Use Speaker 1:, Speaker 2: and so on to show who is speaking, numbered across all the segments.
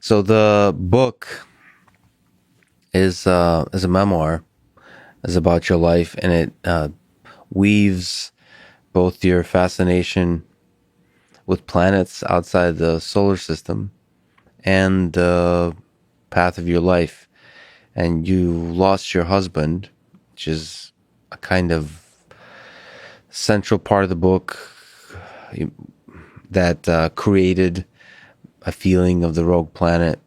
Speaker 1: So the book is a memoir, is about your life, and it weaves both your fascination with planets outside the solar system and the path of your life. And you lost your husband, which is a kind of central part of the book that created a feeling of the rogue planet.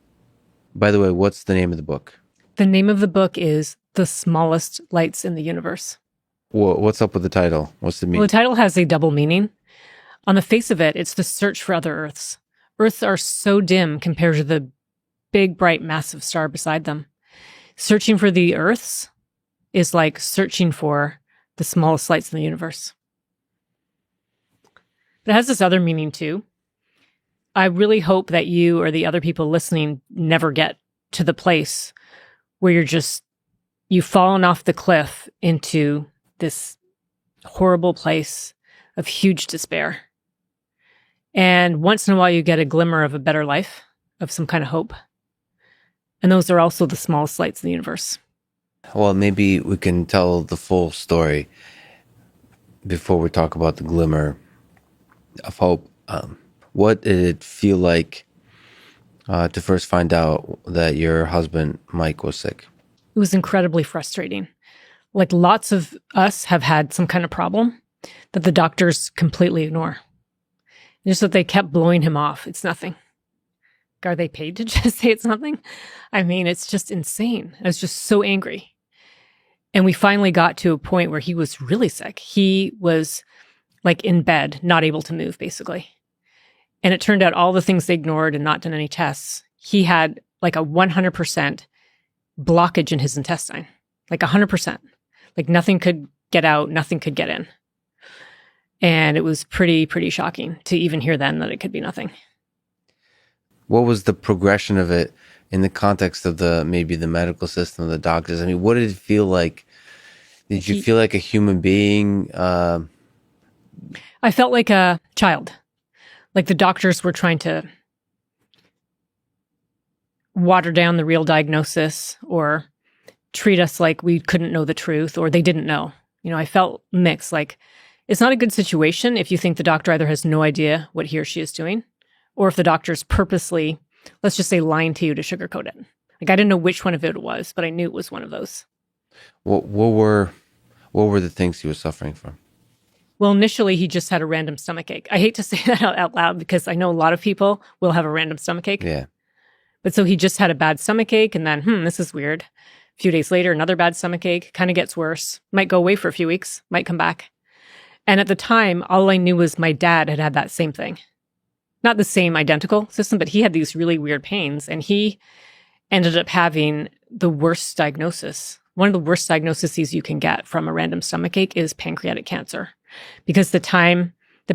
Speaker 1: By the way, what's the name of the book?
Speaker 2: The name of the book is The Smallest Lights in the Universe.
Speaker 1: What's up with the title? What's the meaning?
Speaker 2: Well, the title has a double meaning. On the face of it, it's the search for other Earths. Earths are so dim compared to the big, bright, massive star beside them. Searching for the Earths is like searching for the smallest lights in the universe. It has this other meaning too. I really hope that you or the other people listening never get to the place where you've fallen off the cliff into this horrible place of huge despair. And once in a while you get a glimmer of a better life, of some kind of hope. And those are also the smallest lights in the universe.
Speaker 1: Well, maybe we can tell the full story before we talk about the glimmer of hope. What did it feel like to first find out that your husband, Mike, was sick?
Speaker 2: It was incredibly frustrating. Like lots of us have had some kind of problem that the doctors completely ignore. Just that they kept blowing him off. It's nothing. Are they paid to just say it's nothing? I mean, it's just insane. I was just so angry. And we finally got to a point where he was really sick. He was like in bed, not able to move, basically. And it turned out all the things they ignored and not done any tests, he had like a 100% blockage in his intestine. Like 100%. Like nothing could get out, nothing could get in. And it was pretty shocking to even hear then that it could be nothing.
Speaker 1: What was the progression of it in the context of maybe the medical system, the doctors? I mean, what did it feel like? Did you feel like a human being?
Speaker 2: I felt like a child. Like the doctors were trying to water down the real diagnosis or treat us like we couldn't know the truth or they didn't know. You know, I felt mixed. Like it's not a good situation if you think the doctor either has no idea what he or she is doing, or if the doctor's purposely, let's just say, lying to you to sugarcoat it. Like I didn't know which one of it was, but I knew it was one of those.
Speaker 1: What were the things he was suffering from?
Speaker 2: Well, initially he just had a random stomachache. I hate to say that out loud because I know a lot of people will have a random stomachache.
Speaker 1: Yeah.
Speaker 2: But so he just had a bad stomachache, and then, this is weird. A few days later, another bad stomachache, kind of gets worse. Might go away for a few weeks, might come back. And at the time, all I knew was my dad had that same thing. Not the same identical system, but he had these really weird pains, and he ended up having the worst diagnosis. One of the worst diagnoses you can get from a random stomachache is pancreatic cancer. Because the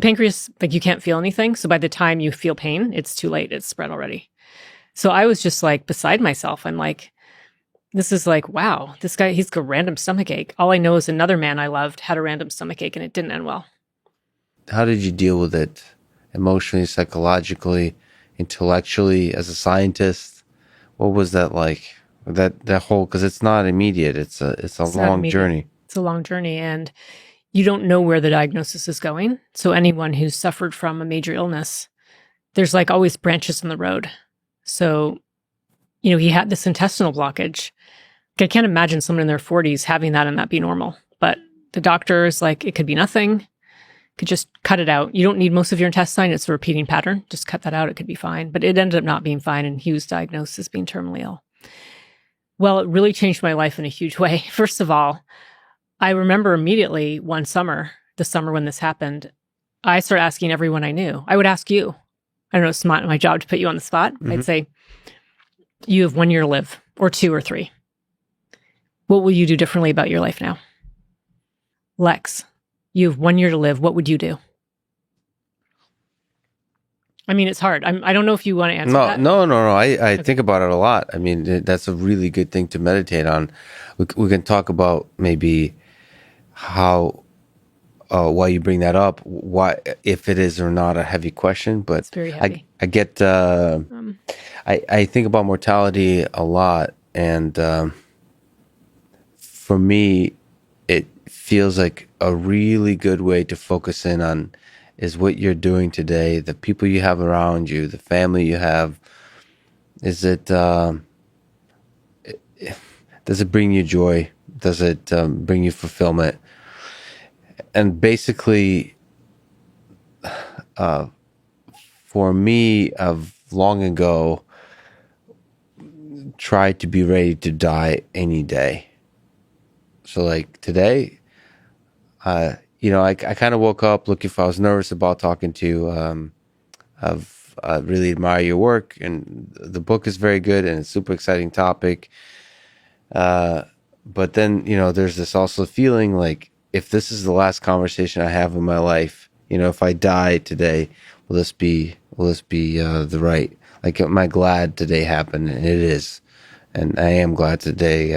Speaker 2: pancreas, like you can't feel anything. So by the time you feel pain, it's too late. It's spread already. So I was just like beside myself. I'm like, this is like, wow, this guy, he's got a random stomachache. All I know is another man I loved had a random stomachache and it didn't end well.
Speaker 1: How did you deal with it emotionally, psychologically, intellectually, as a scientist? What was that like? That whole, because it's not immediate. It's a long journey.
Speaker 2: It's a long journey, and you don't know where the diagnosis is going. So anyone who's suffered from a major illness, there's like always branches in the road. So, he had this intestinal blockage. I can't imagine someone in their 40s having that and that be normal. But the doctor is like, it could be nothing. Could just cut it out. You don't need most of your intestine. It's a repeating pattern. Just cut that out. It could be fine. But it ended up not being fine, and he was diagnosed as being terminally ill. Well, it really changed my life in a huge way. First of all, I remember immediately one summer, the summer when this happened, I started asking everyone I knew. I would ask you. I don't know, it's not my job to put you on the spot. Mm-hmm. I'd say, you have 1 year to live, or 2 or 3. What will you do differently about your life now? Lex, you have 1 year to live. What would you do? I mean, it's hard. I don't know if you want to answer that.
Speaker 1: No. I think about it a lot. I mean, that's a really good thing to meditate on. We can talk about maybe how, why you bring that up, why, if it is or not a heavy question, but
Speaker 2: it's very heavy.
Speaker 1: I get, I think about mortality a lot, and for me, it feels like a really good way to focus in on is what you're doing today, the people you have around you, the family you have. Is it, does it bring you joy? Does it bring you fulfillment? And basically, for me, I've long ago tried to be ready to die any day. So like today, I kind of woke up looking for, I was nervous about talking to you. I really admire your work, and the book is very good, and it's a super exciting topic. But then, there's this also feeling like, if this is the last conversation I have in my life, if I die today, will this be the right? Like, am I glad today happened? And it is, and I am glad today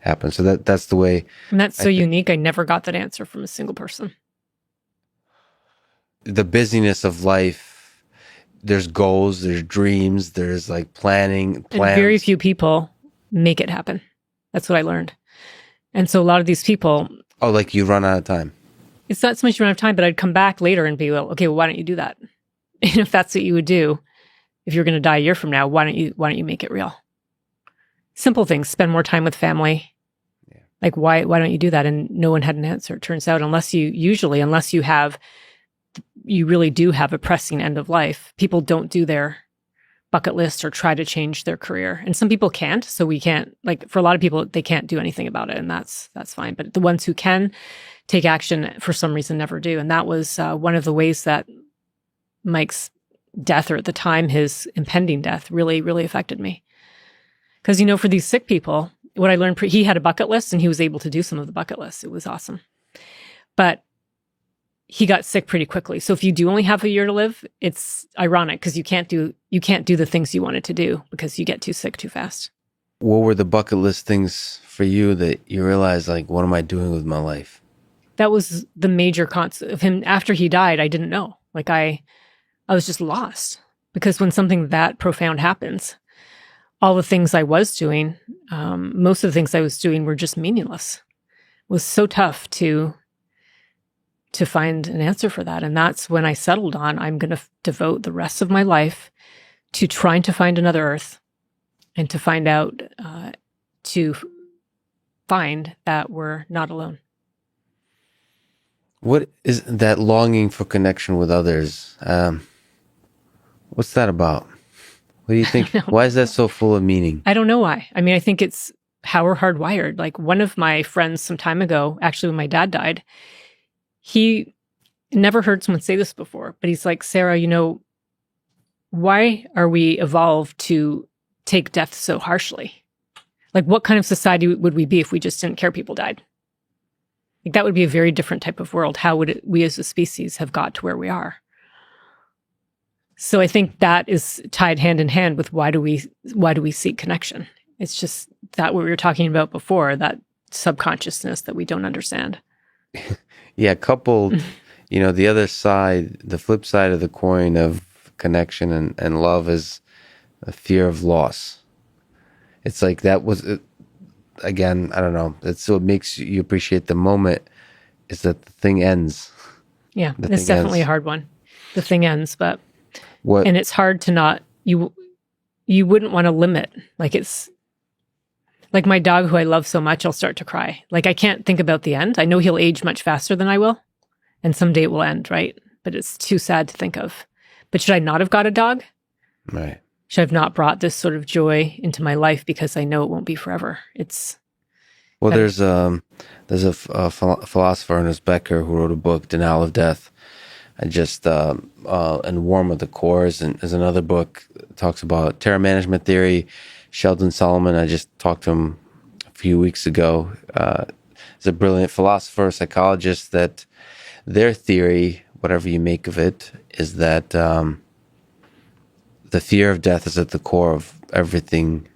Speaker 1: happened. So that's the way.
Speaker 2: And that's so unique. I never got that answer from a single person.
Speaker 1: The busyness of life, there's goals, there's dreams, there's like plans.
Speaker 2: And very few people make it happen. That's what I learned. And so a lot of these people...
Speaker 1: Oh, like you run out of time.
Speaker 2: It's not so much you run out of time, but I'd come back later and be, well, okay, well, why don't you do that? And if that's what you would do, if you're going to die a year from now, why don't you make it real? Simple things, spend more time with family. Yeah. Like, why don't you do that? And no one had an answer. It turns out, unless you really do have a pressing end of life, people don't do their bucket list or try to change their career. And some people can't, so we can't, like, for a lot of people, they can't do anything about it, and that's fine. But the ones who can take action, for some reason, never do. And that was one of the ways that Mike's death, or at the time, his impending death, really, really affected me. Because, for these sick people, what I learned, he had a bucket list, and he was able to do some of the bucket lists. It was awesome. But he got sick pretty quickly. So if you do only have a year to live, it's ironic, because you can't do the things you wanted to do because you get too sick too fast.
Speaker 1: What were the bucket list things for you that you realized, like, what am I doing with my life?
Speaker 2: That was the major concept of him. After he died, I didn't know. Like, I was just lost, because when something that profound happens, all the things I was doing, most of the things I was doing were just meaningless. It was so tough to find an answer for that. And that's when I settled on, I'm going to devote the rest of my life to trying to find another Earth, and to find out, that we're not alone.
Speaker 1: What is that longing for connection with others? What's that about? What do you think? Why is that so full of meaning?
Speaker 2: I don't know why. I mean, I think it's how we're hardwired. Like, one of my friends some time ago, actually when my dad died, he never heard someone say this before, but he's like, Sara, why are we evolved to take death so harshly? Like, what kind of society would we be if we just didn't care people died? Like, that would be a very different type of world. How would we as a species have got to where we are? So I think that is tied hand in hand with why do we seek connection? It's just that what we were talking about before, that subconsciousness that we don't understand.
Speaker 1: Yeah, coupled, the other side, the flip side of the coin of connection and love is a fear of loss. It's like that was, again, I don't know. It's what makes you appreciate the moment is that the thing ends.
Speaker 2: Yeah, it's definitely a hard one. The thing ends, but and it's hard to not, you wouldn't want to limit. Like, it's like my dog, who I love so much, I'll start to cry. Like, I can't think about the end. I know he'll age much faster than I will, and someday it will end, right? But it's too sad to think of. But should I not have got a dog?
Speaker 1: Right.
Speaker 2: Should I have not brought this sort of joy into my life, because I know it won't be forever?
Speaker 1: Well, there's a philosopher, Ernest Becker, who wrote a book, Denial of Death. And Warm of the Cores, and there's another book that talks about terror management theory. Sheldon Solomon, I just talked to him a few weeks ago. He's a brilliant philosopher, psychologist, that their theory, whatever you make of it, is that the fear of death is at the core of everything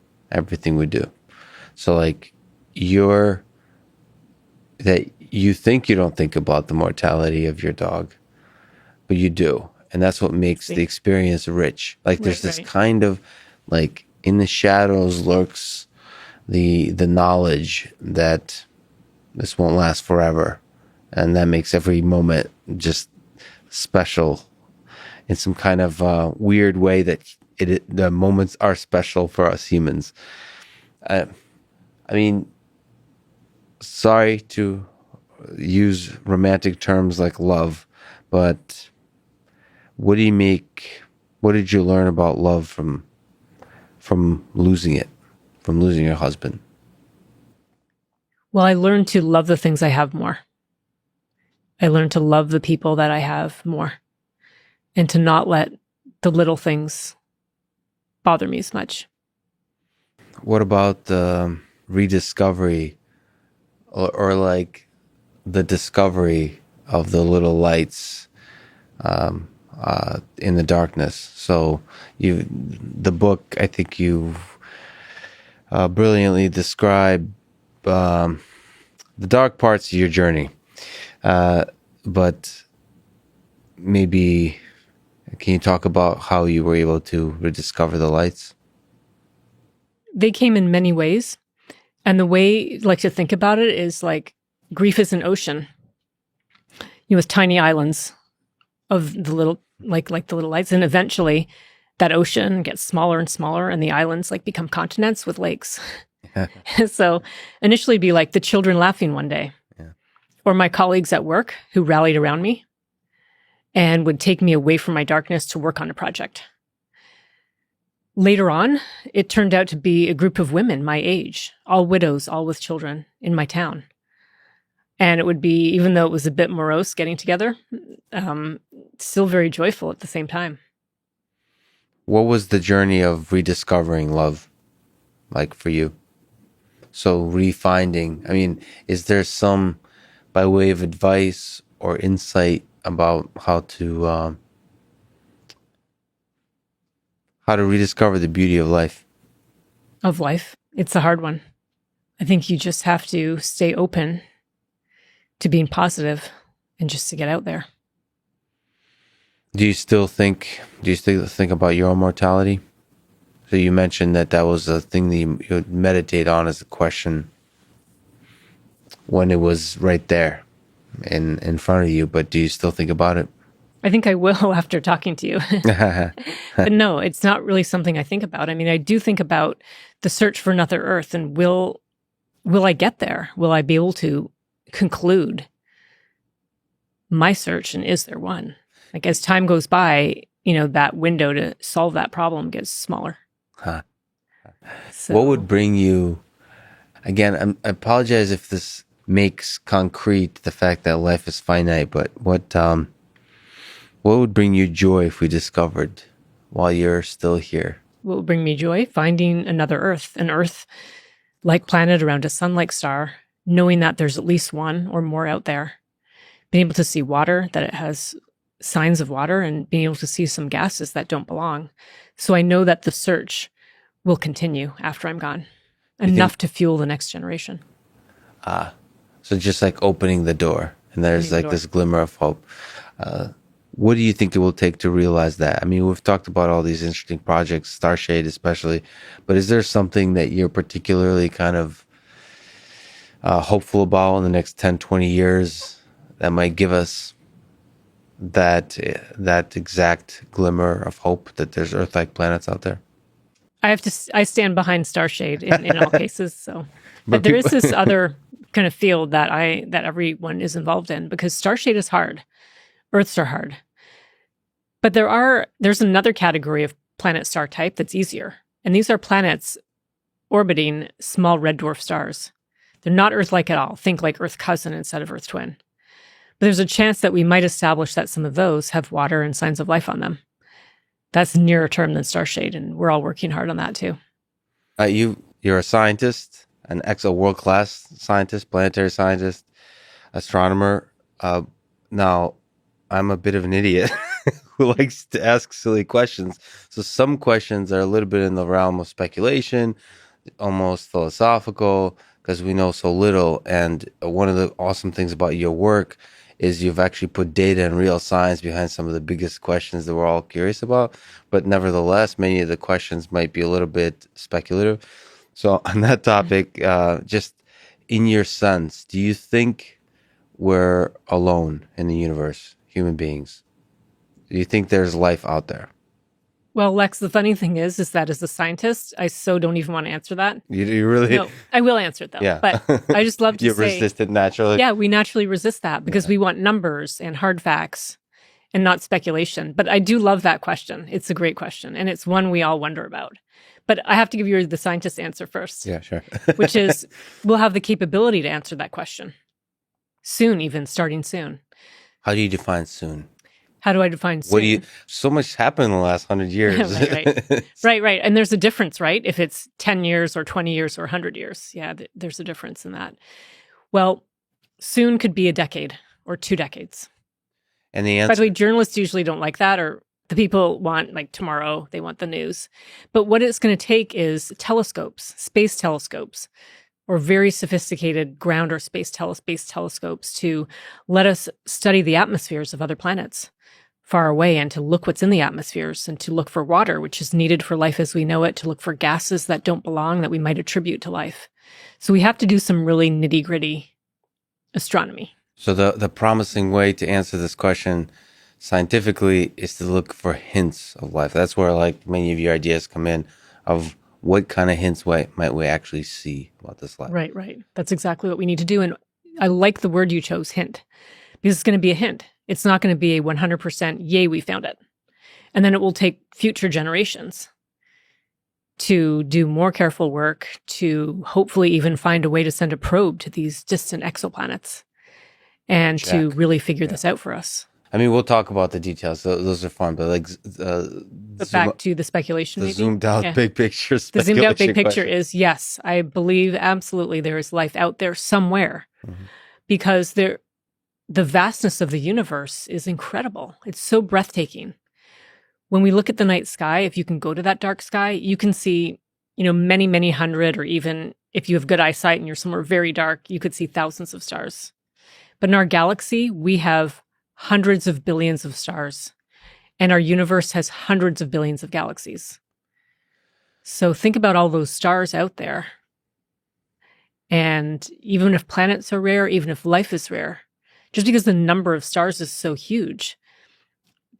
Speaker 1: we do. So, like, you think you don't think about the mortality of your dog, but you do. and that's what makes the experience rich. Like there's this
Speaker 2: Right.
Speaker 1: kind of like in the shadows lurks the knowledge that this won't last forever, and that makes every moment just special in some kind of weird way that the moments are special for us humans. I mean, sorry to use romantic terms like love, but what did you learn about love from losing it, from losing your husband?
Speaker 2: Well, I learned to love the things I have more. I learned to love the people that I have more, and to not let the little things bother me as much.
Speaker 1: What about the rediscovery or like the discovery of the little lights in the darkness? So the book, I think you brilliantly describe the dark parts of your journey. But maybe can you talk about how you were able to rediscover the lights?
Speaker 2: They came in many ways. And the way I like to think about it is like grief is an ocean, with tiny islands of the little, like the little lights. And eventually that ocean gets smaller and smaller, and the islands like become continents with lakes. So initially be like the children laughing one day, or my colleagues at work who rallied around me and would take me away from my darkness to work on a project. Later on, it turned out to be a group of women my age, all widows, all with children in my town. And it would be, even though it was a bit morose getting together, still very joyful at the same time.
Speaker 1: What was the journey of rediscovering love like for you? So refinding, I mean, is there some, by way of advice or insight about how to rediscover the beauty of life?
Speaker 2: Of life. It's a hard one. I think you just have to stay open to being positive and just to get out there.
Speaker 1: Do you still think about your own mortality? So you mentioned that was a thing that you would meditate on as a question when it was right there in front of you, but do you still think about it?
Speaker 2: I think I will after talking to you. But no, it's not really something I think about. I mean, I do think about the search for another Earth, and will I get there? Will I be able to conclude my search, and is there one? Like as time goes by, that window to solve that problem gets smaller. So,
Speaker 1: what would bring you, again, I apologize if this makes concrete the fact that life is finite, but what would bring you joy if we discovered while you're still here?
Speaker 2: what would bring me joy? Finding another Earth, an Earth-like planet around a sun-like star, knowing that there's at least one or more out there, being able to see water, that it has signs of water, and being able to see some gases that don't belong. So I know that the search will continue after I'm gone, enough to fuel the next generation.
Speaker 1: So just like opening the door, and there's like this glimmer of hope. What do you think it will take to realize that? I mean, we've talked about all these interesting projects, Starshade especially, but is there something that you're particularly kind of hopeful about in the next 10, 20 years that might give us that exact glimmer of hope that there's Earth-like planets out there?
Speaker 2: I stand behind Starshade in all cases. So, but there is this other kind of field that everyone is involved in, because Starshade is hard. Earths are hard. But there's another category of planet star type that's easier. And these are planets orbiting small red dwarf stars. They're not Earth-like at all. Think like Earth cousin instead of Earth twin. But there's a chance that we might establish that some of those have water and signs of life on them. That's nearer term than Starshade, and we're all working hard on that too.
Speaker 1: You're a scientist, a world-class scientist, planetary scientist, astronomer. Now, I'm a bit of an idiot who likes to ask silly questions. So some questions are a little bit in the realm of speculation, almost philosophical, because we know so little. And one of the awesome things about your work is you've actually put data and real science behind some of the biggest questions that we're all curious about. But nevertheless, many of the questions might be a little bit speculative. So on that topic, just in your sense, do you think we're alone in the universe, human beings? Do you think there's life out there?
Speaker 2: Well, Lex, the funny thing is that as a scientist, I so don't even want to answer that.
Speaker 1: You really?
Speaker 2: No, I will answer it though.
Speaker 1: Yeah.
Speaker 2: But I just love to
Speaker 1: you
Speaker 2: say,
Speaker 1: resist it naturally.
Speaker 2: yeah, we naturally resist that because we want numbers and hard facts and not speculation. But I do love that question. It's a great question, and it's one we all wonder about. But I have to give you the scientist answer first.
Speaker 1: Yeah, sure.
Speaker 2: Which is we'll have the capability to answer that question soon, even starting soon.
Speaker 1: How do you define soon?
Speaker 2: How do I define soon?
Speaker 1: What do you? So much happened in the last 100 years.
Speaker 2: right. And there's a difference, right? If it's 10 years or 20 years or 100 years. Yeah, there's a difference in that. Well, soon could be a decade or 2 decades.
Speaker 1: And the answer.
Speaker 2: By the way, journalists usually don't like that, or the people want like tomorrow, they want the news. But what it's going to take is telescopes, space telescopes, or very sophisticated ground or space telescopes to let us study the atmospheres of other planets far away and to look what's in the atmospheres and to look for water, which is needed for life as we know it, to look for gases that don't belong that we might attribute to life. So we have to do some really nitty-gritty astronomy.
Speaker 1: So the promising way to answer this question scientifically is to look for hints of life. That's where like many of your ideas come in of what kind of hints might we actually see about this life.
Speaker 2: Right. That's exactly what we need to do. And I like the word you chose, hint, because it's going to be a hint. It's not going to be a 100% yay, we found it. And then it will take future generations to do more careful work, to hopefully even find a way to send a probe to these distant exoplanets and to really figure this out for us.
Speaker 1: I mean, we'll talk about the details. Those are fun, but like,
Speaker 2: but back to the speculation,
Speaker 1: the
Speaker 2: maybe?
Speaker 1: zoomed out big picture.
Speaker 2: The zoomed out big picture is yes, I believe absolutely there is life out there somewhere, because the vastness of the universe is incredible. It's so breathtaking. When we look at the night sky, if you can go to that dark sky, you can see, many, many hundred, or even if you have good eyesight and you're somewhere very dark, you could see thousands of stars. But in our galaxy, we have hundreds of billions of stars, and our universe has hundreds of billions of galaxies. So think about all those stars out there. And even if planets are rare, even if life is rare, just because the number of stars is so huge,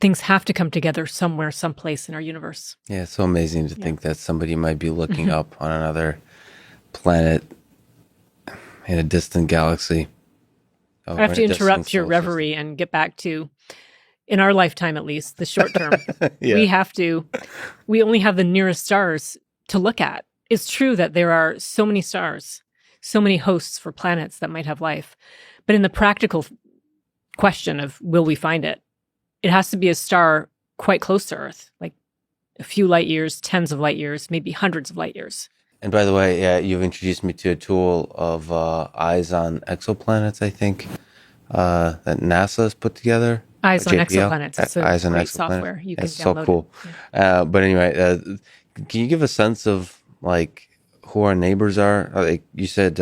Speaker 2: things have to come together somewhere, someplace in our universe.
Speaker 1: Yeah, it's so amazing to think that somebody might be looking up on another planet in a distant galaxy.
Speaker 2: I have to interrupt your reverie and get back to, in our lifetime at least, the short term. We only have the nearest stars to look at. It's true that there are so many stars, so many hosts for planets that might have life. But in the practical question of will we find it, it has to be a star quite close to Earth, like a few light years, tens of light years, maybe hundreds of light years.
Speaker 1: And by the way, you've introduced me to a tool of eyes on exoplanets, I think, that NASA has put together.
Speaker 2: Eyes on exoplanets. It's a great software. You can download
Speaker 1: so cool. Yeah. But anyway, can you give a sense of like who our neighbors are? Like you said,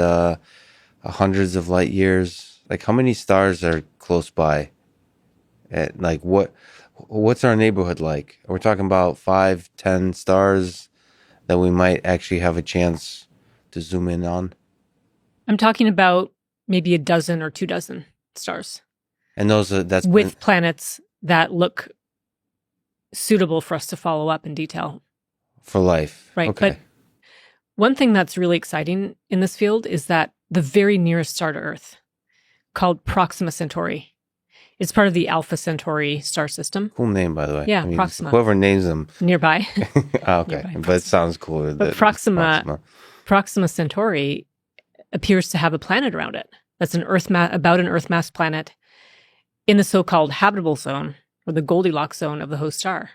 Speaker 1: hundreds of light years. Like how many stars are close by? Like what's our neighborhood like? We're talking about 5, 10 stars that we might actually have a chance to zoom in on?
Speaker 2: I'm talking about maybe a dozen or 2 dozen stars.
Speaker 1: And that's
Speaker 2: with planets that look suitable for us to follow up in detail.
Speaker 1: For life.
Speaker 2: Right.
Speaker 1: Okay.
Speaker 2: But one thing that's really exciting in this field is that the very nearest star to Earth, called Proxima Centauri, is part of the Alpha Centauri star system.
Speaker 1: Cool name, by the way.
Speaker 2: Yeah, Proxima.
Speaker 1: Whoever names them.
Speaker 2: Nearby.
Speaker 1: Okay.
Speaker 2: Nearby,
Speaker 1: but it sounds cooler.
Speaker 2: But Proxima Centauri appears to have a planet around it. That's about an Earth mass planet in the so-called habitable zone, or the Goldilocks zone of the host star.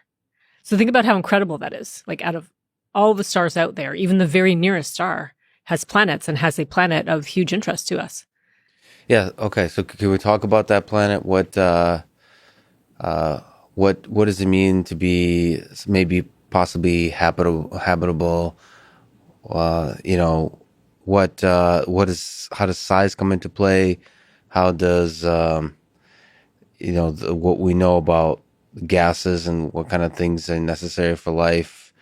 Speaker 2: So think about how incredible that is. Like out of all the stars out there, even the very nearest star has planets and has a planet of huge interest to us.
Speaker 1: Yeah. Okay. So can we talk about that planet? What does it mean to be maybe possibly habitable? How does size come into play? How does what we know about gases and what kind of things are necessary for life.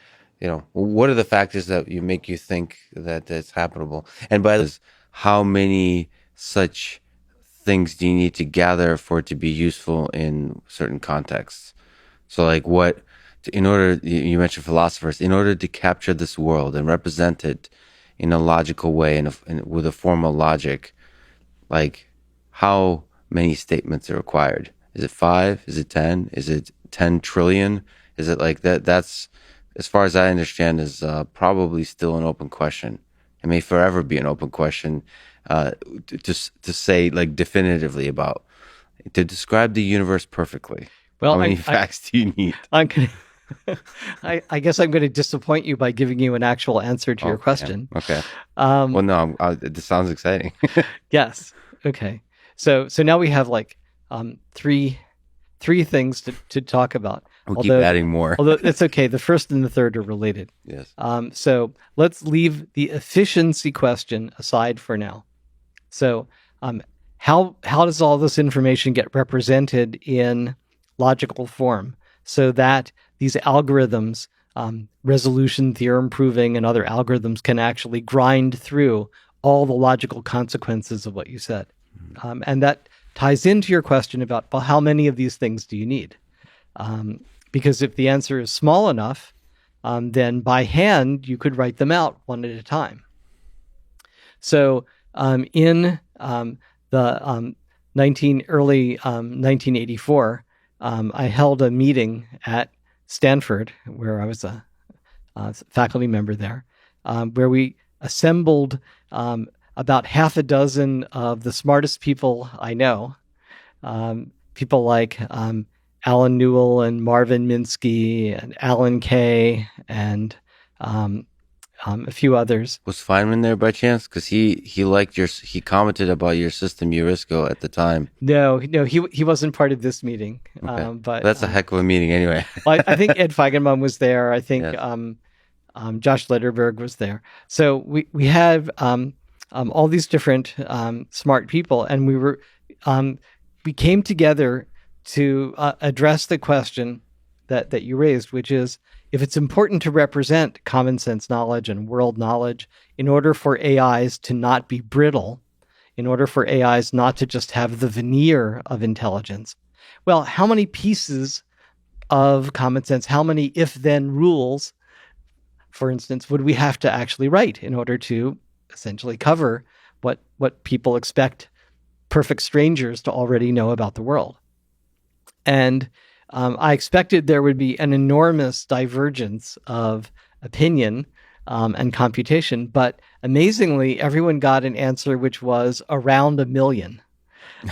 Speaker 1: What are the factors that make you think that it's habitable? And by this, how many such things do you need to gather for it to be useful in certain contexts? So like in order, you mentioned philosophers, in order to capture this world and represent it in a logical way and with a formal logic, like how many statements are required? Is it 5? Is it 10? Is it 10 trillion? Is it like that? That's, as far as I understand, is probably still an open question. It may forever be an open question to say like definitively about, to describe the universe perfectly.
Speaker 3: Well,
Speaker 1: how many facts do you need?
Speaker 3: I guess I'm going to disappoint you by giving you an actual answer to your question.
Speaker 1: Okay. Well, no, this sounds exciting.
Speaker 3: Yes. Okay. So now we have like three things to talk about.
Speaker 1: We'll keep adding more.
Speaker 3: Although it's okay. The first and the third are related.
Speaker 1: Yes.
Speaker 3: So let's leave the efficiency question aside for now. So how does all this information get represented in logical form so that these algorithms, resolution theorem proving and other algorithms, can actually grind through all the logical consequences of what you said? And that ties into your question about, well, how many of these things do you need? Because if the answer is small enough, then by hand, you could write them out one at a time. So in the early 1984, I held a meeting at Stanford, where I was a faculty member there, where we assembled about half a dozen of the smartest people I know, people like Alan Newell and Marvin Minsky and Alan Kay and a few others.
Speaker 1: Was Feynman there by chance? Because he liked he commented about your system Eurisco at the time.
Speaker 3: No, he wasn't part of this meeting.
Speaker 1: Okay.
Speaker 3: But
Speaker 1: that's a heck of a meeting anyway.
Speaker 3: I think Ed Feigenbaum was there. I think
Speaker 1: Yes.
Speaker 3: Josh Lederberg was there. So we have all these different smart people, and we came together to address the question that you raised, which is, if it's important to represent common sense knowledge and world knowledge in order for AIs to not be brittle, in order for AIs not to just have the veneer of intelligence, well, how many pieces of common sense, how many if-then rules, for instance, would we have to actually write in order to essentially cover what people expect perfect strangers to already know about the world? And I expected there would be an enormous divergence of opinion and computation, but amazingly, everyone got an answer which was around 1 million.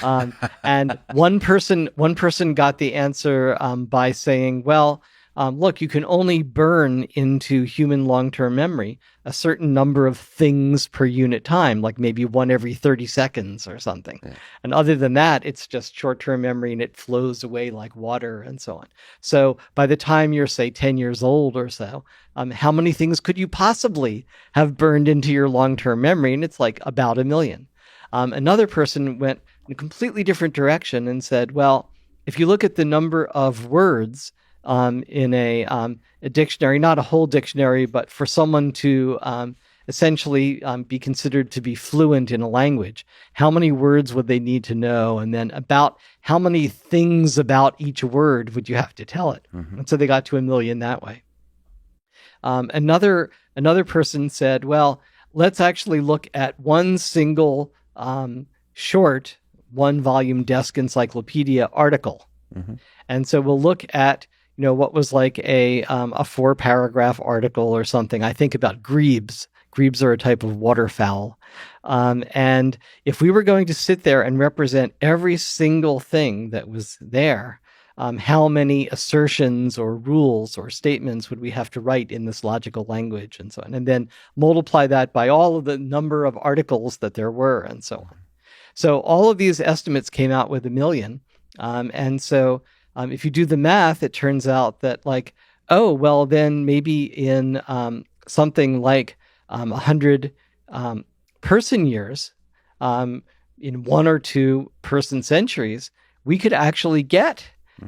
Speaker 3: And one person got the answer by saying, well, look, you can only burn into human long-term memory a certain number of things per unit time, like maybe one every 30 seconds or something. Yeah. And other than that, it's just short-term memory and it flows away like water and so on. So by the time you're, say, 10 years old or so, how many things could you possibly have burned into your long-term memory? And it's like about 1 million. Another person went in a completely different direction and said, well, if you look at the number of words in a dictionary, not a whole dictionary, but for someone to essentially be considered to be fluent in a language, how many words would they need to know? And then about how many things about each word would you have to tell it? Mm-hmm. And so they got to 1 million that way. Another person said, well, let's actually look at one single short 1-volume desk encyclopedia article. Mm-hmm. And so we'll look at what was like a 4-paragraph article or something. I think about grebes. Grebes are a type of waterfowl. And if we were going to sit there and represent every single thing that was there, how many assertions or rules or statements would we have to write in this logical language and so on? And then multiply that by all of the number of articles that there were and so on. So all of these estimates came out with 1 million. And so if you do the math, it turns out that then maybe in something like 100 person years, in 1 or 2 person centuries, we could actually get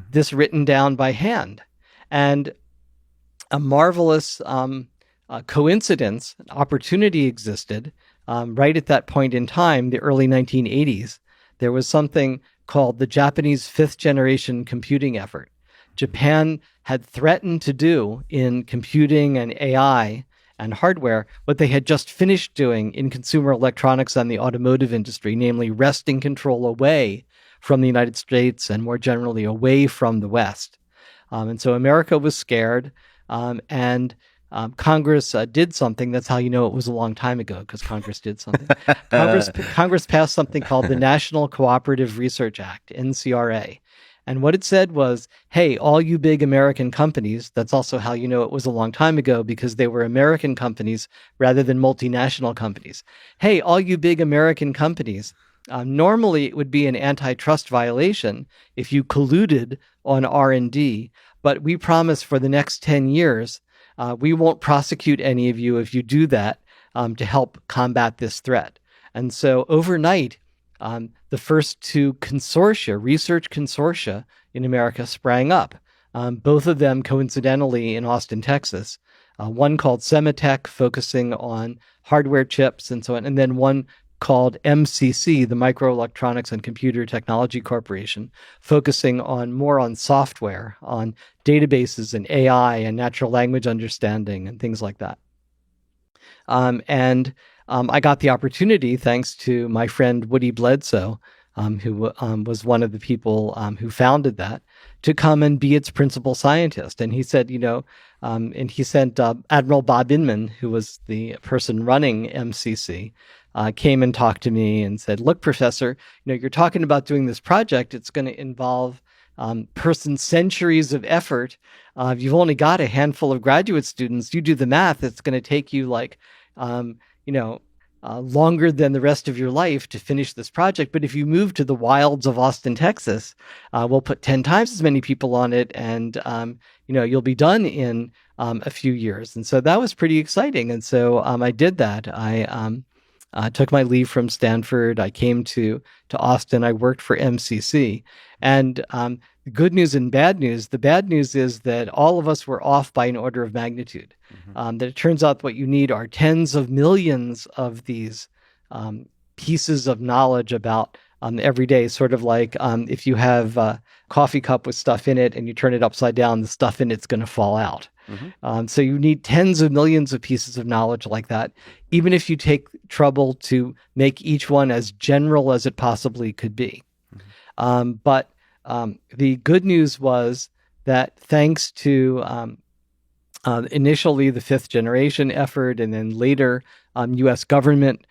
Speaker 3: this written down by hand. And a marvelous coincidence, an opportunity existed right at that point in time, the early 1980s. There was something called the Japanese fifth generation computing effort. Japan had threatened to do in computing and AI and hardware what they had just finished doing in consumer electronics and the automotive industry, namely wresting control away from the United States and more generally away from the West. And so America was scared, and Congress did something. That's how you know it was a long time ago, because Congress did something. Congress passed something called the National Cooperative Research Act, NCRA. And what it said was, hey, all you big American companies, that's also how you know it was a long time ago, because they were American companies rather than multinational companies. Hey, all you big American companies, normally it would be an antitrust violation if you colluded on R&D, but we promise for the next 10 years, we won't prosecute any of you if you do that to help combat this threat. And so overnight, the first two consortia, research consortia in America sprang up, both of them coincidentally in Austin, Texas. One called Semitech, focusing on hardware chips and so on, and then one called MCC, the Microelectronics and Computer Technology Corporation, focusing more on software, on databases and AI and natural language understanding and things like that. I got the opportunity, thanks to my friend Woody Bledsoe, who was one of the people who founded that, to come and be its principal scientist. And he said, and he sent Admiral Bob Inman, who was the person running MCC, came and talked to me and said, look, Professor, you're talking about doing this project. It's going to involve centuries of effort. You've only got a handful of graduate students. You do the math. It's going to take you longer than the rest of your life to finish this project. But if you move to the wilds of Austin, Texas, we'll put 10 times as many people on it, and you'll be done in a few years. And so that was pretty exciting. And so I did that. I took my leave from Stanford. I came to Austin. I worked for MCC. And the good news and bad news. The bad news is that all of us were off by an order of magnitude. That it turns out what you need are tens of millions of these pieces of knowledge about every day, sort of like if you have a coffee cup with stuff in it and you turn it upside down, the stuff in it's going to fall out. So you need tens of millions of pieces of knowledge like that, even if you take trouble to make each one as general as it possibly could be. But the good news was that thanks to initially the fifth generation effort and then later U.S. government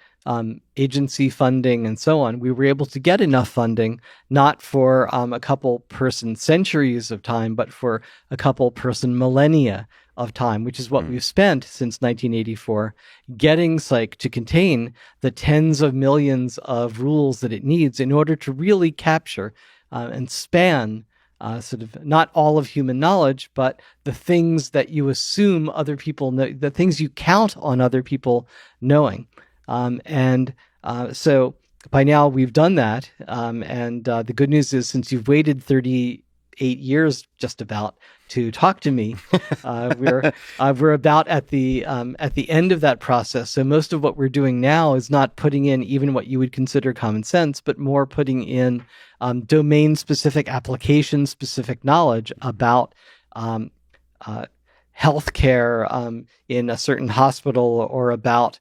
Speaker 3: agency funding and so on, we were able to get enough funding, not for a couple person centuries of time, but for a couple person millennia of time, which is what we've spent since 1984, getting Psych to contain the tens of millions of rules that it needs in order to really capture and span sort of not all of human knowledge, but the things that you assume other people know, the things you count on other people knowing. So by now we've done that. And the good news is, since you've waited 38 years just about to talk to me, we're about at the end of that process. So most of what we're doing now is not putting in even what you would consider common sense, but more putting in domain-specific, application-specific knowledge about healthcare in a certain hospital, or about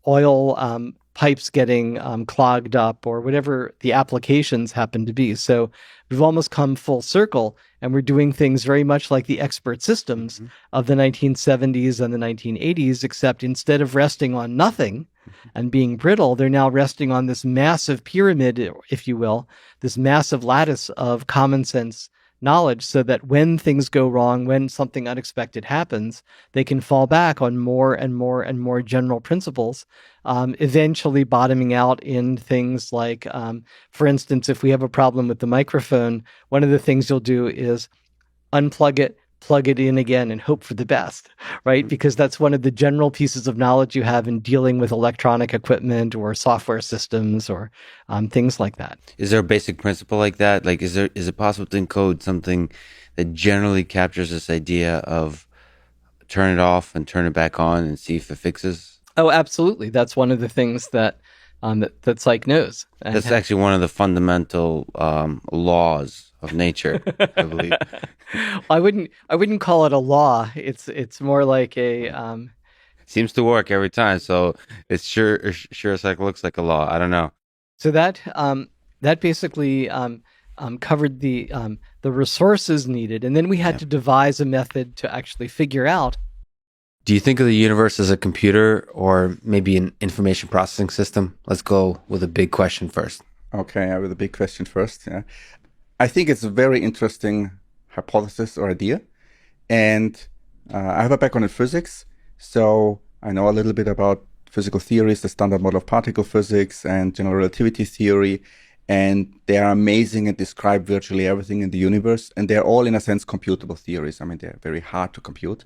Speaker 3: oil pipes getting clogged up, or whatever the applications happen to be. So we've almost come full circle, and we're doing things very much like the expert systems of the 1970s and the 1980s, except instead of resting on nothing and being brittle, they're now resting on this massive pyramid, if you will, this massive lattice of common sense knowledge, so that when things go wrong, when something unexpected happens, they can fall back on more and more and more general principles, eventually bottoming out in things like, for instance, if we have a problem with the microphone, one of the things you'll do is unplug it, plug it in again and hope for the best, right? Because that's one of the general pieces of knowledge you have in dealing with electronic equipment or software systems or things like that.
Speaker 1: Is there a basic principle like that? Like, is it possible to encode something that generally captures this idea of turn it off and turn it back on and see if it fixes?
Speaker 3: Oh, absolutely. That's one of the things that that Psych knows.
Speaker 1: That's actually one of the fundamental laws of nature, I believe.
Speaker 3: I wouldn't call it a law. It's more like a
Speaker 1: seems to work every time. So it sure as heck looks like a law. I don't know.
Speaker 3: So that basically covered the resources needed, and then we had to devise a method to actually figure out.
Speaker 1: Do you think of the universe as a computer or maybe an information processing system? Let's go with a big question first.
Speaker 4: Okay, with a big question first. Yeah, I think it's a very interesting hypothesis or idea, and I have a background in physics, so I know a little bit about physical theories, the standard model of particle physics and general relativity theory, and they are amazing and describe virtually everything in the universe, and they're all, in a sense, computable theories. I mean, they're very hard to compute.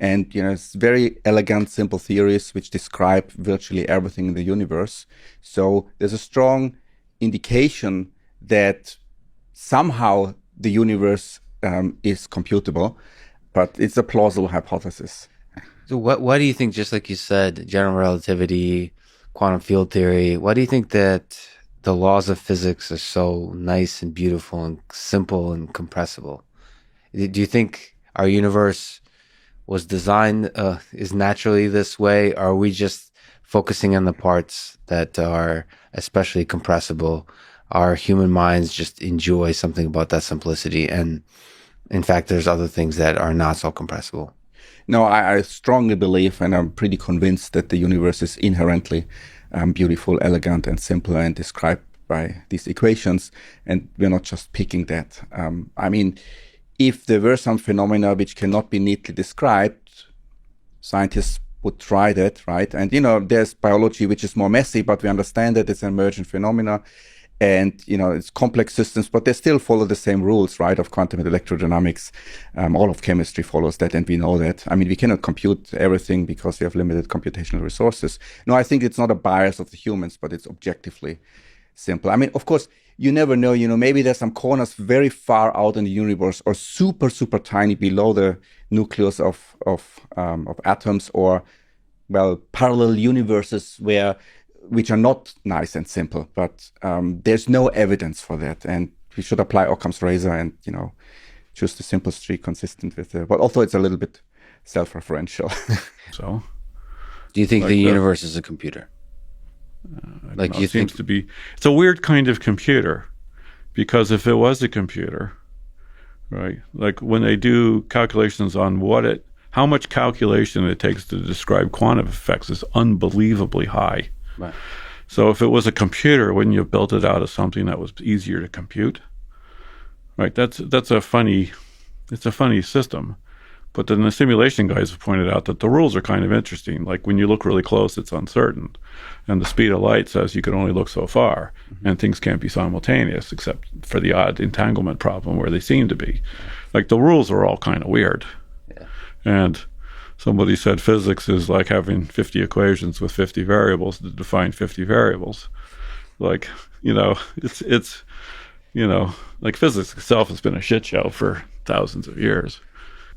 Speaker 4: And, it's very elegant, simple theories which describe virtually everything in the universe. So there's a strong indication that somehow the universe is computable, but it's a plausible hypothesis.
Speaker 1: So why do you think, just like you said, general relativity, quantum field theory, why do you think that the laws of physics are so nice and beautiful and simple and compressible? Do you think our universe was designed, is naturally this way? Or are we just focusing on the parts that are especially compressible? Our human minds just enjoy something about that simplicity. And in fact, there's other things that are not so compressible.
Speaker 4: No, I strongly believe, and I'm pretty convinced, that the universe is inherently beautiful, elegant, and simple, and described by these equations. And we're not just picking that. I mean, if there were some phenomena which cannot be neatly described, scientists would try that, right? And, there's biology which is more messy, but we understand that it's an emergent phenomena. And, it's complex systems, but they still follow the same rules, right, of quantum and electrodynamics. All of chemistry follows that, and we know that. I mean, we cannot compute everything because we have limited computational resources. No, I think it's not a bias of the humans, but it's objectively simple. I mean, of course, you never know, maybe there's some corners very far out in the universe or super, super tiny below the nucleus of atoms, or, parallel universes which are not nice and simple. But there's no evidence for that. And we should apply Occam's razor and, choose the simplest tree consistent with but also it's a little bit self-referential.
Speaker 5: So,
Speaker 1: do you think the universe is a computer?
Speaker 5: It seems to be. It's a weird kind of computer, because if it was a computer, right, like when they do calculations on how much calculation it takes to describe quantum effects is unbelievably high.
Speaker 1: Right.
Speaker 5: So if it was a computer, wouldn't you have built it out of something that was easier to compute? Right. It's a funny system. But then the simulation guys have pointed out that the rules are kind of interesting. Like when you look really close, it's uncertain. And the speed of light says you can only look so far. Mm-hmm. And things can't be simultaneous, except for the odd entanglement problem where they seem to be. Like the rules are all kind of weird.
Speaker 1: Yeah.
Speaker 5: And somebody said physics is like having 50 equations with 50 variables to define 50 variables. Like, it's like physics itself has been a shit show for thousands of years.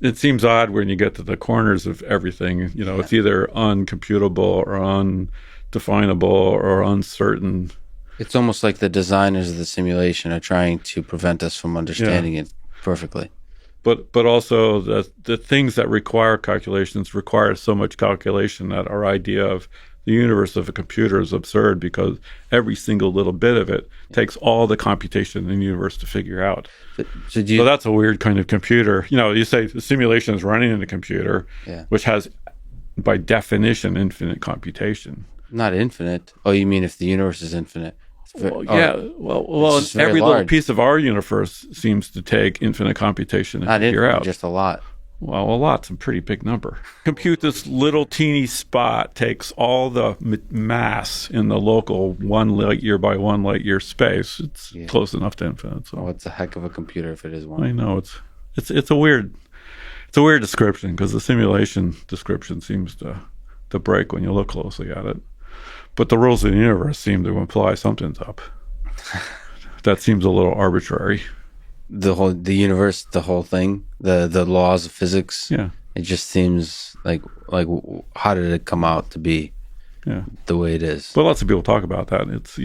Speaker 5: It seems odd when you get to the corners of everything. It's either uncomputable or undefinable or uncertain.
Speaker 1: It's almost like the designers of the simulation are trying to prevent us from understanding it perfectly.
Speaker 5: But also the things that require calculations require so much calculation that our idea of the universe of a computer is absurd, because every single little bit of it takes all the computation in the universe to figure out. So that's a weird kind of computer. You say the simulation is running in a computer, which has, by definition, infinite computation.
Speaker 1: Not infinite. Oh, you mean if the universe is infinite?
Speaker 5: Well, every little piece of our universe seems to take infinite computation to figure out.
Speaker 1: Just a lot.
Speaker 5: Well, a lot's a pretty big number. Compute this little teeny spot, takes all the mass in the local 1 light year by 1 light year space. It's close enough to infinite. So.
Speaker 1: Oh, it's a heck of a computer if it is one.
Speaker 5: I know it's a weird. It's a weird description because the simulation description seems to break when you look closely at it. But the rules of the universe seem to imply something's up. That seems a little arbitrary.
Speaker 1: The universe, the whole thing, the laws of physics.
Speaker 5: Yeah.
Speaker 1: It just seems like how did it come out to be the way it is?
Speaker 5: But lots of people talk about that. It's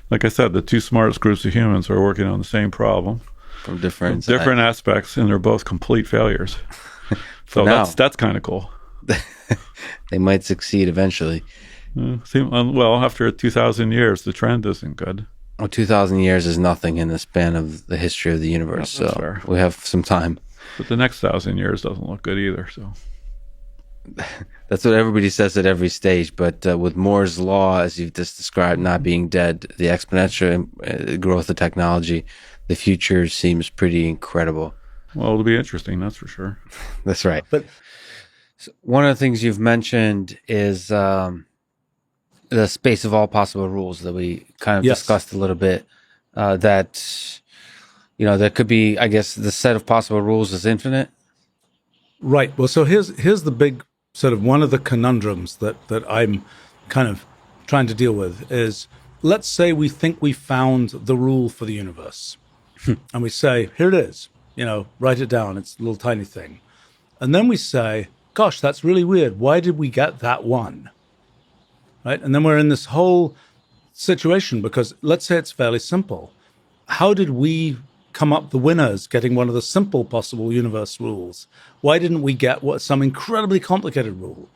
Speaker 5: like I said, the two smartest groups of humans are working on the same problem
Speaker 1: From different
Speaker 5: aspects, and they're both complete failures. So that's kind of cool.
Speaker 1: They might succeed eventually.
Speaker 5: Well, after 2,000 years, the trend isn't good.
Speaker 1: Well, 2,000 years is nothing in the span of the history of the universe,
Speaker 5: That's
Speaker 1: so
Speaker 5: fair.
Speaker 1: we have some time.
Speaker 5: But the next 1,000 years doesn't look good either. So
Speaker 1: That's what everybody says at every stage, but with Moore's law, as you've just described, not being dead, the exponential growth of technology, the future seems pretty incredible.
Speaker 5: Well, it'll be interesting, that's for sure.
Speaker 1: That's right. But one of the things you've mentioned is the space of all possible rules that we kind of discussed a little bit. That there could be, I guess, the set of possible rules is infinite.
Speaker 6: Right. Well, so here's the big sort of one of the conundrums that I'm kind of trying to deal with is, let's say we think we found the rule for the universe. And we say, here it is, write it down. It's a little tiny thing. And then we say, gosh, that's really weird. Why did we get that one? Right? And then we're in this whole situation because let's say it's fairly simple. How did we come up the winners getting one of the simple possible universe rules? Why didn't we get some incredibly complicated rule?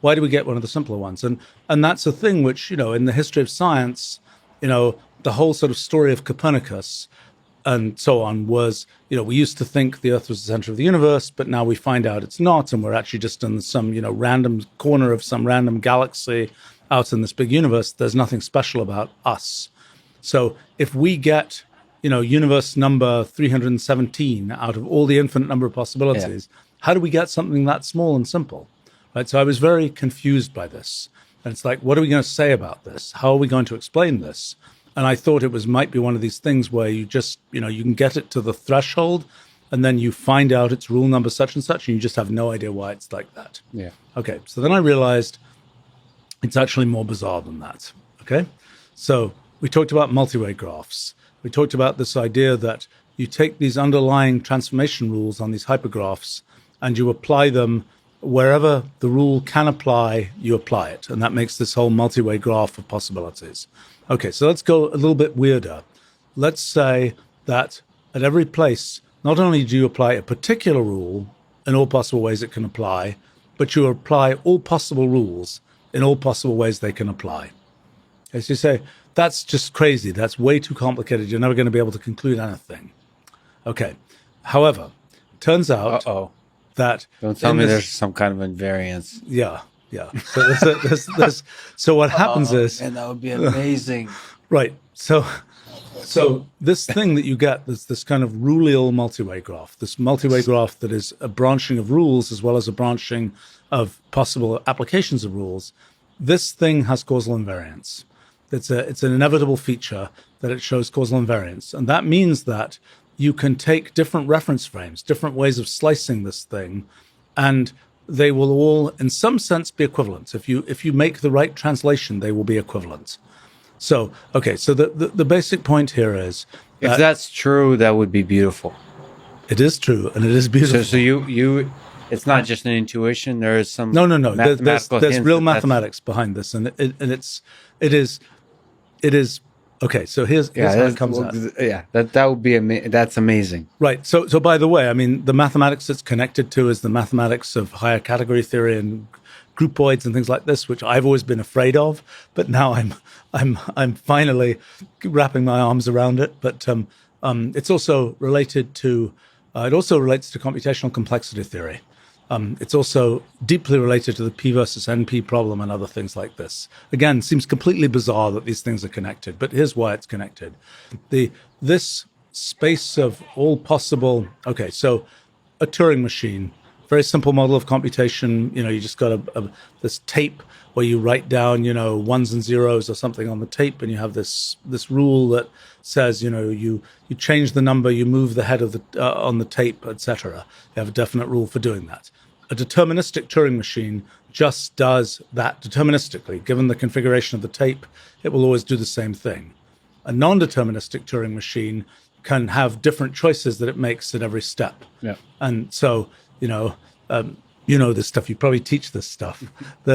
Speaker 6: Why did we get one of the simpler ones? And that's a thing which, in the history of science, the whole sort of story of Copernicus and so on was, we used to think the Earth was the center of the universe, but now we find out it's not, and we're actually just in some, random corner of some random galaxy out in this big universe. There's nothing special about us. So if we get, universe number 317 out of all the infinite number of possibilities, how do we get something that small and simple? Right? So I was very confused by this. And it's like, what are we going to say about this? How are we going to explain this? And I thought it might be one of these things where you just, you can get it to the threshold and then you find out it's rule number such and such, and you just have no idea why it's like that.
Speaker 1: Yeah.
Speaker 6: Okay. So then I realized it's actually more bizarre than that. Okay. So we talked about multi-way graphs. We talked about this idea that you take these underlying transformation rules on these hypergraphs and you apply them wherever the rule can apply, you apply it. And that makes this whole multi-way graph of possibilities. Okay, so let's go a little bit weirder. Let's say that at every place, not only do you apply a particular rule in all possible ways it can apply, but you apply all possible rules in all possible ways they can apply. Okay, so you say, that's just crazy. That's way too complicated. You're never going to be able to conclude anything. Okay. However, turns out that...
Speaker 1: Don't tell me there's some kind of invariance.
Speaker 6: Yeah. So so what happens is...
Speaker 1: And that would be amazing.
Speaker 6: Right. So this thing that you get, this kind of rulial multi-way graph, this multi-way graph that is a branching of rules as well as a branching of possible applications of rules, this thing has causal invariance. It's an inevitable feature that it shows causal invariance. And that means that you can take different reference frames, different ways of slicing this thing, and they will all, in some sense, be equivalent. If you make the right translation, they will be equivalent. So, okay, so the basic point here is...
Speaker 1: If that's true, that would be beautiful.
Speaker 6: It is true, and it is beautiful.
Speaker 1: So you it's not just an intuition, there is some...
Speaker 6: No. There's real mathematics behind this, and it is... Okay, so here's how it comes out.
Speaker 1: Yeah, that would be that's amazing.
Speaker 6: Right. So by the way, I mean the mathematics it's connected to is the mathematics of higher category theory and groupoids and things like this, which I've always been afraid of, but now I'm finally wrapping my arms around it. But it's also related to relates to computational complexity theory. It's also deeply related to the P versus NP problem and other things like this. Again, seems completely bizarre that these things are connected, but here's why it's connected. This space of all possible... Okay, so a Turing machine, very simple model of computation. You just got this tape where you write down, ones and zeros or something on the tape, and you have this rule that says, you change the number, you move the head of the on the tape, etc. You have a definite rule for doing that. A deterministic Turing machine just does that deterministically. Given the configuration of the tape, it will always do the same thing. A non-deterministic Turing machine can have different choices that it makes at every step.
Speaker 1: Yeah.
Speaker 6: And so, this stuff. You probably teach this stuff. So a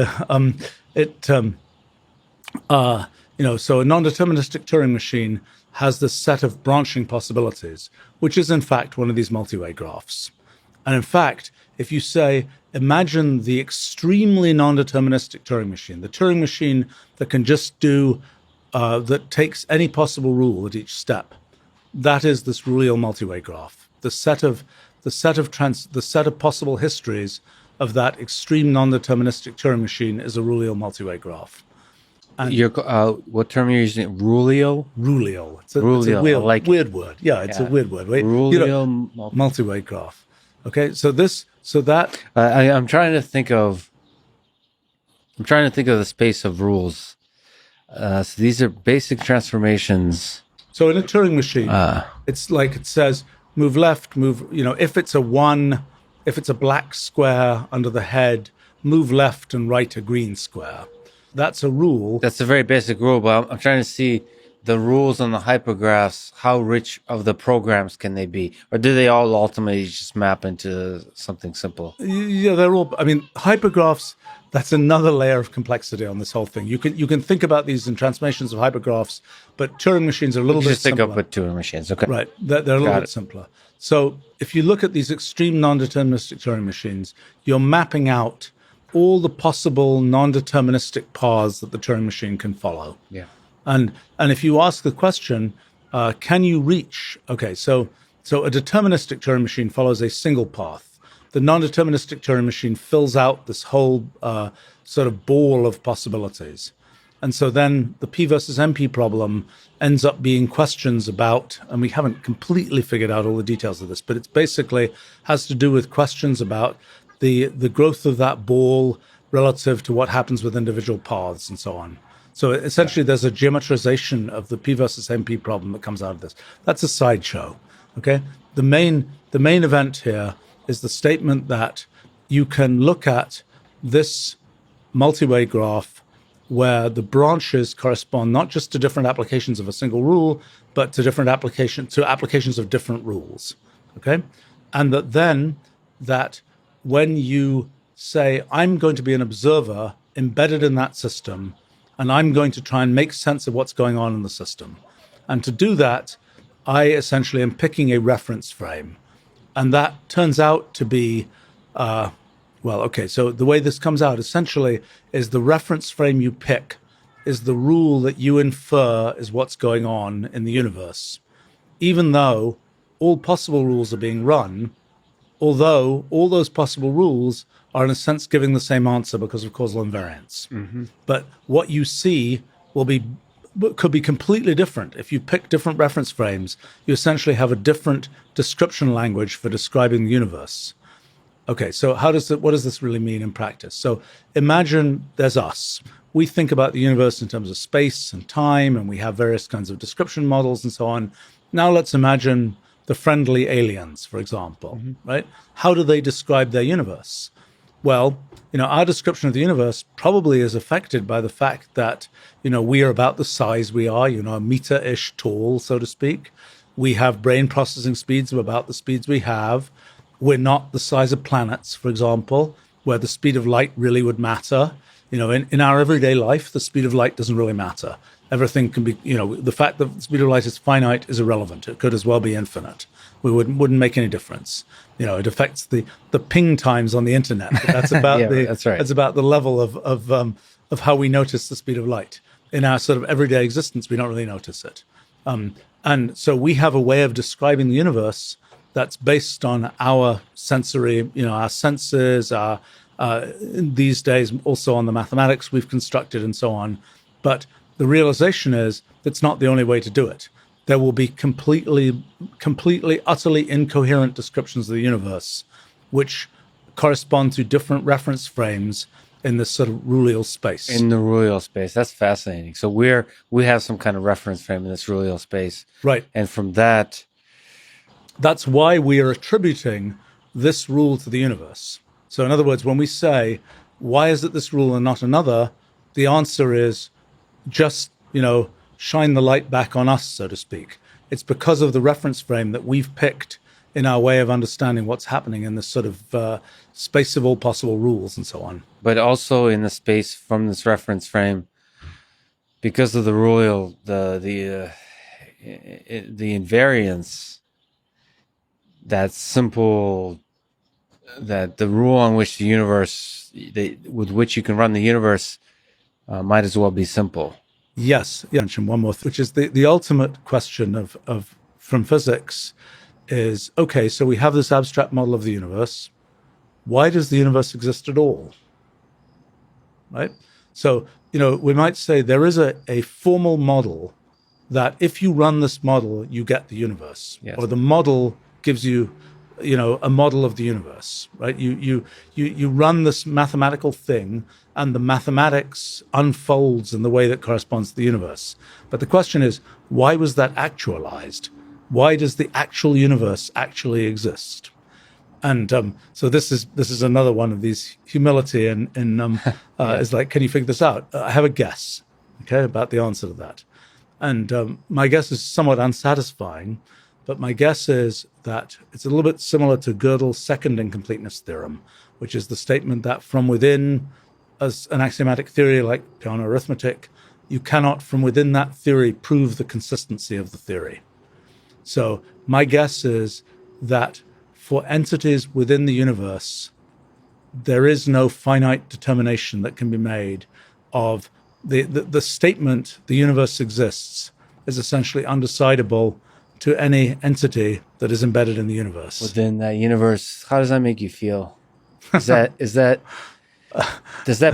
Speaker 6: non-deterministic Turing machine has this set of branching possibilities, which is in fact one of these multi-way graphs. And in fact, if you say, imagine the extremely non-deterministic Turing machine, the Turing machine that can just do, that takes any possible rule at each step, that is this rulial multi-way graph. The set of possible histories of that extreme non-deterministic Turing machine is a rulial multi-way graph. And
Speaker 1: what term are you using? Rulial?
Speaker 6: Rulial. It's a weird word. Yeah, it's a weird word. Right?
Speaker 1: Rulial
Speaker 6: multi-way graph. Okay, I'm
Speaker 1: trying to think of the space of rules. So these are basic transformations.
Speaker 6: So in a Turing machine, it's like it says, move left, move, if it's a 1, if it's a black square under the head, move left and right a green square. That's a rule.
Speaker 1: That's a very basic rule, but I'm trying to see the rules on the hypergraphs. How rich of the programs can they be? Or do they all ultimately just map into something simple?
Speaker 6: Yeah, they're all, hypergraphs, that's another layer of complexity on this whole thing. You can think about these in transformations of hypergraphs, but Turing machines are a little bit simpler.
Speaker 1: Just think up with Turing machines, okay.
Speaker 6: Right, they're a little bit simpler. So if you look at these extreme non-deterministic Turing machines, you're mapping out all the possible non-deterministic paths that the Turing machine can follow.
Speaker 1: Yeah.
Speaker 6: And if you ask the question, can you reach? Okay, so a deterministic Turing machine follows a single path. The non-deterministic Turing machine fills out this whole sort of ball of possibilities. And so then the P versus NP problem ends up being questions about, and we haven't completely figured out all the details of this, but it's basically has to do with questions about the growth of that ball relative to what happens with individual paths and so on. So essentially there's a geometrization of the P versus NP problem that comes out of this. That's a sideshow, okay? The main event here is the statement that you can look at this multi-way graph where the branches correspond not just to different applications of a single rule, but to different applications of different rules, okay? And that when you say, I'm going to be an observer embedded in that system, and I'm going to try and make sense of what's going on in the system. And to do that, I essentially am picking a reference frame. And that turns out to be, so the way this comes out essentially is the reference frame you pick is the rule that you infer is what's going on in the universe. Even though all possible rules are being run, although all those possible rules are in a sense giving the same answer because of causal invariance. Mm-hmm. But what you see could be completely different. If you pick different reference frames, you essentially have a different description language for describing the universe. Okay, so what does this really mean in practice? So imagine there's us. We think about the universe in terms of space and time, and we have various kinds of description models and so on. Now let's imagine the friendly aliens, for example, right? How do they describe their universe? Well, our description of the universe probably is affected by the fact that, we are about the size we are, a meter-ish tall, so to speak. We have brain processing speeds of about the speeds we have. We're not the size of planets, for example, where the speed of light really would matter. In our everyday life, the speed of light doesn't really matter. Everything can be, the fact that the speed of light is finite is irrelevant. It could as well be infinite. We wouldn't make any difference. It affects the ping times on the internet. But that's about
Speaker 1: that's right.
Speaker 6: That's about the level of how we notice the speed of light. In our sort of everyday existence, we don't really notice it. And so we have a way of describing the universe that's based on our sensory, our senses, these days also on the mathematics we've constructed and so on. But the realization is that's not the only way to do it. There will be completely, utterly incoherent descriptions of the universe, which correspond to different reference frames in this sort of rulial space.
Speaker 1: In the rulial space. That's fascinating. So we have some kind of reference frame in this rulial space.
Speaker 6: Right.
Speaker 1: And from that...
Speaker 6: That's why we are attributing this rule to the universe. So in other words, when we say, why is it this rule and not another? The answer is just, shine the light back on us, so to speak. It's because of the reference frame that we've picked in our way of understanding what's happening in this sort of space of all possible rules and so on.
Speaker 1: But also in the space from this reference frame, because of the rulial, the invariance, that simple, that the rule on which the universe, with which you can run the universe, might as well be simple.
Speaker 6: Yes. Yeah. Mention one more, which is the ultimate question of from physics is, okay, so we have this abstract model of the universe. Why does the universe exist at all? Right? So, we might say there is a formal model that if you run this model, you get the universe.
Speaker 1: Yes.
Speaker 6: Or the model gives you, a model of the universe, right? You run this mathematical thing and the mathematics unfolds in the way that corresponds to the universe. But the question is, why was that actualized? Why does the actual universe actually exist? And so this is another one of these humility is like, can you figure this out? I have a guess, okay, about the answer to that. And my guess is somewhat unsatisfying, but my guess is that it's a little bit similar to Gödel's second incompleteness theorem, which is the statement that from within an axiomatic theory like Peano arithmetic, you cannot from within that theory prove the consistency of the theory. So my guess is that for entities within the universe, there is no finite determination that can be made of the statement the universe exists is essentially undecidable to any entity that is embedded in the universe.
Speaker 1: Within that universe, how does that make you feel? Does that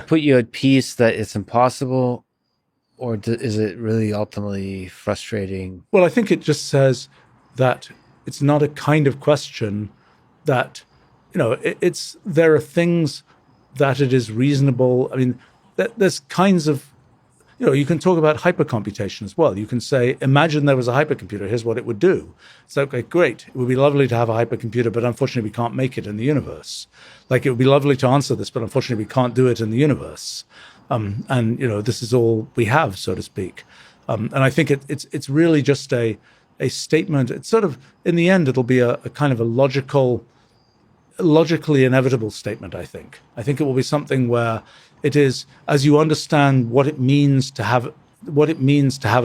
Speaker 1: put you at peace that it's impossible, or is it really ultimately frustrating?
Speaker 6: Well, I think it just says that it's not a kind of question that, there are things that it is reasonable. I mean, there's kinds of, you can talk about hypercomputation as well. You can say, imagine there was a hypercomputer, here's what it would do. It's okay, great. It would be lovely to have a hypercomputer, but unfortunately we can't make it in the universe. Like, it would be lovely to answer this, but unfortunately we can't do it in the universe. This is all we have, so to speak. And I think it's really just a statement. It's sort of, in the end, it'll be a kind of a logically inevitable statement, I think. I think it will be something where it is, as you understand what it means to have a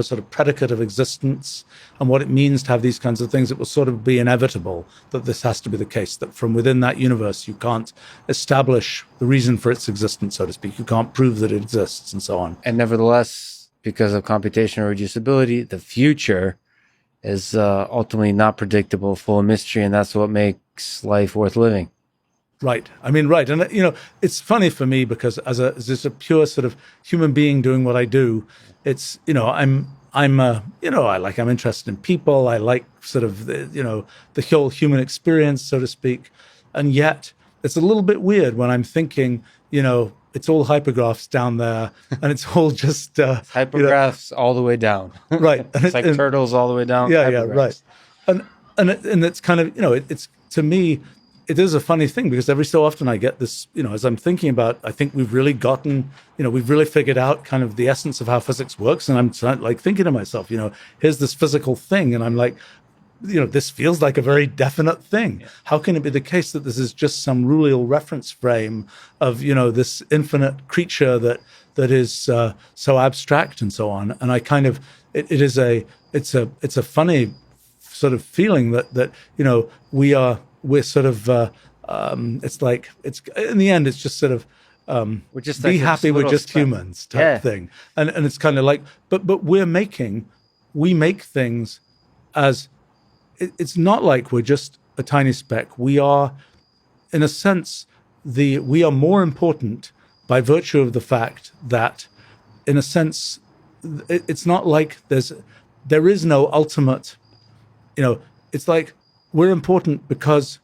Speaker 6: sort of predicate of existence and what it means to have these kinds of things, it will sort of be inevitable that this has to be the case, that from within that universe you can't establish the reason for its existence, so to speak. You can't prove that it exists and so on.
Speaker 1: And nevertheless, because of computational reducibility, the future is ultimately not predictable, full of mystery, and that's what makes life worth living.
Speaker 6: Right. I mean, right. And, it's funny for me because as a pure sort of human being doing what I do, it's, I'm interested in people. I like sort of, the whole human experience, so to speak. And yet it's a little bit weird when I'm thinking, it's all hypergraphs down there and it's all just...
Speaker 1: hypergraphs all the way down.
Speaker 6: Right.
Speaker 1: It's like turtles all the way down.
Speaker 6: Yeah, right. And it's kind of, it's, to me, it is a funny thing because every so often I get this, as I'm thinking about, I think we've really figured out kind of the essence of how physics works. And I'm thinking to myself, here's this physical thing. And I'm like, this feels like a very definite thing. Yeah. How can it be the case that this is just some rulial reference frame of, this infinite creature that is so abstract and so on? And I kind of, it's a funny sort of feeling that we're sort of, it's like, it's in the end, it's just sort of,
Speaker 1: we're just
Speaker 6: be happy we're just humans type thing. And it's kind of like, but we make things as, it's not like we're just a tiny speck. We are, in a sense, we are more important by virtue of the fact that, in a sense, it's not like there is no ultimate, it's like we're important because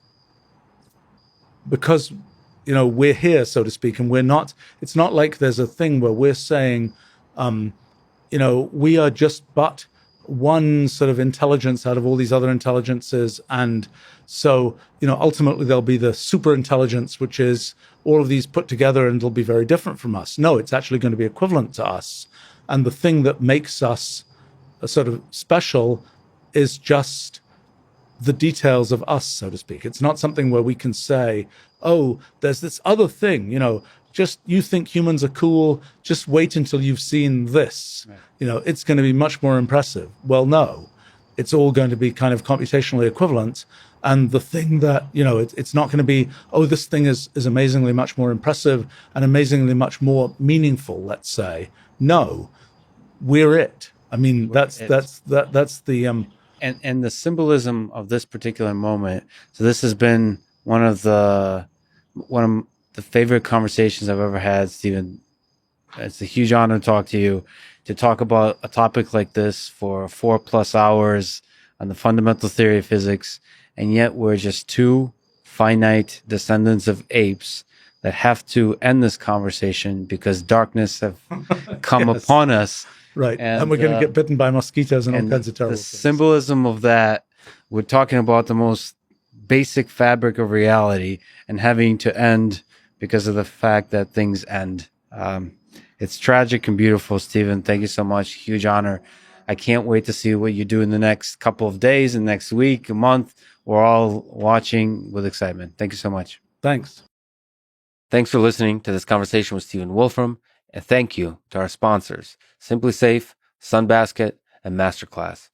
Speaker 6: we're here, so to speak, and we're not. It's not like there's a thing where we're saying, we are just but one sort of intelligence out of all these other intelligences, and so ultimately there'll be the super intelligence, which is all of these put together, and it'll be very different from us. No, it's actually going to be equivalent to us, and the thing that makes us sort of special is just the details of us, so to speak. It's not something where we can say, oh, there's this other thing, just you think humans are cool, just wait until you've seen this. Right. It's going to be much more impressive. Well, no, it's all going to be kind of computationally equivalent. And the thing that, it's not going to be, oh, this thing is amazingly much more impressive and amazingly much more meaningful, let's say. No, we're it. I mean, that's the
Speaker 1: and the symbolism of this particular moment. So this has been one of the favorite conversations I've ever had, Stephen. It's a huge honor to talk to you, to talk about a topic like this for 4+ hours on the fundamental theory of physics, and yet we're just two finite descendants of apes that have to end this conversation because darkness have come
Speaker 6: Yes.
Speaker 1: upon us.
Speaker 6: Right. And we're going to get bitten by mosquitoes and all kinds of terrible
Speaker 1: the
Speaker 6: things.
Speaker 1: symbolism of that, we're talking about the most basic fabric of reality and having to end because of the fact that things end. It's tragic and beautiful, Stephen. Thank you so much. Huge honor. I can't wait to see what you do in the next couple of days and next week, a month. We're all watching with excitement. Thank you so much.
Speaker 6: Thanks.
Speaker 1: Thanks for listening to this conversation with Stephen Wolfram, and thank you to our sponsors, Simply Safe, Sunbasket, and Masterclass.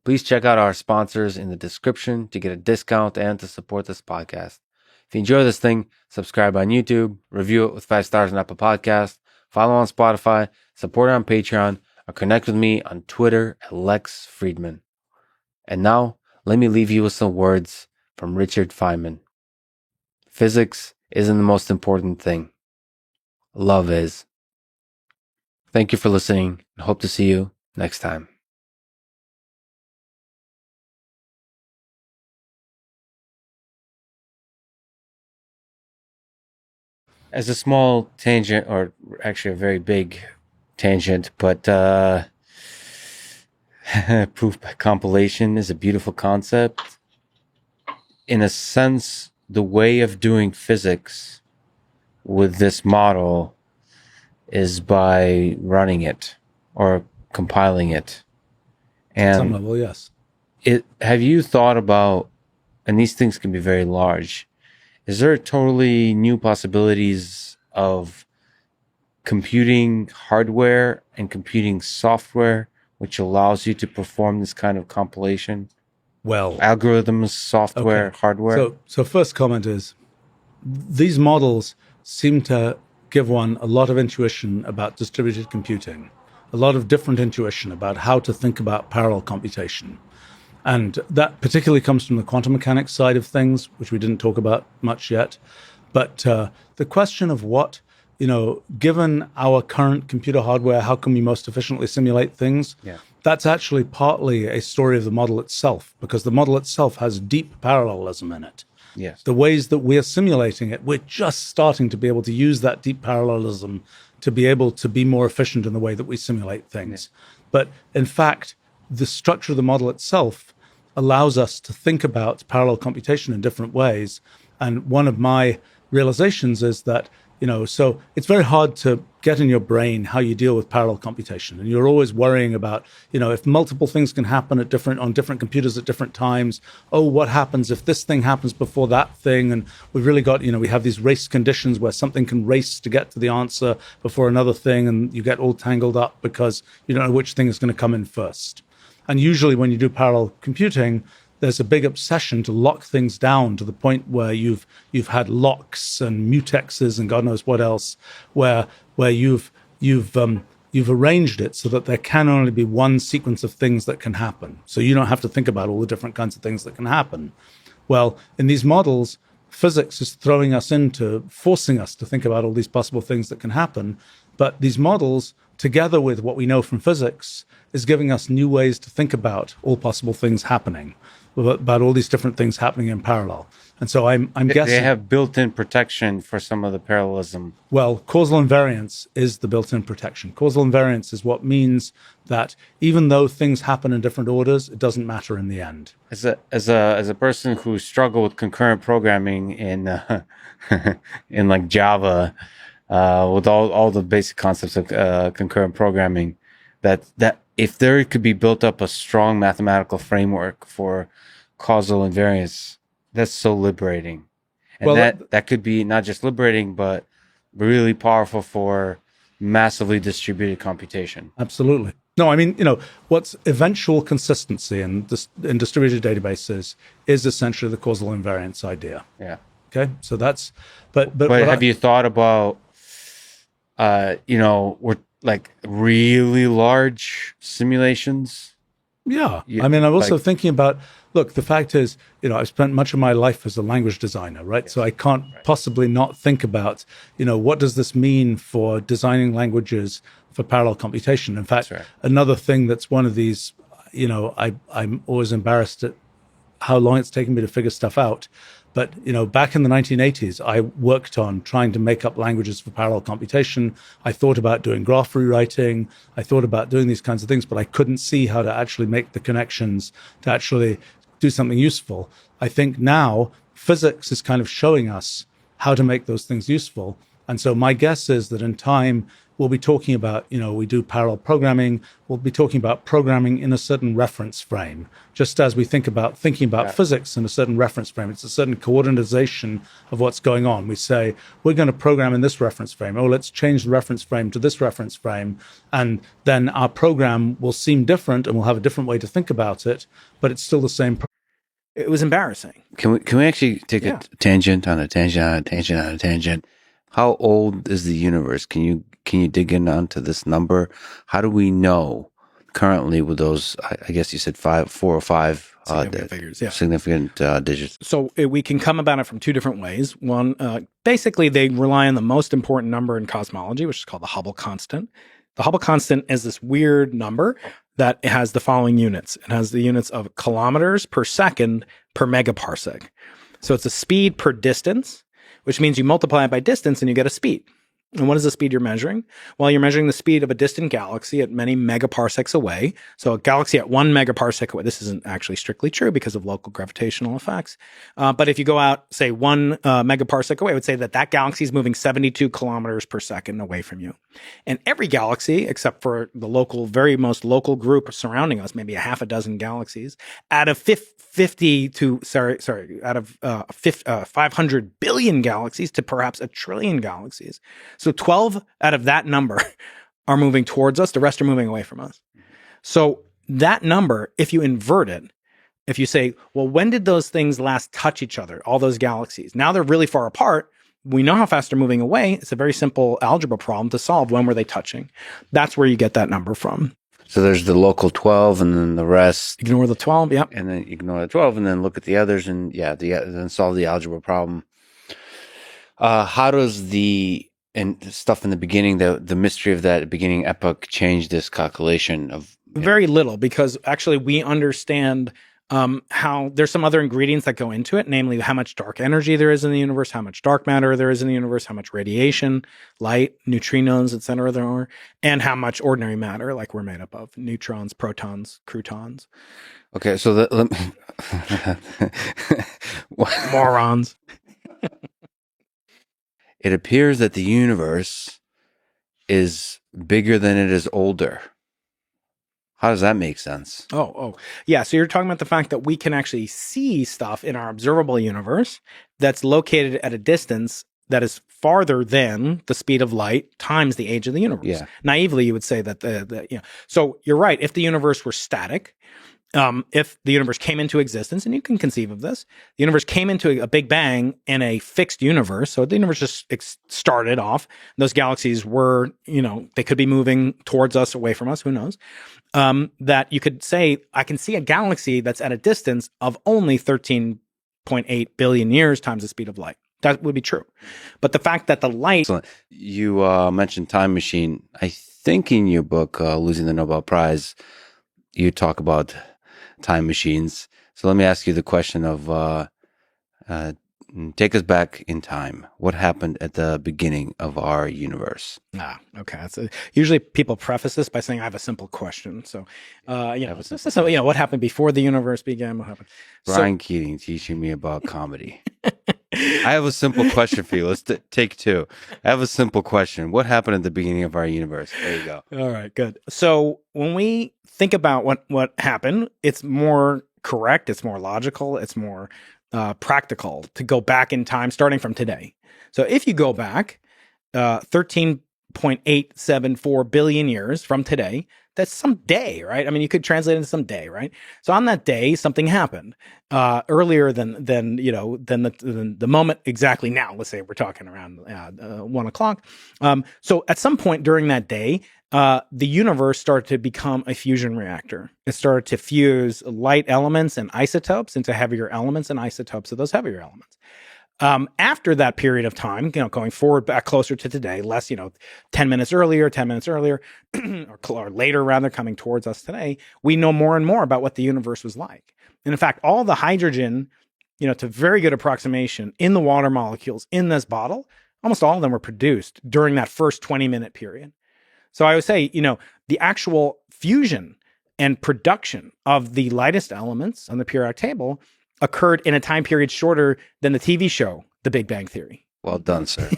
Speaker 1: Please check out our sponsors in the description to get a discount and to support this podcast. If you enjoy this thing, subscribe on YouTube, review it with 5 stars on Apple Podcasts, follow on Spotify, support it on Patreon, or connect with me on Twitter at Lex Fridman. And now, let me leave you with some words from Richard Feynman. Physics isn't the most important thing. Love is. Thank you for listening, and hope to see you next time. As a small tangent, or actually a very big tangent, but proof by compilation is a beautiful concept. In a sense, the way of doing physics with this model is by running it or compiling it.
Speaker 6: At some
Speaker 1: And
Speaker 6: level, yes.
Speaker 1: have you thought about, and these things can be very large, is there totally new possibilities of computing hardware and computing software which allows you to perform this kind of compilation?
Speaker 6: Well,
Speaker 1: Algorithms, software,
Speaker 6: okay.
Speaker 1: hardware?
Speaker 6: So first comment is, these models seem to give one a lot of intuition about distributed computing, a lot of different intuition about how to think about parallel computation. And that particularly comes from the quantum mechanics side of things, which we didn't talk about much yet. But the question of what, given our current computer hardware, how can we most efficiently simulate things?
Speaker 1: Yeah.
Speaker 6: That's actually partly a story of the model itself, because the model itself has deep parallelism in it.
Speaker 1: Yes.
Speaker 6: The ways that we're simulating it, we're just starting to be able to use that deep parallelism to be able to be more efficient in the way that we simulate things. Yeah. But in fact, the structure of the model itself allows us to think about parallel computation in different ways. And one of my realizations is that, so it's very hard to get in your brain how you deal with parallel computation. And you're always worrying about, if multiple things can happen on different computers at different times, oh, what happens if this thing happens before that thing? And we've really got, we have these race conditions where something can race to get to the answer before another thing, and you get all tangled up because you don't know which thing is going to come in first. And usually when you do parallel computing, there's a big obsession to lock things down to the point where you've had locks and mutexes and God knows what else, where you've arranged it so that there can only be one sequence of things that can happen. So you don't have to think about all the different kinds of things that can happen. Well, in these models, physics is throwing us into forcing us to think about all these possible things that can happen. But these models, together with what we know from physics, is giving us new ways to think about all possible things happening. about all these different things happening in parallel. And so I'm guessing
Speaker 1: they have built-in protection for some of the parallelism.
Speaker 6: Well, causal invariance is the built-in protection. Causal invariance is what means that even though things happen in different orders, it doesn't matter in the end.
Speaker 1: As a person who struggled with concurrent programming in in like Java, with all the basic concepts of concurrent programming, that if there could be built up a strong mathematical framework for causal invariance, that's so liberating. And that could be not just liberating, but really powerful for massively distributed computation.
Speaker 6: Absolutely. No, I mean, what's eventual consistency in distributed databases is essentially the causal invariance idea.
Speaker 1: Yeah.
Speaker 6: Okay. So that's, but
Speaker 1: have you thought about, we're like really large simulations?
Speaker 6: Yeah. I mean, I'm also thinking about, look, the fact is, I've spent much of my life as a language designer, right? Yes. So I can't possibly not think about, what does this mean for designing languages for parallel computation? In fact, another thing that's one of these, I'm always embarrassed at how long it's taken me to figure stuff out. But, back in the 1980s, I worked on trying to make up languages for parallel computation. I thought about doing graph rewriting. I thought about doing these kinds of things, but I couldn't see how to actually make the connections to actually do something useful. I think now physics is kind of showing us how to make those things useful. And so my guess is that in time, we'll be talking about, we do parallel programming. We'll be talking about programming in a certain reference frame, just as we thinking about physics in a certain reference frame. It's a certain coordinatization of what's going on. We say, we're going to program in this reference frame. Oh, let's change the reference frame to this reference frame. And then our program will seem different and we'll have a different way to think about it, but it's still the same.
Speaker 7: It was embarrassing.
Speaker 1: Can we actually take a tangent on a tangent on a tangent on a tangent? How old is the universe? Can you dig in onto this number? How do we know currently with those, I guess you said 4 or 5
Speaker 7: significant figures,
Speaker 1: significant digits?
Speaker 7: So we can come about it from 2 different ways. One, basically they rely on the most important number in cosmology, which is called the Hubble constant. The Hubble constant is this weird number that has the following units. It has the units of kilometers per second per megaparsec. So it's a speed per distance, which means you multiply it by distance and you get a speed. And what is the speed you're measuring? Well, you're measuring the speed of a distant galaxy at many megaparsecs away. So a galaxy at 1 megaparsec away, this isn't actually strictly true because of local gravitational effects. But if you go out, say 1 megaparsec away, I would say that galaxy is moving 72 kilometers per second away from you. And every galaxy, except for the very most local group surrounding us, maybe a half a dozen galaxies, out of 500 billion galaxies to perhaps 1 trillion galaxies. So 12 out of that number are moving towards us. The rest are moving away from us. So that number, if you invert it, if you say, well, when did those things last touch each other, all those galaxies? Now they're really far apart. We know how fast they're moving away. It's a very simple algebra problem to solve. When were they touching? That's where you get that number from.
Speaker 1: So there's the local 12 and then the rest.
Speaker 7: Ignore the 12, yep.
Speaker 1: And then ignore the 12 and then look at the others and then solve the algebra problem. How does the stuff in the beginning, the mystery of that beginning epoch change this calculation of?
Speaker 7: Very little, because actually we understand how there's some other ingredients that go into it, namely how much dark energy there is in the universe, how much dark matter there is in the universe, how much radiation, light, neutrinos, et cetera, there are, and how much ordinary matter, like we're made up of, neutrons, protons, croutons.
Speaker 1: Okay, so
Speaker 7: morons.
Speaker 1: It appears that the universe is bigger than it is older. How does that make sense?
Speaker 7: Yeah. So you're talking about the fact that we can actually see stuff in our observable universe that's located at a distance that is farther than the speed of light times the age of the universe.
Speaker 1: Yeah.
Speaker 7: Naively, you would say that So you're right. If the universe were static, if the universe came into existence, and you can conceive of this, the universe came into a big bang in a fixed universe. So the universe just started off. Those galaxies were, they could be moving towards us, away from us, who knows? That you could say, I can see a galaxy that's at a distance of only 13.8 billion years times the speed of light. That would be true. But the fact that the light...
Speaker 1: Excellent. You mentioned time machine. I think in your book, Losing the Nobel Prize, you talk about time machines. So let me ask you the question of take us back in time. What happened at the beginning of our universe?
Speaker 7: Okay. Usually people preface this by saying, I have a simple question. So, what happened before the universe began? What happened?
Speaker 1: Brian Keating teaching me about comedy. I have a simple question for you. Let's take two. I have a simple question. What happened at the beginning of our universe? There you go.
Speaker 7: All right, good. So when we think about what happened, it's more correct, it's more logical, it's more practical to go back in time starting from today. So if you go back 13.874 billion years from today, that's some day, right? I mean, you could translate it into some day, right? So on that day, something happened earlier than the moment exactly now. Let's say we're talking around 1 o'clock. So at some point during that day, the universe started to become a fusion reactor. It started to fuse light elements and isotopes into heavier elements and isotopes of those heavier elements. After that period of time, going forward back closer to today, less, 10 minutes earlier, or later rather, coming towards us today, we know more and more about what the universe was like. And in fact, all the hydrogen, to very good approximation in the water molecules in this bottle, almost all of them were produced during that first 20-minute period. So I would say, the actual fusion and production of the lightest elements on the periodic table occurred in a time period shorter than the TV show, The Big Bang Theory.
Speaker 1: Well done, sir.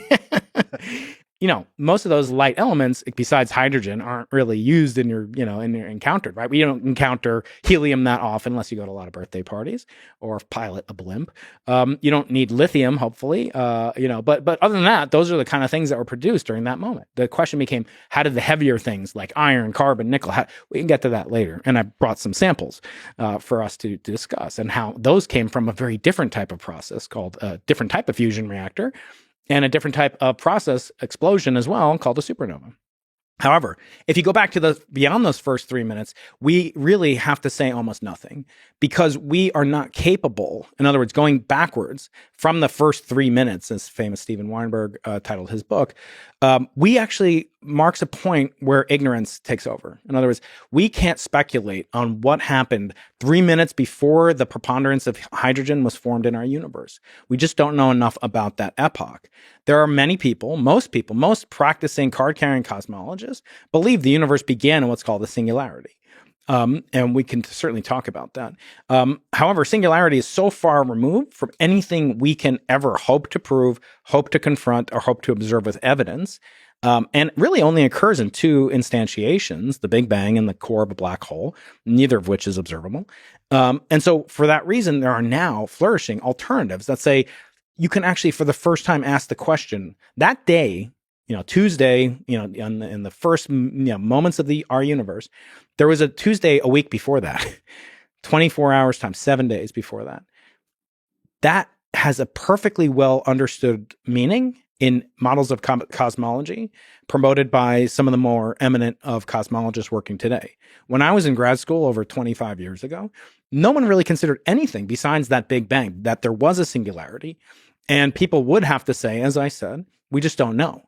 Speaker 7: Most of those light elements, besides hydrogen, aren't really used in your encountered, right? We don't encounter helium that often unless you go to a lot of birthday parties or pilot a blimp. You don't need lithium, hopefully, but other than that, those are the kind of things that were produced during that moment. The question became, how did the heavier things like iron, carbon, nickel, we can get to that later. And I brought some samples for us to discuss and how those came from a very different type of process called a different type of fusion reactor, and a different type of process explosion as well called a supernova. However, if you go back to beyond those first 3 minutes, we really have to say almost nothing because we are not capable, in other words, going backwards from the first 3 minutes, as famous Steven Weinberg titled his book, we actually marks a point where ignorance takes over. In other words, we can't speculate on what happened 3 minutes before the preponderance of hydrogen was formed in our universe. We just don't know enough about that epoch. There are many people, most practicing card-carrying cosmologists, believe the universe began in what's called a singularity. And we can certainly talk about that. However, singularity is so far removed from anything we can ever hope to prove, hope to confront, or hope to observe with evidence. And really only occurs in two instantiations, the Big Bang and the core of a black hole, neither of which is observable. And so for that reason, there are now flourishing alternatives that say you can actually, for the first time, ask the question that day, Tuesday, in the first moments of our universe, there was a Tuesday a week before that, 24 hours times 7 days before that. That has a perfectly well understood meaning in models of cosmology promoted by some of the more eminent of cosmologists working today. When I was in grad school over 25 years ago, no one really considered anything besides that Big Bang, that there was a singularity. And people would have to say, as I said, we just don't know.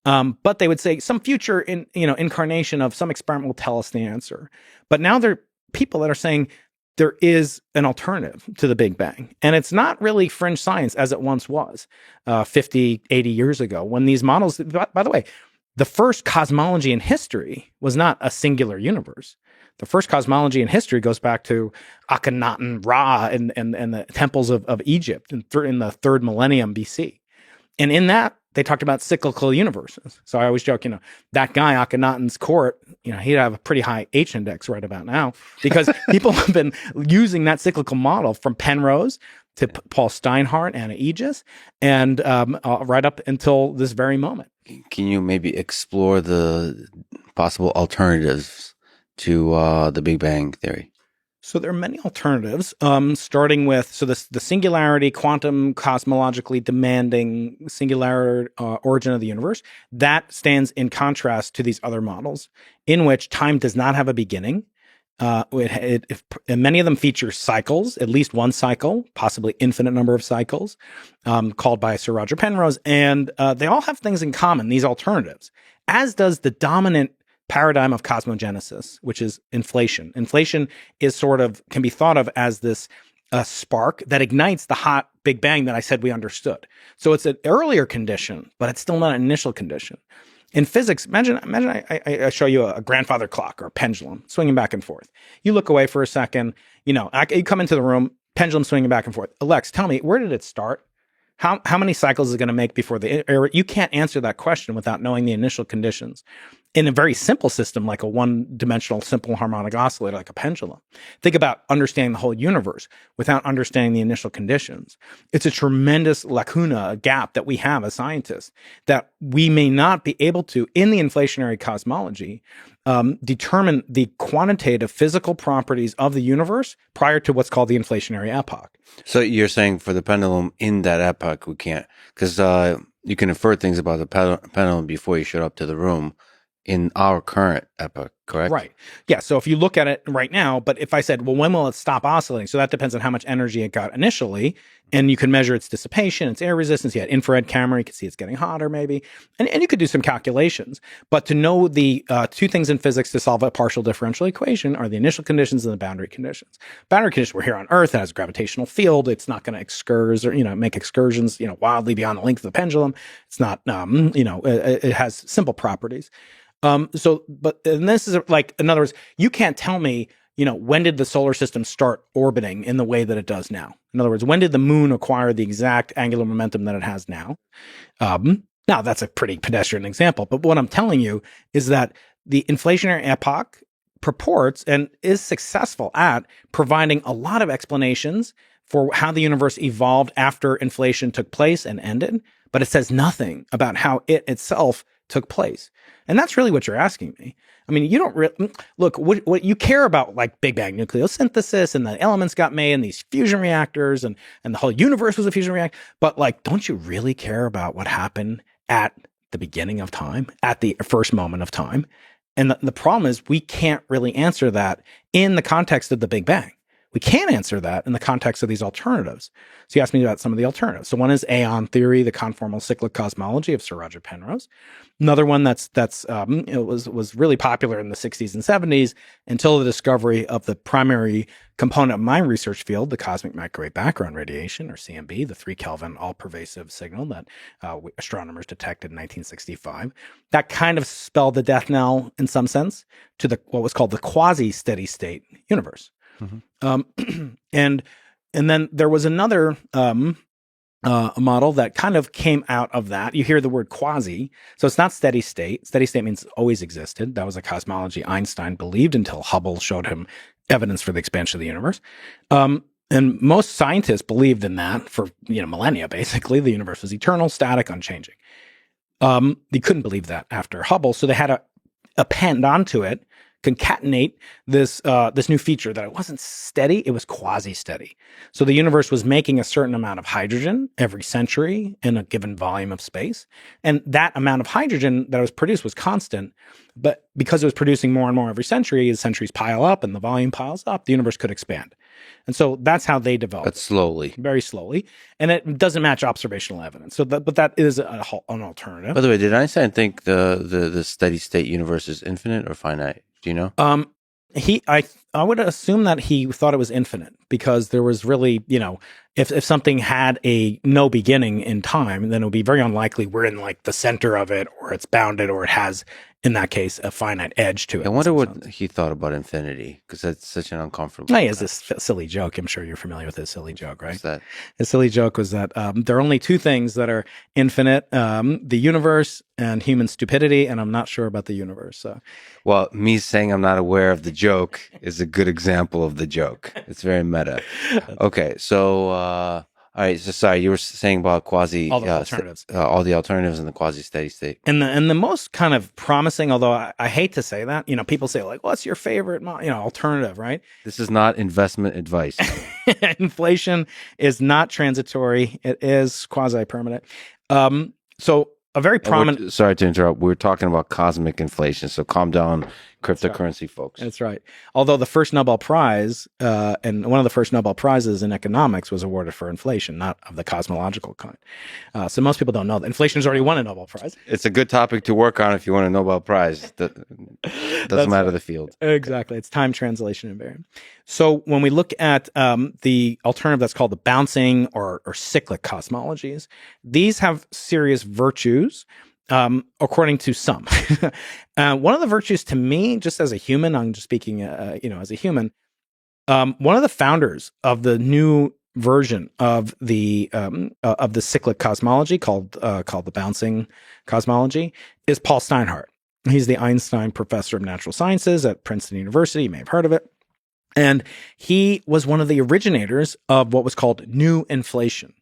Speaker 7: But they would say some future incarnation of some experiment will tell us the answer. But now there are people that are saying there is an alternative to the Big Bang. And it's not really fringe science as it once was 50, 80 years ago when these models, by the way, the first cosmology in history was not a singular universe. The first cosmology in history goes back to Akhenaten, Ra, and the temples of Egypt in the 3rd millennium BC. And in that, they talked about cyclical universes. So I always joke, that guy, Akhenaten's court, he'd have a pretty high H index right about now because people have been using that cyclical model from Penrose to Paul Steinhardt, Anna Aegis, and right up until this very moment.
Speaker 1: Can you maybe explore the possible alternatives to the Big Bang theory?
Speaker 7: So there are many alternatives, starting with the singularity, quantum cosmologically demanding singular origin of the universe. That stands in contrast to these other models in which time does not have a beginning. And many of them feature cycles, at least one cycle, possibly infinite number of cycles, called by Sir Roger Penrose. And they all have things in common, these alternatives, as does the dominant paradigm of cosmogenesis, which is inflation. Inflation is can be thought of as this a spark that ignites the hot Big Bang that I said we understood. So it's an earlier condition, but it's still not an initial condition. In physics, imagine I show you a grandfather clock or a pendulum swinging back and forth. You look away for a second, you come into the room, pendulum swinging back and forth. Alex, tell me, where did it start? How many cycles is it going to make before you can't answer that question without knowing the initial conditions. In a very simple system, like a one-dimensional simple harmonic oscillator, like a pendulum, think about understanding the whole universe without understanding the initial conditions. It's a tremendous lacuna, a gap that we have as scientists that we may not be able to, in the inflationary cosmology, determine the quantitative physical properties of the universe prior to what's called the inflationary epoch.
Speaker 1: So you're saying for the pendulum in that epoch, we can't, because you can infer things about the pendulum before you showed up to the room in our current epoch, correct?
Speaker 7: Right. Yeah. So if you look at it right now, but if I said, well, when will it stop oscillating? So that depends on how much energy it got initially. And you can measure its dissipation, its air resistance. You had infrared camera. You can see it's getting hotter maybe. And you could do some calculations. But to know the two things in physics to solve a partial differential equation are the initial conditions and the boundary conditions. Boundary conditions, we're here on Earth. It has a gravitational field. It's not going to excurse or, make excursions, wildly beyond the length of the pendulum. It's not, it has simple properties. And this is like, in other words, you can't tell me, when did the solar system start orbiting in the way that it does now? In other words, when did the moon acquire the exact angular momentum that it has now? Now, that's a pretty pedestrian example, but what I'm telling you is that the inflationary epoch purports and is successful at providing a lot of explanations for how the universe evolved after inflation took place and ended, but it says nothing about how it itself took place. And that's really what you're asking me. I mean, you don't really look what you care about, like Big Bang nucleosynthesis and the elements got made and these fusion reactors and the whole universe was a fusion reactor. But like, don't you really care about what happened at the beginning of time, at the first moment of time? And the problem is we can't really answer that in the context of the Big Bang. We can answer that in the context of these alternatives. So you asked me about some of the alternatives. So one is aeon theory, the conformal cyclic cosmology of Sir Roger Penrose. Another one was really popular in the 60s and 70s until the discovery of the primary component of my research field, the cosmic microwave background radiation, or CMB, the 3 Kelvin all-pervasive signal that astronomers detected in 1965. That kind of spelled the death knell, in some sense, to what was called the quasi-steady state universe. Mm-hmm. And then there was another model that kind of came out of that. You hear the word quasi, so it's not steady state. Steady state means always existed. That was a cosmology Einstein believed until Hubble showed him evidence for the expansion of the universe. And most scientists believed in that for millennia. Basically, the universe was eternal, static, unchanging. They couldn't believe that after Hubble, so they had to append onto it, concatenate this new feature that it wasn't steady, it was quasi-steady. So the universe was making a certain amount of hydrogen every century in a given volume of space. And that amount of hydrogen that was produced was constant. But because it was producing more and more every century, as centuries pile up and the volume piles up, the universe could expand. And so that's how they developed.
Speaker 1: But slowly.
Speaker 7: Very slowly. And it doesn't match observational evidence. But that is an alternative.
Speaker 1: By the way, did Einstein think the steady state universe is infinite or finite? Do you know?
Speaker 7: I would assume that he thought it was infinite because there was really, if something had a no beginning in time, then it would be very unlikely we're in like the center of it, or it's bounded, or it has, in that case, a finite edge to it.
Speaker 1: I wonder what he thought about infinity, because that's such an uncomfortable.
Speaker 7: He has this silly joke. I'm sure you're familiar with this silly joke, right?
Speaker 1: What's that?
Speaker 7: His silly joke was that there are only two things that are infinite: the universe and human stupidity. And I'm not sure about the universe. So,
Speaker 1: well, me saying I'm not aware of the joke is a good example of the joke. It's very meta. Okay, so all right. So sorry, you were saying about quasi
Speaker 7: all the alternatives,
Speaker 1: all the alternatives in the quasi steady state,
Speaker 7: and the most kind of promising. Although I hate to say that, people say like, "What's your favorite, alternative?" Right?
Speaker 1: This is not investment advice.
Speaker 7: Inflation is not transitory; it is quasi permanent. So a very prominent.
Speaker 1: Sorry to interrupt. We're talking about cosmic inflation, so calm down, cryptocurrency folks.
Speaker 7: That's right. Although the first Nobel Prize, and one of the first Nobel Prizes in economics was awarded for inflation, not of the cosmological kind. So most people don't know that inflation has already won a Nobel Prize.
Speaker 1: It's a good topic to work on if you want a Nobel Prize. Doesn't matter the field.
Speaker 7: Exactly. It's time translation invariant. So when we look at the alternative that's called the bouncing or cyclic cosmologies, these have serious virtues. According to some. One of the virtues to me, just as a human, I'm just speaking, as a human, one of the founders of the new version of the cyclic cosmology called the bouncing cosmology is Paul Steinhardt. He's the Einstein Professor of Natural Sciences at Princeton University. You may have heard of it. And he was one of the originators of what was called new inflation.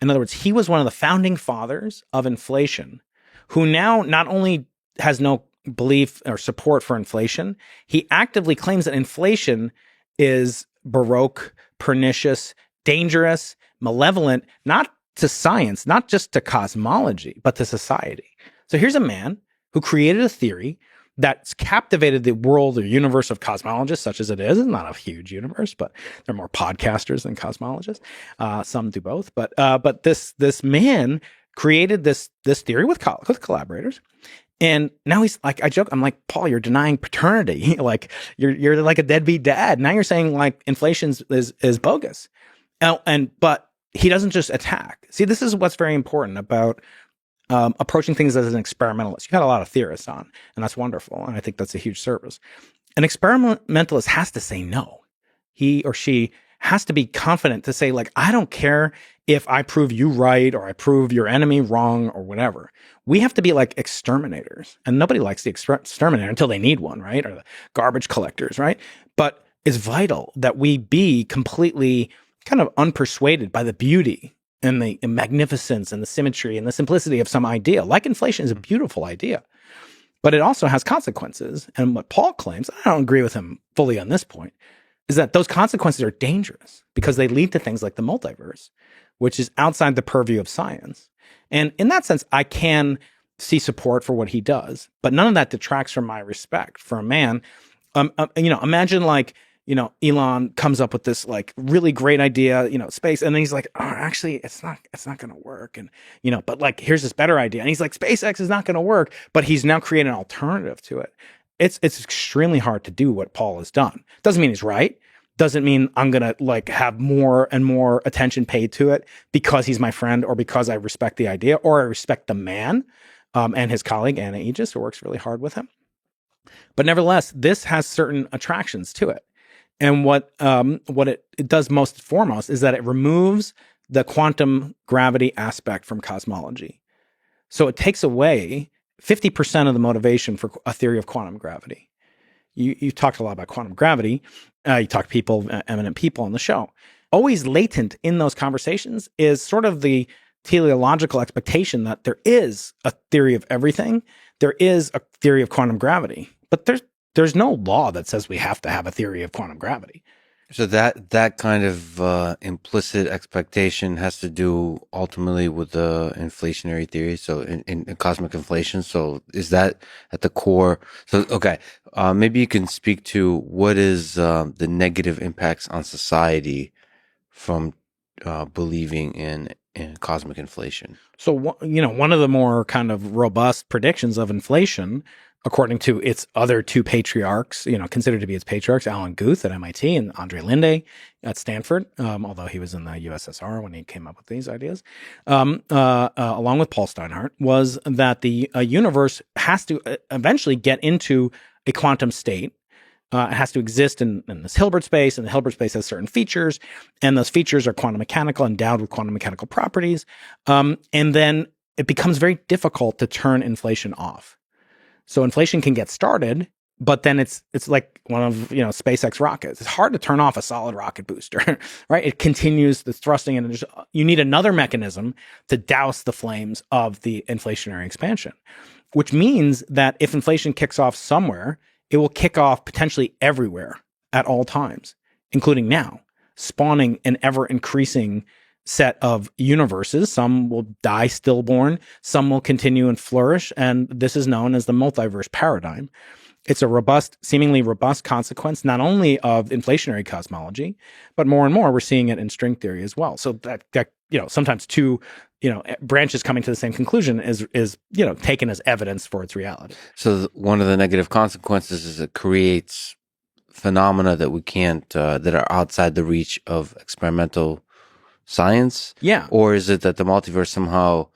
Speaker 7: In other words, he was one of the founding fathers of inflation, who now not only has no belief or support for inflation, he actively claims that inflation is baroque, pernicious, dangerous, malevolent, not to science, not just to cosmology, but to society. So here's a man who created a theory that's captivated the world or universe of cosmologists, such as it is. It's not a huge universe, but there are more podcasters than cosmologists. Some do both, but this man created this theory with collaborators, and now he's like, I joke, I'm like, Paul, you're denying paternity, like you're like a deadbeat dad. Now you're saying like inflation is bogus, but he doesn't just attack. See, this is what's very important about approaching things as an experimentalist. You got a lot of theorists on, and that's wonderful, and I think that's a huge service. An experimentalist has to say no. He or she has to be confident to say, like, I don't care if I prove you right or I prove your enemy wrong or whatever. We have to be like exterminators, and nobody likes the exterminator until they need one, right? Or the garbage collectors, right? But it's vital that we be completely kind of unpersuaded by the beauty and the magnificence and the symmetry and the simplicity of some idea. Like inflation is a beautiful idea, but it also has consequences. And what Paul claims, I don't agree with him fully on this point, is that those consequences are dangerous because they lead to things like the multiverse, which is outside the purview of science. And in that sense, I can see support for what he does, but none of that detracts from my respect for a man. Imagine like, Elon comes up with this like really great idea, space, and then he's like, oh, actually, it's not going to work. And, but like, here's this better idea. And he's like, SpaceX is not going to work, but he's now created an alternative to it. It's extremely hard to do what Paul has done. Doesn't mean he's right. Doesn't mean I'm going to like have more and more attention paid to it because he's my friend or because I respect the idea or I respect the man and his colleague, Anna Aegis, who works really hard with him. But nevertheless, this has certain attractions to it. And what it does most foremost is that it removes the quantum gravity aspect from cosmology. So it takes away 50% of the motivation for a theory of quantum gravity. You talked a lot about quantum gravity. You talk to eminent people on the show. Always latent in those conversations is sort of the teleological expectation that there is a theory of everything. There is a theory of quantum gravity, but there's no law that says we have to have a theory of quantum gravity.
Speaker 1: So that kind of implicit expectation has to do ultimately with the inflationary theory. So in cosmic inflation. So is that at the core? So okay, maybe you can speak to what is the negative impacts on society from believing in cosmic inflation.
Speaker 7: So one of the more kind of robust predictions of inflation, according to its other two patriarchs, considered to be its patriarchs, Alan Guth at MIT and Andre Linde at Stanford, although he was in the USSR when he came up with these ideas, along with Paul Steinhardt, was that the universe has to eventually get into a quantum state. It has to exist in this Hilbert space, and the Hilbert space has certain features, and those features are quantum mechanical, endowed with quantum mechanical properties. And then it becomes very difficult to turn inflation off. So inflation can get started, but then it's like one of SpaceX rockets. It's hard to turn off a solid rocket booster, right? It continues the thrusting, and you need another mechanism to douse the flames of the inflationary expansion, which means that if inflation kicks off somewhere, it will kick off potentially everywhere at all times, including now, spawning an ever increasing set of universes. Some will die stillborn, some will continue and flourish, and this is known as the multiverse paradigm. It's a robust, seemingly robust consequence, not only of inflationary cosmology, but more and more we're seeing it in string theory as well. So that sometimes two branches coming to the same conclusion is taken as evidence for its reality.
Speaker 1: So one of the negative consequences is it creates phenomena that we can't, that are outside the reach of experimental science?
Speaker 7: Yeah.
Speaker 1: Or is it that the multiverse somehow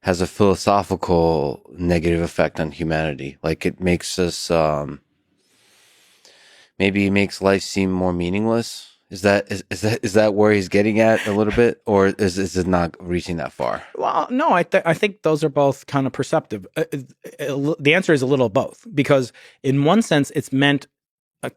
Speaker 1: has a philosophical negative effect on humanity? Like it makes us, maybe it makes life seem more meaningless? Is that where he's getting at a little bit, or is it not reaching that far?
Speaker 7: Well, no, I think those are both kind of perceptive. The answer is a little both, because in one sense, it's meant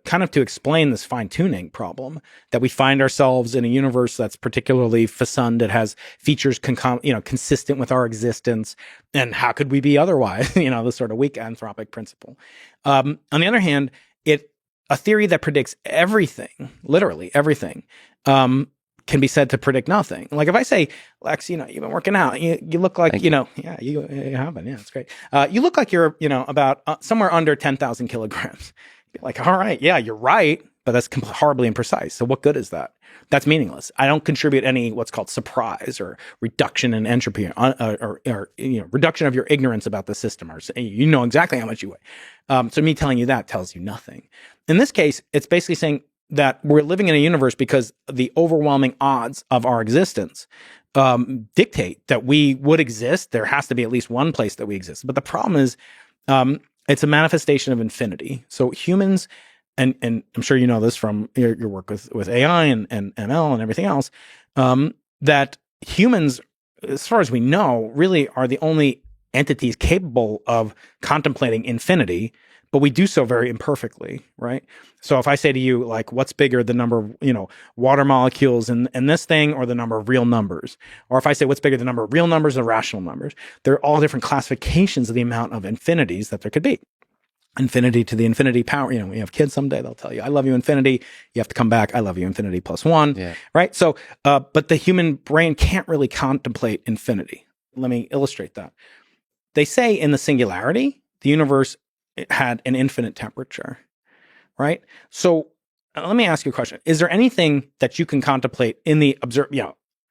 Speaker 7: kind of to explain this fine-tuning problem that we find ourselves in a universe that's particularly fecund. It has features consistent with our existence, and how could we be otherwise? The sort of weak anthropic principle. On the other hand, a theory that predicts everything, literally everything, can be said to predict nothing. Like if I say, Lex, you've been working out, you look like, you have been, yeah, it's great. You look like you're, about somewhere under 10,000 kilograms. Be like, all right, yeah, you're right, but that's horribly imprecise. So what good is that? That's meaningless. I don't contribute any what's called surprise or reduction in entropy or reduction of your ignorance about the system, or you know exactly how much you weigh. So me telling you that tells you nothing. In this case, it's basically saying that we're living in a universe because the overwhelming odds of our existence dictate that we would exist. There has to be at least one place that we exist. But the problem is, it's a manifestation of infinity. So humans, and I'm sure you know this from your work with AI and ML and everything else, that humans, as far as we know, really are the only entities capable of contemplating infinity, but we do so very imperfectly, right? So if I say to you, like, what's bigger, the number of, water molecules in this thing, or the number of real numbers? Or if I say, what's bigger, the number of real numbers or rational numbers? They're all different classifications of the amount of infinities that there could be. Infinity to the infinity power. When you have kids someday, they'll tell you, I love you infinity. You have to come back. I love you infinity plus one. Yeah. Right? So, but the human brain can't really contemplate infinity. Let me illustrate that. They say in the singularity, the universe had an infinite temperature, right? So let me ask you a question. Is there anything that you can contemplate in the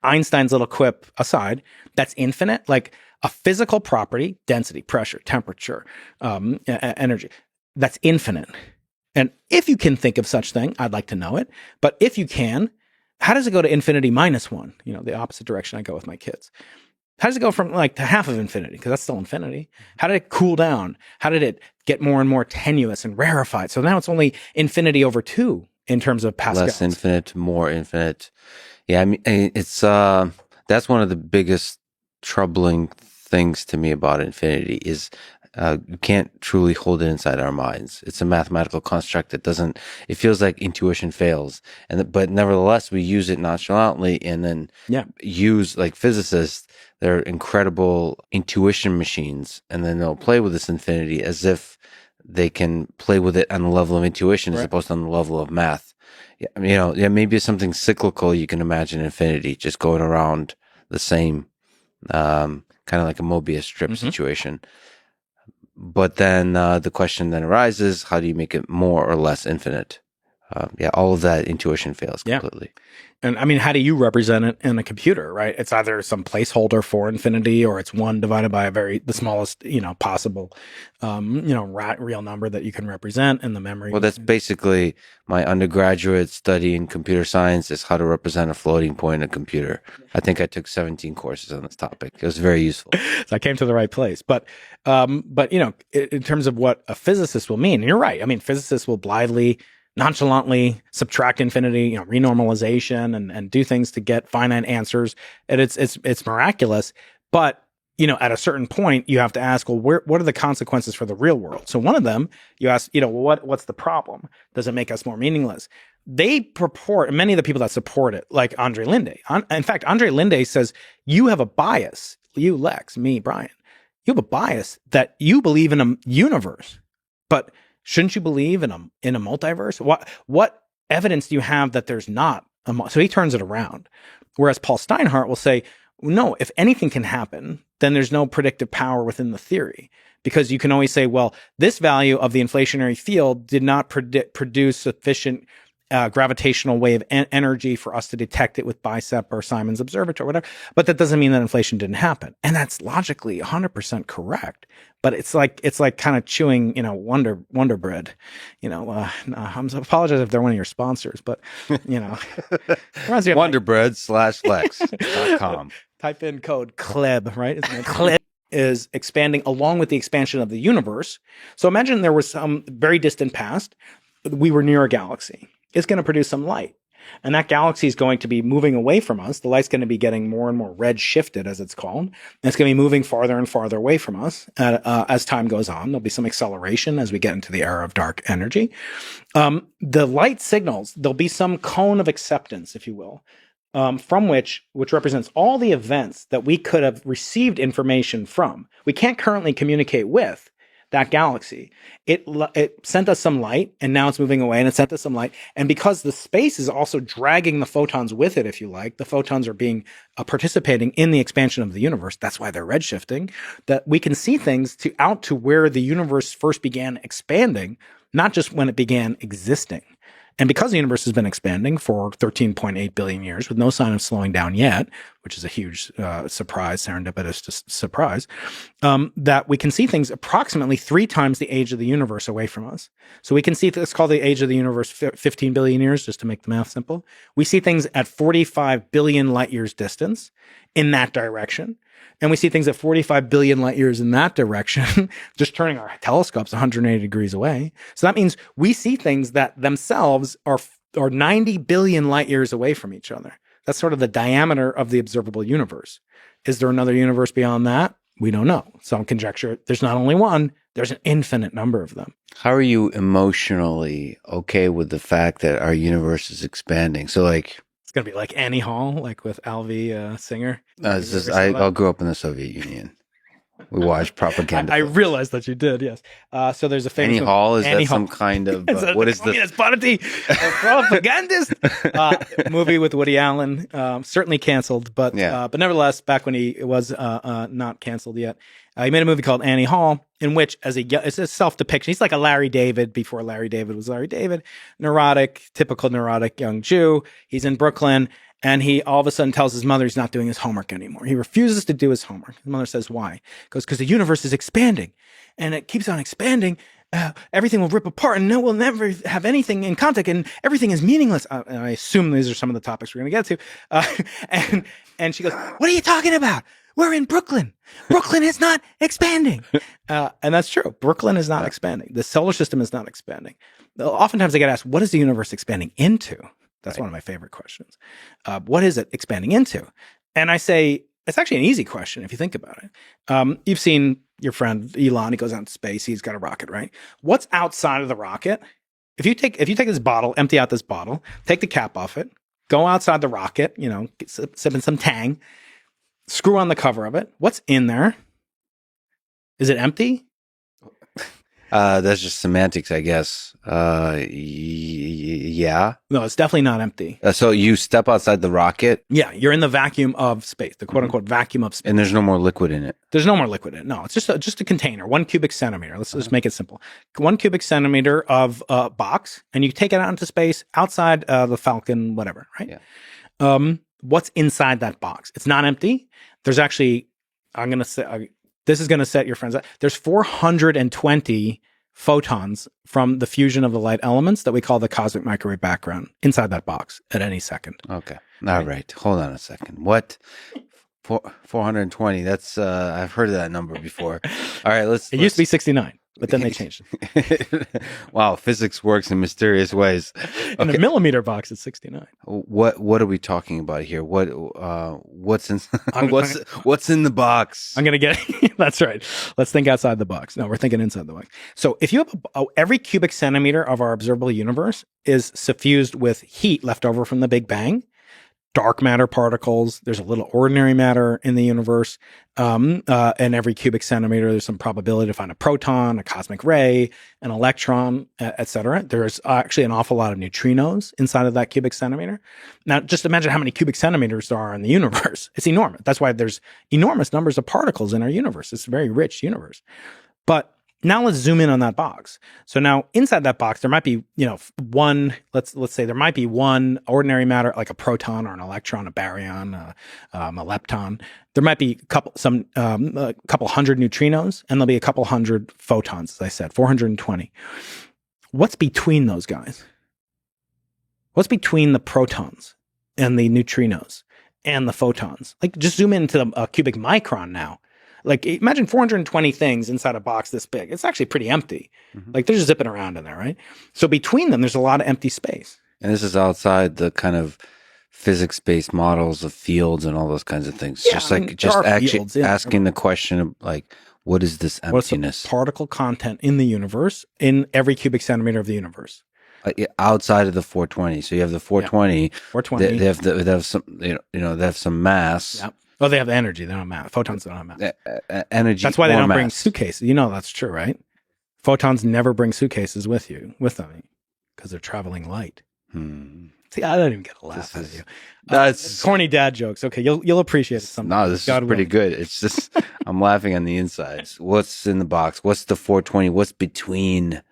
Speaker 7: Einstein's little quip aside, that's infinite? Like a physical property, density, pressure, temperature, energy, that's infinite. And if you can think of such thing, I'd like to know it. But if you can, how does it go to infinity minus one? The opposite direction I go with my kids. How does it go from to half of infinity? Because that's still infinity. How did it cool down? How did it get more and more tenuous and rarefied? So now it's only infinity over 2 in terms of Pascal.
Speaker 1: Less infinite, more infinite. Yeah, I mean, it's that's one of the biggest troubling things to me about infinity is you can't truly hold it inside our minds. It's a mathematical construct that doesn't. It feels like intuition fails, but nevertheless we use it nonchalantly, and then use, like physicists. They're incredible intuition machines, and then they'll play with this infinity as if they can play with it on the level of intuition as opposed to on the level of math. Maybe it's something cyclical. You can imagine infinity just going around the same, kind of like a Mobius strip situation. But then the question then arises: how do you make it more or less infinite? All of that intuition fails completely.
Speaker 7: And I mean, how do you represent it in a computer, right? It's either some placeholder for infinity, or it's 1 divided by the smallest, possible, real number that you can represent in the memory.
Speaker 1: Well, that's basically my undergraduate study in computer science, is how to represent a floating point in a computer. I think I took 17 courses on this topic. It was very useful.
Speaker 7: So I came to the right place. But in terms of what a physicist will mean, and you're right. I mean, physicists will blithely, nonchalantly subtract infinity, renormalization, and do things to get finite answers. And it's miraculous. But, at a certain point, you have to ask, well, what are the consequences for the real world? So one of them, you ask, what's the problem? Does it make us more meaningless? They purport, and many of the people that support it, like Andre Linde. In fact, Andre Linde says, you have a bias, you, Lex, me, Brian, you have a bias that you believe in a universe, but shouldn't you believe in a multiverse? What evidence do you have that there's not So he turns it around. Whereas Paul Steinhardt will say, no, if anything can happen, then there's no predictive power within the theory. Because you can always say, well, this value of the inflationary field did not produce sufficient gravitational wave energy for us to detect it with BICEP or Simon's observatory or whatever. But that doesn't mean that inflation didn't happen. And that's logically 100% correct. But it's like kind of chewing, Wonder Bread. I'm apologize if they're one of your sponsors, but
Speaker 1: Wonderbread/Lex.com.
Speaker 7: Type in code CLEB, right? Isn't it CLEB? Is expanding along with the expansion of the universe. So imagine there was some very distant past. We were near a galaxy. It's going to produce some light. And that galaxy is going to be moving away from us. The light's going to be getting more and more red shifted, as it's called. And it's going to be moving farther and farther away from us as time goes on. There'll be some acceleration as we get into the era of dark energy. The light signals, there'll be some cone of acceptance, if you will, from which represents all the events that we could have received information from. We can't currently communicate with that galaxy. It sent us some light, and now it's moving away, and it sent us some light. And because the space is also dragging the photons with it, if you like, the photons are being participating in the expansion of the universe. That's why they're redshifting. That we can see things out to where the universe first began expanding, not just when it began existing. And because the universe has been expanding for 13.8 billion years with no sign of slowing down yet, which is a huge surprise, serendipitous surprise, that we can see things approximately 3 times the age of the universe away from us. So we can see, let's call the age of the universe 15 billion years, just to make the math simple. We see things at 45 billion light years distance in that direction. And we see things at 45 billion light years in that direction, just turning our telescopes 180 degrees away. So that means we see things that themselves are 90 billion light years away from each other. That's sort of the diameter of the observable universe. Is there another universe beyond that? We don't know. Some conjecture there's not only one, there's an infinite number of them.
Speaker 1: How are you emotionally okay with the fact that our universe is expanding? So
Speaker 7: it's going to be like Annie Hall, like with Avi Singer.
Speaker 1: I grew up in the Soviet Union. We watched propaganda.
Speaker 7: I realized that you did, yes. So there's a famous
Speaker 1: Annie Hall, is that some kind of what is this?
Speaker 7: Party propagandist movie with Woody Allen, certainly canceled, but nevertheless, back when he was not canceled yet, he made a movie called Annie Hall, in which it's a self-depiction. He's like a Larry David before Larry David was Larry David, typical neurotic young Jew. He's in Brooklyn. And he all of a sudden tells his mother he's not doing his homework anymore. He refuses to do his homework. His mother says, why? He goes, because the universe is expanding. And it keeps on expanding. Everything will rip apart and we'll never have anything in contact and everything is meaningless. And I assume these are some of the topics we're going to get to. And she goes, what are you talking about? We're in Brooklyn. Brooklyn is not expanding. And that's true. Brooklyn is not expanding. The solar system is not expanding. Oftentimes I get asked, what is the universe expanding into? That's one of my favorite questions. What is it expanding into? And I say, it's actually an easy question if you think about it. You've seen your friend Elon, he goes out into space, he's got a rocket, right? What's outside of the rocket? If you take this bottle, empty out this bottle, take the cap off it, go outside the rocket, sip in some Tang, screw on the cover of it. What's in there? Is it empty?
Speaker 1: That's just semantics, I guess. Yeah.
Speaker 7: No, it's definitely not empty.
Speaker 1: So you step outside the rocket?
Speaker 7: Yeah, you're in the vacuum of space, the quote-unquote vacuum of space.
Speaker 1: And there's no more liquid in it?
Speaker 7: There's no more liquid in it. No, it's just a container, 1 cubic centimeter. Let's just make it simple. 1 cubic centimeter of a box, and you take it out into space, outside the Falcon, whatever, right? Yeah. What's inside that box? It's not empty. There's actually, I'm going to say... this is going to set your friends up. There's 420 photons from the fusion of the light elements that we call the cosmic microwave background inside that box at any second.
Speaker 1: Okay. All right. Hold on a second. What? 420. That's, I've heard of that number before. All right.
Speaker 7: It used to be 69, but then they changed it.
Speaker 1: Wow. Physics works in mysterious ways. Okay.
Speaker 7: In a millimeter box, it's 69.
Speaker 1: What are we talking about here? What's in what's in the box?
Speaker 7: I'm going to get that's right. Let's think outside the box. No, we're thinking inside the box. So if you have every cubic centimeter of our observable universe is suffused with heat left over from the Big Bang, dark matter particles. There's a little ordinary matter in the universe. And every cubic centimeter, there's some probability to find a proton, a cosmic ray, an electron, et cetera. There's actually an awful lot of neutrinos inside of that cubic centimeter. Now, just imagine how many cubic centimeters there are in the universe. It's enormous. That's why there's enormous numbers of particles in our universe. It's a very rich universe. But now let's zoom in on that box. So now inside that box, there might be, one, let's say there might be one ordinary matter, like a proton or an electron, a baryon, a lepton. There might be a couple hundred neutrinos, and there'll be a couple hundred photons, as I said, 420. What's between those guys? What's between the protons and the neutrinos and the photons? Like, just zoom into a cubic micron now. Like, imagine 420 things inside a box this big. It's actually pretty empty. Mm-hmm. Like, they're just zipping around in there, right? So between them, there's a lot of empty space.
Speaker 1: And this is outside the kind of physics-based models of fields and all those kinds of things.
Speaker 7: Yeah,
Speaker 1: just actually
Speaker 7: fields,
Speaker 1: asking the question of, like, what is this emptiness?
Speaker 7: What's the particle content in the universe, in every cubic centimeter of the universe?
Speaker 1: Outside of the 420. So you have the 420.
Speaker 7: Yeah, 420.
Speaker 1: They have some, they have some mass.
Speaker 7: Yep. Oh, they have energy. They don't have mass. Photons don't have mass.
Speaker 1: Energy.
Speaker 7: That's why they don't
Speaker 1: mass.
Speaker 7: bring suitcases. You know that's true, right? Photons never bring suitcases with them because they're traveling light. See, I don't even get a laugh out of you. That's corny dad jokes. Okay, you'll appreciate it someday.
Speaker 1: No, this is pretty good. It's just I'm laughing on the insides. What's in the box? What's the 420? What's between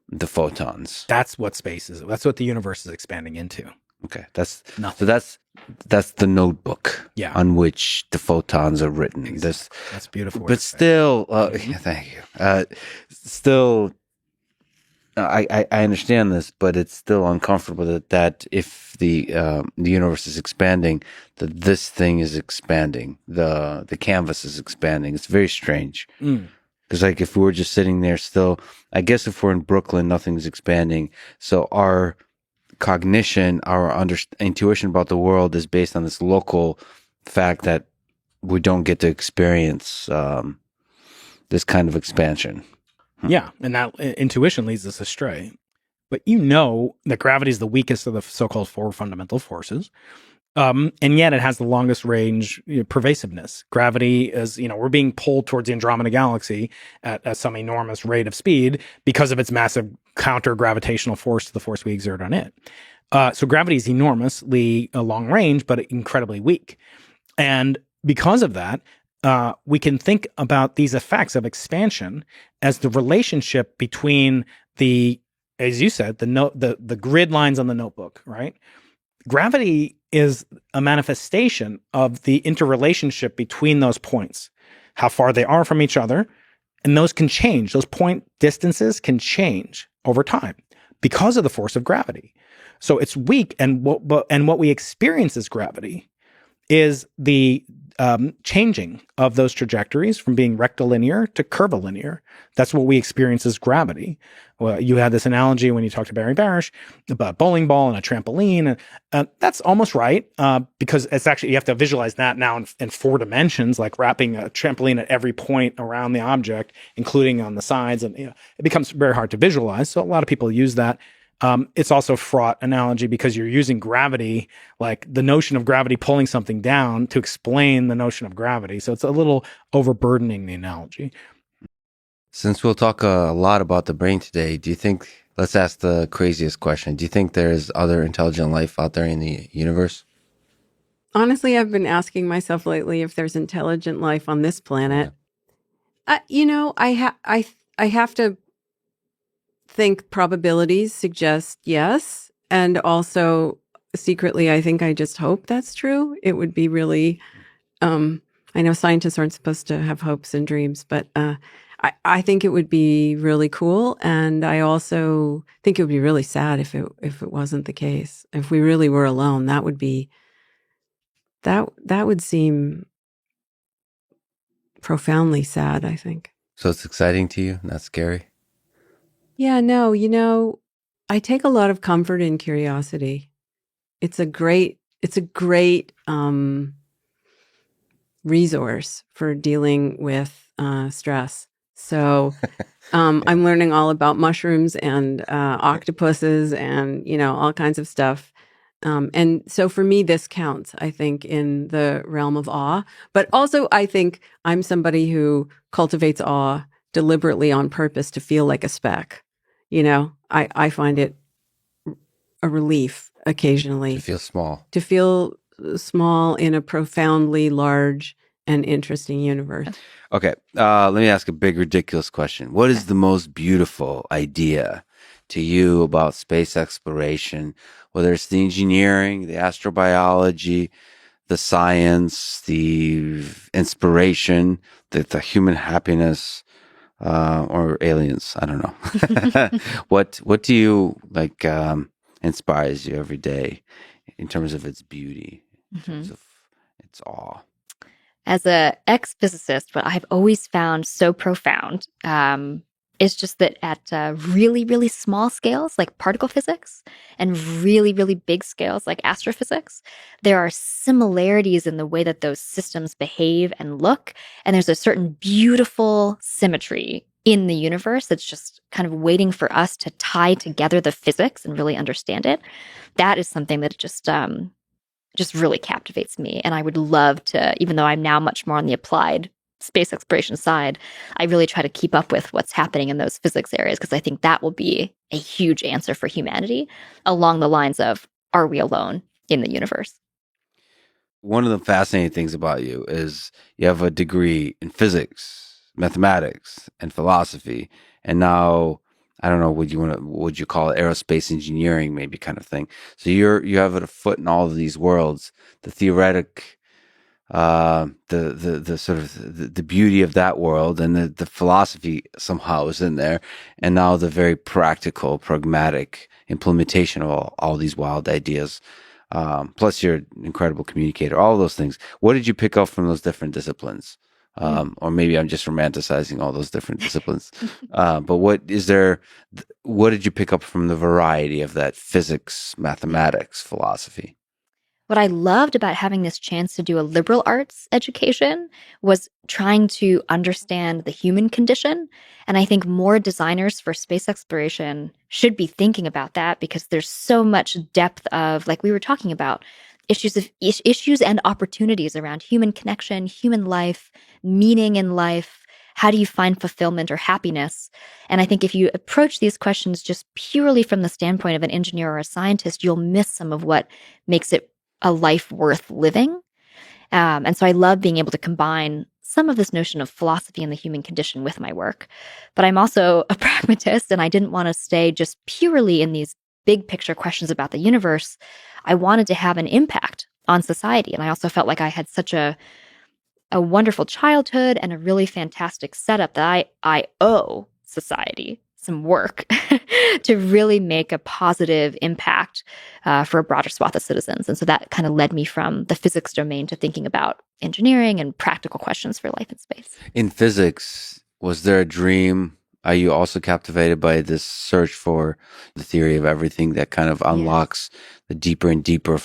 Speaker 1: the photons?
Speaker 7: That's what space is. That's what the universe is expanding into.
Speaker 1: Okay, that's
Speaker 7: nothing.
Speaker 1: So that's the notebook on which the photons are written.
Speaker 7: Exactly. That's beautiful.
Speaker 1: But still, thank you. Still, I understand this, but it's still uncomfortable that if the universe is expanding, that this thing is expanding. The canvas is expanding. It's very strange. Because like if we were just sitting there still, I guess if we're in Brooklyn, nothing's expanding. So our cognition, our intuition about the world is based on this local fact that we don't get to experience this kind of expansion.
Speaker 7: Yeah, and that intuition leads us astray. But you know that gravity is the weakest of the so-called four fundamental forces. And yet it has the longest range pervasiveness. Gravity is, we're being pulled towards the Andromeda Galaxy at some enormous rate of speed because of its massive counter-gravitational force to the force we exert on it. So gravity is enormously long range, but incredibly weak. And because of that, we can think about these effects of expansion as the relationship between as you said, the grid lines on the notebook, right? Gravity is a manifestation of the interrelationship between those points, how far they are from each other, and those can change. Those point distances can change over time because of the force of gravity. So it's weak, and what we experience as gravity is the changing of those trajectories from being rectilinear to curvilinear. That's what we experience as gravity. Well, you had this analogy when you talked to Barry Barish about a bowling ball and a trampoline. That's almost right, because it's actually, you have to visualize that now in 4 dimensions, like wrapping a trampoline at every point around the object, including on the sides. And it becomes very hard to visualize. So a lot of people use that. It's also a fraught analogy because you're using gravity, like the notion of gravity pulling something down, to explain the notion of gravity. So it's a little overburdening the analogy.
Speaker 1: Since we'll talk a lot about the brain today, let's ask the craziest question. Do you think there's other intelligent life out there in the universe?
Speaker 8: Honestly, I've been asking myself lately if there's intelligent life on this planet. I have to think probabilities suggest yes. And also secretly, I think I just hope that's true. It would be really, I know scientists aren't supposed to have hopes and dreams, but I think it would be really cool. And I also think it would be really sad if it wasn't the case. If we really were alone, that would seem profoundly sad, I think.
Speaker 1: So it's exciting to you, not scary?
Speaker 8: Yeah, no, I take a lot of comfort in curiosity. It's a great resource for dealing with stress. So I'm learning all about mushrooms and octopuses and, all kinds of stuff. And so for me, this counts, I think, in the realm of awe. But also, I think I'm somebody who cultivates awe deliberately on purpose to feel like a speck. I find it a relief occasionally
Speaker 1: To feel small.
Speaker 8: to feel small in a profoundly large and interesting universe.
Speaker 1: Okay, let me ask a big, ridiculous question. What is the most beautiful idea to you about space exploration, whether it's the engineering, the astrobiology, the science, the inspiration, the human happiness, or aliens? I don't know. What do you like inspires you every day in terms of its beauty, in terms of its awe?
Speaker 9: As a ex-physicist, what I've always found so profound is just that at really, really small scales, like particle physics, and really, really big scales, like astrophysics, there are similarities in the way that those systems behave and look. And there's a certain beautiful symmetry in the universe that's just kind of waiting for us to tie together the physics and really understand it. That is something that just really captivates me. And I would love to, even though I'm now much more on the applied space exploration side, I really try to keep up with what's happening in those physics areas, because I think that will be a huge answer for humanity along the lines of, are we alone in the universe?
Speaker 1: One of the fascinating things about you is you have a degree in physics, mathematics, and philosophy, and now I don't know, would you call it aerospace engineering, maybe, kind of thing. So you have a foot in all of these worlds, the theoretic, the sort of the beauty of that world, and the philosophy somehow is in there, and now the very practical, pragmatic implementation of all these wild ideas. Plus, you're an incredible communicator. All of those things. What did you pick up from those different disciplines? Or maybe I'm just romanticizing all those different disciplines. But what did you pick up from the variety of that physics, mathematics, philosophy?
Speaker 9: What I loved about having this chance to do a liberal arts education was trying to understand the human condition. And I think more designers for space exploration should be thinking about that, because there's so much depth of, like we were talking about, issues and opportunities around human connection, human life, meaning in life. How do you find fulfillment or happiness? And I think if you approach these questions just purely from the standpoint of an engineer or a scientist, you'll miss some of what makes it a life worth living. And so I love being able to combine some of this notion of philosophy and the human condition with my work. But I'm also a pragmatist, and I didn't want to stay just purely in these big picture questions about the universe. I wanted to have an impact on society. And I also felt like I had such a wonderful childhood and a really fantastic setup that I owe society some work to really make a positive impact for a broader swath of citizens. And so that kind of led me from the physics domain to thinking about engineering and practical questions for life in space.
Speaker 1: In physics, was there a dream? Are you also captivated by this search for the theory of everything that kind of unlocks the deeper and deeper,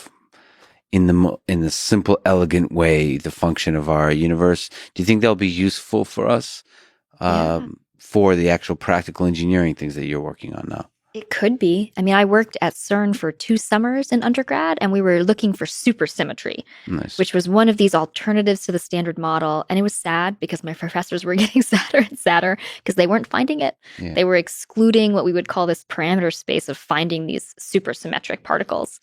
Speaker 1: in the simple, elegant way, the function of our universe? Do you think that'll be useful for us? For the actual practical engineering things that you're working on now?
Speaker 9: It could be. I mean, I worked at CERN for 2 summers in undergrad, and we were looking for supersymmetry, which was one of these alternatives to the standard model. And it was sad because my professors were getting sadder and sadder because they weren't finding it. Yeah. They were excluding what we would call this parameter space of finding these supersymmetric particles.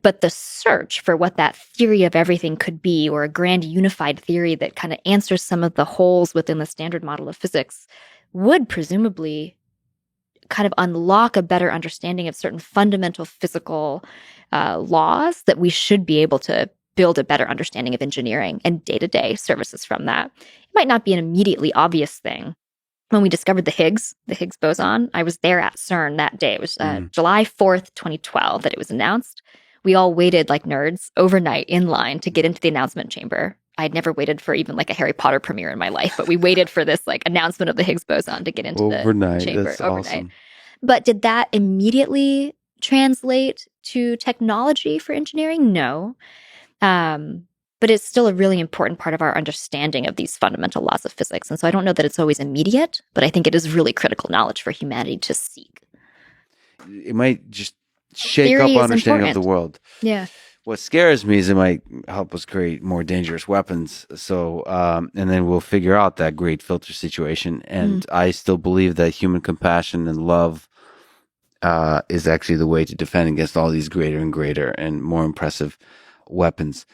Speaker 9: But the search for what that theory of everything could be, or a grand unified theory that kind of answers some of the holes within the standard model of physics, would presumably kind of unlock a better understanding of certain fundamental physical laws that we should be able to build a better understanding of engineering and day-to-day services from that. It might not be an immediately obvious thing. When we discovered the Higgs boson, I was there at CERN that day. It was July 4th, 2012 that it was announced. We all waited like nerds overnight in line to get into the announcement chamber. I'd never waited for even like a Harry Potter premiere in my life, but we waited for this like announcement of the Higgs boson to get into the chamber
Speaker 1: That's
Speaker 9: overnight.
Speaker 1: Awesome.
Speaker 9: But did that immediately translate to technology for engineering? No. But it's still a really important part of our understanding of these fundamental laws of physics. And so I don't know that it's always immediate, but I think it is really critical knowledge for humanity to seek.
Speaker 1: It might just shake
Speaker 9: Theory
Speaker 1: up
Speaker 9: is
Speaker 1: understanding of
Speaker 9: important.
Speaker 1: the world.
Speaker 9: Yeah.
Speaker 1: What scares me is it might help us create more dangerous weapons. So, and then we'll figure out that great filter situation. And I still believe that human compassion and love is actually the way to defend against all these greater and greater and more impressive weapons.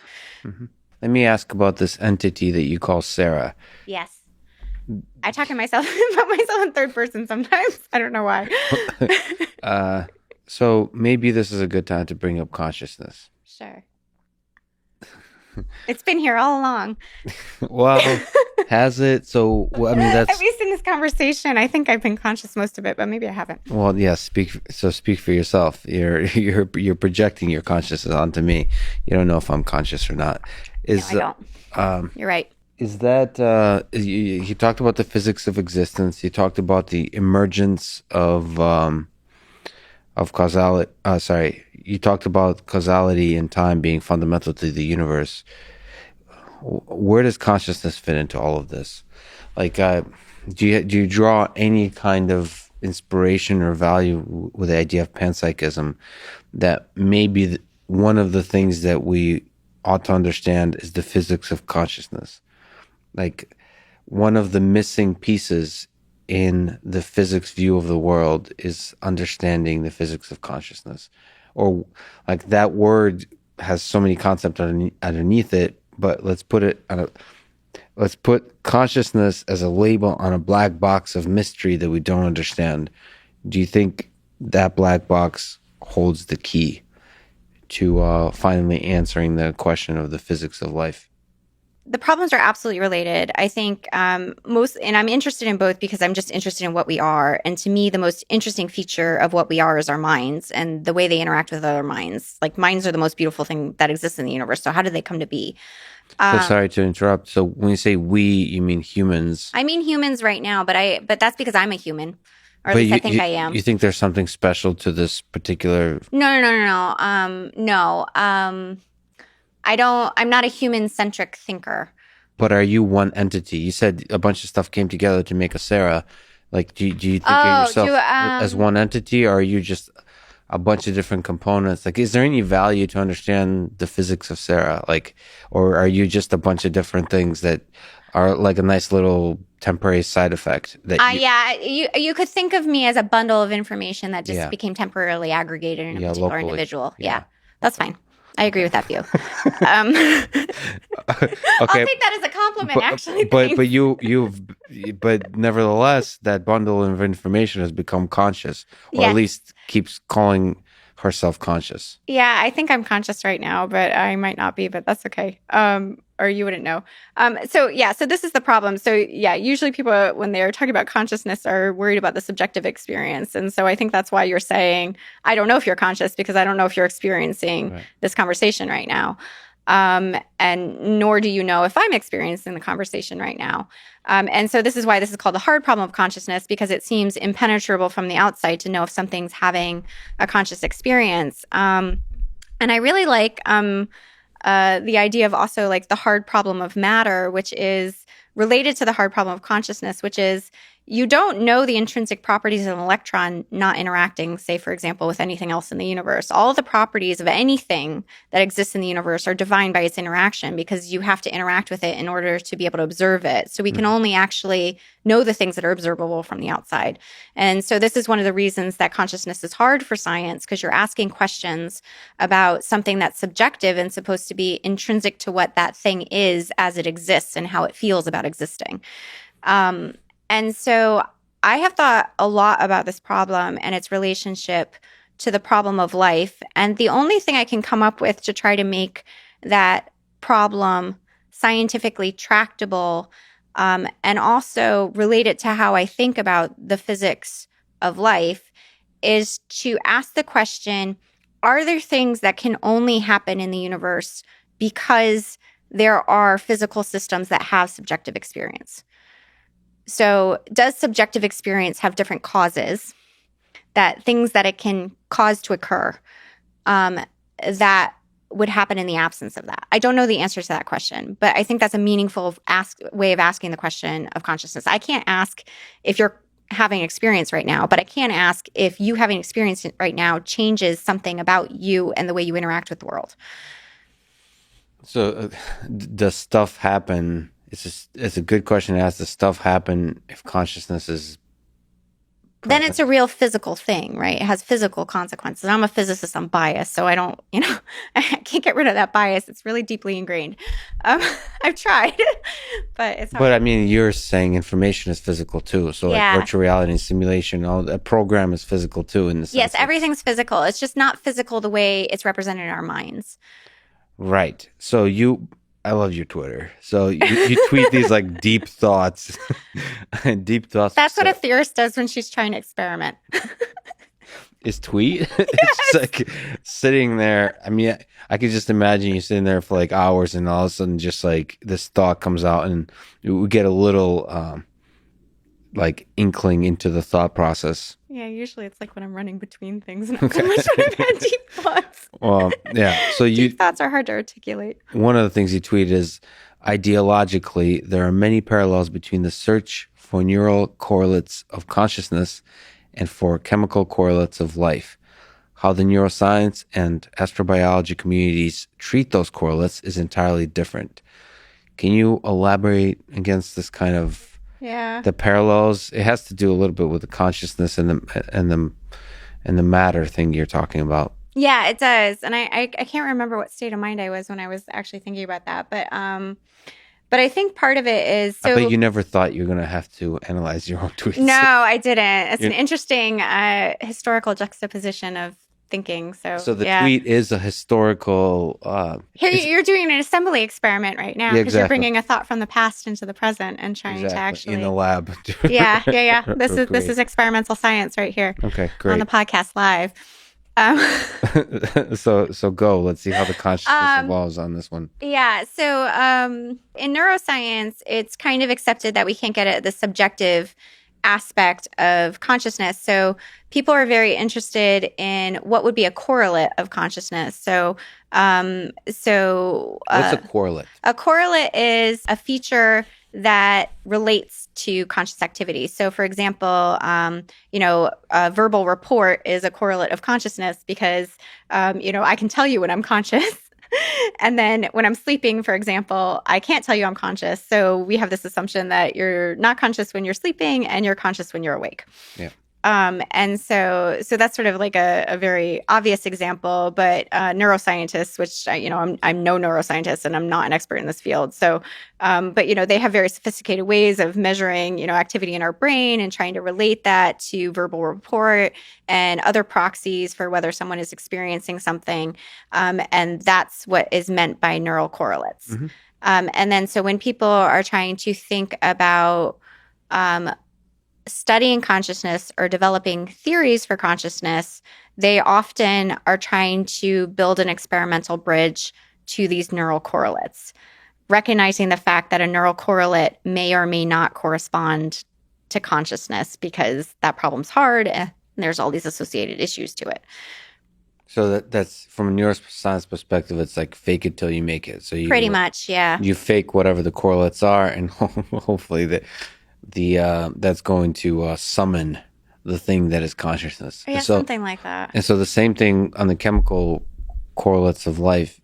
Speaker 1: Let me ask about this entity that you call Sara.
Speaker 10: Yes. I talk to myself about myself in third person sometimes. I don't know why.
Speaker 1: So maybe this is a good time to bring up consciousness.
Speaker 10: Sure. It's been here all along.
Speaker 1: Well, has it? So, I mean, that's...
Speaker 10: At least in this conversation, I think I've been conscious most of it, but maybe I haven't.
Speaker 1: Well, yeah, speak for yourself. You're projecting your consciousness onto me. You don't know if I'm conscious or not.
Speaker 10: No, I don't. You're right.
Speaker 1: Is that you talked about the physics of existence? You talked about the emergence of causality. You talked about causality and time being fundamental to the universe. Where does consciousness fit into all of this? Like, do you draw any kind of inspiration or value with the idea of panpsychism, that maybe one of the things that we ought to understand is the physics of consciousness? Like, one of the missing pieces in the physics view of the world is understanding the physics of consciousness. Or, like, that word has so many concepts underneath it, but let's put consciousness as a label on a black box of mystery that we don't understand. Do you think that black box holds the key to finally answering the question of the physics of life?
Speaker 10: The problems are absolutely related. I think and I'm interested in both because I'm just interested in what we are. And to me, the most interesting feature of what we are is our minds and the way they interact with other minds. Like, minds are the most beautiful thing that exists in the universe. So how did they come to be?
Speaker 1: So sorry to interrupt. So when you say we, you mean humans?
Speaker 10: I mean humans right now, but that's because I'm a human. Or at least I think I am.
Speaker 1: You think there's something special to this particular...
Speaker 10: No. I'm not a human-centric thinker.
Speaker 1: But are you one entity? You said a bunch of stuff came together to make a Sara. Like, do you think of yourself as one entity, or are you just a bunch of different components? Like, is there any value to understand the physics of Sara? Like, or are you just a bunch of different things that are like a nice little temporary side effect?
Speaker 10: You could think of me as a bundle of information that just became temporarily aggregated in a particular
Speaker 1: locally.
Speaker 10: Individual. Yeah, that's fine. I agree with that view.
Speaker 1: Okay.
Speaker 10: I'll take that as a compliment, actually.
Speaker 1: But nevertheless, that bundle of information has become conscious, or at least keeps calling herself conscious.
Speaker 10: Yeah, I think I'm conscious right now, but I might not be, but that's okay. Or you wouldn't know. So this is the problem. So usually people, when they're talking about consciousness, are worried about the subjective experience. And so I think that's why you're saying, I don't know if you're conscious, because I don't know if you're experiencing this conversation right now. And nor do you know if I'm experiencing the conversation right now. And so this is why this is called the hard problem of consciousness, because it seems impenetrable from the outside to know if something's having a conscious experience. And I really like the idea of also like the hard problem of matter, which is related to the hard problem of consciousness, which is you don't know the intrinsic properties of an electron not interacting, say, for example, with anything else in the universe. All of the properties of anything that exists in the universe are defined by its interaction, because you have to interact with it in order to be able to observe it. So we can only actually know the things that are observable from the outside. And so this is one of the reasons that consciousness is hard for science, because you're asking questions about something that's subjective and supposed to be intrinsic to what that thing is as it exists and how it feels about existing. And so I have thought a lot about this problem and its relationship to the problem of life. And the only thing I can come up with to try to make that problem scientifically tractable, and also relate it to how I think about the physics of life, is to ask the question, are there things that can only happen in the universe because there are physical systems that have subjective experience? So does subjective experience have different causes, that things that it can cause to occur, that would happen in the absence of that? I don't know the answer to that question, but I think that's a meaningful way of asking the question of consciousness. I can't ask if you're having experience right now, but I can ask if you having experience right now changes something about you and the way you interact with the world.
Speaker 1: So does stuff happen? It's a good question to ask. Does stuff happen if consciousness is
Speaker 10: Then
Speaker 1: present?
Speaker 10: it's a real physical thing, right? It has physical consequences. I'm a physicist. I'm biased, so I don't, I can't get rid of that bias. It's really deeply ingrained. I've tried, but it's hard.
Speaker 1: But I mean, you're saying information is physical too. So
Speaker 10: Yeah.
Speaker 1: like virtual reality and simulation, a program is physical too in the sense.
Speaker 10: Yes,
Speaker 1: that-
Speaker 10: everything's physical. It's just not physical the way it's represented in our minds.
Speaker 1: Right. So I love your Twitter. So you tweet these like deep thoughts. Deep thoughts.
Speaker 10: That's what a theorist does when she's trying to experiment.
Speaker 1: Is tweet? It's like sitting there. I mean, I could just imagine you sitting there for like hours and all of a sudden just like this thought comes out and we get a little like inkling into the thought process.
Speaker 10: Yeah, usually it's like when I'm running between things, not so much when I've had deep thoughts.
Speaker 1: Well, yeah. So
Speaker 10: Deep thoughts are hard to articulate.
Speaker 1: one of the things you tweet is ideologically, there are many parallels between the search for neural correlates of consciousness and for chemical correlates of life. How the neuroscience and astrobiology communities treat those correlates is entirely different. Can you elaborate against this kind of the parallels? It has to do a little bit with the consciousness and the matter thing you're talking about.
Speaker 10: Yeah, it does. And I can't remember what state of mind I was when I was actually thinking about that. But I think part of it is...
Speaker 1: I bet you never thought you were going to have to analyze your own tweets.
Speaker 10: No, I didn't. It's an interesting historical juxtaposition of thinking. So
Speaker 1: the tweet is a historical...
Speaker 10: Here you're doing an assembly experiment right now because you're bringing a thought from the past into the present and trying to actually...
Speaker 1: in the lab.
Speaker 10: Yeah. This is experimental science right here.
Speaker 1: Okay, great.
Speaker 10: On the podcast live.
Speaker 1: So go. Let's see how the consciousness evolves on this one.
Speaker 10: Yeah. So in neuroscience, it's kind of accepted that we can't get at the subjective aspect of consciousness. So people are very interested in what would be a correlate of consciousness. So what's
Speaker 1: a correlate?
Speaker 10: A correlate is a feature that relates to conscious activity. So, for example, a verbal report is a correlate of consciousness because, I can tell you when I'm conscious. And then when I'm sleeping, for example, I can't tell you I'm conscious. So we have this assumption that you're not conscious when you're sleeping and you're conscious when you're awake.
Speaker 1: Yeah.
Speaker 10: And so that's sort of like a very obvious example, but neuroscientists, which I'm no neuroscientist and I'm not an expert in this field. So, but they have very sophisticated ways of measuring, activity in our brain and trying to relate that to verbal report and other proxies for whether someone is experiencing something. And that's what is meant by neural correlates.
Speaker 1: Mm-hmm.
Speaker 10: And then so when people are trying to think about studying consciousness or developing theories for consciousness, they often are trying to build an experimental bridge to these neural correlates, recognizing the fact that a neural correlate may or may not correspond to consciousness because that problem's hard and there's all these associated issues to it.
Speaker 1: So that's from a neuroscience perspective, it's like fake it till you make it. So
Speaker 10: pretty much, yeah.
Speaker 1: You fake whatever the correlates are, and hopefully that's going to summon the thing that is consciousness.
Speaker 10: Yeah, something like that.
Speaker 1: And so the same thing on the chemical correlates of life.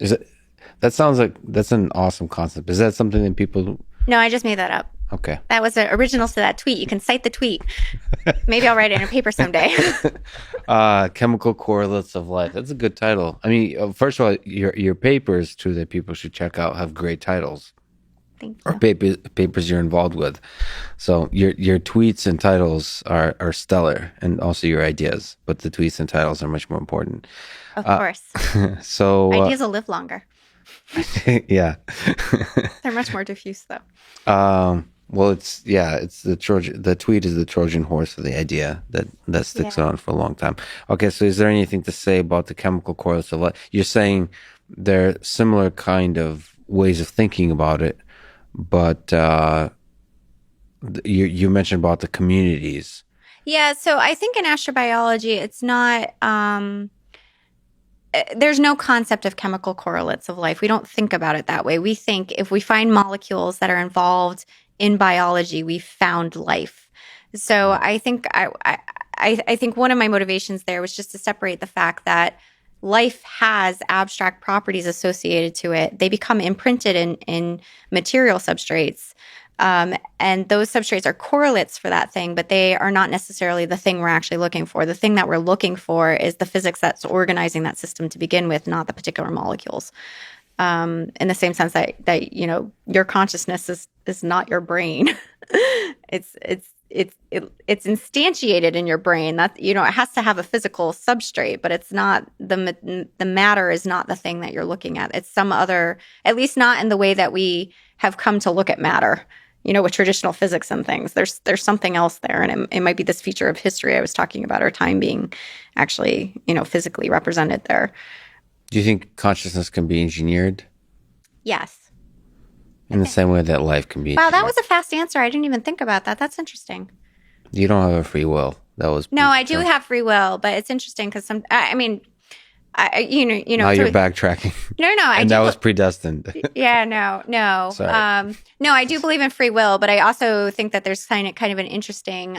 Speaker 1: That sounds like that's an awesome concept. Is that something that people...
Speaker 10: No, I just made that up.
Speaker 1: Okay.
Speaker 10: That was the original to that tweet. You can cite the tweet. Maybe I'll write it in a paper someday.
Speaker 1: Chemical correlates of life. That's a good title. I mean, first of all, your papers, too, that people should check out, have great titles.
Speaker 10: Thank you.
Speaker 1: Or papers you're involved with. So your tweets and titles are stellar, and also your ideas. But the tweets and titles are much more important.
Speaker 10: Of course.
Speaker 1: So
Speaker 10: ideas will live longer.
Speaker 1: Yeah.
Speaker 10: They're much more diffuse, though.
Speaker 1: Well, it's the Trojan. The tweet is the Trojan horse of the idea that sticks around for a long time. Okay, so is there anything to say about the chemical correlates of life? You're saying they're similar kind of ways of thinking about it, but you mentioned about the communities.
Speaker 10: Yeah, so I think in astrobiology, it's not. There's no concept of chemical correlates of life. We don't think about it that way. We think if we find molecules that are involved in biology, we found life. So I think I think one of my motivations there was just to separate the fact that life has abstract properties associated to it. They become imprinted in material substrates. And those substrates are correlates for that thing, but they are not necessarily the thing we're actually looking for. The thing that we're looking for is the physics that's organizing that system to begin with, not the particular molecules. In the same sense that you know, your consciousness is not your brain. It's instantiated in your brain. That, you know, it has to have a physical substrate, but it's not the matter is not the thing that you're looking at. It's some other, at least not in the way that we have come to look at matter. You know, with traditional physics and things, there's something else there, and it might be this feature of history I was talking about, or time being actually, you know, physically represented there.
Speaker 1: Do you think consciousness can be engineered?
Speaker 10: Yes.
Speaker 1: In the same way that life can be engineered?
Speaker 10: Wow, that was a fast answer. I didn't even think about that. That's interesting.
Speaker 1: You don't have a free will. That was
Speaker 10: no, I do have free will, but it's interesting because I mean, you know.
Speaker 1: Now you're backtracking.
Speaker 10: No,
Speaker 1: and that was predestined.
Speaker 10: Yeah, no.
Speaker 1: Sorry.
Speaker 10: No, I do believe in free will, but I also think that there's kind of an interesting,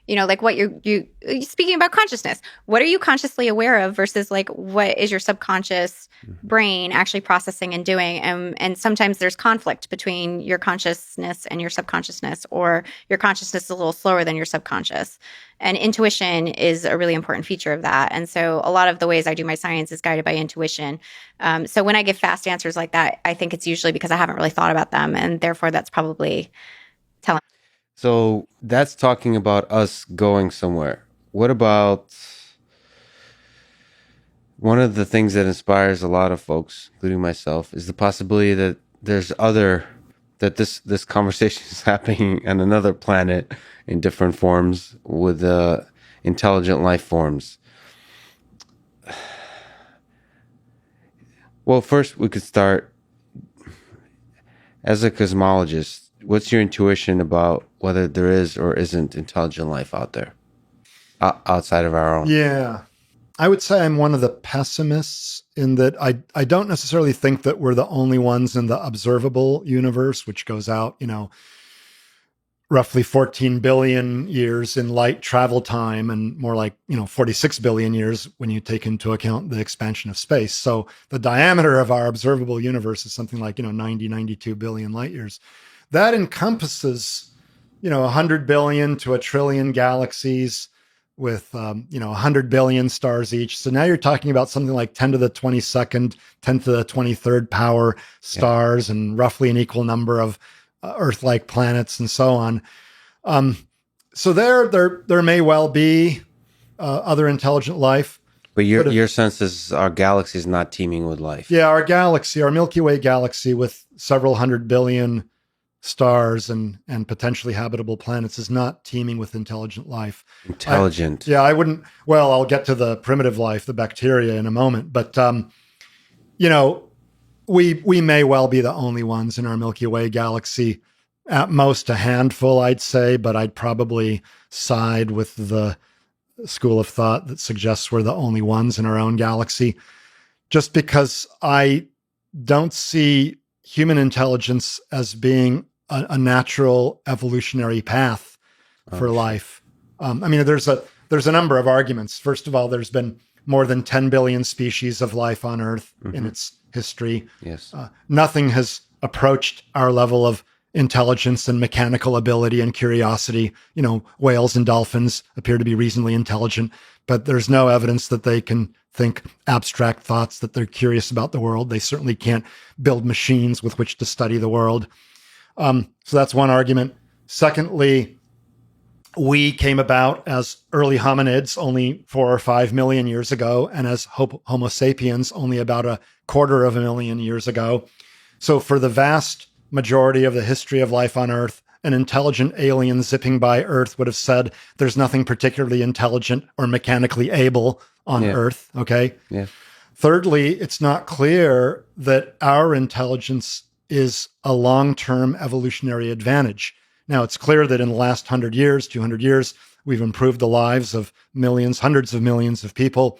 Speaker 10: you know, like what you speaking about consciousness. What are you consciously aware of versus like what is your subconscious brain actually processing and doing? And sometimes there's conflict between your consciousness and your subconsciousness, or your consciousness is a little slower than your subconscious. And intuition is a really important feature of that. And so a lot of the ways I do my science is guided by intuition. So when I give fast answers like that, I think it's usually because I haven't really thought about them, and therefore that's probably telling.
Speaker 1: So that's talking about us going somewhere. What about one of the things that inspires a lot of folks, including myself, is the possibility that there's that this conversation is happening on another planet in different forms with intelligent life forms. Well, first we could start as a cosmologist. What's your intuition about whether there is or isn't intelligent life out there, outside of our own?
Speaker 11: Yeah. I would say I'm one of the pessimists in that I don't necessarily think that we're the only ones in the observable universe, which goes out, you know, roughly 14 billion years in light travel time, and more like, you know, 46 billion years when you take into account the expansion of space. So the diameter of our observable universe is something like, you know, 92 billion light years. That encompasses, you know, 100 billion to a trillion galaxies with, you know, 100 billion stars each. So now you're talking about something like 10 to the 22nd, 10 to the 23rd power stars, and roughly an equal number of Earth-like planets and so on. So there may well be other intelligent life.
Speaker 1: But your sense is our galaxy is not teeming with life.
Speaker 11: Yeah, our galaxy, our Milky Way galaxy with several 100 billion stars and potentially habitable planets is not teeming with intelligent life.
Speaker 1: Intelligent.
Speaker 11: I wouldn't, well, I'll get to the primitive life, the bacteria, in a moment. But, you know, we may well be the only ones in our Milky Way galaxy. At most a handful, I'd say, but I'd probably side with the school of thought that suggests we're the only ones in our own galaxy, just because I don't see human intelligence as being a natural evolutionary path for life. I mean, there's a number of arguments. First of all, there's been more than 10 billion species of life on Earth in its history.
Speaker 1: Yes.
Speaker 11: Nothing has approached our level of intelligence and mechanical ability and curiosity. You know, whales and dolphins appear to be reasonably intelligent, but there's no evidence that they can think abstract thoughts, that they're curious about the world. They certainly can't build machines with which to study the world. So that's one argument. Secondly, we came about as early hominids only 4 or 5 million years ago, and as Homo sapiens only about 250,000 years ago. So for the vast majority of the history of life on Earth, an intelligent alien zipping by Earth would have said there's nothing particularly intelligent or mechanically able on Earth. Okay.
Speaker 1: Yeah.
Speaker 11: Thirdly, it's not clear that our intelligence is a long-term evolutionary advantage. Now, it's clear that in the last 100 years, 200 years, we've improved the lives of millions, hundreds of millions of people,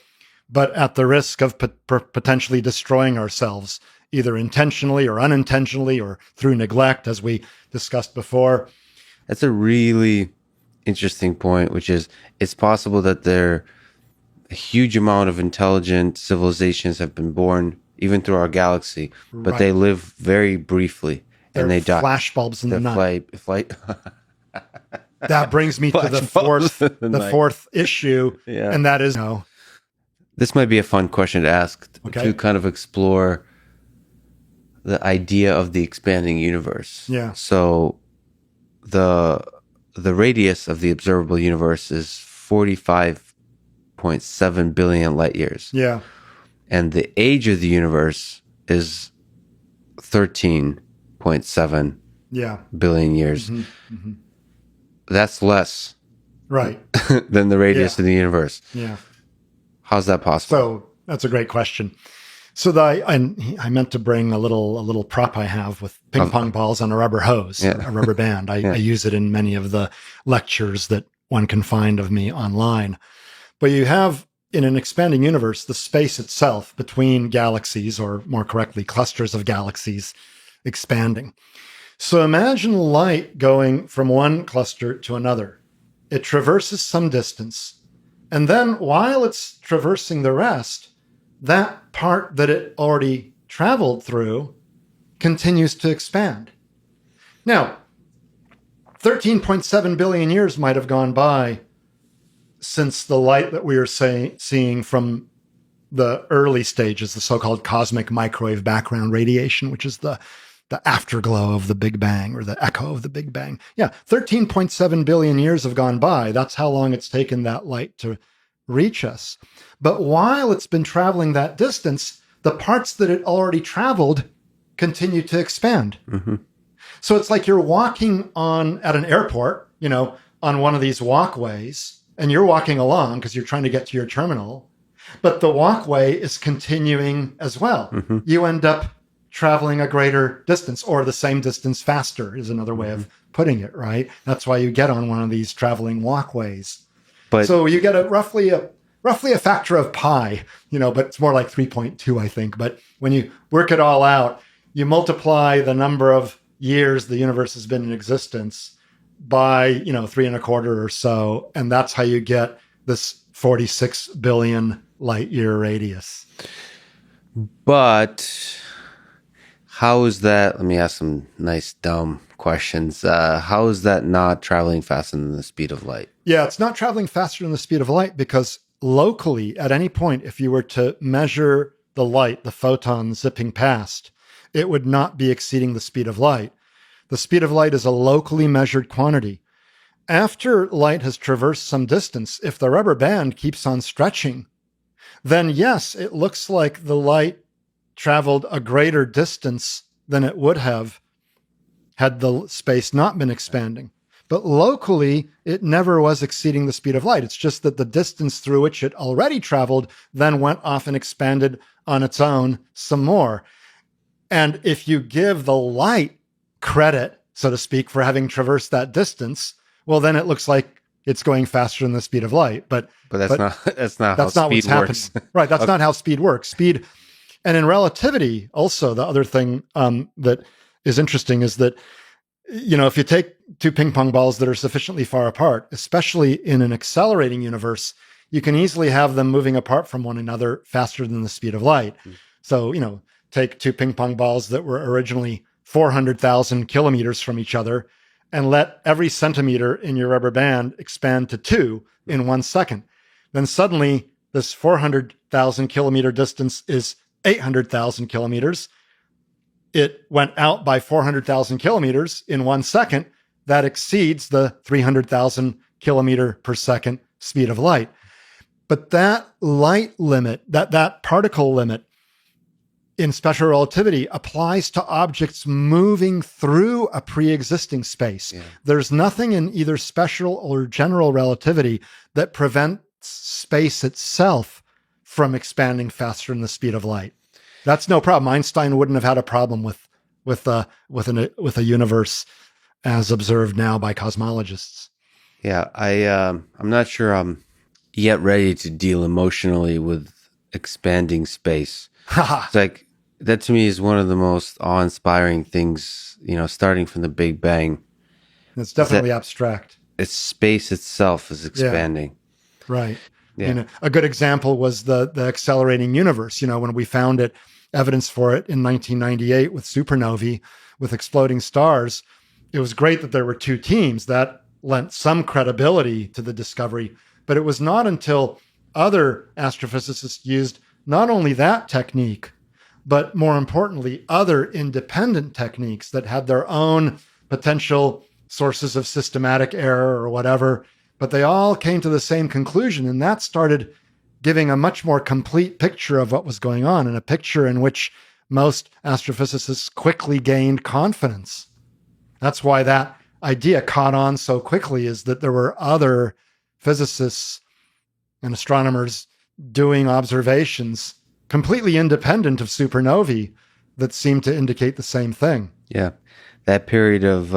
Speaker 11: but at the risk of potentially destroying ourselves, either intentionally or unintentionally or through neglect, as we discussed before.
Speaker 1: That's a really interesting point, which is it's possible that a huge amount of intelligent civilizations have been born even through our galaxy, but
Speaker 11: Right.
Speaker 1: they live very briefly and they die.
Speaker 11: Flashbulbs in the night.
Speaker 1: Flight.
Speaker 11: That brings me to the
Speaker 1: Flashbulbs in the night.
Speaker 11: fourth issue,
Speaker 1: Yeah.
Speaker 11: and that is
Speaker 1: This might be a fun question to ask
Speaker 11: Okay.
Speaker 1: to kind of explore the idea of the expanding universe.
Speaker 11: Yeah.
Speaker 1: So the radius of the observable universe is 45.7 billion light years.
Speaker 11: Yeah.
Speaker 1: And the age of the universe is 13.7
Speaker 11: Yeah.
Speaker 1: billion years. That's less
Speaker 11: Right.
Speaker 1: than the radius
Speaker 11: Yeah.
Speaker 1: of the universe.
Speaker 11: Yeah.
Speaker 1: How's that possible?
Speaker 11: So that's a great question. So I meant to bring a little prop I have with ping pong balls on a rubber hose,
Speaker 1: Yeah.
Speaker 11: a rubber band. I use it in many of the lectures that one can find of me online. But you have in an expanding universe, the space itself between galaxies, or more correctly, clusters of galaxies expanding. So imagine light going from one cluster to another. It traverses some distance. And then while it's traversing the rest, that part that it already traveled through continues to expand. Now, 13.7 billion years might have gone by since the light that we are seeing from the early stages, the so-called cosmic microwave background radiation, which is the afterglow of the Big Bang, or the echo of the Big Bang. Yeah, 13.7 billion years have gone by. That's how long it's taken that light to reach us. But while it's been traveling that distance, the parts that it already traveled continue to expand.
Speaker 1: Mm-hmm.
Speaker 11: So it's like you're walking at an airport, on one of these walkways, and you're walking along because you're trying to get to your terminal, but the walkway is continuing as well.
Speaker 1: Mm-hmm.
Speaker 11: You end up traveling a greater distance, or the same distance faster is another way of putting it, right? That's why you get on one of these traveling walkways.
Speaker 1: But
Speaker 11: So you get roughly a factor of pi, but it's more like 3.2, I think. But when you work it all out, you multiply the number of years the universe has been in existence by, 3.25 or so. And that's how you get this 46 billion light year radius.
Speaker 1: But how is that? Let me ask some nice, dumb questions. How is that not traveling faster than the speed of light?
Speaker 11: Yeah, it's not traveling faster than the speed of light because locally, at any point, if you were to measure the light, the photon zipping past, it would not be exceeding the speed of light. The speed of light is a locally measured quantity. After light has traversed some distance, if the rubber band keeps on stretching, then yes, it looks like the light traveled a greater distance than it would have had the space not been expanding. But locally, it never was exceeding the speed of light. It's just that the distance through which it already traveled then went off and expanded on its own some more. And if you give the light credit, so to speak, for having traversed that distance, well, then it looks like it's going faster than the speed of light. But
Speaker 1: that's not how speed works.
Speaker 11: Right. That's not how speed works. Speed. And in relativity, also, the other thing that is interesting is that, if you take two ping pong balls that are sufficiently far apart, especially in an accelerating universe, you can easily have them moving apart from one another faster than the speed of light. So, take two ping pong balls that were originally 400,000 kilometers from each other and let every centimeter in your rubber band expand to 2 in 1 second. Then suddenly this 400,000 kilometer distance is 800,000 kilometers. It went out by 400,000 kilometers in 1 second. That exceeds the 300,000 kilometer per second speed of light. But that light limit, that particle limit in special relativity applies to objects moving through a pre-existing space.
Speaker 1: Yeah.
Speaker 11: There's nothing in either special or general relativity that prevents space itself from expanding faster than the speed of light. That's no problem. Einstein wouldn't have had a problem with a universe as observed now by cosmologists.
Speaker 1: Yeah, I'm not sure I'm yet ready to deal emotionally with expanding space. It's like that to me is one of the most awe-inspiring things, starting from the Big Bang.
Speaker 11: It's definitely abstract.
Speaker 1: its space itself is expanding.
Speaker 11: Right.
Speaker 1: Yeah.
Speaker 11: You know, a good example was the accelerating universe. You know, when we found it, evidence for it in 1998 with supernovae, with exploding stars, it was great that there were two teams. That lent some credibility to the discovery. But it was not until other astrophysicists used not only that technique, but more importantly, other independent techniques that had their own potential sources of systematic error or whatever, but they all came to the same conclusion. And that started giving a much more complete picture of what was going on, and a picture in which most astrophysicists quickly gained confidence. That's why that idea caught on so quickly, is that there were other physicists and astronomers doing observations completely independent of supernovae that seemed to indicate the same thing.
Speaker 1: Yeah. That period of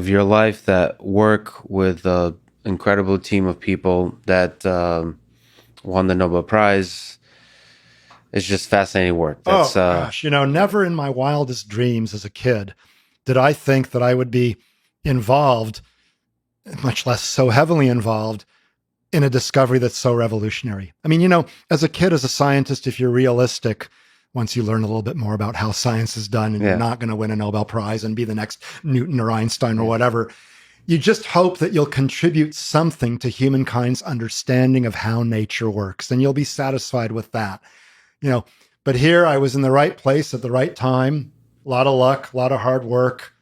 Speaker 1: your life, that work with an incredible team of people that won the Nobel Prize, is just fascinating work. That's,
Speaker 11: gosh, you know, never in my wildest dreams as a kid did I think that I would be involved, much less so heavily involved, in a discovery that's so revolutionary. I mean, you know, as a kid, as a scientist, if you're realistic, once you learn a little bit more about how science is done, and you're not going to win a Nobel Prize and be the next Newton or Einstein or whatever, you just hope that you'll contribute something to humankind's understanding of how nature works, and you'll be satisfied with that. You know, but here I was in the right place at the right time, a lot of luck, a lot of hard work.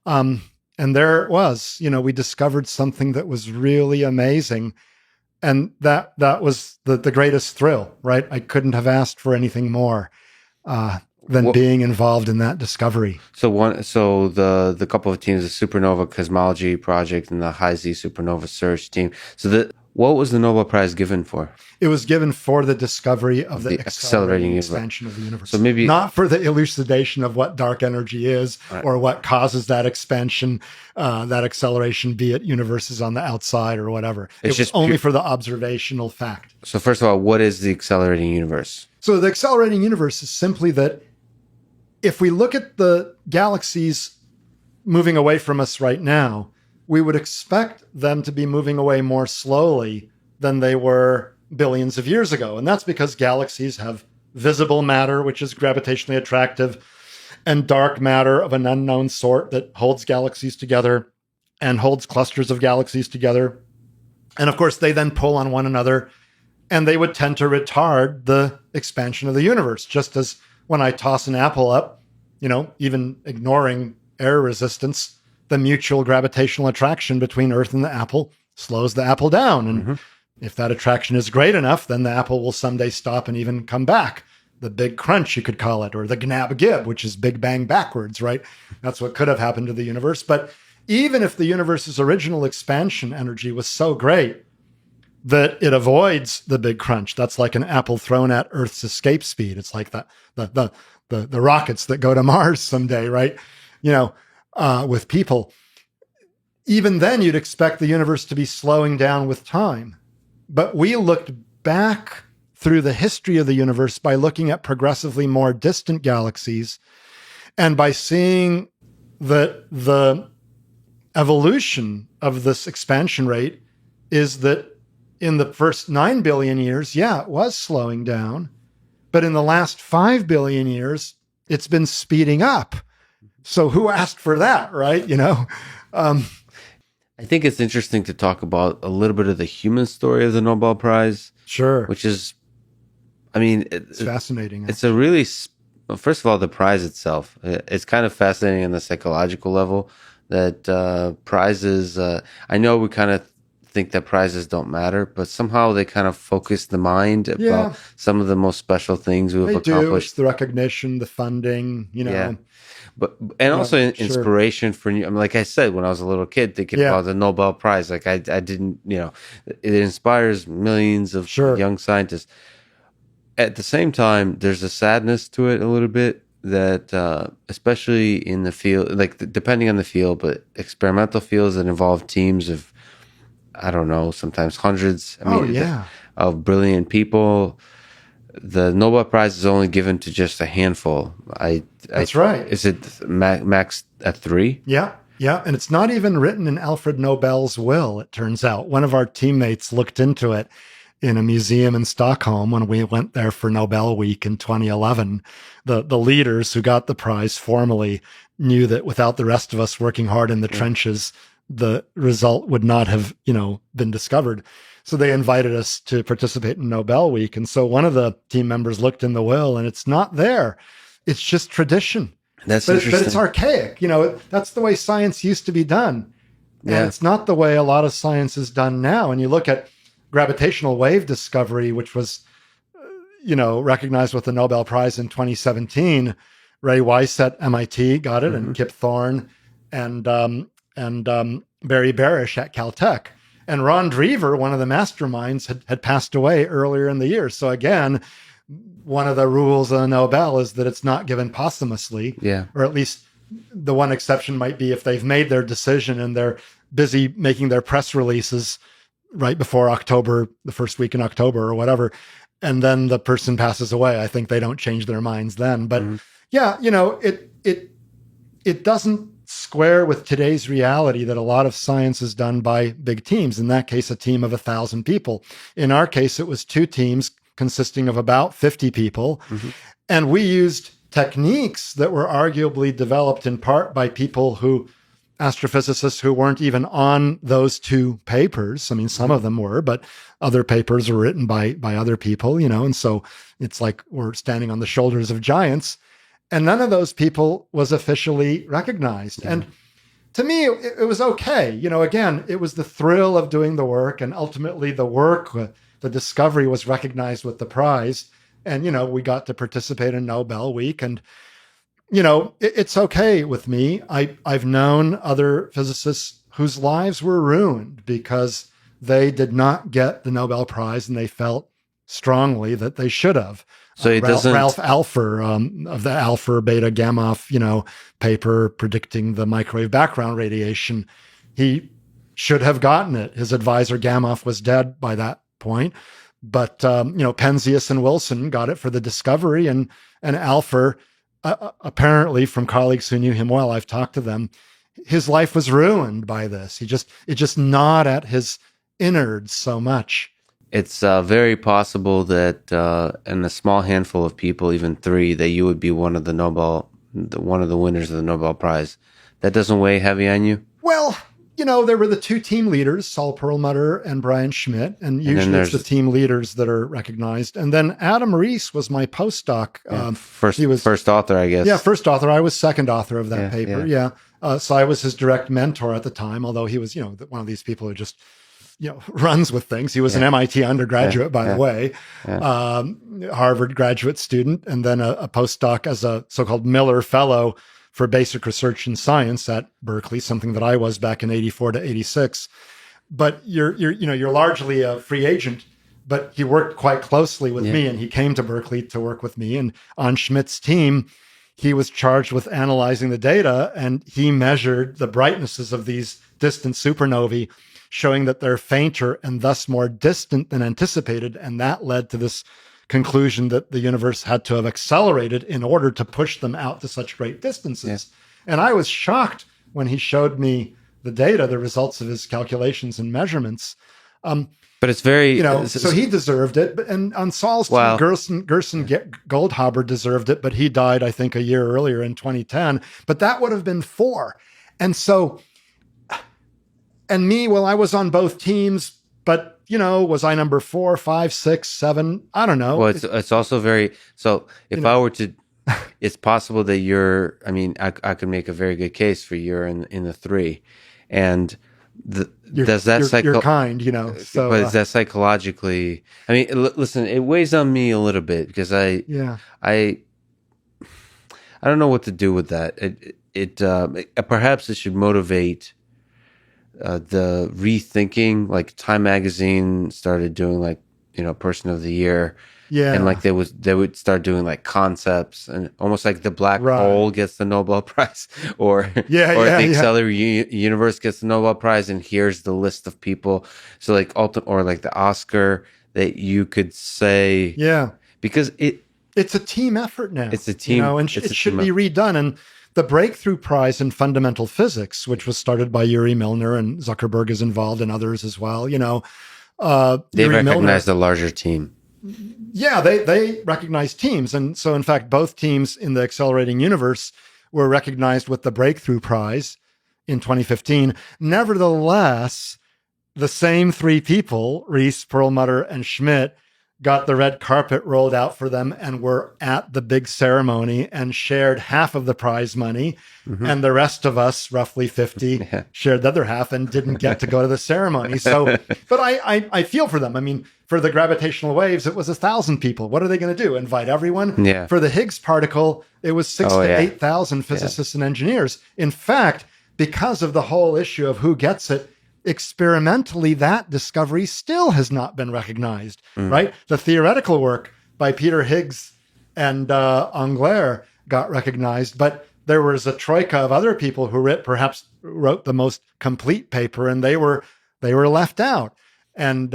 Speaker 11: And there it was, you know, we discovered something that was really amazing. And that was the greatest thrill, right? I couldn't have asked for anything more than being involved in that discovery.
Speaker 1: So the couple of teams, the Supernova Cosmology Project and the High Z Supernova Search team. So what was the Nobel Prize given for?
Speaker 11: It was given for the discovery of the accelerating expansion of the universe.
Speaker 1: So maybe
Speaker 11: not for the elucidation of what dark energy is, right, or what causes that expansion, that acceleration, be it universes on the outside or whatever. It was only for the observational fact.
Speaker 1: So first of all, what is the accelerating universe?
Speaker 11: So the accelerating universe is simply that if we look at the galaxies moving away from us right now, we would expect them to be moving away more slowly than they were billions of years ago. And that's because galaxies have visible matter, which is gravitationally attractive, and dark matter of an unknown sort that holds galaxies together and holds clusters of galaxies together. And of course, they then pull on one another, and they would tend to retard the expansion of the universe. Just as when I toss an apple up, you know, even ignoring air resistance, the mutual gravitational attraction between Earth and the apple slows the apple down. And if that attraction is great enough, then the apple will someday stop and even come back. The big crunch, you could call it, or the gnab-gib, which is Big Bang backwards, right? That's what could have happened to the universe. But even if the universe's original expansion energy was so great that it avoids the big crunch, that's like an apple thrown at Earth's escape speed. It's like the rockets that go to Mars someday, right? You know, with people. Even then, you'd expect the universe to be slowing down with time. But we looked back through the history of the universe by looking at progressively more distant galaxies, and by seeing that the evolution of this expansion rate is that in the first 9 billion years, it was slowing down. But in the last 5 billion years, it's been speeding up. So who asked for that, right? You know,
Speaker 1: I think it's interesting to talk about a little bit of the human story of the Nobel Prize.
Speaker 11: Sure.
Speaker 1: Which is, I mean,
Speaker 11: it's fascinating.
Speaker 1: It's a really, first of all, the prize itself. It's kind of fascinating on the psychological level that prizes, I know we kind of think that prizes don't matter, but somehow they kind of focus the mind about some of the most special things we've accomplished.
Speaker 11: It's the recognition, the funding, you know. Yeah.
Speaker 1: But also inspiration for new. I mean, like I said, when I was a little kid, thinking about the Nobel Prize, like I didn't, you know, it inspires millions of young scientists. At the same time, there's a sadness to it a little bit that, especially in the field, like depending on the field, but experimental fields that involve teams of, I don't know, sometimes hundreds. Of brilliant people. The Nobel Prize is only given to just a handful.
Speaker 11: That's right.
Speaker 1: Is it max at 3?
Speaker 11: Yeah. Yeah, and it's not even written in Alfred Nobel's will, it turns out. One of our teammates looked into it in a museum in Stockholm when we went there for Nobel Week in 2011. The leaders who got the prize formally knew that without the rest of us working hard in the trenches, the result would not have, been discovered. So they invited us to participate in Nobel Week. And so one of the team members looked in the will and it's not there. It's just tradition.
Speaker 1: That's
Speaker 11: but
Speaker 1: interesting.
Speaker 11: it's archaic. That's the way science used to be done. And it's not the way a lot of science is done now. And you look at gravitational wave discovery, which was, recognized with the Nobel Prize in 2017. Ray Weiss at MIT got it, and Kip Thorne and Barry Barish at Caltech. And Ron Drever, one of the masterminds, had passed away earlier in the year. So again, one of the rules of the Nobel is that it's not given posthumously.
Speaker 1: Yeah.
Speaker 11: Or at least the one exception might be if they've made their decision and they're busy making their press releases right before October, the first week in October or whatever, and then the person passes away. I think they don't change their minds then. But it doesn't square with today's reality that a lot of science is done by big teams. In that case, a team of 1,000 people. In our case, it was 2 teams consisting of about 50 people. And we used techniques that were arguably developed in part by people astrophysicists who weren't even on those 2 papers. I mean, some of them were, but other papers were written by other people, and so it's like we're standing on the shoulders of giants. And none of those people was officially recognized. And to me, it was okay. Again, it was the thrill of doing the work, and ultimately the discovery was recognized with the prize. And, we got to participate in Nobel Week, and it's okay with me. I've known other physicists whose lives were ruined because they did not get the Nobel Prize and they felt strongly that they should have.
Speaker 1: So it doesn't...
Speaker 11: Ralph Alpher of the Alpher Beta Gamow, paper predicting the microwave background radiation, he should have gotten it. His advisor Gamow was dead by that point. But, Penzias and Wilson got it for the discovery, and Alpher, apparently from colleagues who knew him well, I've talked to them, his life was ruined by this. It just gnawed at his innards so much.
Speaker 1: It's very possible that in a small handful of people, even 3, that you would be one of the winners of the Nobel Prize. That doesn't weigh heavy on you?
Speaker 11: Well, there were the 2 team leaders, Saul Perlmutter and Brian Schmidt, and usually it's the team leaders that are recognized. And then Adam Rees was my postdoc.
Speaker 1: He was first author, I guess.
Speaker 11: Yeah, first author. I was second author of that paper. Yeah. So I was his direct mentor at the time, although he was, one of these people who just, runs with things. He was an MIT undergraduate, by the way, Harvard graduate student, and then a postdoc as a so-called Miller Fellow for basic research in science at Berkeley, something that I was back in 84 to 86. But you're largely a free agent, but he worked quite closely with me, and he came to Berkeley to work with me. And on Schmidt's team, he was charged with analyzing the data, and he measured the brightnesses of these distant supernovae, showing that they're fainter and thus more distant than anticipated. And that led to this conclusion that the universe had to have accelerated in order to push them out to such great distances. And I was shocked when he showed me the data, the results of his calculations and measurements.
Speaker 1: But it's very...
Speaker 11: so he deserved it. And on Saul's team, Gerson Goldhaber deserved it, but he died, I think, a year earlier in 2010. But that would have been 4. And so... And me, well, I was on both teams, but, was I number 4, 5, 6, 7? I don't know.
Speaker 1: Well, it's also very... So if I were to... It's possible that you're... I mean, I could make a very good case for you're in the 3. And
Speaker 11: you're kind, so...
Speaker 1: But is that psychologically... I mean, listen, it weighs on me a little bit because I don't know what to do with that. Perhaps it should motivate... the rethinking, like Time Magazine started doing Person of the Year. Yeah. And they would start doing concepts, and almost like the black hole gets the Nobel Prize or the Accelerated Universe gets the Nobel Prize, and here's the list of people. So or the Oscar that you could say. Yeah. Because it's
Speaker 11: a team effort now.
Speaker 1: It's a team.
Speaker 11: And it should be redone. And the breakthrough prize in fundamental physics, which was started by Yuri Milner, and Zuckerberg is involved and others as well,
Speaker 1: They
Speaker 11: Yuri
Speaker 1: recognize
Speaker 11: Milner,
Speaker 1: the larger team.
Speaker 11: yeah, they recognize teams. And so, in fact, both teams in the accelerating universe were recognized with the breakthrough prize in 2015. Nevertheless, the same three people, Rees, Perlmutter, and Schmidt, got the red carpet rolled out for them and were at the big ceremony and shared half of the prize money. And the rest of us, roughly 50, shared the other half and didn't get to go to the ceremony. So, but I feel for them. I mean, for the gravitational waves, it was 1,000 people. What are they going to do? Invite everyone?
Speaker 1: Yeah.
Speaker 11: For the Higgs particle, it was 6,000 to 8,000 physicists and engineers. In fact, because of the whole issue of who gets it, experimentally, that discovery still has not been recognized, right? The theoretical work by Peter Higgs and Engler got recognized, but there was a troika of other people who perhaps wrote the most complete paper, and they were left out. And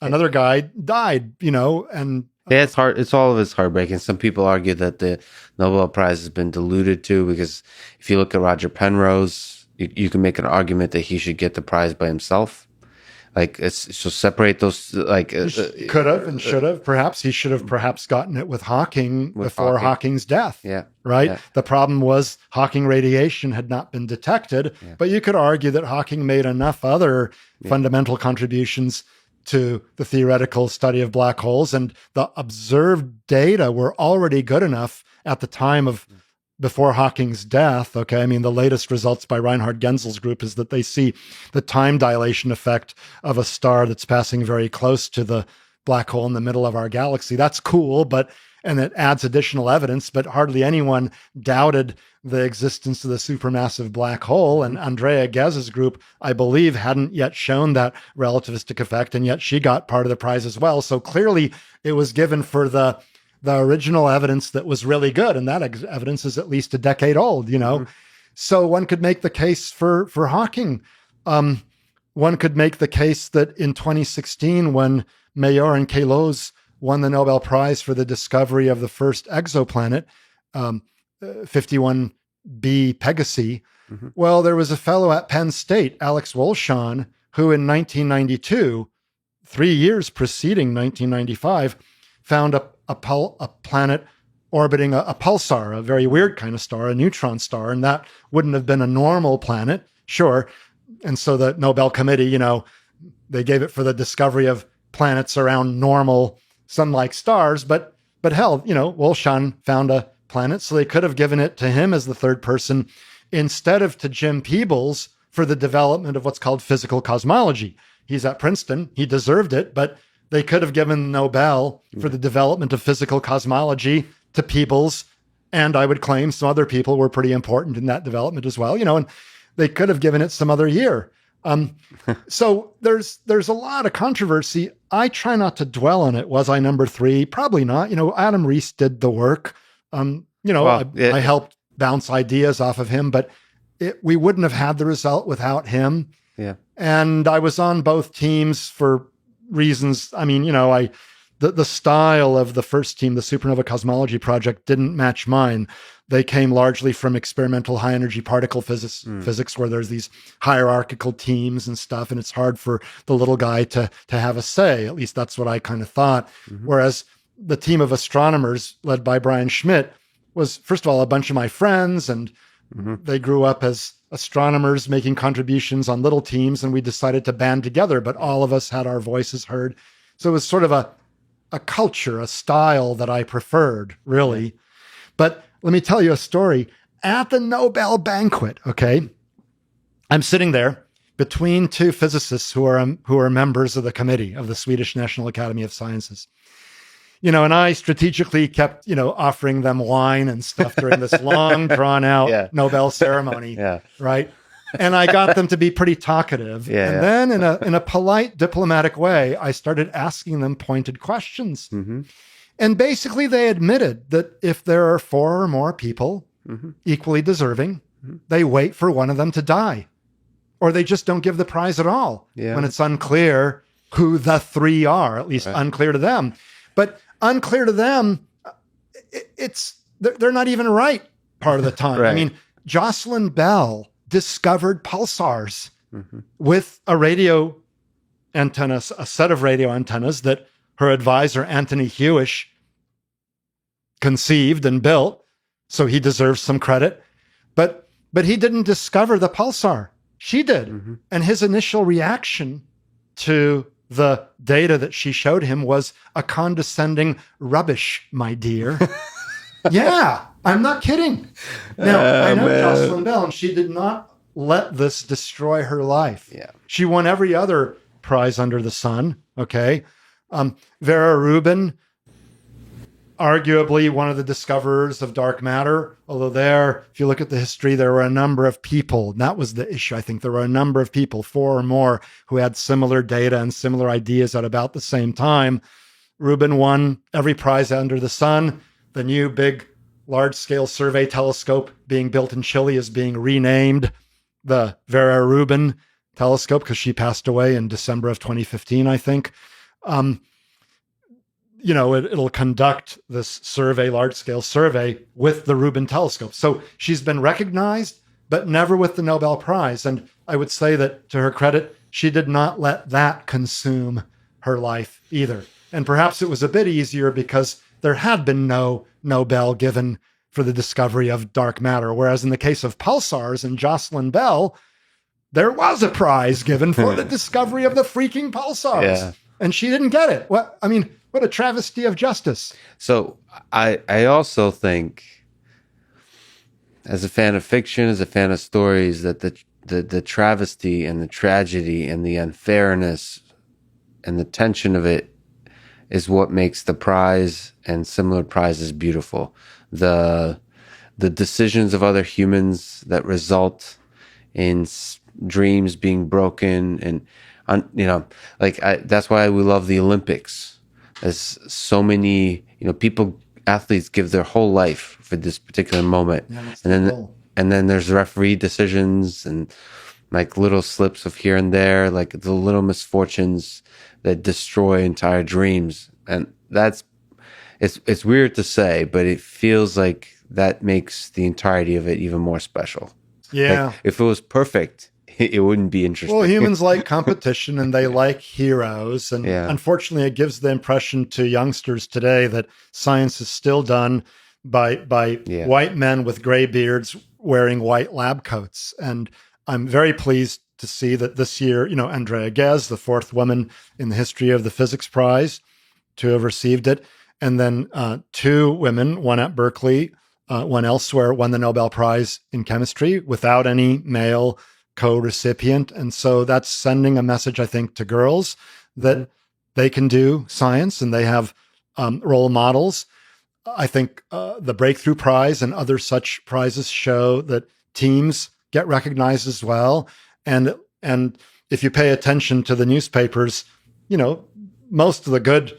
Speaker 11: another guy died, and
Speaker 1: Yeah, it's hard. It's all of it's heartbreaking. Some people argue that the Nobel Prize has been diluted too, because if you look at Roger Penrose, you can make an argument that he should get the prize by himself. Like, so separate those. Like,
Speaker 11: could have and should have. Perhaps he should have perhaps gotten it with Hawking before Hawking's death.
Speaker 1: Yeah.
Speaker 11: Right.
Speaker 1: Yeah.
Speaker 11: The problem was Hawking radiation had not been detected, but you could argue that Hawking made enough other fundamental contributions to the theoretical study of black holes, and the observed data were already good enough at the time of before Hawking's death. Okay. I mean, the latest results by Reinhard Genzel's group is that they see the time dilation effect of a star that's passing very close to the black hole in the middle of our galaxy. That's cool, and it adds additional evidence, but hardly anyone doubted the existence of the supermassive black hole. And Andrea Gheze's group, I believe, hadn't yet shown that relativistic effect, and yet she got part of the prize as well. So clearly it was given for the original evidence that was really good, and that evidence is at least a decade old, So one could make the case for Hawking. One could make the case that in 2016, when Mayor and Kellos won the Nobel Prize for the discovery of the first exoplanet, 51b Pegasi, well, there was a fellow at Penn State, Alex Wolfram, who in 1992, 3 years preceding 1995, found a planet orbiting a pulsar, a very weird kind of star, a neutron star, and that wouldn't have been a normal planet, sure. And so the Nobel Committee, they gave it for the discovery of planets around normal sun-like stars, but hell, Wolfram found a planet, so they could have given it to him as the third person instead of to Jim Peebles for the development of what's called physical cosmology. He's at Princeton, he deserved it, but they could have given Nobel for the development of physical cosmology to Peebles, and I would claim some other people were pretty important in that development as well, and they could have given it some other year. So there's a lot of controversy. I try not to dwell on it. Was I number 3? Probably not. Adam Rees did the work. I helped bounce ideas off of him, but we wouldn't have had the result without him.
Speaker 1: Yeah.
Speaker 11: And I was on both teams for reasons. I mean, the style of the first team, the Supernova Cosmology Project, didn't match mine. They came largely from experimental high energy particle physics, where there's these hierarchical teams and stuff, and it's hard for the little guy to have a say. At least that's what I kind of thought. Whereas the team of astronomers led by Brian Schmidt was, first of all, a bunch of my friends, and they grew up as astronomers making contributions on little teams, and we decided to band together, but all of us had our voices heard. So it was sort of a culture, a style that I preferred, really. But let me tell you a story. At the Nobel banquet, okay, I'm sitting there between two physicists who are members of the committee of the Swedish National Academy of Sciences. And I strategically kept, offering them wine and stuff during this long, drawn-out Nobel ceremony, right? And I got them to be pretty talkative. Then in a polite, diplomatic way, I started asking them pointed questions. And basically, they admitted that if there are 4 or more people equally deserving, they wait for one of them to die. Or they just don't give the prize at all when it's unclear who the 3 are, at least unclear to them. But unclear to them, they're not even right. part of the time.
Speaker 1: Right.
Speaker 11: I mean, Jocelyn Bell discovered pulsars with a radio antenna, a set of radio antennas that her advisor, Anthony Hewish, conceived and built. So he deserves some credit. But he didn't discover the pulsar. She did. And his initial reaction to the data that she showed him was a condescending rubbish, my dear. Yeah, I'm not kidding. Now, I know Jocelyn Bell, and she did not let this destroy her life.
Speaker 1: Yeah.
Speaker 11: She won every other prize under the sun, okay? Vera Rubin, arguably one of the discoverers of dark matter, although if you look at the history, there were a number of people, and that was the issue, I think. There were a number of people, 4 or more, who had similar data and similar ideas at about the same time. Rubin won every prize under the sun. The new big large-scale survey telescope being built in Chile is being renamed the Vera Rubin telescope because she passed away in December of 2015, I think. It'll conduct this survey, large-scale survey, with the Rubin telescope. So she's been recognized, but never with the Nobel Prize. And I would say that, to her credit, she did not let that consume her life either. And perhaps it was a bit easier because there had been no Nobel given for the discovery of dark matter. Whereas in the case of pulsars and Jocelyn Bell, there was a prize given for the discovery of the freaking pulsars.
Speaker 1: Yeah.
Speaker 11: And she didn't get it. What a travesty of justice.
Speaker 1: So I also think, as a fan of fiction, as a fan of stories, that the travesty and the tragedy and the unfairness and the tension of it is what makes the prize and similar prizes beautiful. The decisions of other humans that result in dreams being broken, and that's why we love the Olympics. As so many athletes give their whole life for this particular moment, and then there's referee decisions and like little slips of here and there, like the little misfortunes that destroy entire dreams. And it's weird to say, but it feels like that makes the entirety of it even more special.
Speaker 11: Yeah.
Speaker 1: Like, if it was perfect, it wouldn't be interesting.
Speaker 11: Well, humans like competition and they like heroes. And unfortunately, it gives the impression to youngsters today that science is still done by white men with gray beards wearing white lab coats. And I'm very pleased to see that this year, Andrea Ghez, the 4th woman in the history of the physics prize to have received it. And then 2 women, one at Berkeley, one elsewhere, won the Nobel Prize in chemistry without any male co-recipient. And so that's sending a message, I think, to girls that they can do science and they have role models. I think the Breakthrough Prize and other such prizes show that teams get recognized as well. And if you pay attention to the newspapers, most of the good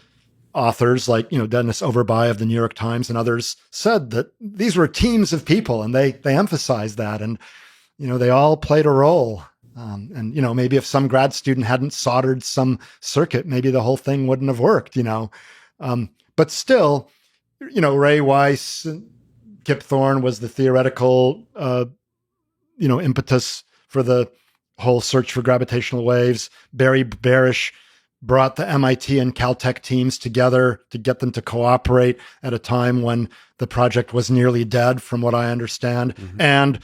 Speaker 11: authors like, Dennis Overby of the New York Times and others said that these were teams of people, and they emphasized that. And, they all played a role. And maybe if some grad student hadn't soldered some circuit, maybe the whole thing wouldn't have worked, But still, Ray Weiss, Kip Thorne was the theoretical, impetus for the whole search for gravitational waves. Barry Barish brought the MIT and Caltech teams together to get them to cooperate at a time when the project was nearly dead, from what I understand, and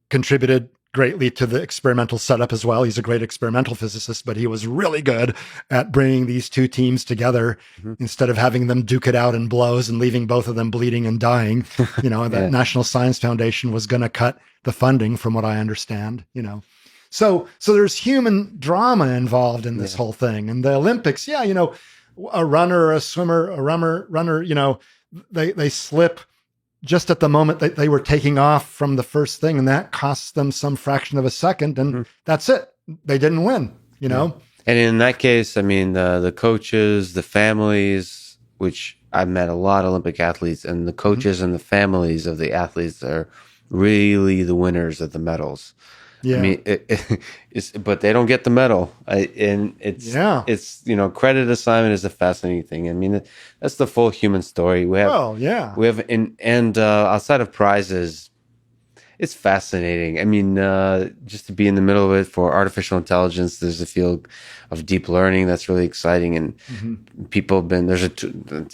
Speaker 11: contributed greatly to the experimental setup as well. He's a great experimental physicist, but he was really good at bringing these 2 teams together instead of having them duke it out in blows and leaving both of them bleeding and dying. The National Science Foundation was going to cut the funding, from what I understand, So there's human drama involved in this whole thing. And the Olympics, a runner, a swimmer, a runner, they slip just at the moment that they were taking off from the first thing, and that costs them some fraction of a second, and that's it. They didn't win, And
Speaker 1: in that case, I mean, the coaches, the families, which I've met a lot of Olympic athletes, and the coaches and the families of the athletes are really the winners of the medals.
Speaker 11: Yeah.
Speaker 1: I mean, it's but they don't get the medal. It's credit assignment is a fascinating thing. I mean, that's the full human story. We have outside of prizes, it's fascinating. I mean, just to be in the middle of it for artificial intelligence, there's a field of deep learning that's really exciting, and people have been. There's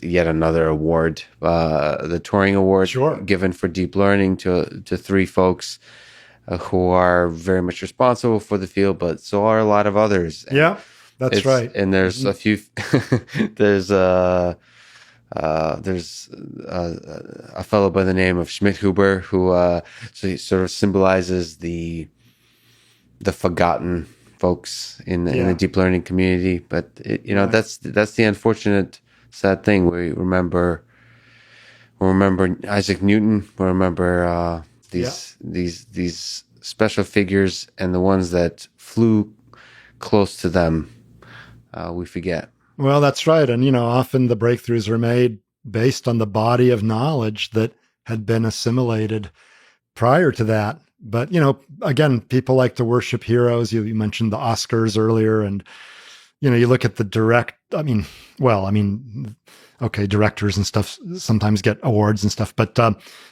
Speaker 1: yet another award, the Turing Award, given for deep learning to three folks who are very much responsible for the field, but so are a lot of others. And
Speaker 11: that's right.
Speaker 1: And there's a few. There's a fellow by the name of Schmidt-Huber who so he sort of symbolizes the forgotten folks in the deep learning community. But that's the unfortunate, sad thing. We remember Isaac Newton. We remember these special figures, and the ones that flew close to them, we forget.
Speaker 11: Well, that's right. And, often the breakthroughs are made based on the body of knowledge that had been assimilated prior to that. But, again, people like to worship heroes. You mentioned the Oscars earlier, and, you look at the directors and stuff sometimes get awards and stuff. But,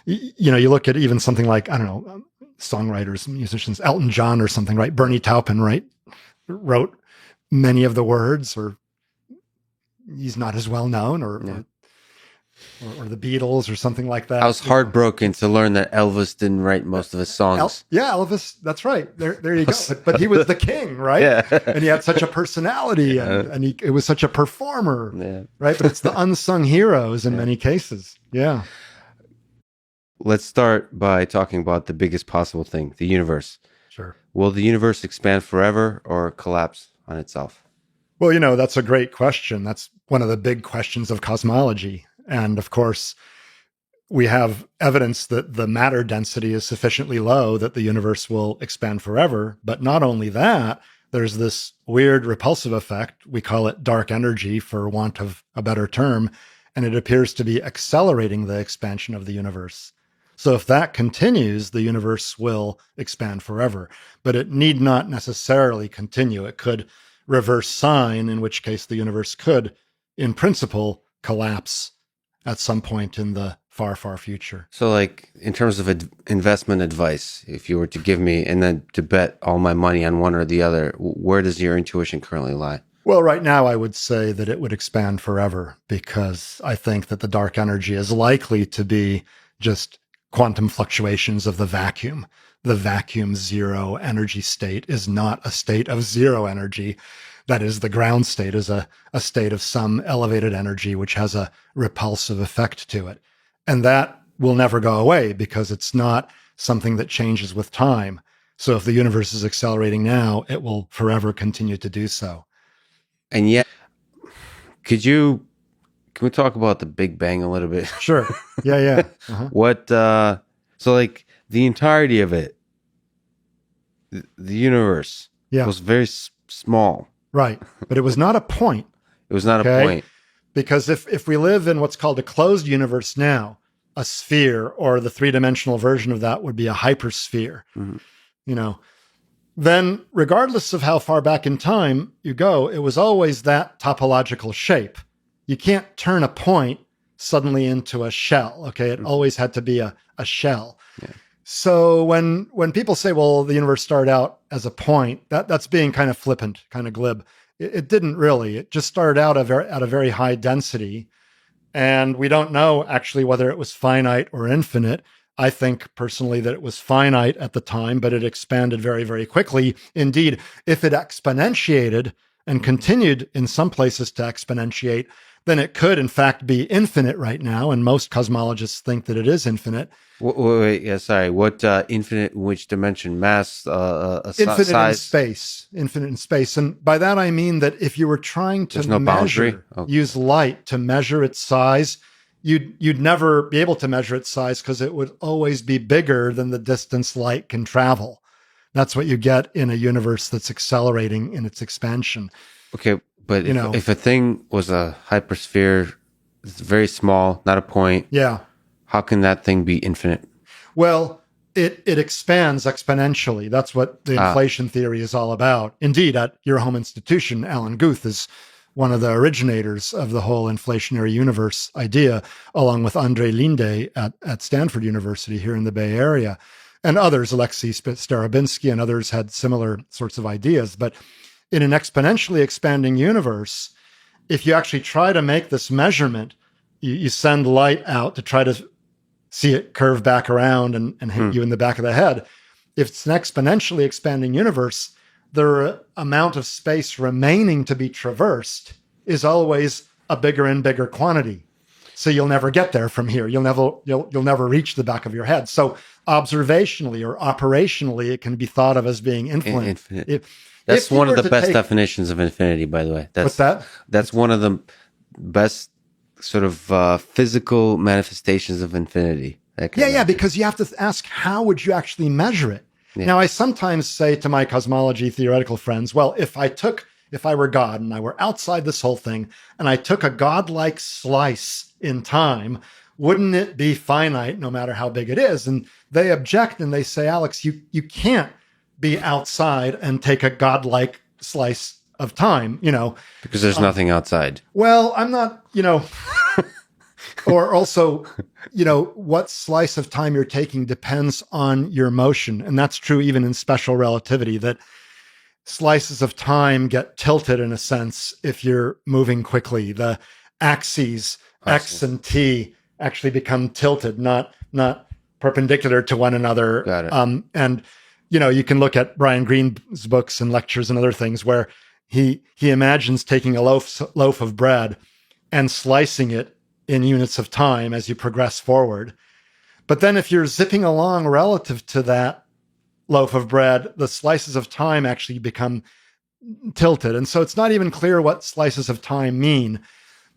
Speaker 11: you look at even something like, I don't know, songwriters, musicians, Elton John or something, right? Bernie Taupin, right? Wrote many of the words, or he's not as well known, or the Beatles or something like that.
Speaker 1: I was heartbroken to learn that Elvis didn't write most of his songs.
Speaker 11: Elvis, that's right. There you go. But he was the king, right? And he had such a personality, and it was such a performer, right? But it's the unsung heroes in many cases. Yeah.
Speaker 1: Let's start by talking about the biggest possible thing, the universe.
Speaker 11: Sure.
Speaker 1: Will the universe expand forever or collapse on itself?
Speaker 11: Well, that's a great question. That's one of the big questions of cosmology. And of course, we have evidence that the matter density is sufficiently low that the universe will expand forever. But not only that, there's this weird repulsive effect. We call it dark energy, for want of a better term. And it appears to be accelerating the expansion of the universe. So if that continues, the universe will expand forever. But it need not necessarily continue. It could reverse sign, in which case the universe could, in principle, collapse at some point in the far, far future.
Speaker 1: So, like, in terms of investment advice, if you were to give me, and then to bet all my money on one or the other, where does your intuition currently lie?
Speaker 11: Well, right now, I would say that it would expand forever, because I think that the dark energy is likely to be just quantum fluctuations of the vacuum. The vacuum zero energy state is not a state of zero energy. That is, the ground state is a state of some elevated energy, which has a repulsive effect to it. And that will never go away, because it's not something that changes with time. So if the universe is accelerating now, it will forever continue to do so.
Speaker 1: And yet, can we talk about the Big Bang a little bit?
Speaker 11: Sure. Yeah. Uh-huh.
Speaker 1: So like the entirety of it, the universe was very small.
Speaker 11: Right. But it was not a point.
Speaker 1: It was not a point.
Speaker 11: Because if we live in what's called a closed universe now, a sphere, or the three-dimensional version of that would be a hypersphere, then regardless of how far back in time you go, it was always that topological shape. You can't turn a point suddenly into a shell, okay? It always had to be a shell. Yeah. So when people say, well, the universe started out as a point, that's being kind of flippant, kind of glib. It didn't really. It just started out at a very high density. And we don't know actually whether it was finite or infinite. I think personally that it was finite at the time, but it expanded very, very quickly. Indeed, if it exponentiated and continued in some places to exponentiate, then it could, in fact, be infinite right now. And most cosmologists think that it is infinite.
Speaker 1: Wait, sorry. What infinite, which dimension? Mass,
Speaker 11: infinite
Speaker 1: size?
Speaker 11: Infinite in space. And by that, I mean that if you were trying to use light to measure its size, you'd never be able to measure its size, because it would always be bigger than the distance light can travel. That's what you get in a universe that's accelerating in its expansion.
Speaker 1: Okay. But if a thing was a hypersphere, it's very small, not a point.
Speaker 11: Yeah.
Speaker 1: How can that thing be infinite?
Speaker 11: Well, it expands exponentially. That's what the inflation theory is all about. Indeed, at your home institution, Alan Guth is one of the originators of the whole inflationary universe idea, along with Andrei Linde at Stanford University here in the Bay Area. And others, Alexei Starobinsky and others, had similar sorts of ideas. But in an exponentially expanding universe, if you actually try to make this measurement, you send light out to try to see it curve back around and hit you in the back of the head. If it's an exponentially expanding universe, the amount of space remaining to be traversed is always a bigger and bigger quantity. So you'll never get there from here. You'll never reach the back of your head. So observationally or operationally, it can be thought of as being infinite.
Speaker 1: That's one of the best definitions of infinity, by the way.
Speaker 11: What's that?
Speaker 1: That's one of the best sort of physical manifestations of infinity.
Speaker 11: Because you have to ask, how would you actually measure it? Yeah. Now, I sometimes say to my cosmology theoretical friends, well, if I were God and I were outside this whole thing and I took a godlike slice in time, wouldn't it be finite no matter how big it is? And they object and they say, Alex, you can't be outside and take a godlike slice of time,
Speaker 1: because there's nothing outside.
Speaker 11: Well, I'm not, or also, what slice of time you're taking depends on your motion. And that's true even in special relativity, that slices of time get tilted in a sense if you're moving quickly. The axes, X and T, actually become tilted, not perpendicular to one another.
Speaker 1: Got it.
Speaker 11: And, you can look at Brian Greene's books and lectures and other things where he imagines taking a loaf of bread and slicing it in units of time as you progress forward. But then if you're zipping along relative to that loaf of bread, the slices of time actually become tilted. And so it's not even clear what slices of time mean.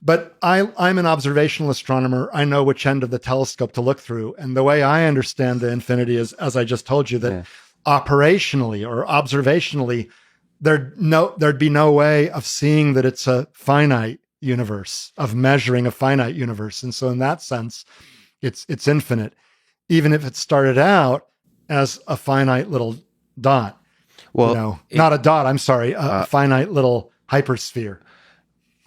Speaker 11: But I'm an observational astronomer. I know which end of the telescope to look through. And the way I understand the infinity is, as I just told you, that operationally or observationally, there'd be no way of seeing that it's a finite universe, of measuring a finite universe. And so in that sense, it's infinite, even if it started out as a finite little dot. Well, not a dot, I'm sorry, a finite little hypersphere.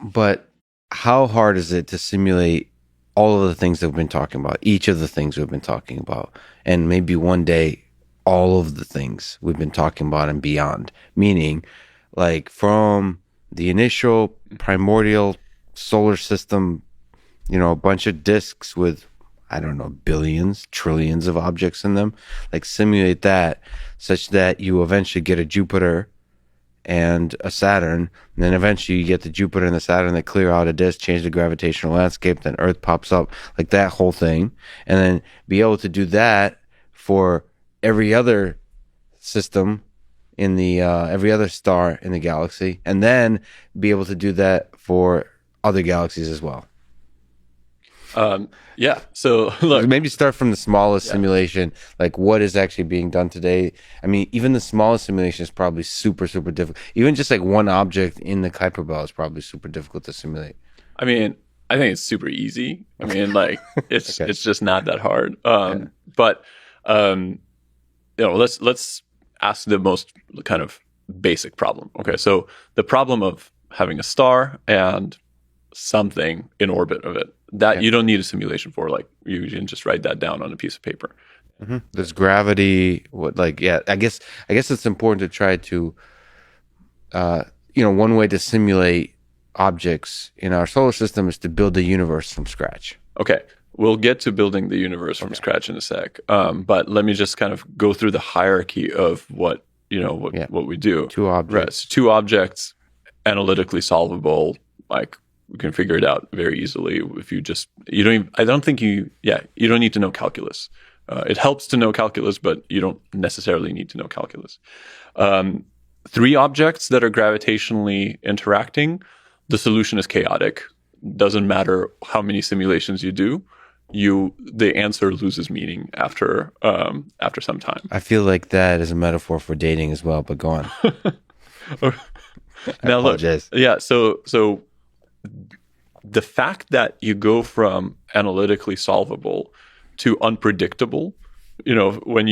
Speaker 1: But how hard is it to simulate all of the things that we've been talking about, each of the things we've been talking about, and maybe one day all of the things we've been talking about and beyond? Meaning, like from the initial primordial solar system, a bunch of disks with, I don't know, billions, trillions of objects in them, like simulate that such that you eventually get a Jupiter and a Saturn, and then eventually you get the Jupiter and the Saturn that clear out a disk, change the gravitational landscape, then Earth pops up, like that whole thing, and then be able to do that for every other system in the every other star in the galaxy, and then be able to do that for other galaxies as well.
Speaker 12: So look,
Speaker 1: maybe start from the smallest simulation, like what is actually being done today. I mean, even the smallest simulation is probably super, super difficult. Even just like one object in the Kuiper belt is probably super difficult to simulate.
Speaker 12: I mean, I think it's super easy. I mean, like it's it's just not that hard. But let's ask the most kind of basic problem. Okay, so the problem of having a star and something in orbit of it that you don't need a simulation for. Like you can just write that down on a piece of paper.
Speaker 1: Mm-hmm. There's gravity. I guess it's important to try to, one way to simulate objects in our solar system is to build the universe from scratch.
Speaker 12: Okay, we'll get to building the universe from scratch in a sec. But let me just kind of go through the hierarchy of what we do.
Speaker 1: Two objects.
Speaker 12: Right, so two objects, analytically solvable. Like we can figure it out very easily if you don't need to know calculus. It helps to know calculus, but you don't necessarily need to know calculus. Three objects that are gravitationally interacting, the solution is chaotic. Doesn't matter how many simulations you do, the answer loses meaning after some time.
Speaker 1: I feel like that is a metaphor for dating as well, but go on.
Speaker 12: Now look, so the fact that you go from analytically solvable to unpredictable when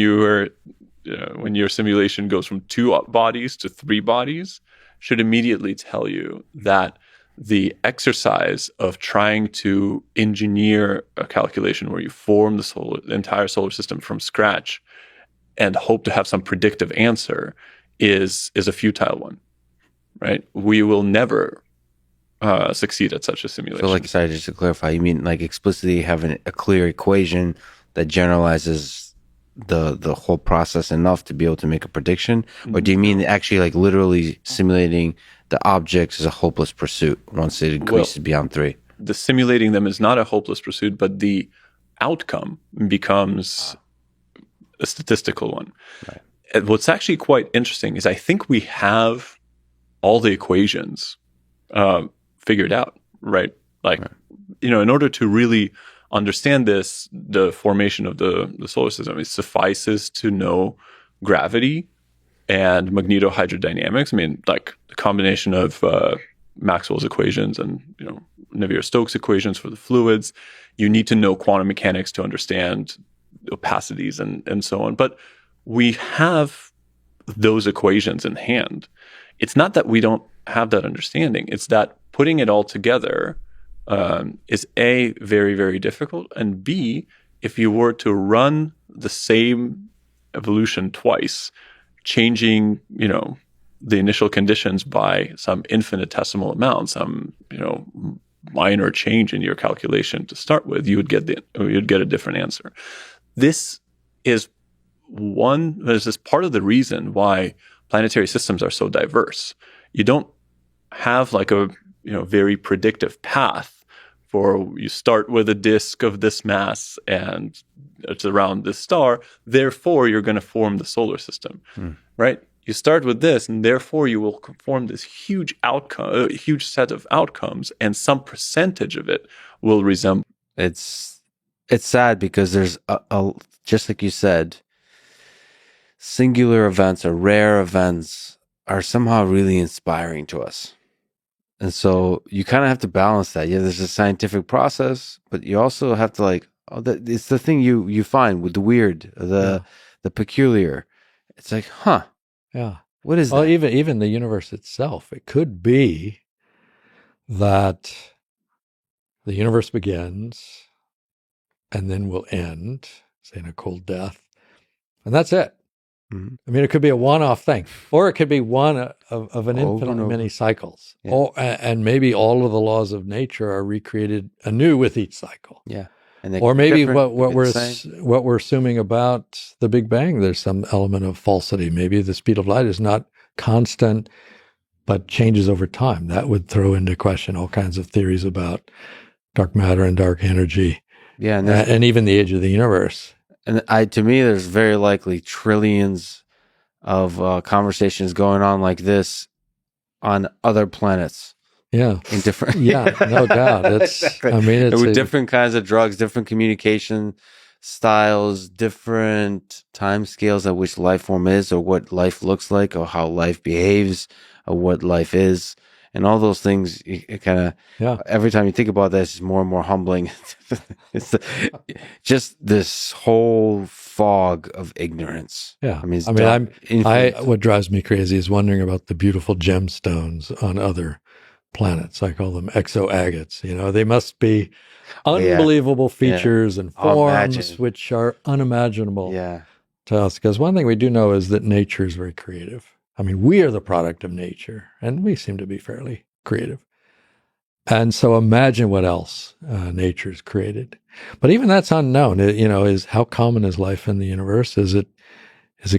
Speaker 12: when your simulation goes from 2 bodies to 3 bodies, should immediately tell you that the exercise of trying to engineer a calculation where you form the entire solar system from scratch and hope to have some predictive answer is a futile one, right? We will never succeed at such a simulation.
Speaker 1: So, sorry, just to clarify, you mean explicitly having a clear equation that generalizes the whole process enough to be able to make a prediction? Or do you mean actually literally simulating the objects is a hopeless pursuit once it increases beyond 3?
Speaker 12: The simulating them is not a hopeless pursuit, but the outcome becomes a statistical one.
Speaker 1: Right.
Speaker 12: And what's actually quite interesting is I think we have all the equations figured out, right? In order to really understand the formation of the solar system, it suffices to know gravity and magnetohydrodynamics. I mean, the combination of Maxwell's equations and Navier-Stokes equations for the fluids. You need to know quantum mechanics to understand opacities and so on. But we have those equations in hand. It's not that we don't have that understanding. It's that putting it all together is A, very, very difficult, and B, if you were to run the same evolution twice, changing, the initial conditions by some infinitesimal amount, some, minor change in your calculation to start with, you'd get a different answer. This is part of the reason why planetary systems are so diverse. You don't have a very predictive path for you start with a disk of this mass and it's around this star, therefore you're going to form the solar system, right? You start with this, and therefore you will form this huge set of outcomes, and some percentage of it will resemble.
Speaker 1: It's sad because there's a just like you said, singular events or rare events are somehow really inspiring to us. And so you kind of have to balance that. Yeah, there's a scientific process, but you also have to it's the thing you find with the weird, the peculiar. It's
Speaker 13: Yeah.
Speaker 1: What is
Speaker 13: that?
Speaker 1: Well,
Speaker 13: even the universe itself, it could be that the universe begins and then will end, say in a cold death, and that's it.
Speaker 1: Mm-hmm.
Speaker 13: I mean, it could be a one-off thing, or it code be one of an infinitely many cycles.
Speaker 1: Yeah.
Speaker 13: And maybe all of the laws of nature are recreated anew with each cycle.
Speaker 1: Yeah.
Speaker 13: Or maybe what we're assuming about the Big Bang, there's some element of falsity. Maybe the speed of light is not constant, but changes over time. That would throw into question all kinds of theories about dark matter and dark energy.
Speaker 1: Yeah,
Speaker 13: and even the age of the universe.
Speaker 1: And to me, there's very likely trillions of conversations going on like this on other planets.
Speaker 13: Yeah.
Speaker 1: In different.
Speaker 13: Yeah, no doubt.
Speaker 1: Exactly.
Speaker 13: It's
Speaker 1: with different kinds of drugs, different communication styles, different time scales at which life form is, or what life looks like, or how life behaves, or what life is. And all those things, it kind of, every time you think about this, it's more and more humbling. It's just this whole fog of ignorance.
Speaker 13: Yeah.
Speaker 1: I mean,
Speaker 13: what drives me crazy is wondering about the beautiful gemstones on other planets. I call them exoagates. They must be unbelievable features and forms which are unimaginable to us. Because one thing we do know is that nature is very creative. I mean, we are the product of nature, and we seem to be fairly creative. And so imagine what else nature's created. But even that's unknown. Is how common is life in the universe? Is it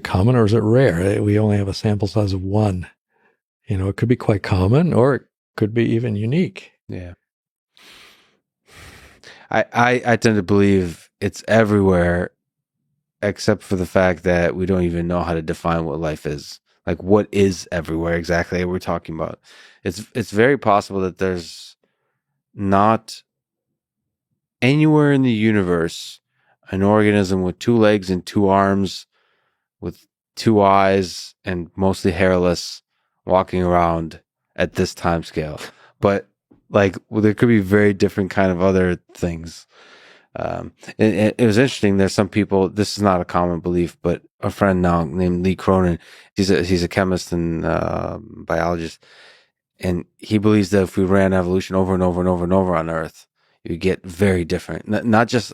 Speaker 13: common or is it rare? We only have a sample size of 1. It could be quite common, or it could be even unique.
Speaker 1: Yeah. I tend to believe it's everywhere, except for the fact that we don't even know how to define what life is. Like, what is everywhere exactly we're talking about? It's very possible that there's not anywhere in the universe an organism with 2 legs and 2 arms, with 2 eyes and mostly hairless, walking around at this time scale. But there could be very different kind of other things. It was interesting. There's some people. This is not a common belief, but a friend now named Lee Cronin. He's a chemist and biologist, and he believes that if we ran evolution over and over and over and over on Earth, you get very different. Not just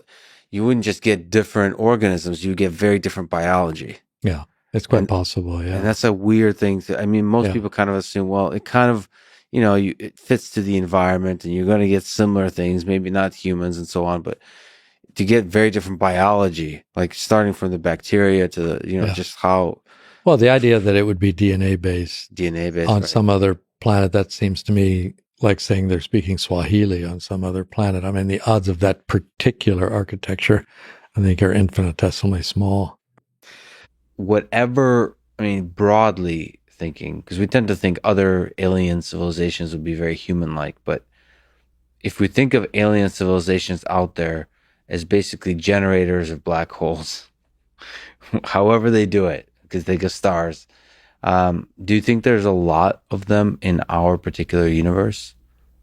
Speaker 1: you wouldn't just get different organisms. You get very different biology.
Speaker 13: Yeah, it's quite possible. Yeah,
Speaker 1: and that's a weird thing. Most people kind of assume, well, it kind of, it fits to the environment, and you're going to get similar things. Maybe not humans and so on, but to get very different biology, like starting from the bacteria to the, just how.
Speaker 13: Well, the idea that it would be DNA based on some other planet, that seems to me like saying they're speaking Swahili on some other planet. I mean, the odds of that particular architecture, I think, are infinitesimally small.
Speaker 1: Broadly thinking, because we tend to think other alien civilizations would be very human-like, but if we think of alien civilizations out there as basically generators of black holes, however they do it, because they get stars, do you think there's a lot of them in our particular universe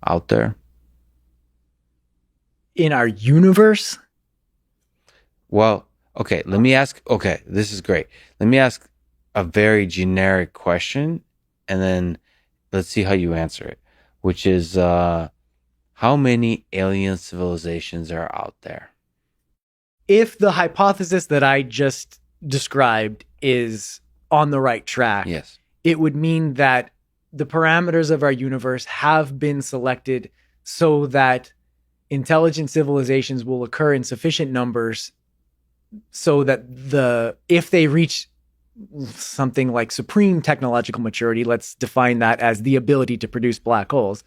Speaker 1: out there?
Speaker 14: In our universe?
Speaker 1: Well, okay, let me ask. Okay, this is great. Let me ask a very generic question, and then let's see how you answer it, which is how many alien civilizations are out there?
Speaker 14: If the hypothesis that I just described is on the right track,
Speaker 1: yes,
Speaker 14: it would mean that the parameters of our universe have been selected so that intelligent civilizations will occur in sufficient numbers so that if they reach something like supreme technological maturity, let's define that as the ability to produce black holes,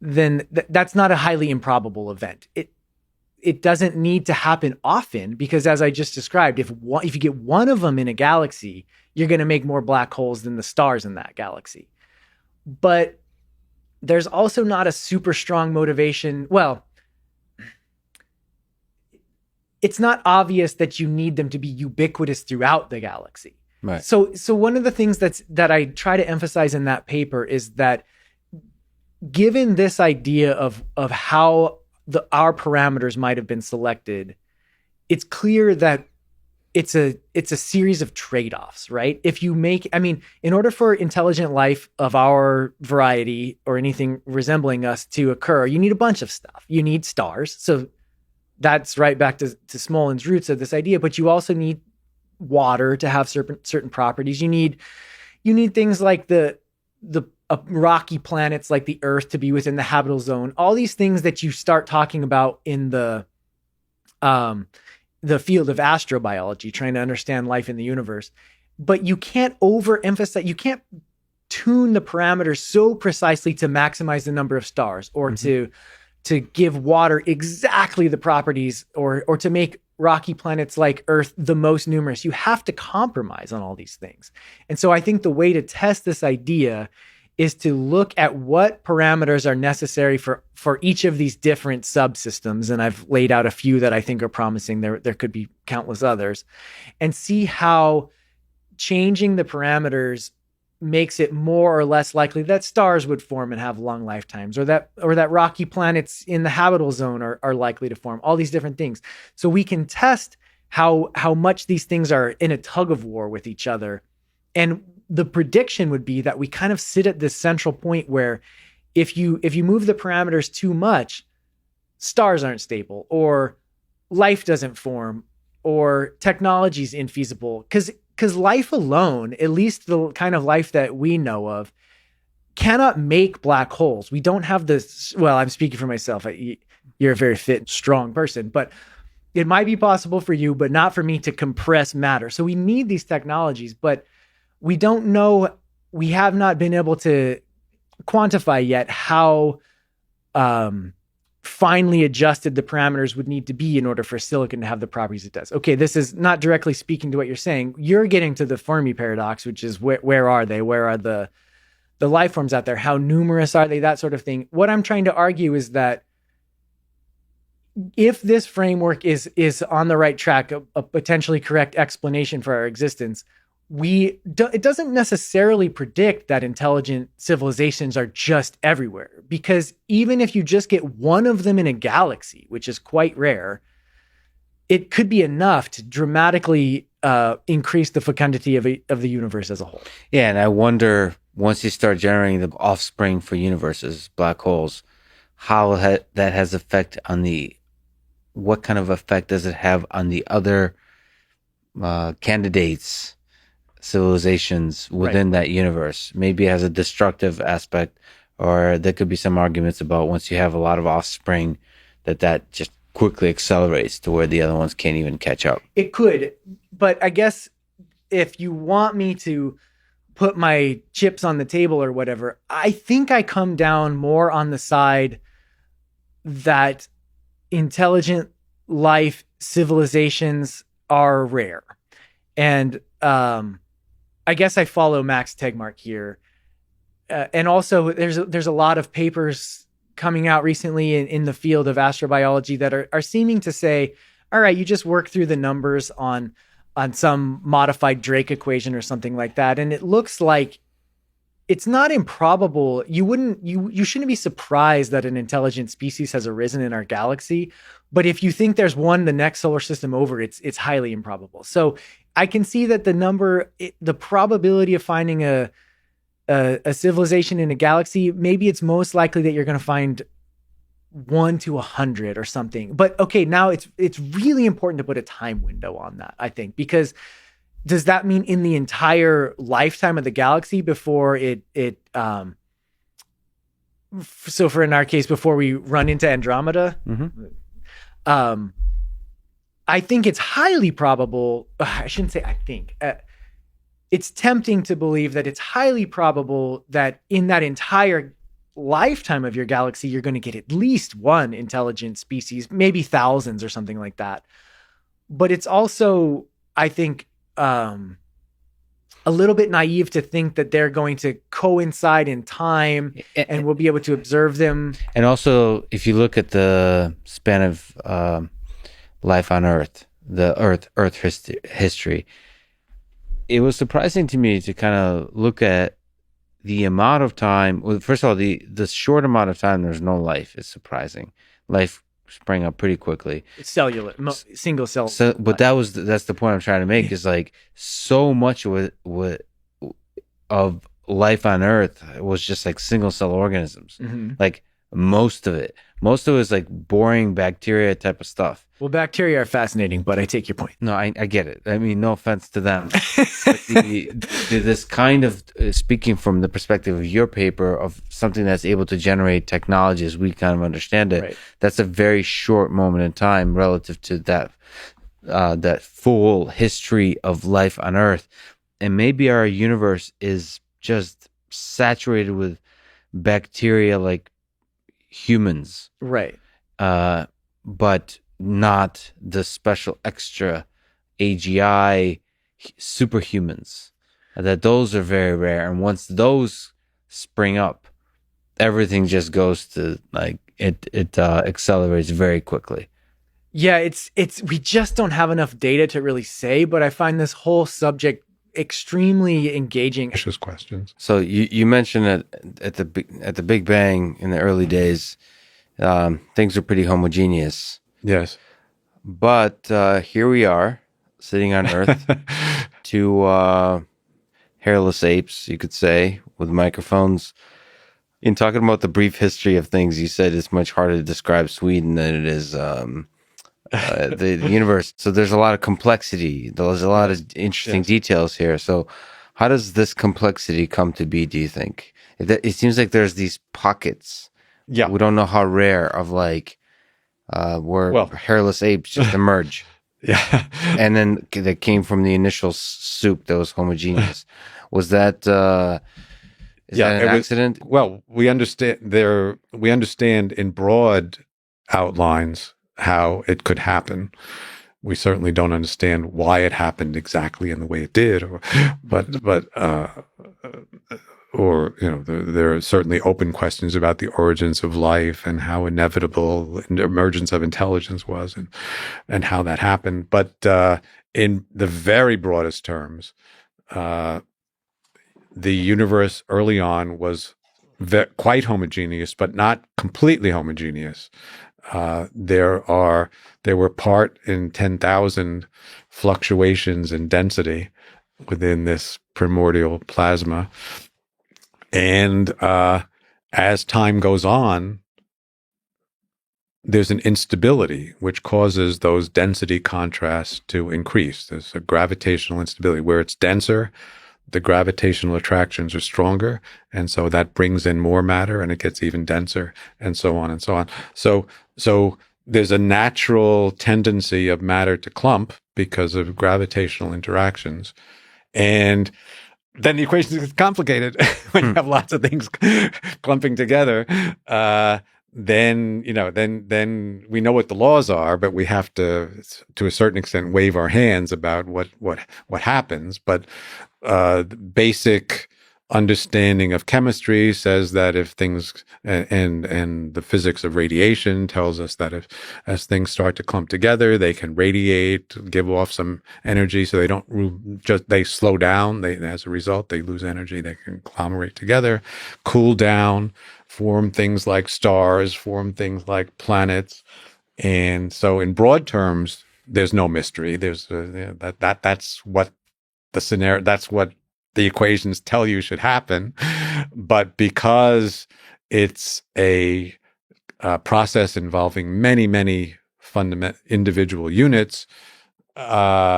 Speaker 14: then that's not a highly improbable event. It doesn't need to happen often because, as I just described, if you get one of them in a galaxy, you're going to make more black holes than the stars in that galaxy. But there's also not a super strong motivation. Well, it's not obvious that you need them to be ubiquitous throughout the galaxy.
Speaker 1: Right.
Speaker 14: So one of the things that I try to emphasize in that paper is that given this idea of how our parameters might have been selected, it's clear that it's a series of trade-offs, right? If you in order for intelligent life of our variety or anything resembling us to occur, you need a bunch of stuff. You need stars. So that's right back to Smolin's roots of this idea, but you also need water to have certain properties. You need things like the rocky planets like the Earth to be within the habitable zone. All these things that you start talking about in the field of astrobiology, trying to understand life in the universe. But you can't overemphasize, you can't tune the parameters so precisely to maximize the number of stars or to give water exactly the properties or to make rocky planets like Earth the most numerous. You have to compromise on all these things. And so I think the way to test this idea is to look at what parameters are necessary for each of these different subsystems. And I've laid out a few that I think are promising. There could be countless others, and see how changing the parameters makes it more or less likely that stars would form and have long lifetimes, or that rocky planets in the habitable zone are likely to form, all these different things. So we can test how much these things are in a tug of war with each other. And the prediction would be that we kind of sit at this central point where if you move the parameters too much, stars aren't stable, or life doesn't form, or technology is infeasible. Because life alone, at least the kind of life that we know of, cannot make black holes. We don't have this. Well, I'm speaking for myself. You're a very fit and strong person, but it might be possible for you, but not for me to compress matter. So we need these technologies, but we don't know. We have not been able to quantify yet how finely adjusted the parameters would need to be in order for silicon to have the properties it does. Okay, this is not directly speaking to what you're saying. You're getting to the Fermi paradox, which is where are they? Where are the life forms out there? How numerous are they? That sort of thing. What I'm trying to argue is that if this framework is on the right track, a potentially correct explanation for our existence, it doesn't necessarily predict that intelligent civilizations are just everywhere, because even if you just get one of them in a galaxy, which is quite rare, it could be enough to dramatically increase the fecundity of the universe as a whole.
Speaker 1: Yeah, and I wonder, once you start generating the offspring for universes, black holes, how that has effect on what kind of effect does it have on the other candidates, civilizations within that universe? Maybe it has a destructive aspect, or there could be some arguments about once you have a lot of offspring, that just quickly accelerates to where the other ones can't even catch up.
Speaker 14: It could, but I guess if you want me to put my chips on the table or whatever, I think I come down more on the side that intelligent life civilizations are rare. And I guess I follow Max Tegmark here. And also there's a lot of papers coming out recently in the field of astrobiology that are seeming to say, all right, you just work through the numbers on some modified Drake equation or something like that. And it looks like it's not improbable. You shouldn't be surprised that an intelligent species has arisen in our galaxy. But if you think there's one the next solar system over, it's highly improbable. So I can see that the probability of finding a civilization in a galaxy, maybe it's most likely that you're going to find 1 to 100 or something. But okay, now it's really important to put a time window on that, I think, because does that mean in the entire lifetime of the galaxy before so for in our case, before we run into Andromeda? Mm-hmm. I think it's highly probable. I shouldn't say I think. It's tempting to believe that it's highly probable that in that entire lifetime of your galaxy, you're going to get at least one intelligent species, maybe thousands or something like that. But it's also, I think, a little bit naive to think that they're going to coincide in time and we'll be able to observe them.
Speaker 1: And also, if you look at the span of life on Earth, the Earth history, it was surprising to me to kind of look at the amount of time. Well, first of all, the short amount of time there's no life is surprising. Life sprang up pretty quickly.
Speaker 14: It's cellular, single cell.
Speaker 1: So, but that's the point I'm trying to make, is like so much of life on Earth was just like single cell organisms. Mm-hmm. Like most of it is like boring bacteria type of stuff.
Speaker 14: Well, bacteria are fascinating, but I take your point.
Speaker 1: No, I get it. I mean, no offense to them. But this kind of, speaking from the perspective of your paper, of something that's able to generate technology as we kind of understand it, right, that's a very short moment in time relative to that full history of life on Earth. And maybe our universe is just saturated with bacteria like humans.
Speaker 14: Right.
Speaker 1: But not the special extra AGI superhumans. That those are very rare. And once those spring up, everything just goes to like it accelerates very quickly.
Speaker 14: Yeah, it's we just don't have enough data to really say, but I find this whole subject extremely engaging.
Speaker 13: Questions.
Speaker 1: So you mentioned that at the Big Bang in the early days, things were pretty homogeneous.
Speaker 13: Yes.
Speaker 1: But here we are, sitting on Earth, two hairless apes, you could say, with microphones. In talking about the brief history of things, you said it's much harder to describe Sweden than it is the universe. So there's a lot of complexity. There's a lot of interesting details here. So how does this complexity come to be, do you think? It seems like there's these pockets.
Speaker 13: Yeah.
Speaker 1: We don't know how rare of like where hairless apes just emerge.
Speaker 13: Yeah.
Speaker 1: And then that came from the initial soup that was homogeneous. Was that that an accident?
Speaker 13: We understand in broad outlines how it could happen. We certainly don't understand why it happened exactly in the way it did, or there are certainly open questions about the origins of life and how inevitable the emergence of intelligence was, and how that happened. But in the very broadest terms, the universe early on was quite homogeneous, but not completely homogeneous. there were part in 10,000 fluctuations in density within this primordial plasma. And as time goes on, there's an instability which causes those density contrasts to increase. There's a gravitational instability. Where it's denser, the gravitational attractions are stronger, and so that brings in more matter, and it gets even denser, and so on and so on. So there's a natural tendency of matter to clump because of gravitational interactions. And then the equations get complicated when you have lots of things clumping together. Then we know what the laws are, but we have to a certain extent, wave our hands about what happens. But the basic understanding of chemistry says that if things and the physics of radiation tells us that as things start to clump together, they can radiate, give off some energy, so they slow down. As a result, they lose energy. They can conglomerate together, cool down, form things like stars, form things like planets. And so, in broad terms, there's no mystery. There's that's what the scenario. That's what the equations tell you should happen. But because it's a process involving many, many fundamental individual units, the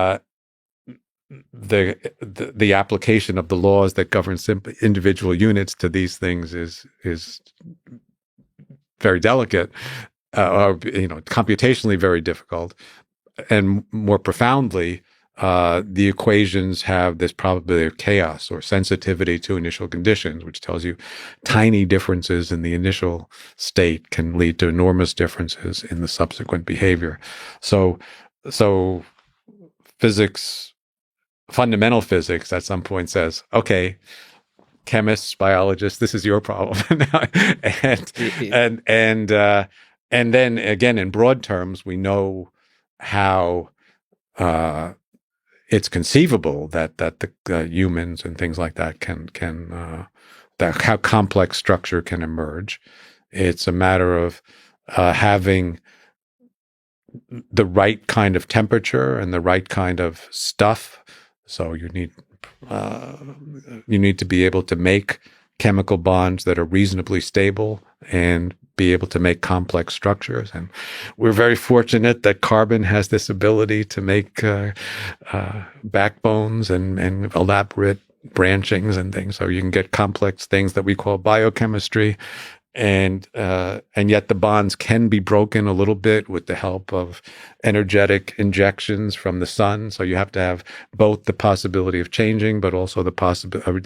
Speaker 13: application of the laws that govern individual units to these things is very delicate, or computationally very difficult, and more profoundly, the equations have this probability of chaos or sensitivity to initial conditions, which tells you tiny differences in the initial state can lead to enormous differences in the subsequent behavior. So physics, fundamental physics, at some point says, okay, chemists, biologists, this is your problem. and then again, in broad terms, we know how it's conceivable that the humans and things like that can how complex structure can emerge. It's a matter of having the right kind of temperature and the right kind of stuff. So you need to be able to make chemical bonds that are reasonably stable and be able to make complex structures. And we're very fortunate that carbon has this ability to make backbones and elaborate branchings and things. So you can get complex things that we call biochemistry. And yet the bonds can be broken a little bit with the help of energetic injections from the sun. So you have to have both the possibility of changing, but also a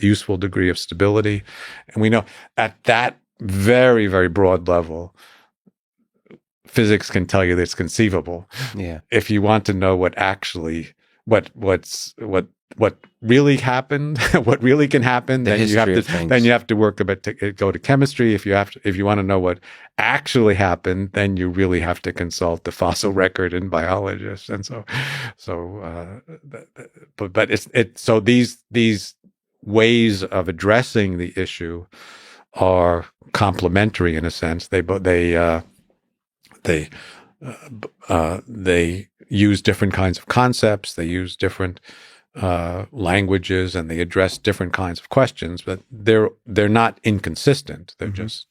Speaker 13: useful degree of stability. And we know at that very, very broad level, physics can tell you that it's conceivable.
Speaker 1: Yeah.
Speaker 13: If you want to know what really happened, what really can happen, then you have to work a bit to go to chemistry. If you want to know what actually happened, then you really have to consult the fossil record and biologists. And so these ways of addressing the issue are complementary in a sense. They use different kinds of concepts. They use different languages, and they address different kinds of questions. But they're not inconsistent. They're just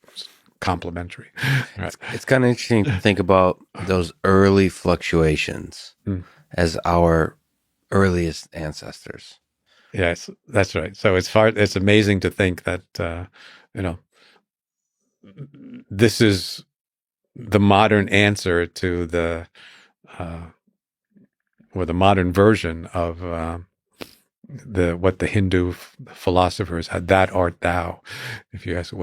Speaker 13: complementary. Right.
Speaker 1: It's kind of interesting to think about those early fluctuations as our earliest ancestors.
Speaker 13: Yes, that's right. So it's amazing to think that this is the modern answer to the modern version of what the Hindu philosophers had. That art thou. If you ask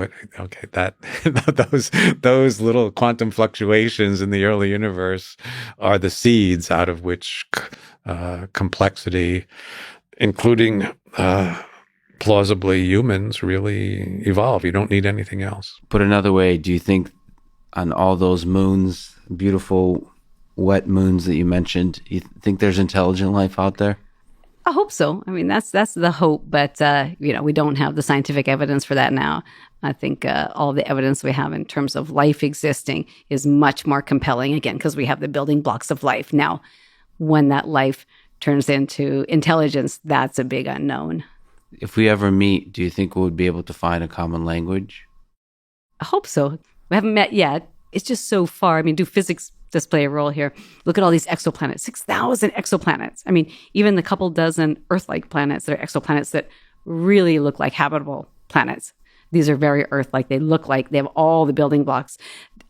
Speaker 13: those little quantum fluctuations in the early universe are the seeds out of which complexity, including plausibly humans, really evolve. You don't need anything else.
Speaker 1: Put another way, do you think on all those moons, beautiful wet moons that you mentioned, you think there's intelligent life out there?
Speaker 15: I hope so. I mean, that's the hope, but we don't have the scientific evidence for that now. I think all the evidence we have in terms of life existing is much more compelling, again, because we have the building blocks of life. Now, when that life turns into intelligence, that's a big unknown.
Speaker 1: If we ever meet, do you think we would be able to find a common language?
Speaker 15: I hope so. We haven't met yet. It's just so far. I mean, do physics just play a role here? Look at all these exoplanets, 6,000 exoplanets. I mean, even the couple dozen Earth-like planets that are exoplanets that really look like habitable planets. These are very Earth-like. They look like they have all the building blocks.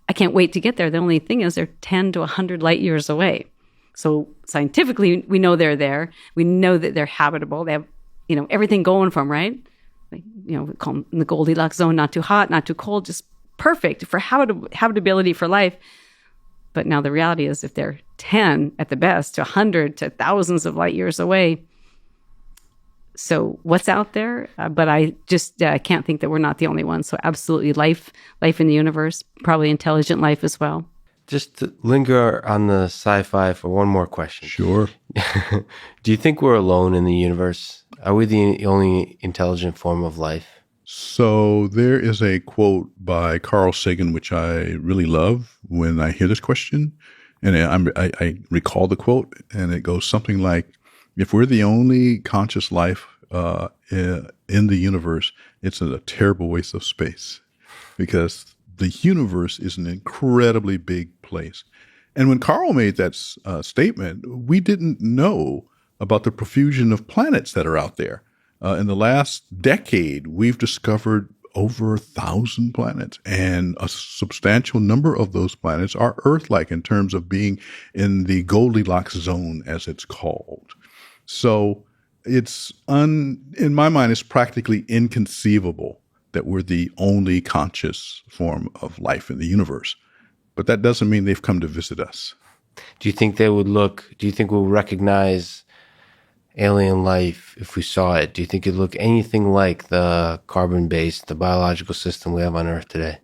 Speaker 15: I can't wait to get there. The only thing is they're 10 to 100 light years away. So scientifically, we know they're there. We know that they're habitable. They have, everything going for them, right? We call them the Goldilocks zone, not too hot, not too cold, just perfect for habitability for life. But now the reality is if they're 10 at the best to 100 to thousands of light years away, so what's out there? But I just can't think that we're not the only ones. So absolutely life in the universe, probably intelligent life as well.
Speaker 1: Just to linger on the sci-fi for one more question.
Speaker 16: Sure.
Speaker 1: Do you think we're alone in the universe? Are we the only intelligent form of life?
Speaker 16: So there is a quote by Carl Sagan, which I really love when I hear this question. And I recall the quote, and it goes something like, if we're the only conscious life in the universe, it's a terrible waste of space, because the universe is an incredibly big place. And when Carl made that statement, we didn't know about the profusion of planets that are out there. In the last decade, we've discovered over 1,000 planets, and a substantial number of those planets are Earth-like in terms of being in the Goldilocks zone, as it's called. So it's, in my mind, it's practically inconceivable that we're the only conscious form of life in the universe. But that doesn't mean they've come to visit us.
Speaker 1: Do you think we'll recognize alien life if we saw it? Do you think it'd look anything like the carbon-based, the biological system we have on Earth today?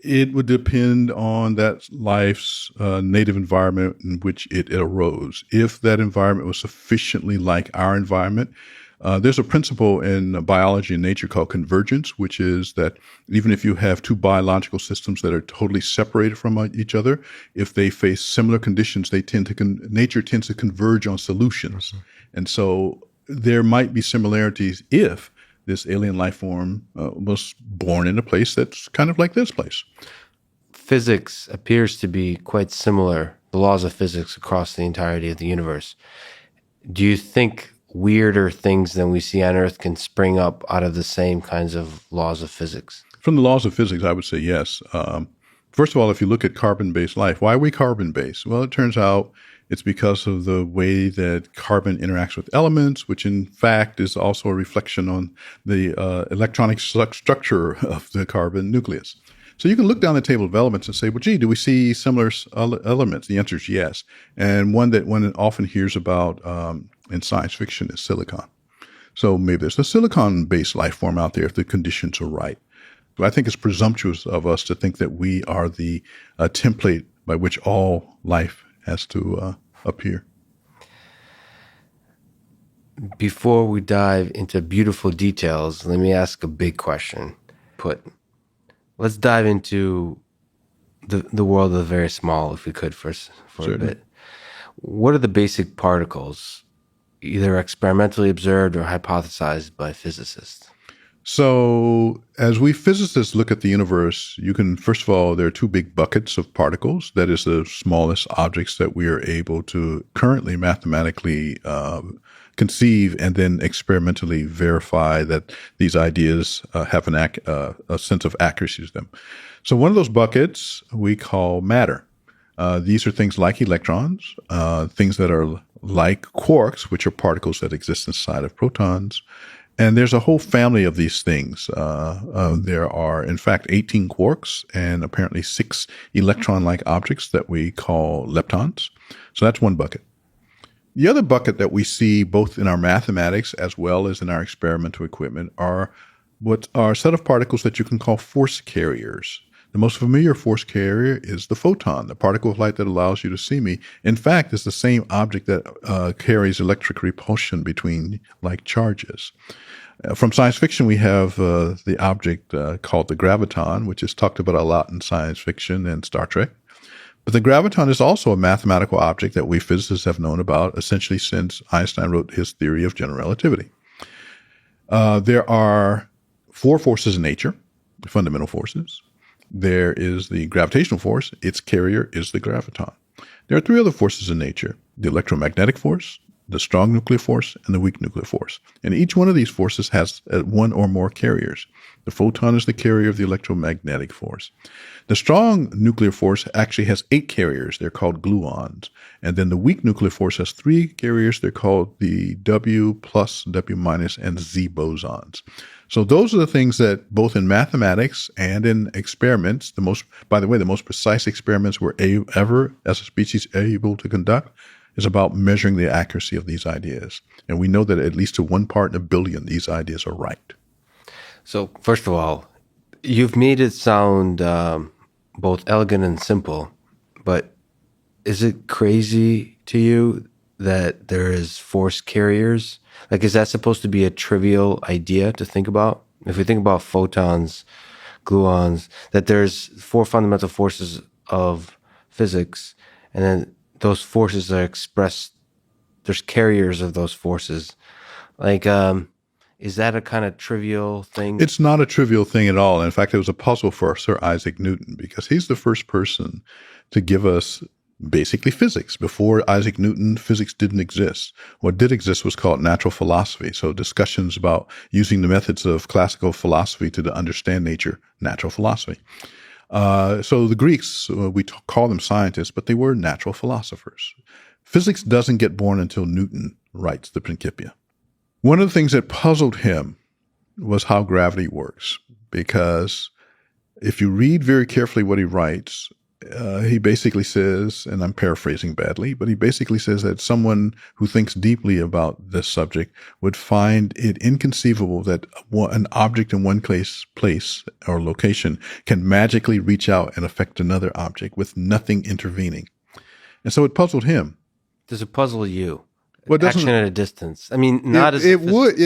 Speaker 16: It would depend on that life's native environment in which it arose. If that environment was sufficiently like our environment, there's a principle in biology and nature called convergence, which is that even if you have two biological systems that are totally separated from each other, if they face similar conditions, nature tends to converge on solutions. Mm-hmm. And so there might be similarities if this alien life form was born in a place that's kind of like this place.
Speaker 1: Physics appears to be quite similar, the laws of physics across the entirety of the universe. Do you think weirder things than we see on Earth can spring up out of the same kinds of laws of physics?
Speaker 16: From the laws of physics, I would say yes. First of all, if you look at carbon-based life, why are we carbon-based? Well, it turns out it's because of the way that carbon interacts with elements, which in fact is also a reflection on the electronic structure of the carbon nucleus. So you can look down the table of elements and say, well, gee, do we see similar elements? The answer is yes. And one that one often hears about in science fiction is silicon. So maybe there's a silicon-based life form out there if the conditions are right. But I think it's presumptuous of us to think that we are the template by which all life has to appear.
Speaker 1: Before we dive into beautiful details, let me ask a big question. Let's dive into the world of the very small, if we could, for a bit. What are the basic particles, either experimentally observed or hypothesized by physicists?
Speaker 16: So as we physicists look at the universe, first of all, there are two big buckets of particles. That is the smallest objects that we are able to currently mathematically conceive and then experimentally verify that these ideas have a sense of accuracy to them. So one of those buckets we call matter. These are things like electrons, things that are like quarks, which are particles that exist inside of protons. And there's a whole family of these things. There are, in fact, 18 quarks and apparently 6 electron-like objects that we call leptons. So that's one bucket. The other bucket that we see both in our mathematics as well as in our experimental equipment are a set of particles that you can call force carriers. The most familiar force carrier is the photon, the particle of light that allows you to see me. In fact, it's the same object that carries electric repulsion between like charges. From science fiction, we have the object called the graviton, which is talked about a lot in science fiction and Star Trek. But the graviton is also a mathematical object that we physicists have known about essentially since Einstein wrote his theory of general relativity. There are 4 forces in nature, fundamental forces. There is the gravitational force. Its carrier is the graviton. There are 3 other forces in nature: the electromagnetic force, the strong nuclear force, and the weak nuclear force. And each one of these forces has one or more carriers. The photon is the carrier of the electromagnetic force. The strong nuclear force actually has 8 carriers. They're called gluons. And then the weak nuclear force has 3 carriers. They're called the W+, W-, and Z bosons. So those are the things that both in mathematics and in experiments, the most precise experiments we're ever as a species able to conduct is about measuring the accuracy of these ideas. And we know that at least to 1 part in a billion, these ideas are right.
Speaker 1: So first of all, you've made it sound both elegant and simple, but is it crazy to you that there is force carriers? Like, is that supposed to be a trivial idea to think about? If we think about photons, gluons, that there's 4 fundamental forces of physics, and then those forces are expressed, there's carriers of those forces. Like, is that a kind of trivial thing?
Speaker 16: It's not a trivial thing at all. In fact, it was a puzzle for Sir Isaac Newton because he's the first person to give us basically physics. Before Isaac Newton, physics didn't exist. What did exist was called natural philosophy. So discussions about using the methods of classical philosophy to understand nature, natural philosophy. So the Greeks, we call them scientists, but they were natural philosophers. Physics doesn't get born until Newton writes the Principia. One of the things that puzzled him was how gravity works, because if you read very carefully what he writes, he basically says, and I'm paraphrasing badly, but he basically says that someone who thinks deeply about this subject would find it inconceivable that an object in one place or location can magically reach out and affect another object with nothing intervening. And so it puzzled him.
Speaker 1: Does it puzzle you?
Speaker 16: Well,
Speaker 1: action at a distance. I mean, not as
Speaker 16: it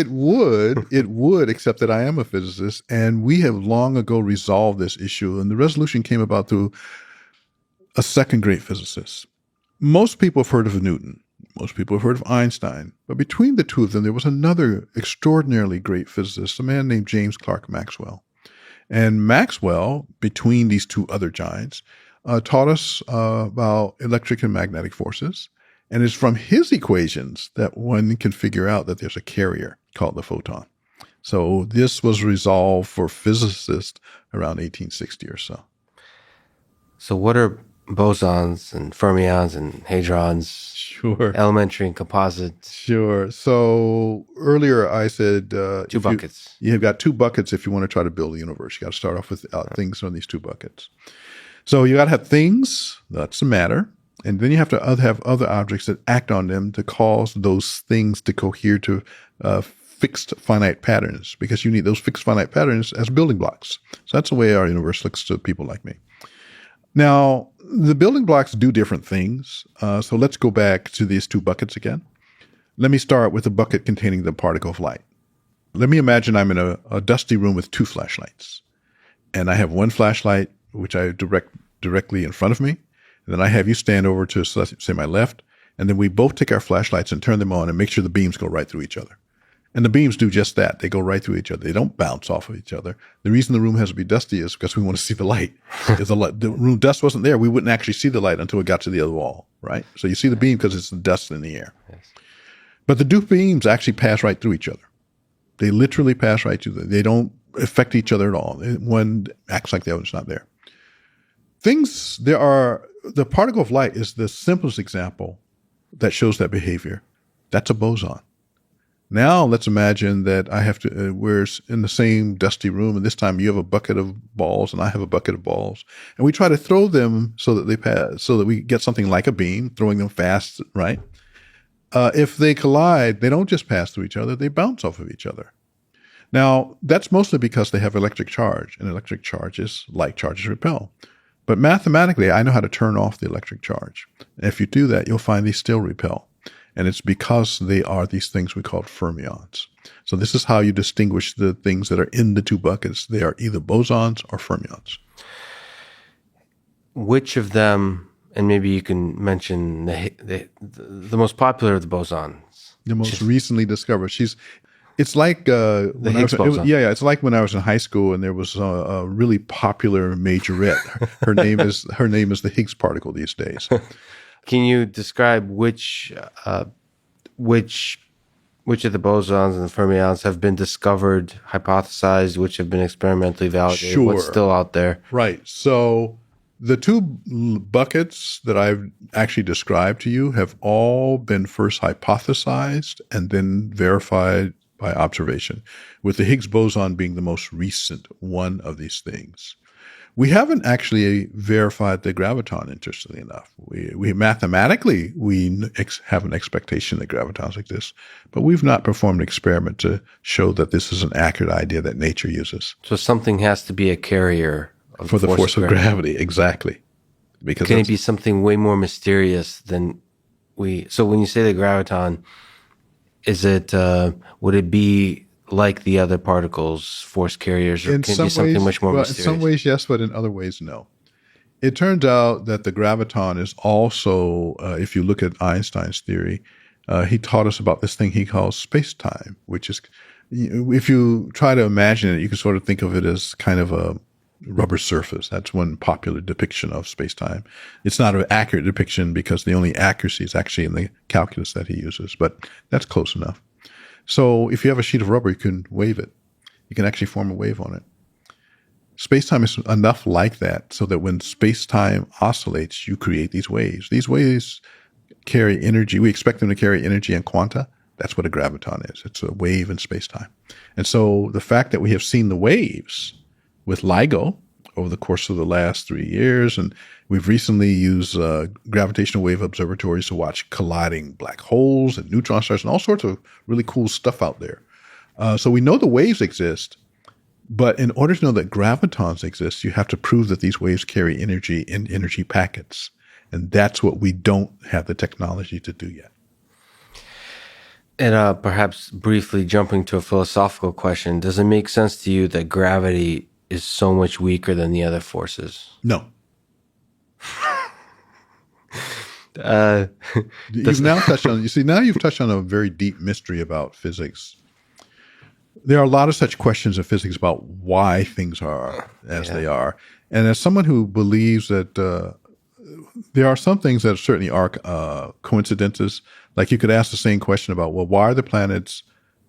Speaker 16: would, except that I am a physicist, and we have long ago resolved this issue, and the resolution came about through a second great physicist. Most people have heard of Newton. Most people have heard of Einstein. But between the two of them, there was another extraordinarily great physicist, a man named James Clerk Maxwell. And Maxwell, between these 2 other giants, taught us about electric and magnetic forces. And it's from his equations that one can figure out that there's a carrier called the photon. So this was resolved for physicists around 1860 or so.
Speaker 1: So what are bosons and fermions and hadrons?
Speaker 16: Sure.
Speaker 1: Elementary and composites.
Speaker 16: Sure. So earlier I said
Speaker 1: 2 buckets.
Speaker 16: You've got 2 buckets if you want to try to build a universe. You got to start off with things on these 2 buckets. So you got to have things, that's the matter. And then you have to have other objects that act on them to cause those things to cohere to fixed finite patterns, because you need those fixed finite patterns as building blocks. So that's the way our universe looks to people like me. Now, the building blocks do different things. So let's go back to these 2 buckets again. Let me start with the bucket containing the particle of light. Let me imagine I'm in a dusty room with 2 flashlights. And I have one flashlight, which I direct directly in front of me. And then I have you stand over to, say, my left. And then we both take our flashlights and turn them on and make sure the beams go right through each other. And the beams do just that. They go right through each other. They don't bounce off of each other. The reason the room has to be dusty is because we want to see the light. If the room dust wasn't there, we wouldn't actually see the light until it got to the other wall, right? So you see the beam because it's the dust in the air. Yes. But the 2 beams actually pass right through each other. They literally pass right through them. They don't affect each other at all. One acts like the other's not there. The particle of light is the simplest example that shows that behavior. That's a boson. Now let's imagine that I have to, we're in the same dusty room, and this time you have a bucket of balls and I have a bucket of balls, and we try to throw them so that they pass, so that we get something like a beam, throwing them fast, right? If they collide, they don't just pass through each other, they bounce off of each other. Now, that's mostly because they have electric charge, and electric charges, like charges, repel. But mathematically, I know how to turn off the electric charge. And if you do that, you'll find they still repel. And it's because they are these things we call fermions. So this is how you distinguish the things that are in the two buckets. They are either bosons or fermions.
Speaker 1: Which of them, and maybe you can mention the most popular of the bosons?
Speaker 16: The most recently discovered. It's like
Speaker 1: the Higgs boson.
Speaker 16: It's like when I was in high school and there was a really popular majorette. Her name is the Higgs particle these days.
Speaker 1: Can you describe which of the bosons and the fermions have been discovered, hypothesized, which have been experimentally validated?
Speaker 16: Sure.
Speaker 1: What's still out there?
Speaker 16: Right. So the two buckets that I've actually described to you have all been first hypothesized and then verified by observation, with the Higgs boson being the most recent one of these things. We haven't actually verified the graviton, interestingly enough. We mathematically, have an expectation that gravitons exist, but we've not performed an experiment to show that this is an accurate idea that nature uses.
Speaker 1: So something has to be a carrier
Speaker 16: for the force of gravity. Exactly. Because
Speaker 1: can it be something way more mysterious than so when you say the graviton, is it, would it be like the other particles, force carriers, or can it be something much more mysterious?
Speaker 16: In some ways, yes, but in other ways, no. It turns out that the graviton is also, if you look at Einstein's theory, he taught us about this thing he calls space-time, which is, if you try to imagine it, you can sort of think of it as kind of a rubber surface. That's one popular depiction of space-time. It's not an accurate depiction because the only accuracy is actually in the calculus that he uses, but that's close enough. So if you have a sheet of rubber, you can wave it. You can actually form a wave on it. Space-time is enough like that so that when space-time oscillates, you create these waves. These waves carry energy. We expect them to carry energy in quanta. That's what a graviton is. It's a wave in space-time. And so the fact that we have seen the waves with LIGO over the course of the last 3 years, and we've recently used gravitational wave observatories to watch colliding black holes and neutron stars and all sorts of really cool stuff out there. So we know the waves exist, but in order to know that gravitons exist, you have to prove that these waves carry energy in energy packets. And that's what we don't have the technology to do yet.
Speaker 1: And perhaps briefly jumping to a philosophical question, does it make sense to you that gravity is so much weaker than the other forces?
Speaker 16: No. You've now touched on a very deep mystery about physics. There are a lot of such questions in physics about why things are as they are. And as someone who believes that there are some things that certainly are coincidences, like you could ask the same question about, well, why are the planets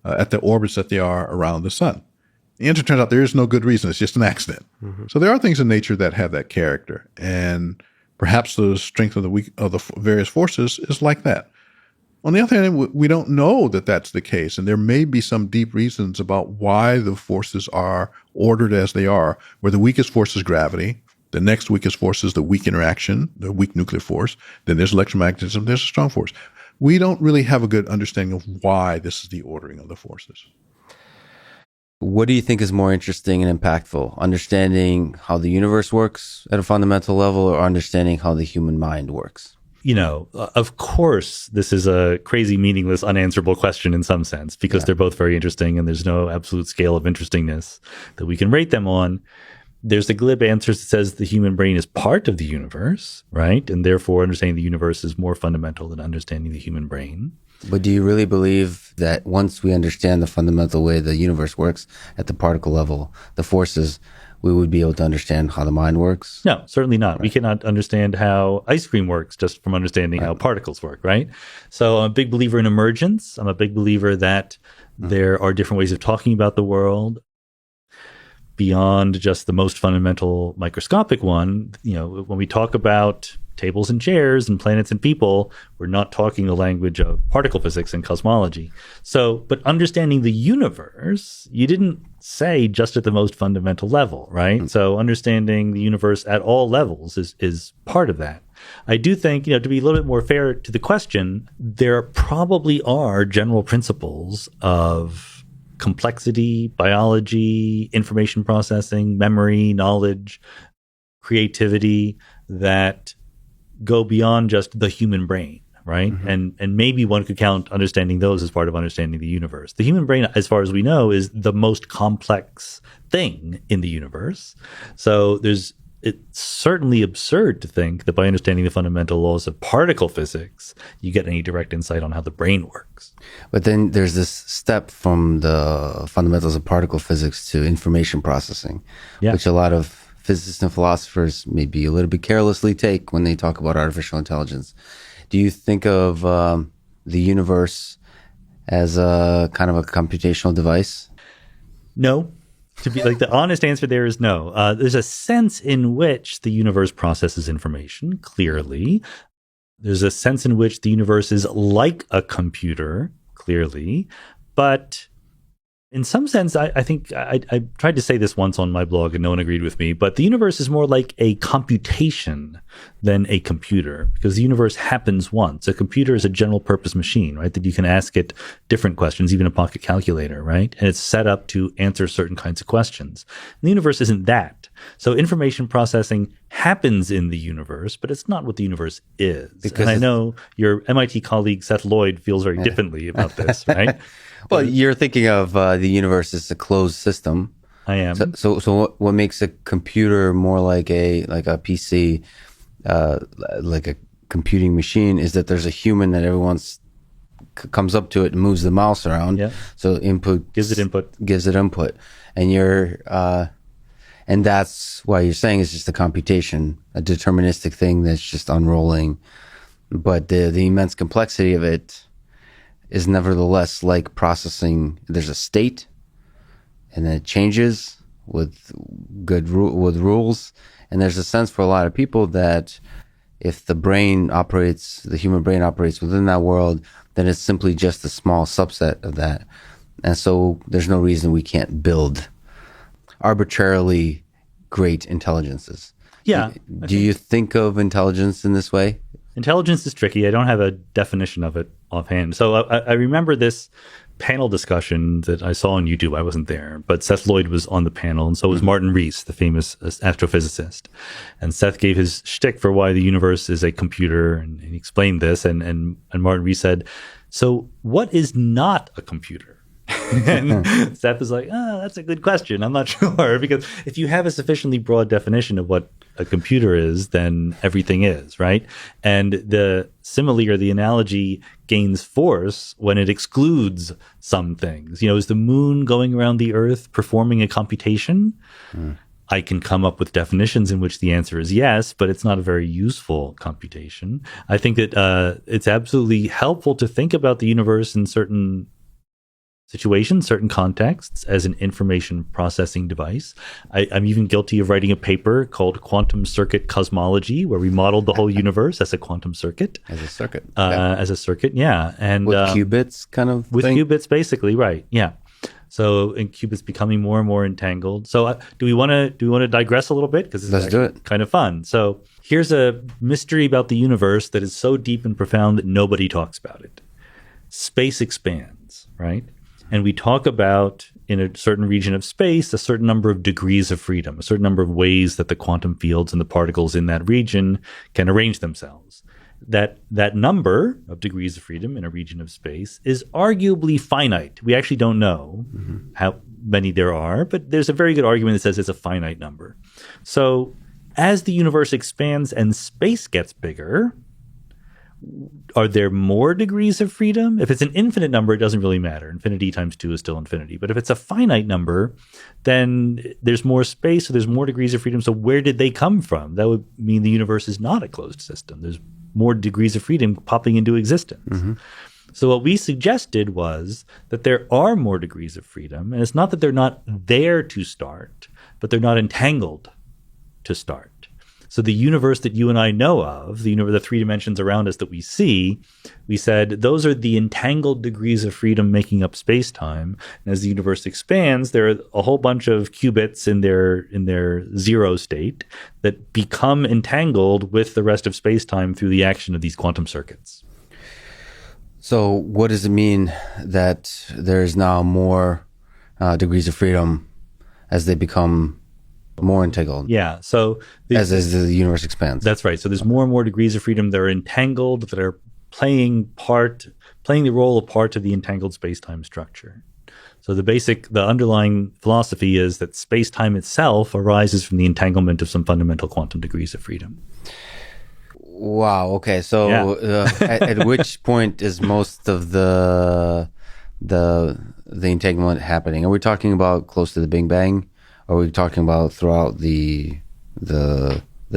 Speaker 16: at the orbits that they are around the sun? The answer turns out there is no good reason. It's just an accident. Mm-hmm. So there are things in nature that have that character. And perhaps the strength of the various forces is like that. On the other hand, we don't know that that's the case. And there may be some deep reasons about why the forces are ordered as they are, where the weakest force is gravity. The next weakest force is the weak interaction, the weak nuclear force. Then there's electromagnetism. There's a strong force. We don't really have a good understanding of why this is the ordering of the forces.
Speaker 1: What do you think is more interesting and impactful? Understanding how the universe works at a fundamental level, or understanding how the human mind works?
Speaker 17: You know, of course, this is a crazy, meaningless, unanswerable question in some sense, because they're both very interesting and there's no absolute scale of interestingness that we can rate them on. There's the glib answer that says the human brain is part of the universe, right? And therefore, understanding the universe is more fundamental than understanding the human brain.
Speaker 1: But do you really believe that once we understand the fundamental way the universe works at the particle level, the forces, we would be able to understand how the mind works?
Speaker 17: No, certainly not. Right. We cannot understand how ice cream works just from understanding how particles work, right? So I'm a big believer in emergence. I'm a big believer that there are different ways of talking about the world beyond just the most fundamental microscopic one. You know, when we talk about tables and chairs and planets and people, we're not talking the language of particle physics and cosmology. So, but understanding the universe, you didn't say just at the most fundamental level, right? So understanding the universe at all levels is part of that. I do think, you know, to be a little bit more fair to the question, there probably are general principles of complexity, biology, information processing, memory, knowledge, creativity that go beyond just the human brain, right? And maybe one could count understanding those as part of understanding the universe. The human brain, as far as we know, is the most complex thing in the universe. So it's certainly absurd to think that by understanding the fundamental laws of particle physics, you get any direct insight on how the brain works.
Speaker 1: But then there's this step from the fundamentals of particle physics to information processing, which a lot of physicists and philosophers maybe a little bit carelessly take when they talk about artificial intelligence. Do you think of the universe as a kind of a computational device?
Speaker 17: No. To be like, the honest answer there is no. There's a sense in which the universe processes information, clearly. There's a sense in which the universe is like a computer, clearly. But in some sense, I think I tried to say this once on my blog and no one agreed with me, but the universe is more like a computation than a computer, because the universe happens once. A computer is a general purpose machine, right? That you can ask it different questions, even a pocket calculator, right? And it's set up to answer certain kinds of questions. And the universe isn't that. So information processing happens in the universe, but it's not what the universe is. Because I know your MIT colleague Seth Lloyd feels very differently about this, right?
Speaker 1: Well, you're thinking of the universe as a closed system.
Speaker 17: I am.
Speaker 1: So what makes a computer more like a PC, like a computing machine, is that there's a human that everyone's comes up to it and moves the mouse around. Yeah. So gives it input, and that's why you're saying it's just a computation, a deterministic thing that's just unrolling. But the immense complexity of it is nevertheless like processing. There's a state, and then it changes with with rules. And there's a sense for a lot of people that if the human brain operates within that world, then it's simply just a small subset of that. And so there's no reason we can't build arbitrarily great intelligences.
Speaker 17: Yeah.
Speaker 1: Do you think of intelligence in this way?
Speaker 17: Intelligence is tricky. I don't have a definition of it offhand. So I remember this panel discussion that I saw on YouTube. I wasn't there, but Seth Lloyd was on the panel, and so was Martin Rees, the famous astrophysicist. And Seth gave his shtick for why the universe is a computer, and he explained this. And Martin Rees said, "So what is not a computer?" And Seth was like, that's a good question. I'm not sure. Because if you have a sufficiently broad definition of what a computer is, then everything is, right? And the simile or the analogy gains force when it excludes some things. Is the moon going around the Earth performing a computation? I can come up with definitions in which the answer is yes, but it's not a very useful computation. I think that it's absolutely helpful to think about the universe in certain situations, certain contexts, as an information processing device. I'm even guilty of writing a paper called Quantum Circuit Cosmology, where we modeled the whole universe as a quantum circuit.
Speaker 1: As a circuit.
Speaker 17: As a circuit, yeah. And
Speaker 1: with qubits kind of
Speaker 17: with
Speaker 1: thing?
Speaker 17: Qubits, basically, right, yeah. So, and qubits becoming more and more entangled. So do we want to digress a little bit? Because
Speaker 1: Let's do it.
Speaker 17: Kind of fun. So here's a mystery about the universe that is so deep and profound that nobody talks about it. Space expands, right? And we talk about, in a certain region of space, a certain number of degrees of freedom, a certain number of ways that the quantum fields and the particles in that region can arrange themselves. That number of degrees of freedom in a region of space is arguably finite. We actually don't know how many there are, but there's a very good argument that says it's a finite number. So as the universe expands and space gets bigger, are there more degrees of freedom? If it's an infinite number, it doesn't really matter. Infinity times 2 is still infinity. But if it's a finite number, then there's more space, so there's more degrees of freedom. So where did they come from? That would mean the universe is not a closed system. There's more degrees of freedom popping into existence. So what we suggested was that there are more degrees of freedom, and it's not that they're not there to start, but they're not entangled to start. So the universe that you and I know of, the 3 dimensions around us that we see, we said those are the entangled degrees of freedom making up space-time. And as the universe expands, there are a whole bunch of qubits in their zero state that become entangled with the rest of space-time through the action of these quantum circuits.
Speaker 1: So what does it mean that there's now more degrees of freedom as they become more entangled.
Speaker 17: Yeah. So
Speaker 1: as the universe expands.
Speaker 17: That's right. So there's more and more degrees of freedom that are entangled, that are playing the role of part of the entangled space-time structure. So the underlying philosophy is that space-time itself arises from the entanglement of some fundamental quantum degrees of freedom.
Speaker 1: Wow. Okay. So at which point is most of the entanglement happening? Are we talking about close to the Big Bang? Or are we talking about throughout the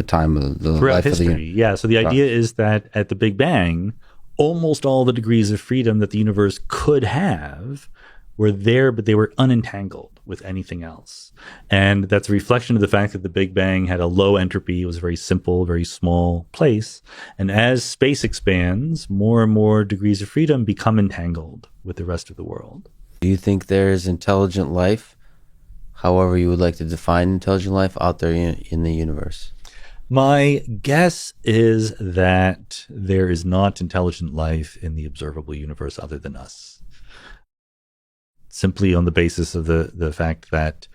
Speaker 1: time of the
Speaker 17: throughout
Speaker 1: life
Speaker 17: history?
Speaker 1: of the
Speaker 17: Yeah. So the idea is that at the Big Bang, almost all the degrees of freedom that the universe could have were there, but they were unentangled with anything else. And that's a reflection of the fact that the Big Bang had a low entropy. It was a very simple, very small place. And as space expands, more and more degrees of freedom become entangled with the rest of the world.
Speaker 1: Do you think there's intelligent life, however you would like to define intelligent life, out there in the universe?
Speaker 17: My guess is that there is not intelligent life in the observable universe other than us. Simply on the basis of the fact that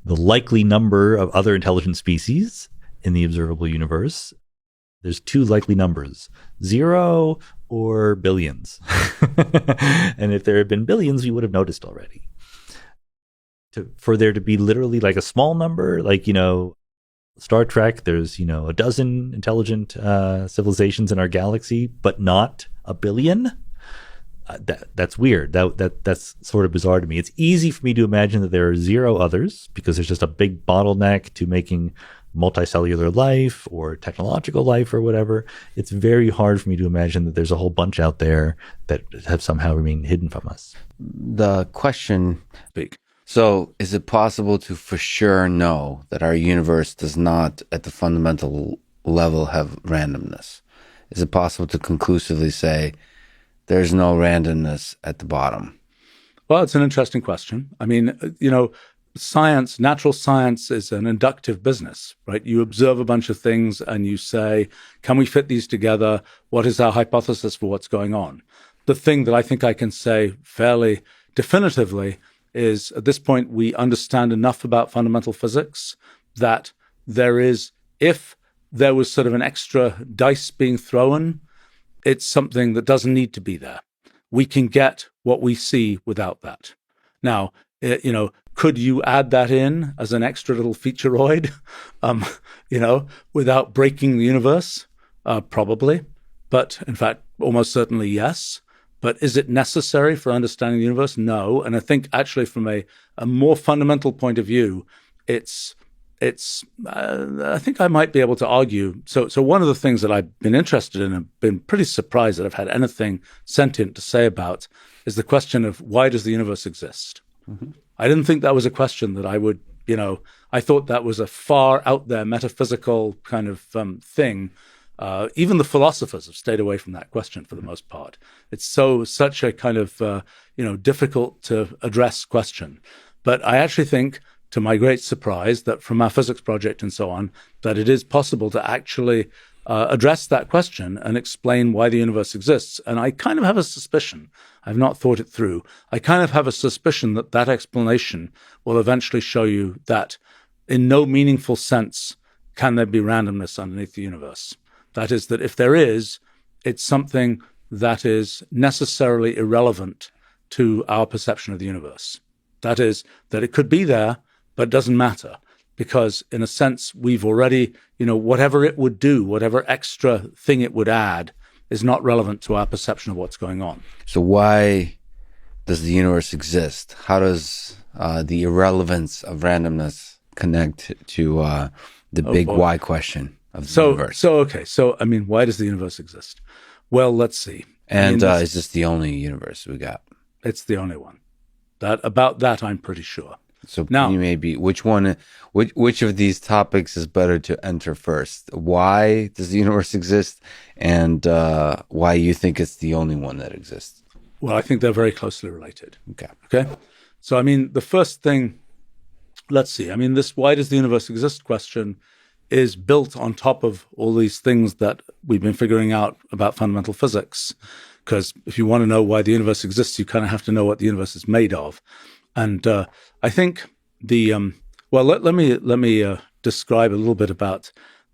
Speaker 17: the likely number of other intelligent species in the observable universe, there's two likely numbers, 0 or billions. And if there had been billions, we would have noticed already. For there to be literally like a small number, like, Star Trek, there's, a dozen intelligent civilizations in our galaxy, but not a billion. That's weird. That's sort of bizarre to me. It's easy for me to imagine that there are 0 others because there's just a big bottleneck to making multicellular life or technological life or whatever. It's very hard for me to imagine that there's a whole bunch out there that have somehow remained hidden from us.
Speaker 1: The question, so is it possible to for sure know that our universe does not, at the fundamental level, have randomness? Is it possible to conclusively say there's no randomness at the bottom?
Speaker 6: Well, it's an interesting question. I mean, science, natural science is an inductive business, right? You observe a bunch of things and you say, can we fit these together? What is our hypothesis for what's going on? The thing that I think I can say fairly definitively is at this point, we understand enough about fundamental physics that if there was sort of an extra dice being thrown, it's something that doesn't need to be there. We can get what we see without that. Now, could you add that in as an extra little featureoid, without breaking the universe? Probably. But in fact, almost certainly yes. But is it necessary for understanding the universe? No. And I think actually from a more fundamental point of view, I think I might be able to argue. So one of the things that I've been interested in and been pretty surprised that I've had anything sentient to say about is the question of why does the universe exist? Mm-hmm. I didn't think that was a question that I would, I thought that was a far out there metaphysical kind of thing. Even the philosophers have stayed away from that question for the most part. It's such a kind of, difficult to address question. But I actually think, to my great surprise, that from our physics project and so on, that it is possible to actually address that question and explain why the universe exists. And I kind of have a suspicion, I've not thought it through, I kind of have a suspicion that that explanation will eventually show you that in no meaningful sense can there be randomness underneath the universe. That is, that if there is, it's something that is necessarily irrelevant to our perception of the universe. That is, that it could be there, but it doesn't matter because in a sense, we've already, whatever it would do, whatever extra thing it would add is not relevant to our perception of what's going on.
Speaker 1: So why does the universe exist? How does the irrelevance of randomness connect to the big why question of the universe?
Speaker 6: So, why does the universe exist? Well, let's see.
Speaker 1: And is this the only universe we got?
Speaker 6: It's the only one. About that, I'm pretty sure.
Speaker 1: So now, which of these topics is better to enter first? Why does the universe exist, and why you think it's the only one that exists?
Speaker 6: Well, I think they're very closely related.
Speaker 1: Okay.
Speaker 6: So, the first thing, let's see. This why does the universe exist question is built on top of all these things that we've been figuring out about fundamental physics. Because if you want to know why the universe exists, you kind of have to know what the universe is made of. And I think let me describe a little bit about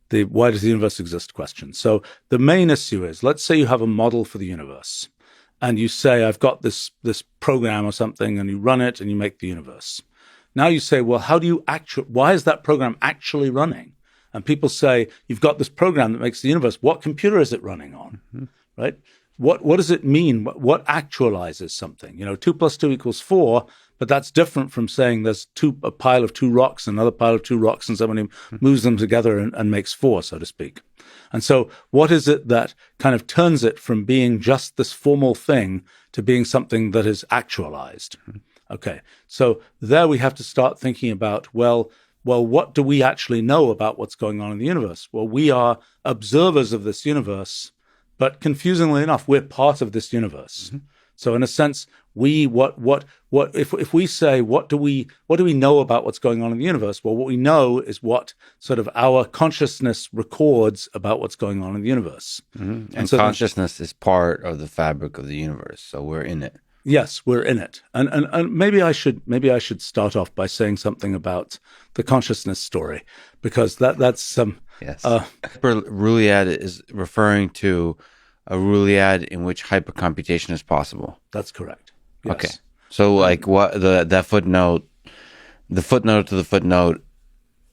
Speaker 6: the why does the universe exist question. So the main issue is, let's say you have a model for the universe, and you say, I've got this program or something, and you run it and you make the universe. Now you say, well, why is that program actually running? And people say, you've got this program that makes the universe. What computer is it running on? Mm-hmm. Right? What does it mean? What actualizes something? 2 + 2 = 4, but that's different from saying there's a pile of 2 rocks, another pile of 2 rocks, and somebody moves them together and makes 4, so to speak. And so what is it that kind of turns it from being just this formal thing to being something that is actualized? Mm-hmm. Okay, so there we have to start thinking about, well, what do we actually know about what's going on in the universe? Well, we are observers of this universe, but confusingly enough, we're part of this universe. Mm-hmm. So in a sense, if we say, what do we know about what's going on in the universe? Well, what we know is what sort of our consciousness records about what's going on in the universe.
Speaker 1: Mm-hmm. And so consciousness is part of the fabric of the universe, so we're in it.
Speaker 6: Yes, we're in it. And maybe I should start off by saying something about the consciousness story, because that's some
Speaker 1: Ruliad is referring to a Ruliad in which hypercomputation is possible.
Speaker 6: That's correct. Yes.
Speaker 1: Okay. So what that footnote, the footnote to the footnote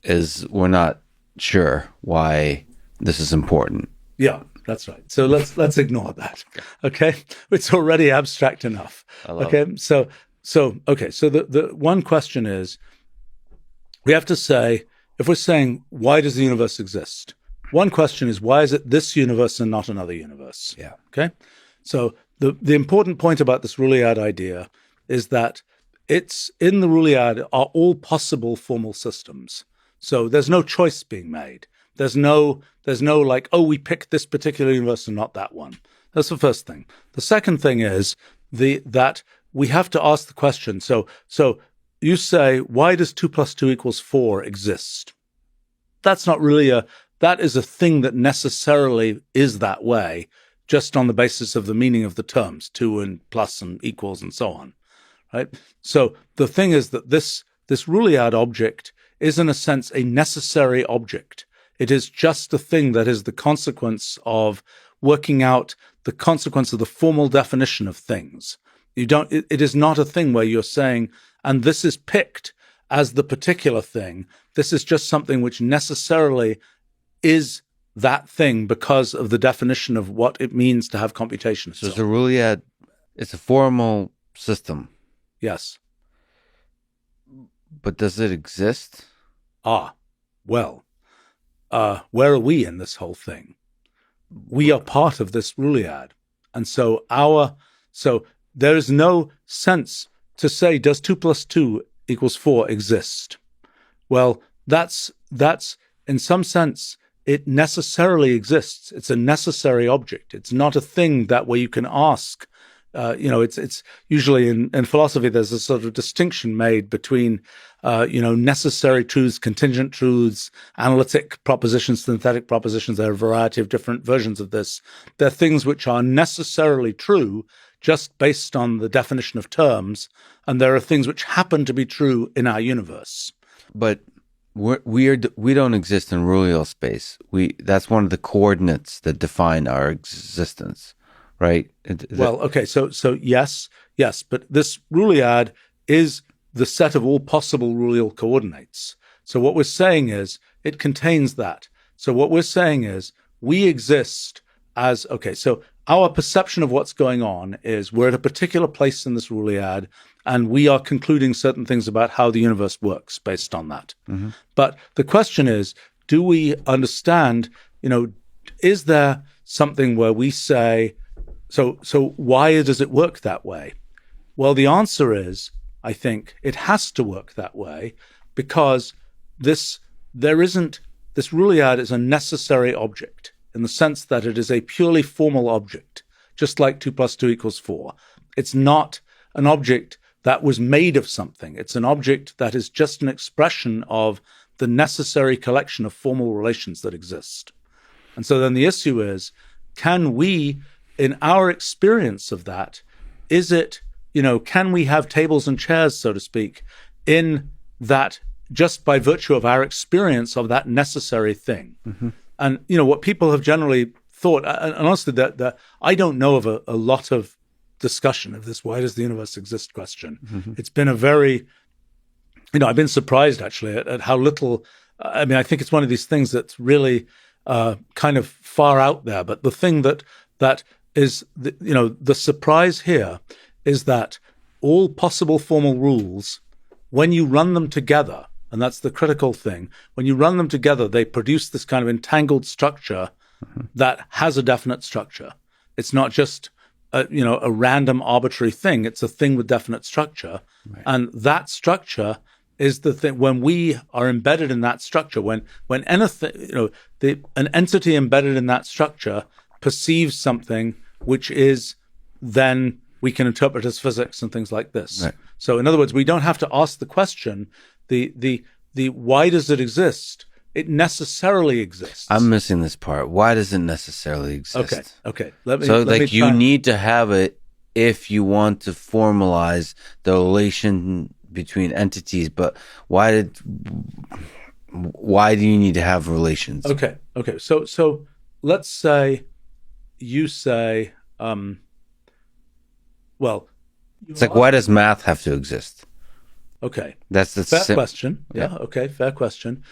Speaker 1: is, we're not sure why this is important.
Speaker 6: Yeah. That's right. So let's ignore that. Okay, it's already abstract enough. Okay, so the one question is, we have to say, if we're saying, why does the universe exist? One question is, why is it this universe and not another universe?
Speaker 1: Yeah.
Speaker 6: Okay, so the important point about this Ruliad idea is that it's in the Ruliad are all possible formal systems. So there's no choice being made. There's no like, oh, we picked this particular universe and not that one. That's the first thing. The second thing is that we have to ask the question. So you say, why does 2 + 2 = 4 exist? That's not really that is a thing that necessarily is that way, just on the basis of the meaning of the terms, 2 and plus and equals and so on, right? So the thing is that this Ruliad object is, in a sense, a necessary object. It is just a thing that is the consequence of working out the consequence of the formal definition of things. It is not a thing where you're saying, and this is picked as the particular thing. This is just something which necessarily is that thing because of the definition of what it means to have computation.
Speaker 1: So the Ruliad, it's a formal system.
Speaker 6: Yes.
Speaker 1: But does it exist?
Speaker 6: Well. Where are we in this whole thing? We are part of this Ruliad. And so there is no sense to say, does 2 + 2 = 4 exist? Well, that's in some sense, it necessarily exists. It's a necessary object. It's not a thing that where you can ask. It's usually in philosophy, there's a sort of distinction made between, necessary truths, contingent truths, analytic propositions, synthetic propositions. There are a variety of different versions of this. They're things which are necessarily true just based on the definition of terms, and there are things which happen to be true in our universe.
Speaker 1: But we don't exist in rulial space. That's one of the coordinates that define our existence. Right.
Speaker 6: Okay. So yes, but this Ruliad is the set of all possible rulial coordinates. So what we're saying is it contains that. So what we're saying is we exist as, so our perception of what's going on is we're at a particular place in this Ruliad, and we are concluding certain things about how the universe works based on that. Mm-hmm. But the question is, do we understand, is there something where we say, So why does it work that way? Well, the answer is, I think, it has to work that way because this Ruliad is a necessary object in the sense that it is a purely formal object, just like 2 + 2 = 4. It's not an object that was made of something. It's an object that is just an expression of the necessary collection of formal relations that exist. And so then the issue is, can we, in our experience of that, is it can we have tables and chairs, so to speak, in that just by virtue of our experience of that necessary thing? And, what people have generally thought, and honestly, that I don't know of a lot of discussion of this why does the universe exist question. It's been a very, I've been surprised actually at how little, I think it's one of these things that's really kind of far out there. But the thing that is, the surprise here is that all possible formal rules, when you run them together, and that's the critical thing, when you run them together, they produce this kind of entangled structure that has a definite structure. It's not just a random arbitrary thing. It's a thing with definite structure. Right. And that structure is the thing. When we are embedded in that structure, when anything, an entity embedded in that structure perceives something which is then we can interpret as physics and things like this. Right. So in other words, we don't have to ask the question, the why does it exist? It necessarily exists.
Speaker 1: I'm missing this part. Why does it necessarily exist?
Speaker 6: Okay.
Speaker 1: You need to have it if you want to formalize the relation between entities, but why do you need to have relations?
Speaker 6: Okay. So let's say you say,
Speaker 1: it's like, why does math have to exist?
Speaker 6: Okay.
Speaker 1: That's the
Speaker 6: fair question. Yeah. Okay. Fair question.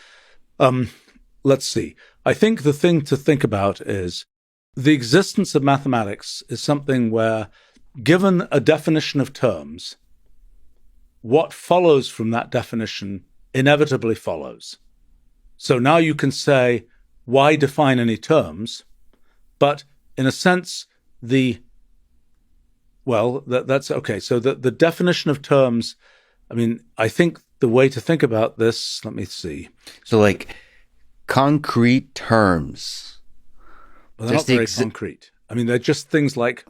Speaker 6: Let's see. I think the thing to think about is the existence of mathematics is something where, given a definition of terms, what follows from that definition inevitably follows. So now you can say, why define any terms? But in a sense, that's okay. So the definition of terms, I think the way to think about this, let me see.
Speaker 1: So like concrete terms.
Speaker 6: Well, they're not very concrete. They're just things like,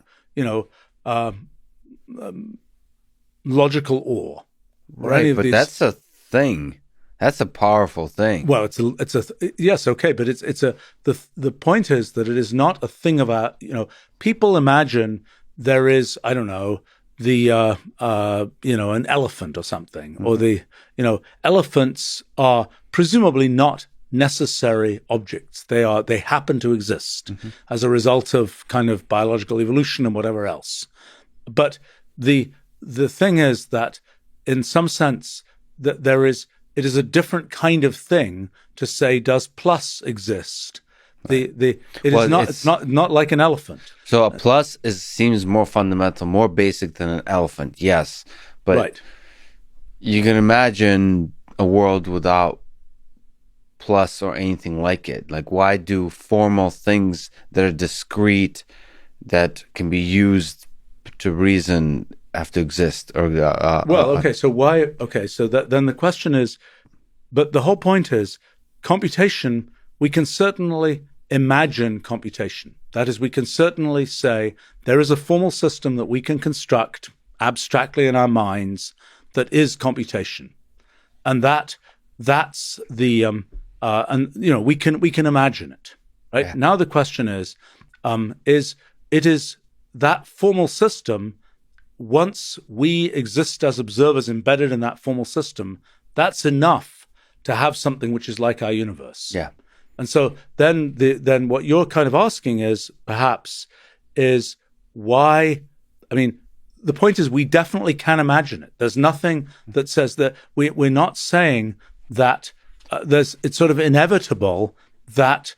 Speaker 6: logical or.
Speaker 1: Right, but that's a thing. That's a powerful thing.
Speaker 6: Well, yes, okay, but the point is that it is not a thing of our, people imagine there is, I don't know, an elephant or something, or elephants are presumably not necessary objects. They happen to exist as a result of kind of biological evolution and whatever else. But the thing is that in some sense that it is a different kind of thing to say, does plus exist? It's not like an elephant.
Speaker 1: So a plus seems more fundamental, more basic than an elephant. Yes, but you can imagine a world without plus or anything like it. Like, why do formal things that are discrete, that can be used to reason, have to exist? Or
Speaker 6: so why? Okay, so then the question is, but the whole point is, computation. We can certainly imagine computation. That is, we can certainly say there is a formal system that we can construct abstractly in our minds that is computation, and that's the we can imagine it, right? Yeah. Now the question is that formal system. Once we exist as observers embedded in that formal system, that's enough to have something which is like our universe.
Speaker 1: Yeah.
Speaker 6: And so then what you're kind of asking is why, the point is we definitely can imagine it. There's nothing that says that we're not saying that it's sort of inevitable that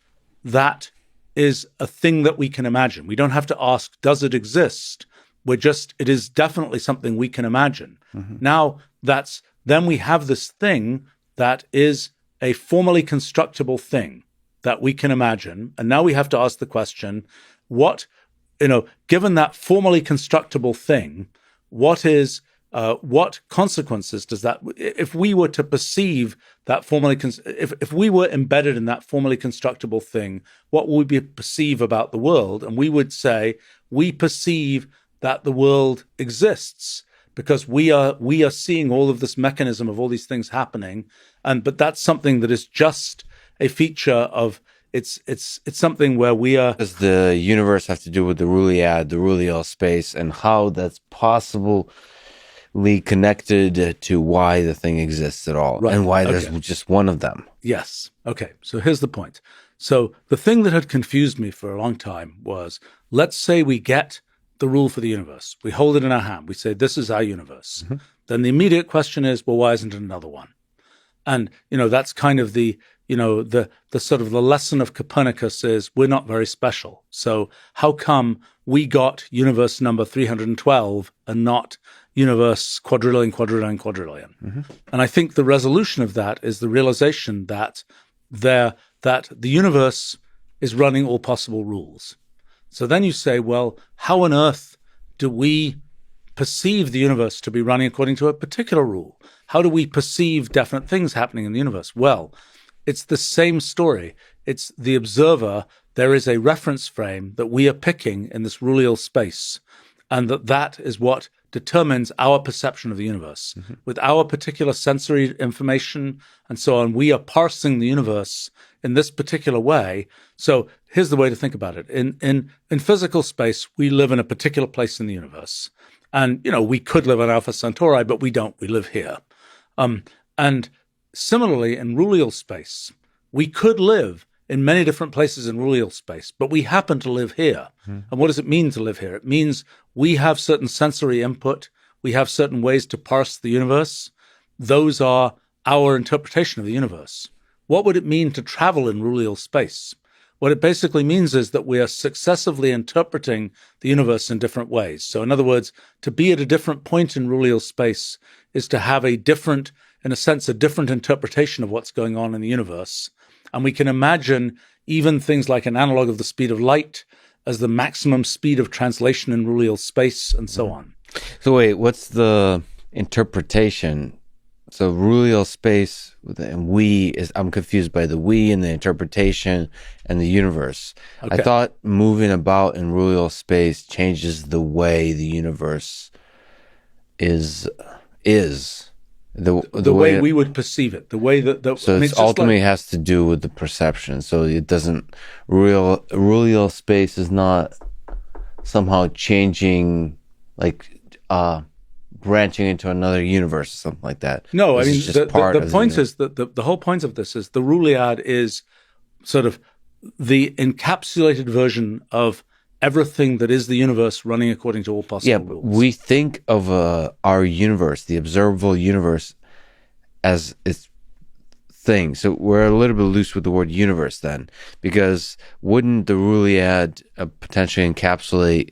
Speaker 6: is a thing that we can imagine. We don't have to ask, does it exist? It is definitely something we can imagine. Now then we have this thing that is a formally constructible thing that we can imagine. And now we have to ask the question, given that formally constructible thing, what consequences does that, if we were to perceive that if we were embedded in that formally constructible thing, what would we perceive about the world? And we would say, we perceive that the world exists because we are seeing all of this mechanism of all these things happening. But that's something that is just a feature of it's something where we are.
Speaker 1: Does the universe have to do with the rulial space, and how that's possibly connected to why the thing exists at all, and why there's just one of them?
Speaker 6: Yes. Okay. So here's the point. So the thing that had confused me for a long time was, let's say we get the rule for the universe. We hold it in our hand. We say, this is our universe. Mm-hmm. Then the immediate question is, well, why isn't it another one? And, that's kind of the sort of the lesson of Copernicus is we're not very special. So how come we got universe number 312 and not universe quadrillion? Mm-hmm. And I think the resolution of that is the realization that the universe is running all possible rules. So then you say, well, how on earth do we perceive the universe to be running according to a particular rule? How do we perceive definite things happening in the universe? Well, it's the same story. It's the observer. There is a reference frame that we are picking in this rulial space, and that is what determines our perception of the universe. Mm-hmm. With our particular sensory information and so on, we are parsing the universe in this particular way. So here's the way to think about it. In physical space, we live in a particular place in the universe. And, we could live on Alpha Centauri, but we don't. We live here. And similarly, in rulial space, we could live in many different places in rulial space, but we happen to live here. Mm-hmm. And what does it mean to live here? It means we have certain sensory input. We have certain ways to parse the universe. Those are our interpretation of the universe. What would it mean to travel in rulial space? What it basically means is that we are successively interpreting the universe in different ways. So in other words, to be at a different point in rulial space is to have a different interpretation of what's going on in the universe. And we can imagine even things like an analog of the speed of light as the maximum speed of translation in rulial space and so on.
Speaker 1: So wait, what's the interpretation? So rulial space and I'm confused by the we and the interpretation and the universe. Okay. I thought moving about in rulial space changes the way the universe is. The
Speaker 6: way we would perceive it, the way that
Speaker 1: it ultimately has to do with the perception. So it doesn't rulial space is not somehow changing, like branching into another universe or something like that.
Speaker 6: No, I mean the point is that the whole point of this is the ruliad is sort of the encapsulated version of everything that is the universe running according to all possible rules.
Speaker 1: We think of our universe, the observable universe, as its thing. So we're a little bit loose with the word universe then, because wouldn't the ruliad potentially encapsulate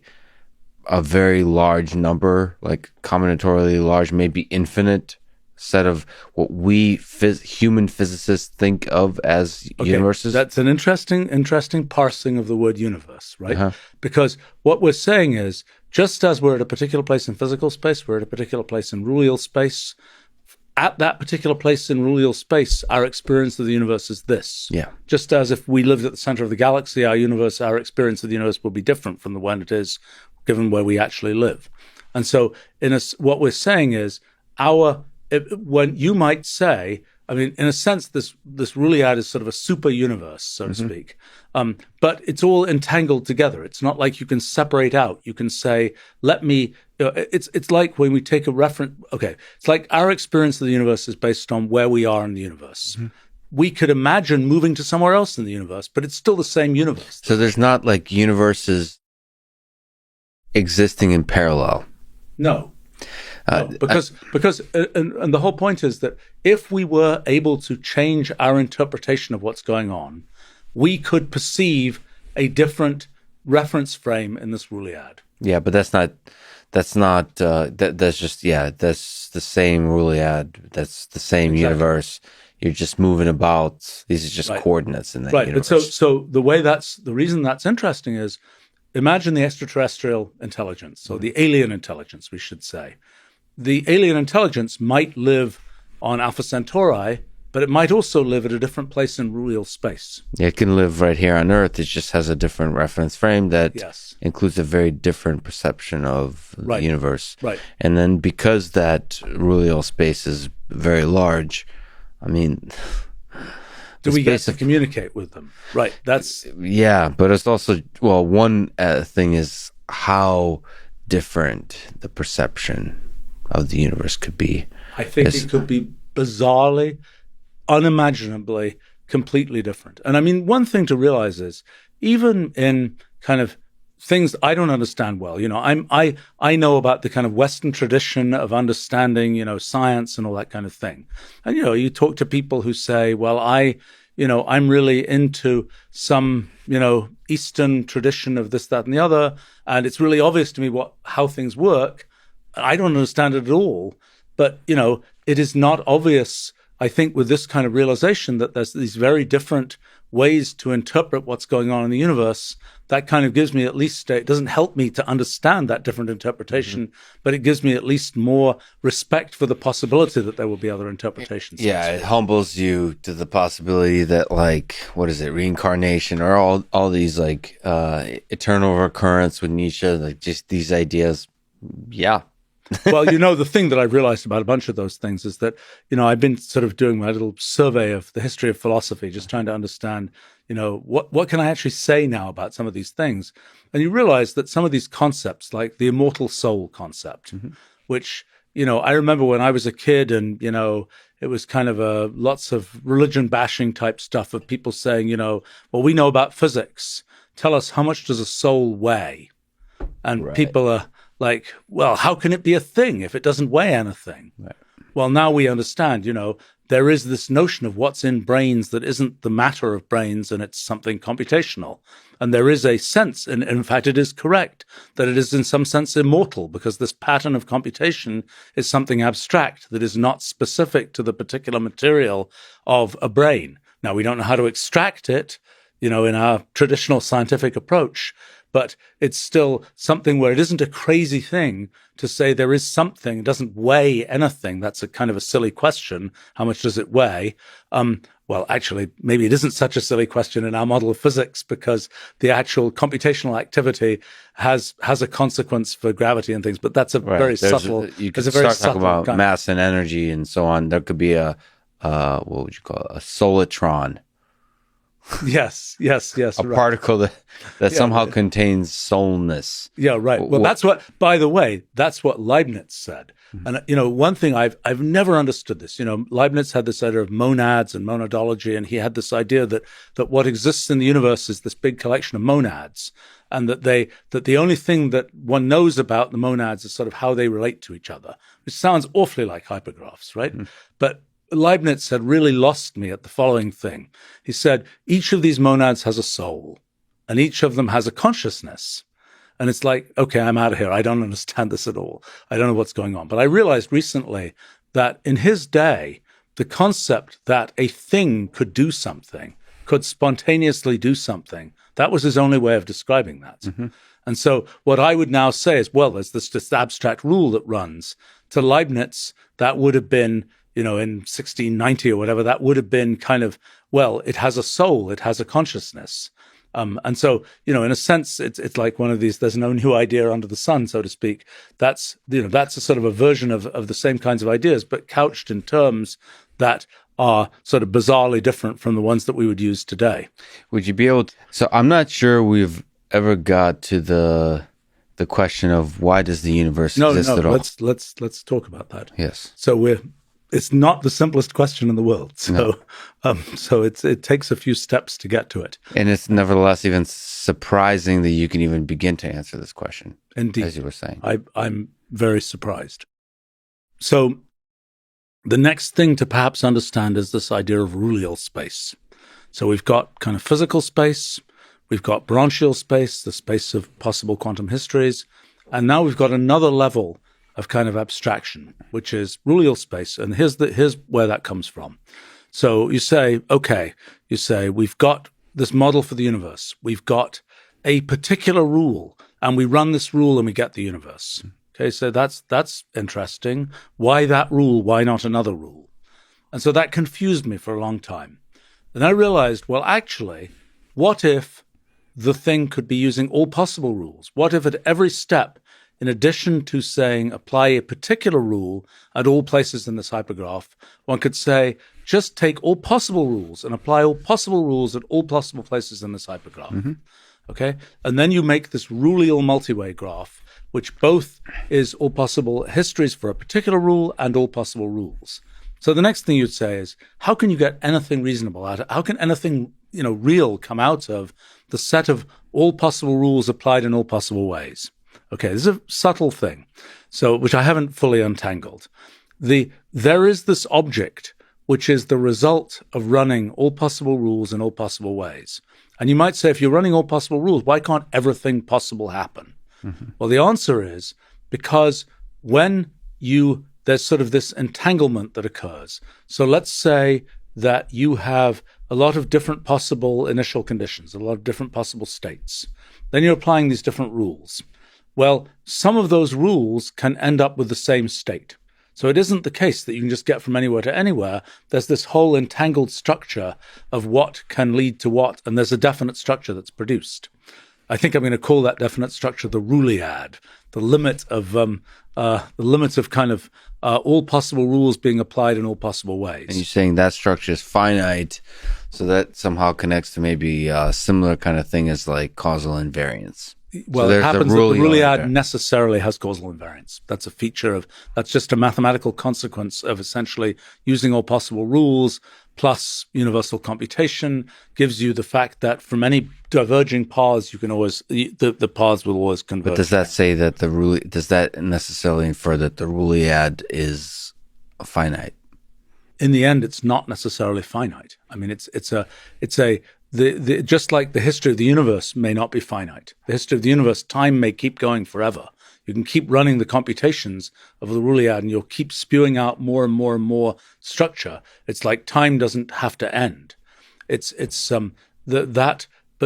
Speaker 1: a very large number, like combinatorially large, maybe infinite set of what we human physicists think of as universes?
Speaker 6: That's an interesting parsing of the word universe, right? Uh-huh. Because what we're saying is, just as we're at a particular place in physical space, we're at a particular place in rulial space. At that particular place in rulial space, our experience of the universe is this.
Speaker 1: Yeah.
Speaker 6: Just as if we lived at the center of the galaxy, our experience of the universe will be different from the one it is given where we actually live. And so what we're saying is when you might say, I mean, in a sense, this ruliad is sort of a super universe, so to speak. But it's all entangled together. It's not like you can separate out. You can say, it's like when we take a reference. Okay, it's like our experience of the universe is based on where we are in the universe. Mm-hmm. We could imagine moving to somewhere else in the universe, but it's still the same universe.
Speaker 1: So there's not like universes existing in parallel.
Speaker 6: No. Because the whole point is that if we were able to change our interpretation of what's going on, we could perceive a different reference frame in this ruliad.
Speaker 1: Yeah, but that's just the same ruliad. That's the same universe. You're just moving about. These are just coordinates in that universe.
Speaker 6: But so the reason that's interesting is, imagine the extraterrestrial intelligence, or the alien intelligence, we should say. The alien intelligence might live on Alpha Centauri, but it might also live at a different place in rulial space.
Speaker 1: It can live right here on Earth. It just has a different reference frame that includes a very different perception of the universe.
Speaker 6: Right.
Speaker 1: And then because that rulial space is very large, I mean,
Speaker 6: Do we get to communicate with them? Right. That's
Speaker 1: but it's also one thing is how different the perception of the universe could be.
Speaker 6: I think it could be bizarrely, unimaginably, completely different. And I mean, one thing to realize is even in kind of things I don't understand well, I know about the kind of Western tradition of understanding, science and all that kind of thing. And, you talk to people who say, well, I'm really into some, Eastern tradition of this, that, and the other. And it's really obvious to me how things work. I don't understand it at all. But, it is not obvious, I think, with this kind of realization that there's these very different ways to interpret what's going on in the universe. That kind of gives me at least, it doesn't help me to understand that different interpretation, but it gives me at least more respect for the possibility that there will be other interpretations.
Speaker 1: Yeah, it humbles you to the possibility that, reincarnation or all these, eternal recurrence with Nietzsche, just these ideas. Yeah.
Speaker 6: Well, the thing that I've realized about a bunch of those things is that, I've been sort of doing my little survey of the history of philosophy, just trying to understand, what can I actually say now about some of these things? And you realize that some of these concepts, like the immortal soul concept, which, I remember when I was a kid and, it was kind of lots of religion bashing type stuff of people saying, we know about physics. Tell us, how much does a soul weigh? And people are like, well, how can it be a thing if it doesn't weigh anything? Right. Well, now we understand, there is this notion of what's in brains that isn't the matter of brains, and it's something computational. And there is a sense, and in fact, it is correct, that it is in some sense immortal, because this pattern of computation is something abstract that is not specific to the particular material of a brain. Now, we don't know how to extract it, in our traditional scientific approach, but it's still something where it isn't a crazy thing to say there is something. It doesn't weigh anything. That's a kind of a silly question. How much does it weigh? Well, actually, maybe it isn't such a silly question in our model of physics, because the actual computational activity has a consequence for gravity and things. But that's a very subtle.
Speaker 1: You could start talking about mass and energy and so on. There could be what would you call it? A solitron.
Speaker 6: Yes.
Speaker 1: A particle that somehow contains soulness.
Speaker 6: Yeah, right. Well, by the way, that's what Leibniz said. And, one thing I've never understood this, Leibniz had this idea of monads and monadology, and he had this idea that what exists in the universe is this big collection of monads, and that the only thing that one knows about the monads is sort of how they relate to each other, which sounds awfully like hypergraphs, right? But Leibniz had really lost me at the following thing. He said, each of these monads has a soul, and each of them has a consciousness. And it's like, okay, I'm out of here. I don't understand this at all. I don't know what's going on. But I realized recently that in his day, the concept that a thing could do something, could spontaneously do something, that was his only way of describing that. And so what I would now say is, well, there's this abstract rule that runs. To Leibniz, that would have been, in 1690 or whatever, that would have been kind of, well, it has a soul, it has a consciousness. And so, in a sense, it's like one of these, there's no new idea under the sun, so to speak. That's a sort of a version of the same kinds of ideas, but couched in terms that are sort of bizarrely different from the ones that we would use today.
Speaker 1: Would you be able to, so I'm not sure we've ever got to the question of why does the universe exist at all?
Speaker 6: Let's talk about that.
Speaker 1: Yes.
Speaker 6: So it's not the simplest question in the world. So, so it takes a few steps to get to it.
Speaker 1: And it's nevertheless even surprising that you can even begin to answer this question.
Speaker 6: Indeed.
Speaker 1: As you were saying.
Speaker 6: I'm very surprised. So the next thing to perhaps understand is this idea of rulial space. So we've got kind of physical space, we've got branchial space, the space of possible quantum histories, and now we've got another level of kind of abstraction, which is rulial space. And here's where that comes from. So you say, we've got this model for the universe. We've got a particular rule, and we run this rule and we get the universe. Okay, so that's interesting. Why that rule? Why not another rule? And so that confused me for a long time. And I realized, well, actually, what if the thing could be using all possible rules? What if at every step, in addition to saying apply a particular rule at all places in this hypergraph, one could say just take all possible rules and apply all possible rules at all possible places in this hypergraph. Okay? And then you make this rulial multi-way graph, which both is all possible histories for a particular rule and all possible rules. So the next thing you'd say is, how can you get anything reasonable out of, how can anything, real come out of the set of all possible rules applied in all possible ways? Okay, this is a subtle thing, so which I haven't fully untangled. There is this object which is the result of running all possible rules in all possible ways. And you might say, if you're running all possible rules, why can't everything possible happen? Well, the answer is because when there's sort of this entanglement that occurs. So let's say that you have a lot of different possible initial conditions, a lot of different possible states. Then you're applying these different rules. Well, some of those rules can end up with the same state. So it isn't the case that you can just get from anywhere to anywhere. There's this whole entangled structure of what can lead to what, and there's a definite structure that's produced. I think I'm going to call that definite structure the ruliad, the limit of kind of all possible rules being applied in all possible ways.
Speaker 1: And you're saying that structure is finite, so that somehow connects to maybe a similar kind of thing as like causal invariance.
Speaker 6: Well,
Speaker 1: so
Speaker 6: it happens that the ruliad necessarily has causal invariance. That's a feature that's just a mathematical consequence of essentially using all possible rules plus universal computation gives you the fact that from any diverging paths, you can always, the paths will always converge.
Speaker 1: But does that say that does that necessarily infer that the ruliad is finite?
Speaker 6: In the end, it's not necessarily finite. I mean, just like the history of the universe may not be finite. The history of the universe, time may keep going forever. You can keep running the computations of the ruliad and you'll keep spewing out more and more and more structure. It's like time doesn't have to end. But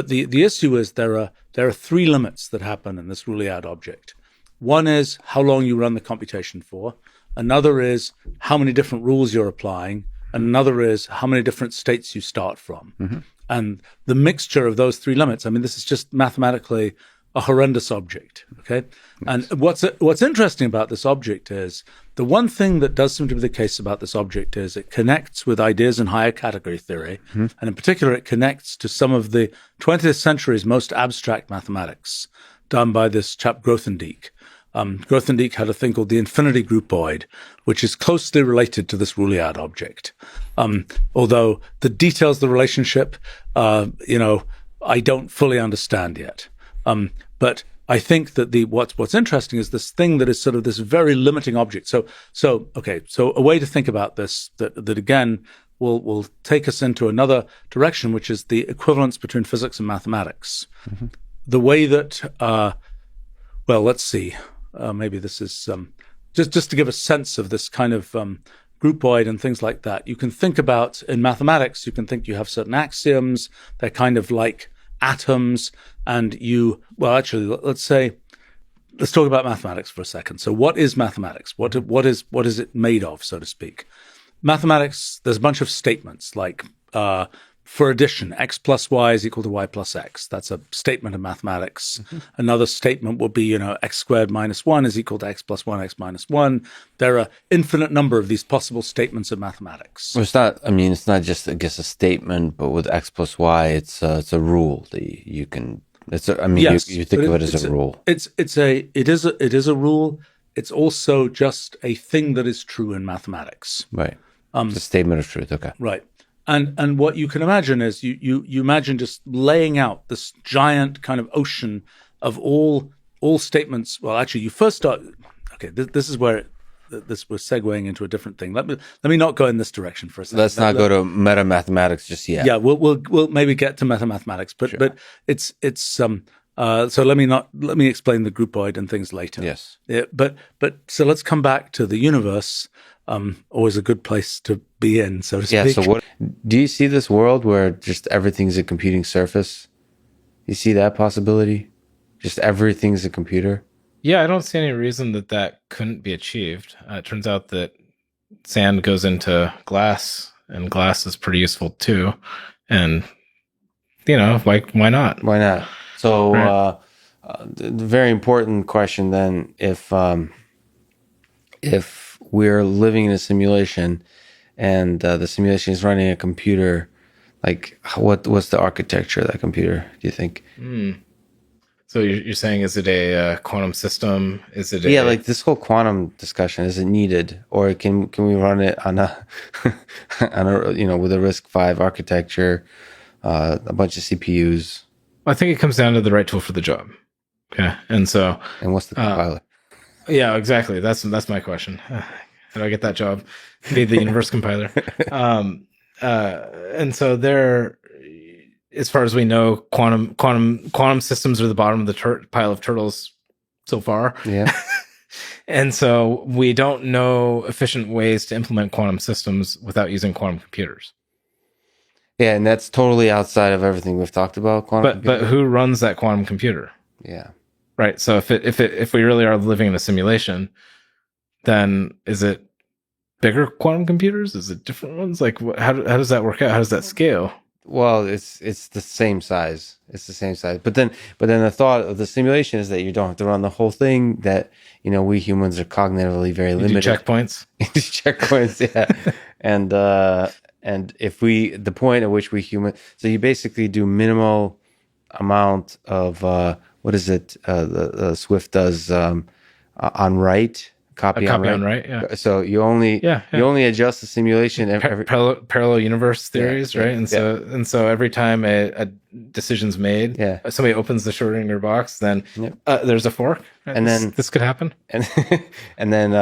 Speaker 6: the issue is there are three limits that happen in this ruliad object. One is how long you run the computation for. Another is how many different rules you're applying. And another is how many different states you start from. And the mixture of those three limits, I mean, this is just mathematically a horrendous object, okay? And what's interesting about this object is the one thing that does seem to be the case about this object is it connects with ideas in higher category theory, and in particular, it connects to some of the 20th century's most abstract mathematics done by this chap Grothendieck. Grothendieck had a thing called the infinity groupoid, which is closely related to this ruliad object. Although the details of the relationship, I don't fully understand yet. But I think that what's interesting is this thing that is sort of this very limiting object. So a way to think about this that again will take us into another direction, which is the equivalence between physics and mathematics. The way that, let's see. Maybe this is just to give a sense of this kind of groupoid and things like that. You can think about, in mathematics, you can think you have certain axioms. They're kind of like atoms. And let's talk about mathematics for a second. So what is mathematics? What is it made of, so to speak? Mathematics, there's a bunch of statements like, for addition, x plus y is equal to y plus x. That's a statement of mathematics. Another statement would be, x squared minus 1 is equal to x plus 1, x minus 1. There are infinite number of these possible statements of mathematics.
Speaker 1: Well, it's not just, I guess, a statement, but with x plus y, it's a rule that you can. You think of it as a rule.
Speaker 6: It is a rule. It's also just a thing that is true in mathematics.
Speaker 1: Right. It's a statement of truth. Okay.
Speaker 6: Right. And what you can imagine is you imagine just laying out this giant kind of ocean of all statements. Well, actually, you first start. Okay, this is where we're segueing into a different thing. Let me not go in this direction for a second.
Speaker 1: Let's not go to meta mathematics just yet.
Speaker 6: Yeah, we'll maybe get to meta mathematics, but it's so let me explain the groupoid and things later.
Speaker 1: Yes.
Speaker 6: Yeah, but so let's come back to the universe. Always a good place to be in, so to speak.
Speaker 1: Yeah, so do you see this world where just everything's a computing surface? You see that possibility? Just everything's a computer?
Speaker 18: Yeah, I don't see any reason that couldn't be achieved. It turns out that sand goes into glass, and glass is pretty useful too. And, why not?
Speaker 1: Why not? So, right. The very important question then, if we're living in a simulation and the simulation is running a computer, like what's the architecture of that computer, do you think?
Speaker 18: So you're saying, is it a quantum system? Is it
Speaker 1: like this whole quantum discussion, is it needed, or can we run it on a on a with a RISC-V architecture, a bunch of CPUs?
Speaker 18: I think it comes down to the right tool for the job. Okay, and
Speaker 1: what's the compiler?
Speaker 18: Yeah, exactly. That's my question. How do I get that job? Be the universe compiler. And so there, as far as we know, quantum systems are the bottom of the pile of turtles so far.
Speaker 1: Yeah.
Speaker 18: And so we don't know efficient ways to implement quantum systems without using quantum computers.
Speaker 1: Yeah, and that's totally outside of everything we've talked about.
Speaker 18: But who runs that quantum computer?
Speaker 1: Yeah.
Speaker 18: Right. So if we really are living in a simulation, then is it bigger quantum computers? Is it different ones? Like, how does that work out? How does that scale?
Speaker 1: Well, it's the same size. It's the same size. But then the thought of the simulation is that you don't have to run the whole thing. That we humans are cognitively very limited.
Speaker 18: Do checkpoints.
Speaker 1: Checkpoints, yeah. And if the point at which we so you basically do minimal amount of what is it? The Swift does on write. Copy on write,
Speaker 18: yeah.
Speaker 1: So you only adjust the simulation every
Speaker 18: parallel universe theories, right? And so every time a decision's made, somebody opens the Schrodinger box, then there's a fork, right?
Speaker 1: And then
Speaker 18: this could happen.
Speaker 1: And then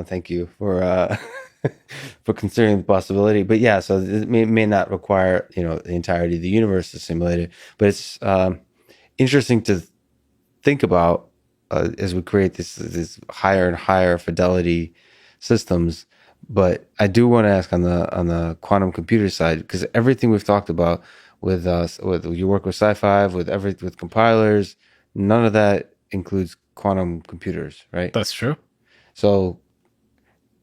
Speaker 1: thank you for for considering the possibility. But yeah, so it may not require the entirety of the universe to simulate it, but it's interesting to think about. As we create this higher and higher fidelity systems, but I do want to ask on the quantum computer side, because everything we've talked about with you work with sci-fi, with compilers, none of that includes quantum computers, right?
Speaker 18: That's true.
Speaker 1: So,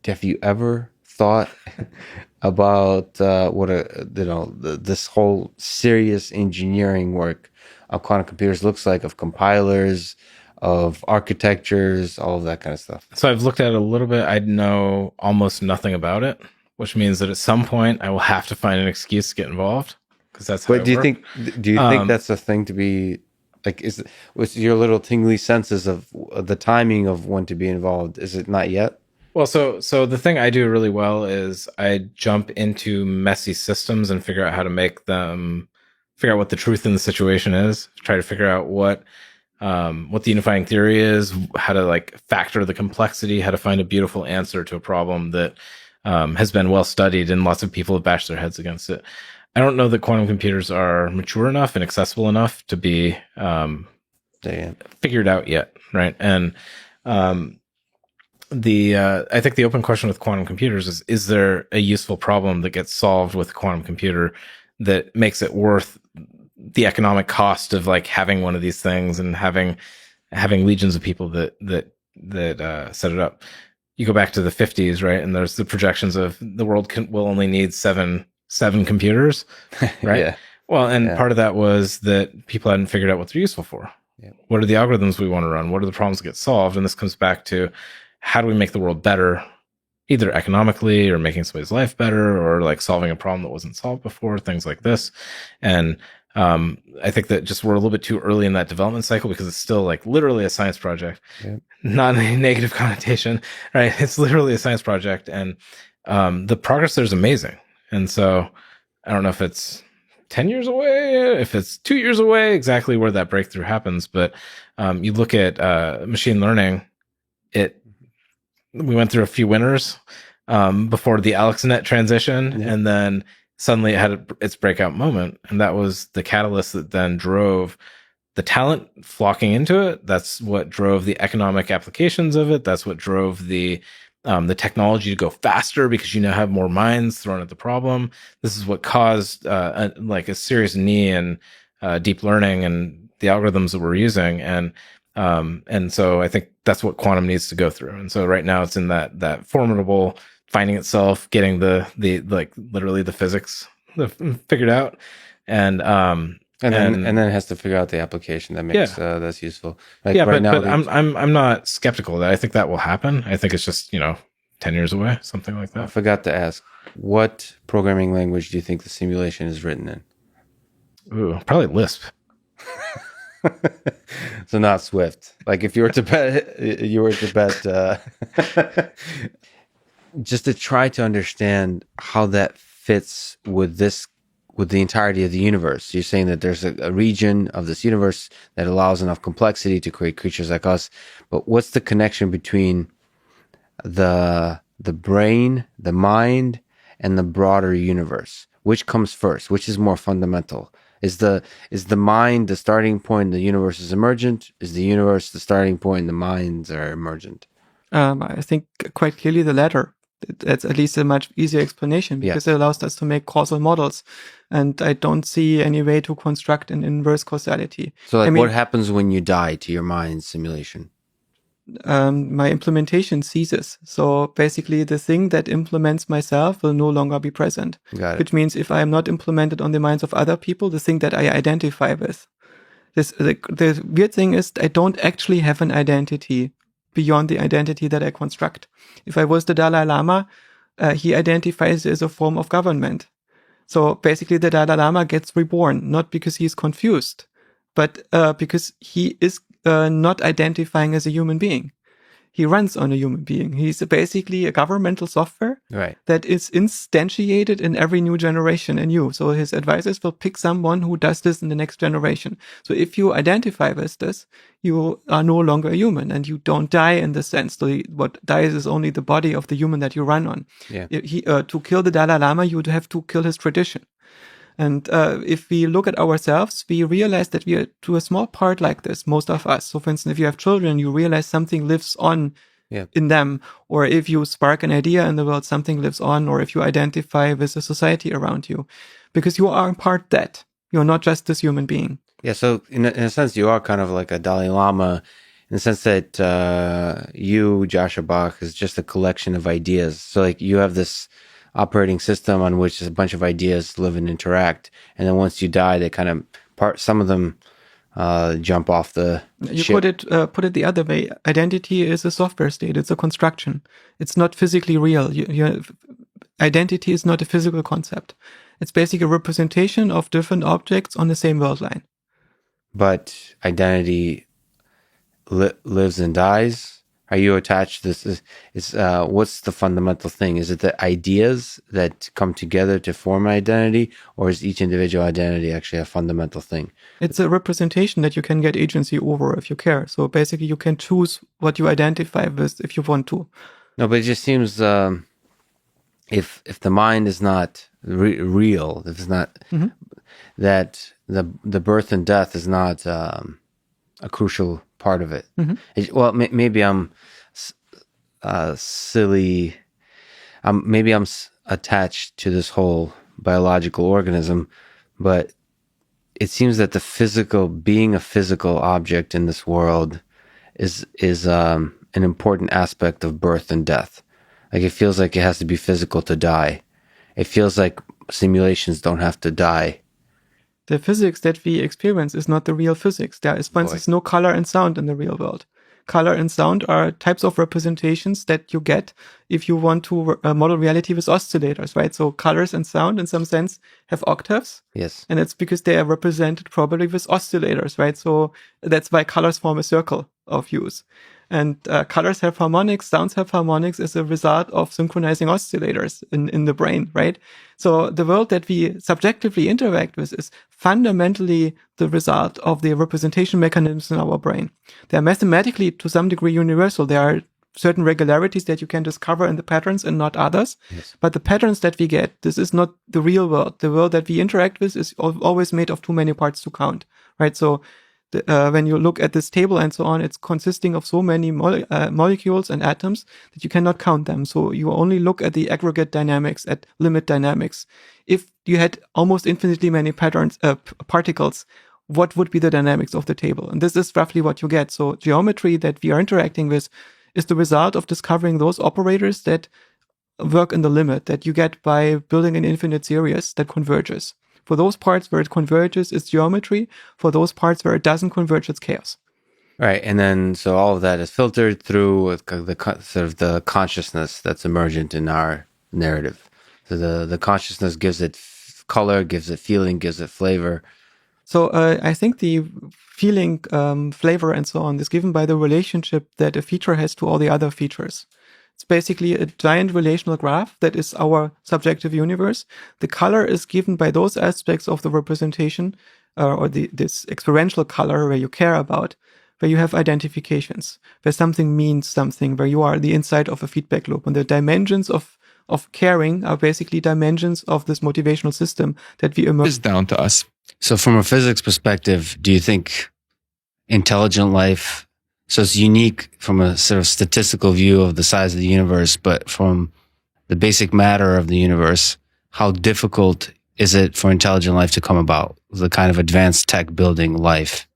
Speaker 1: have you ever thought about this whole serious engineering work of quantum computers looks like, of compilers, of architectures, all of that kind of stuff?
Speaker 18: So I've looked at it a little bit. I know almost nothing about it, which means that at some point I will have to find an excuse to get involved, because that's how.
Speaker 1: But do you think that's a thing to be like? With your little tingly senses of the timing of when to be involved? Is it not yet?
Speaker 18: Well, so the thing I do really well is I jump into messy systems and figure out how to make them, figure out what the truth in the situation is, try to figure out what the unifying theory is, how to factor the complexity, how to find a beautiful answer to a problem that has been well studied and lots of people have bashed their heads against it. I don't know that quantum computers are mature enough and accessible enough to be figured out yet, right? And I think the open question with quantum computers is there a useful problem that gets solved with a quantum computer that makes it worth the economic cost of having one of these things and having legions of people that set it up. You go back to the 50s, right? And there's the projections of the world will only need seven computers, right?
Speaker 1: Yeah.
Speaker 18: Well, and part of that was that people hadn't figured out what they're useful for.
Speaker 1: Yeah.
Speaker 18: What are the algorithms we want to run? What are the problems that get solved? And this comes back to, how do we make the world better, either economically or making somebody's life better, or solving a problem that wasn't solved before, things like this. And I think that just we're a little bit too early in that development cycle, because it's still literally a science project, not a negative connotation, right? It's literally a science project, and the progress there is amazing. And so I don't know if it's 10 years away, if it's 2 years away, exactly where that breakthrough happens. But you look at machine learning, we went through a few winners before the AlexNet transition, and then suddenly it had its breakout moment, and that was the catalyst that then drove the talent flocking into it. That's what drove the economic applications of it. That's what drove the technology to go faster, because you now have more minds thrown at the problem. This is what caused a serious knee in deep learning and the algorithms that we're using, and so I think that's what quantum needs to go through. And so right now it's in that formidable finding itself, getting the literally the physics figured out, and then
Speaker 1: it has to figure out the application that makes that's useful.
Speaker 18: But I'm not skeptical that I think that will happen. I think it's just 10 years away, something like that.
Speaker 1: I forgot to ask, what programming language do you think the simulation is written in?
Speaker 18: Ooh, probably Lisp.
Speaker 1: So not Swift. Like if you were to bet, just to try to understand how that fits with the entirety of the universe. You're saying that there's a region of this universe that allows enough complexity to create creatures like us, but what's the connection between the brain, the mind, and the broader universe? Which comes first? Which is more fundamental? Is the mind the starting point, the universe is emergent? Is the universe the starting point, the minds are emergent?
Speaker 19: I think quite clearly the latter. That's at least a much easier explanation because it allows us to make causal models. And I don't see any way to construct an inverse causality.
Speaker 1: So what happens when you die to your mind's simulation?
Speaker 19: My implementation ceases. So basically the thing that implements myself will no longer be present.
Speaker 1: Got it.
Speaker 19: Which means if I am not implemented on the minds of other people, the thing that I identify with. The weird thing is I don't actually have an identity beyond the identity that I construct. If I was the Dalai Lama, he identifies as a form of government. So basically the Dalai Lama gets reborn, not because he's confused, but because he is not identifying as a human being. He runs on a human being. He's basically a governmental software that is instantiated in every new generation anew. So his advisors will pick someone who does this in the next generation. So if you identify with this, you are no longer a human and you don't die in the sense. So what dies is only the body of the human that you run on.
Speaker 1: Yeah.
Speaker 19: To kill the Dalai Lama, you would have to kill his tradition. And if we look at ourselves, we realize that we are to a small part like this, most of us. So for instance, if you have children, you realize something lives on in them. Or if you spark an idea in the world, something lives on. Or if you identify with the society around you. Because you are in part that. You're not just this human being.
Speaker 1: Yeah, so in a sense, you are kind of like a Dalai Lama in the sense that you, Joscha Bach, is just a collection of ideas. So like you have this operating system on which a bunch of ideas live and interact, and then once you die, they kind of some of them jump off the ship.
Speaker 19: Put it the other way. Identity is a software state. It's a construction. It's not physically real. Identity is not a physical concept. It's basically a representation of different objects on the same world line.
Speaker 1: But identity lives and dies. Are you attached? This is what's the fundamental thing? Is it the ideas that come together to form identity, or is each individual identity actually a fundamental thing?
Speaker 19: It's a representation that you can get agency over if you care. So basically, you can choose what you identify with if you want to.
Speaker 1: No, but it just seems if the mind is not real, if it's not that the birth and death is not a crucial part of it. Well, maybe I'm silly. Maybe I'm attached to this whole biological organism, but it seems that being a physical object in this world is an important aspect of birth and death. Like it feels like it has to be physical to die. It feels like simulations don't have to die.
Speaker 19: The physics that we experience is not the real physics. There is, for instance, no color and sound in the real world. Color and sound are types of representations that you get if you want to model reality with oscillators, right? So colors and sound, in some sense, have octaves.
Speaker 1: Yes.
Speaker 19: And it's because they are represented probably with oscillators, right? So that's why colors form a circle of hues. And colors have harmonics, sounds have harmonics as a result of synchronizing oscillators in the brain, right? So the world that we subjectively interact with is fundamentally the result of the representation mechanisms in our brain. They are mathematically to some degree universal. There are certain regularities that you can discover in the patterns and not others.
Speaker 1: Yes.
Speaker 19: But the patterns that we get, this is not the real world. The world that we interact with is always made of too many parts to count, right? So when you look at this table and so on, it's consisting of so many molecules and atoms that you cannot count them. So you only look at the aggregate dynamics, at limit dynamics. If you had almost infinitely many particles, what would be the dynamics of the table? And this is roughly what you get. So geometry that we are interacting with is the result of discovering those operators that work in the limit that you get by building an infinite series that converges. For those parts where it converges, it's geometry. For those parts where it doesn't converge, it's chaos.
Speaker 1: Right, and then so all of that is filtered through sort of the consciousness that's emergent in our narrative. So the consciousness gives it color, gives it feeling, gives it flavor.
Speaker 19: So I think the feeling, flavor, and so on is given by the relationship that a feature has to all the other features. It's basically a giant relational graph that is our subjective universe. The color is given by those aspects of the representation, or this experiential color where you care about, where you have identifications, where something means something, where you are the inside of a feedback loop. And the dimensions of caring are basically dimensions of this motivational system that we emerge.
Speaker 20: It's down to us.
Speaker 1: So from a physics perspective, do you think intelligent life, so it's unique from a sort of statistical view of the size of the universe, but from the basic matter of the universe, how difficult is it for intelligent life to come about? The kind of advanced tech building life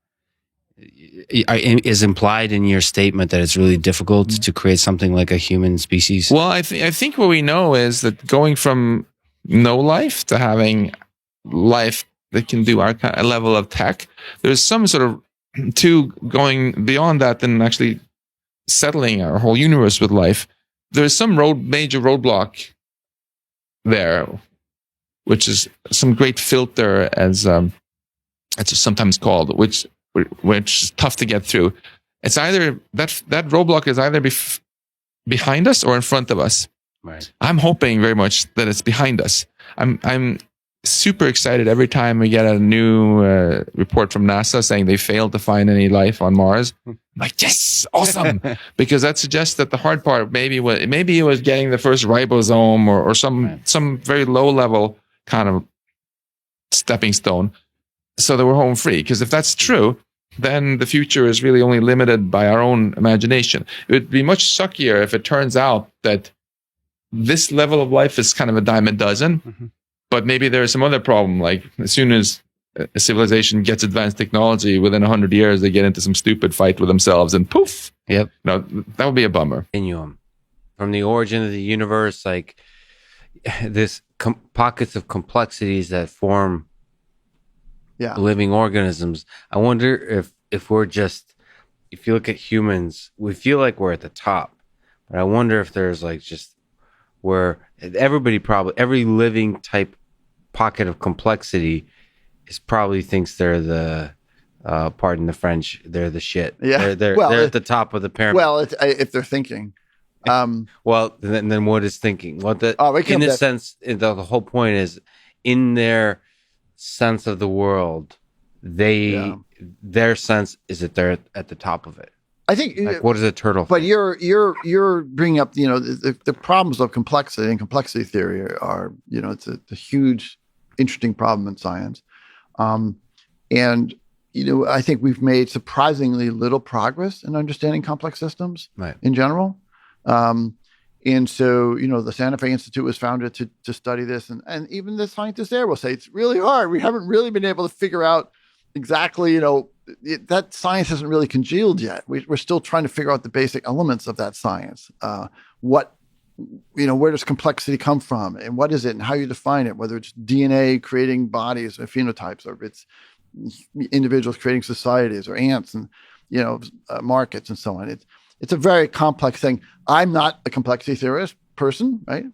Speaker 1: is implied in your statement that it's really difficult to create something like a human species?
Speaker 20: Well, I think what we know is that going from no life to having life that can do our kind of level of tech, there's some sort of going beyond that than actually settling our whole universe with life. There's some major roadblock there, which is some great filter, as it's sometimes called, which is tough to get through. It's either that roadblock is either behind us or in front of us.
Speaker 1: Right.
Speaker 20: I'm hoping very much that it's behind us. I'm super excited every time we get a new report from NASA saying they failed to find any life on Mars. I'm like, yes, awesome, because that suggests that the hard part maybe it was getting the first ribosome or some very low level kind of stepping stone, so that we're home free. Because if that's true, then the future is really only limited by our own imagination. It would be much suckier if it turns out that this level of life is kind of a dime a dozen, but maybe there's some other problem. Like as soon as a civilization gets advanced technology, within 100 years, they get into some stupid fight with themselves and poof.
Speaker 1: Yep.
Speaker 20: No, that would be a bummer.
Speaker 1: Continuum. From the origin of the universe, like this pockets of complexities that form living organisms. I wonder if we're just, if you look at humans, we feel like we're at the top, but I wonder if there's like just where every living type pocket of complexity is probably thinks they're the, pardon the French, they're the shit.
Speaker 21: Yeah.
Speaker 1: They're at the top of the pyramid.
Speaker 21: Well, if they're thinking.
Speaker 1: Well, then what is thinking? In this sense, the whole point is in their sense of the world, their sense is that they're at the top of it.
Speaker 21: I think,
Speaker 1: like, what is a turtle?
Speaker 21: But you're bringing up, the problems of complexity and complexity theory are, it's a huge, interesting problem in science, and I think we've made surprisingly little progress in understanding complex systems in general. And so, the Santa Fe Institute was founded to study this. And even the scientists there will say it's really hard. We haven't really been able to figure out exactly, that science hasn't really congealed yet. We're still trying to figure out the basic elements of that science. Where does complexity come from? And what is it? And how you define it, whether it's DNA creating bodies or phenotypes, or if it's individuals creating societies, or ants and, markets and so on. It's a very complex thing. I'm not a complexity theorist person, right?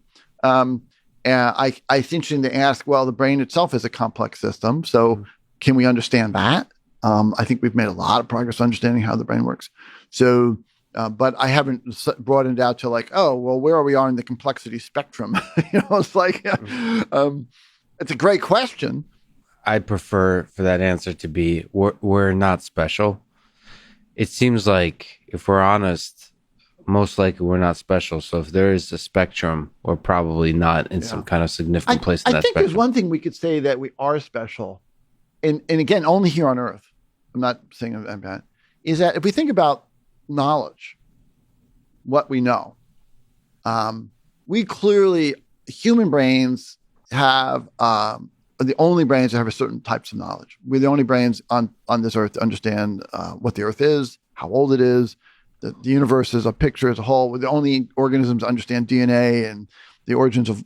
Speaker 21: And it's interesting to ask, well, the brain itself is a complex system. So can we understand that? I think we've made a lot of progress understanding how the brain works. So, but I haven't broadened out to like, oh, well, where are we on the complexity spectrum? It's like, it's a great question.
Speaker 1: I'd prefer for that answer to be, we're not special. It seems like, if we're honest, most likely we're not special. So if there is a spectrum, we're probably not in some kind of significant place in that
Speaker 21: I think
Speaker 1: spectrum.
Speaker 21: there's one thing we could say that we are special, and again, only here on Earth. I'm not saying I'm bad. Is that if we think about knowledge, what we know, we clearly, human brains have the only brains that have a certain types of knowledge. We're the only brains on this Earth to understand what the Earth is, how old it is, the universe is a picture as a whole. We're the only organisms to understand DNA and the origins of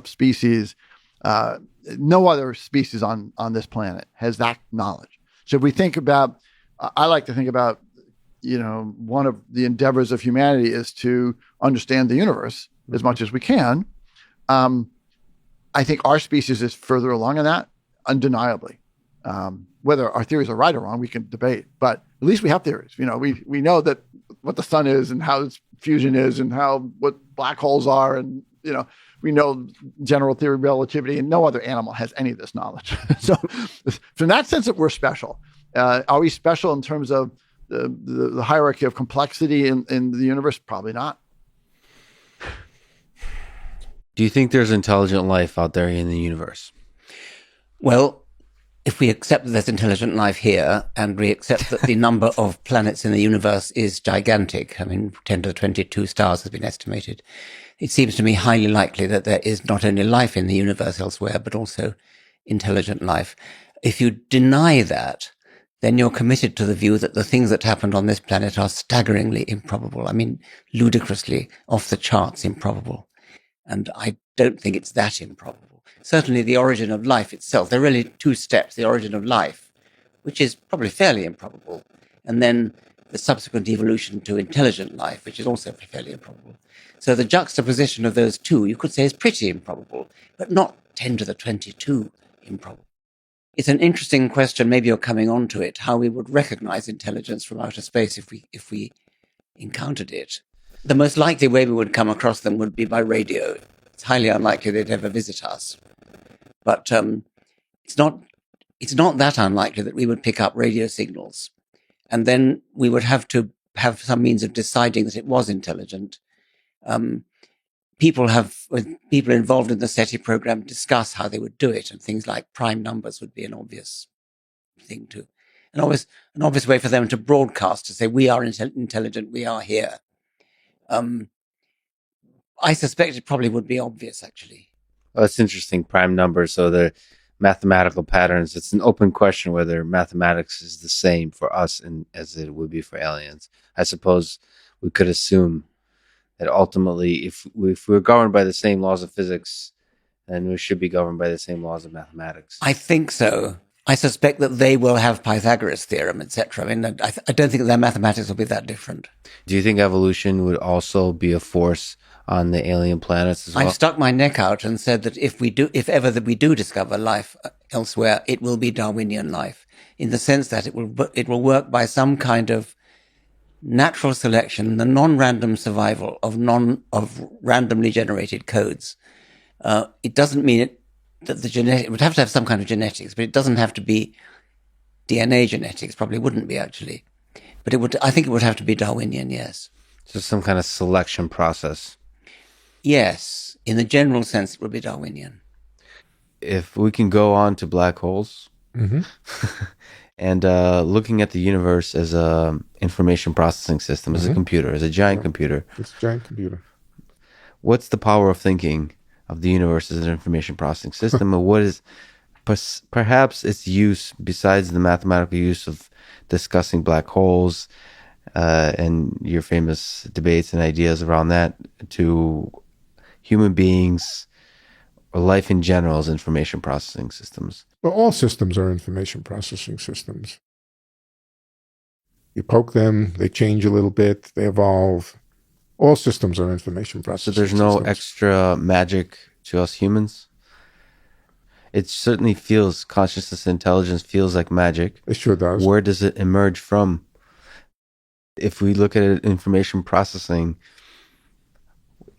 Speaker 21: species. No other species on this planet has that knowledge. So if we think about, I like to think about one of the endeavors of humanity is to understand the universe as much as we can. I think our species is further along in that, undeniably. Whether our theories are right or wrong, we can debate, but at least we have theories. We know that what the sun is and how its fusion is and what black holes are, and we know general theory of relativity, and no other animal has any of this knowledge. So in that sense, that we're special. Are we special in terms of the hierarchy of complexity in the universe? Probably not.
Speaker 1: Do you think there's intelligent life out there in the universe?
Speaker 2: Well, if we accept that there's intelligent life here, and we accept that the number of planets in the universe is gigantic, 10 to the 22 stars has been estimated, it seems to me highly likely that there is not only life in the universe elsewhere, but also intelligent life. If you deny that, then you're committed to the view that the things that happened on this planet are staggeringly improbable. Ludicrously off the charts improbable. And I don't think it's that improbable. Certainly the origin of life itself, there are really two steps: the origin of life, which is probably fairly improbable, and then the subsequent evolution to intelligent life, which is also fairly improbable. So the juxtaposition of those two, you could say, is pretty improbable, but not 10 to the 22 improbable. It's an interesting question, maybe you're coming on to it, how we would recognize intelligence from outer space if we encountered it. The most likely way we would come across them would be by radio. It's highly unlikely they'd ever visit us. But it's not that unlikely that we would pick up radio signals. And then we would have to have some means of deciding that it was intelligent. People involved in the SETI program discuss how they would do it, and things like prime numbers would be an obvious thing to, an obvious way for them to broadcast, to say, we are intelligent, we are here. I suspect it probably would be obvious, actually.
Speaker 1: Well, that's interesting. Prime numbers, so the mathematical patterns. It's an open question whether mathematics is the same for us as it would be for aliens. I suppose we could assume that ultimately, if we're governed by the same laws of physics, then we should be governed by the same laws of mathematics.
Speaker 2: I think so. I suspect that they will have Pythagoras' theorem, etc. I don't think their mathematics will be that different.
Speaker 1: Do you think evolution would also be a force on the alien planets as well?
Speaker 2: I've stuck my neck out and said that if we do discover life elsewhere, it will be Darwinian life, in the sense that it will work by some kind of natural selection, the non-random survival of randomly generated codes. It doesn't mean that it would have to have some kind of genetics, but it doesn't have to be DNA genetics. Probably wouldn't be, actually, but I think it would have to be Darwinian. Yes.
Speaker 1: So some kind of selection process.
Speaker 2: Yes, in the general sense, it would be Darwinian.
Speaker 1: If we can go on to black holes, and looking at the universe as a information processing system, as a computer, as a giant computer.
Speaker 22: It's a giant computer.
Speaker 1: What's the power of thinking of the universe as an information processing system, and what is perhaps its use, besides the mathematical use of discussing black holes and your famous debates and ideas around that, to human beings or life in general as information processing systems?
Speaker 22: Well, all systems are information processing systems. You poke them, they change a little bit, they evolve. All systems are information processing systems.
Speaker 1: So there's no extra magic to us humans? It certainly feels, consciousness and intelligence feels like magic.
Speaker 22: It sure does.
Speaker 1: Where does it emerge from? If we look at it, information processing,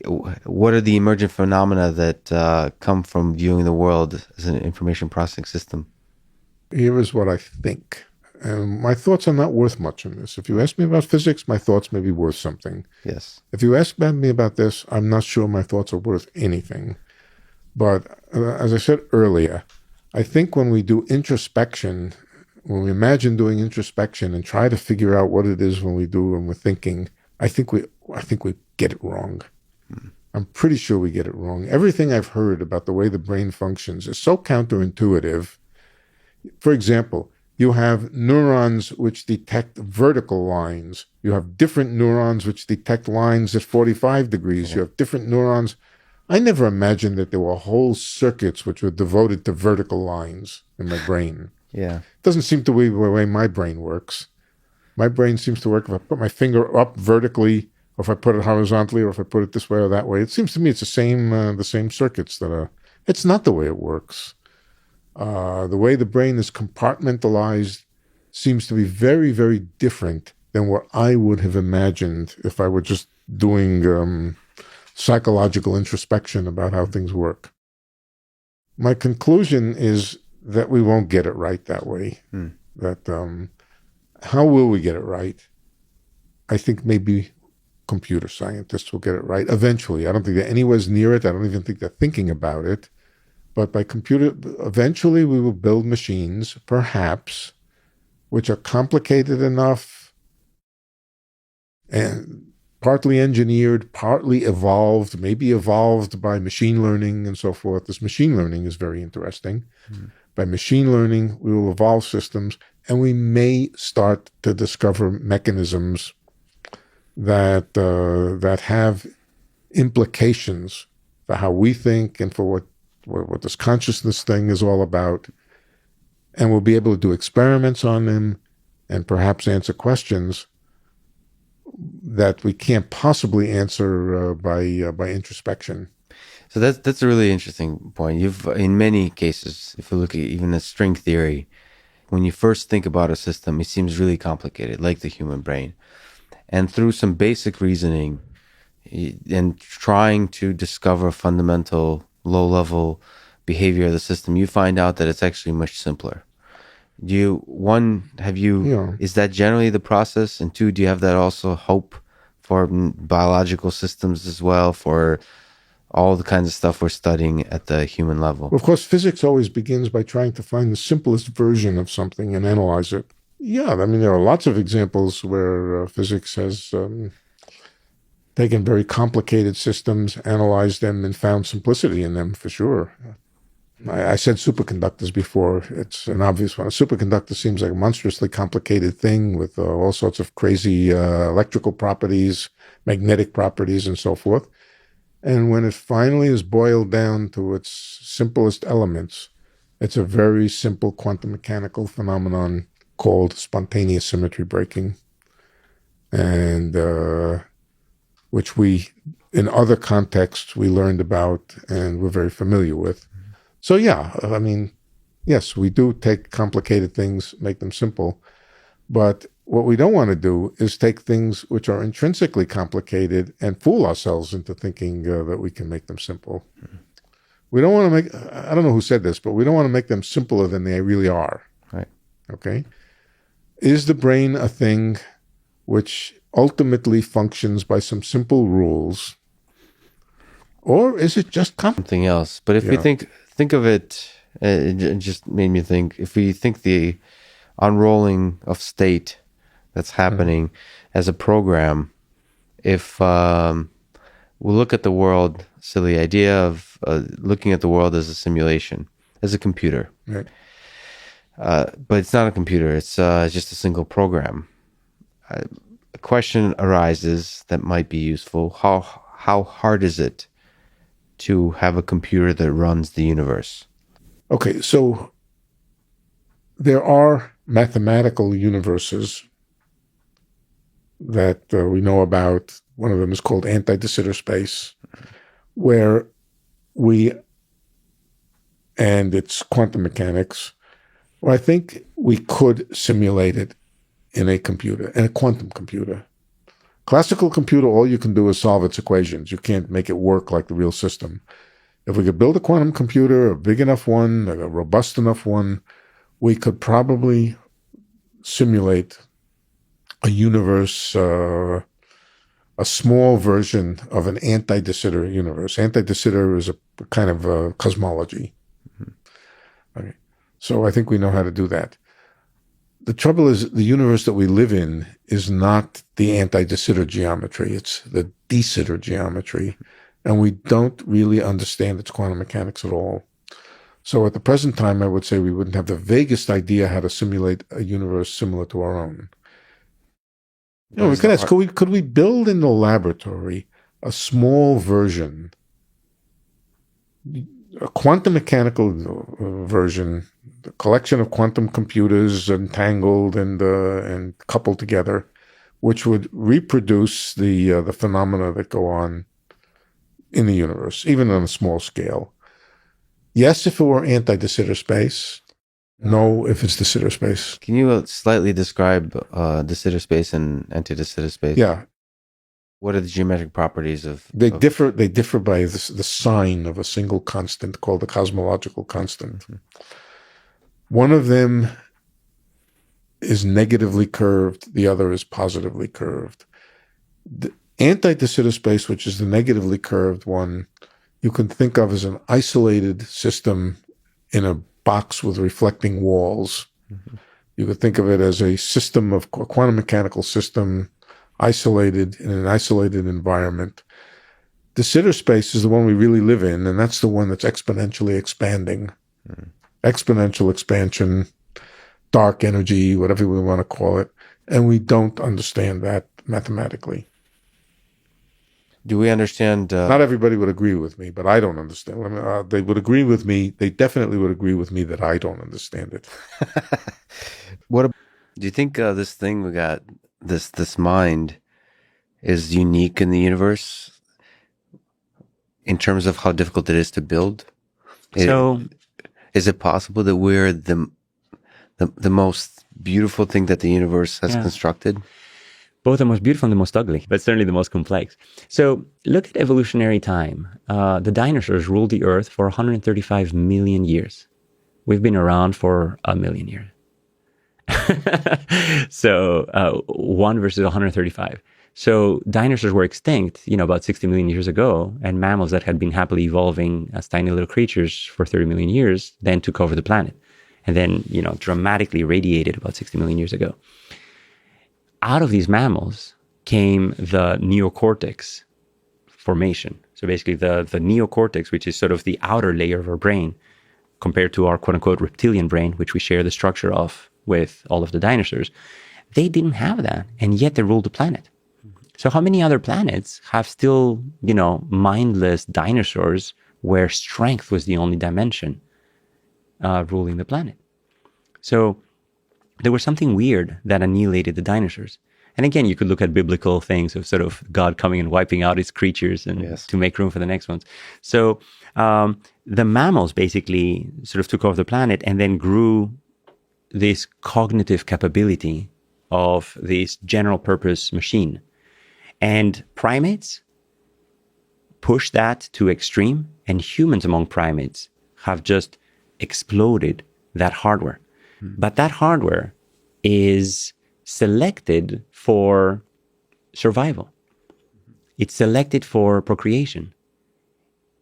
Speaker 1: what are the emergent phenomena that come from viewing the world as an information processing system?
Speaker 22: Here is what I think. And my thoughts are not worth much on this. If you ask me about physics, my thoughts may be worth something.
Speaker 1: Yes.
Speaker 22: If you ask me about this, I'm not sure my thoughts are worth anything. But as I said earlier, I think when we do introspection, when we imagine doing introspection and try to figure out what it is when we're thinking, I think we get it wrong. I'm pretty sure we get it wrong. Everything I've heard about the way the brain functions is so counterintuitive. For example, you have neurons which detect vertical lines. You have different neurons which detect lines at 45 degrees. You have different neurons. I never imagined that there were whole circuits which were devoted to vertical lines in my brain.
Speaker 1: Yeah.
Speaker 22: It doesn't seem to be the way my brain works. My brain seems to work if I put my finger up vertically, or if I put it horizontally, or if I put it this way or that way. It seems to me it's the same circuits that are. It's not the way it works. The way the brain is compartmentalized seems to be very, very different than what I would have imagined if I were just doing psychological introspection about how things work. My conclusion is that we won't get it right that way. That how will we get it right? I think maybe computer scientists will get it right eventually. I don't think they're anywhere near it. I don't even think they're thinking about it. But eventually we will build machines, perhaps, which are complicated enough and partly engineered, partly evolved, maybe evolved by machine learning and so forth. This machine learning is very interesting. By machine learning, we will evolve systems, and we may start to discover mechanisms that have implications for how we think and for what this consciousness thing is all about. And we'll be able to do experiments on them and perhaps answer questions that we can't possibly answer by introspection.
Speaker 1: So that's a really interesting point. In many cases, if you look at even at string theory, when you first think about a system, it seems really complicated, like the human brain. And through some basic reasoning and trying to discover fundamental low-level behavior of the system, you find out that it's actually much simpler. Is that generally the process? And two, do you have that also hope for biological systems as well, for all the kinds of stuff we're studying at the human level?
Speaker 22: Well, of course, physics always begins by trying to find the simplest version of something and analyze it. Yeah, I mean, there are lots of examples where physics has taken very complicated systems, analyzed them, and found simplicity in them, for sure. I said superconductors before. It's an obvious one. A superconductor seems like a monstrously complicated thing with all sorts of crazy electrical properties, magnetic properties, and so forth. And when it finally is boiled down to its simplest elements, it's a very simple quantum mechanical phenomenon called spontaneous symmetry breaking, and which we, in other contexts, we learned about and we're very familiar with. So yeah, I mean, yes, we do take complicated things, make them simple, but what we don't want to do is take things which are intrinsically complicated and fool ourselves into thinking that we can make them simple. We don't want to make, I don't know who said this, but we don't want to make them simpler than they really are.
Speaker 1: Right.
Speaker 22: Okay? Is the brain a thing which ultimately functions by some simple rules, or is it just
Speaker 1: something else? But if we think of it, it just made me think, if we think the unrolling of state that's happening as a program, if we look at the world, silly idea of looking at the world as a simulation, as a computer.
Speaker 22: Right.
Speaker 1: But it's not a computer, it's just a single program. A question arises that might be useful. How hard is it to have a computer that runs the universe?
Speaker 22: Okay, so there are mathematical universes that we know about. One of them is called anti-de Sitter space, where and it's quantum mechanics, where I think we could simulate it in a computer, in a quantum computer. Classical computer, all you can do is solve its equations. You can't make it work like the real system. If we could build a quantum computer, a big enough one, a robust enough one, we could probably simulate a universe, a small version of an anti-de Sitter universe. Anti-de Sitter is a kind of a cosmology. Okay. So I think we know how to do that. The trouble is the universe that we live in is not the anti-de Sitter geometry. It's the de Sitter geometry. And we don't really understand its quantum mechanics at all. So at the present time, I would say we wouldn't have the vaguest idea how to simulate a universe similar to our own. You know, we could ask, could we build in the laboratory a small version, a quantum mechanical version, the collection of quantum computers entangled and coupled together, which would reproduce the phenomena that go on in the universe, even on a small scale. Yes, if it were anti-de Sitter space. No, if it's de Sitter space.
Speaker 1: Can you slightly describe de Sitter space and anti-de Sitter space?
Speaker 22: Yeah.
Speaker 1: What are the geometric properties of?
Speaker 22: They differ by the sign of a single constant called the cosmological constant. Mm-hmm. One of them is negatively curved, the other is positively curved. The anti-de Sitter space, which is the negatively curved one, you can think of as an isolated system in a box with reflecting walls. Mm-hmm. You could think of it as a system of a quantum mechanical system isolated in an isolated environment. De Sitter space is the one we really live in, and that's the one that's exponentially expanding. Mm. Exponential expansion, dark energy, whatever we want to call it. And we don't understand that mathematically.
Speaker 1: Do we understand?
Speaker 22: Not everybody would agree with me, but I don't understand. I mean, they would agree with me. They definitely would agree with me that I don't understand it.
Speaker 1: Do you think this thing we got, this mind, is unique in the universe in terms of how difficult it is to build? Is it possible that we're the most beautiful thing that the universe has constructed?
Speaker 3: Both the most beautiful and the most ugly, but certainly the most complex. So look at evolutionary time. The dinosaurs ruled the Earth for 135 million years. We've been around for 1 million years. So 1 versus 135. So dinosaurs were extinct, about 60 million years ago, and mammals that had been happily evolving as tiny little creatures for 30 million years then took over the planet, and then, dramatically radiated about 60 million years ago. Out of these mammals came the neocortex formation. So basically the neocortex, which is sort of the outer layer of our brain compared to our quote unquote reptilian brain, which we share the structure of with all of the dinosaurs, they didn't have that. And yet they ruled the planet. So how many other planets have still, mindless dinosaurs where strength was the only dimension ruling the planet? So there was something weird that annihilated the dinosaurs. And again, you could look at biblical things of sort of God coming and wiping out his creatures and to make room for the next ones. So the mammals basically sort of took over the planet and then grew this cognitive capability of this general purpose machine. And primates pushed that to extreme, and humans among primates have just exploded that hardware. But that hardware is selected for survival. It's selected for procreation.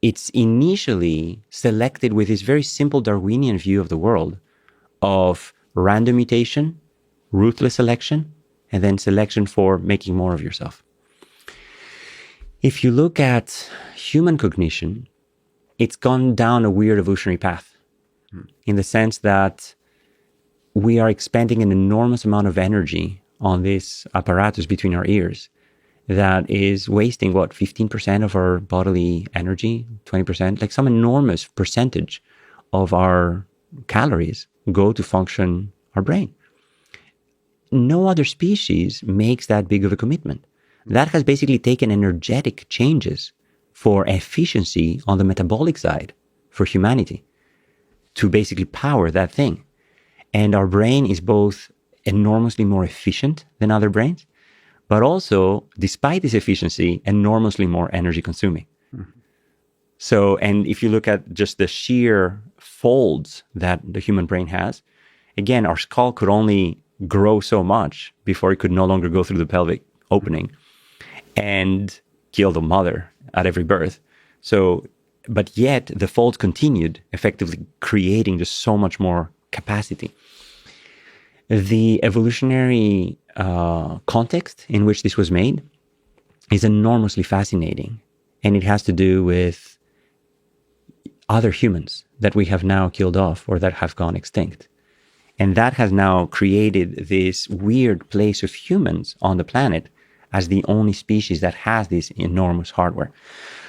Speaker 3: It's initially selected with this very simple Darwinian view of the world of random mutation, ruthless selection, and then selection for making more of yourself. If you look at human cognition, it's gone down a weird evolutionary path in the sense that we are expending an enormous amount of energy on this apparatus between our ears that is wasting, 15% of our bodily energy, 20%, like some enormous percentage of our calories go to function our brain. No other species makes that big of a commitment. That has basically taken energetic changes for efficiency on the metabolic side for humanity to basically power that thing. And our brain is both enormously more efficient than other brains, but also, despite this efficiency, enormously more energy consuming. Mm-hmm. So, and if you look at just the sheer folds that the human brain has, again, our skull could only grow so much before it could no longer go through the pelvic opening and kill the mother at every birth. So, but yet the folds continued, effectively creating just so much more capacity. The evolutionary context in which this was made is enormously fascinating, and it has to do with other humans that we have now killed off or that have gone extinct. And that has now created this weird place of humans on the planet as the only species that has this enormous hardware.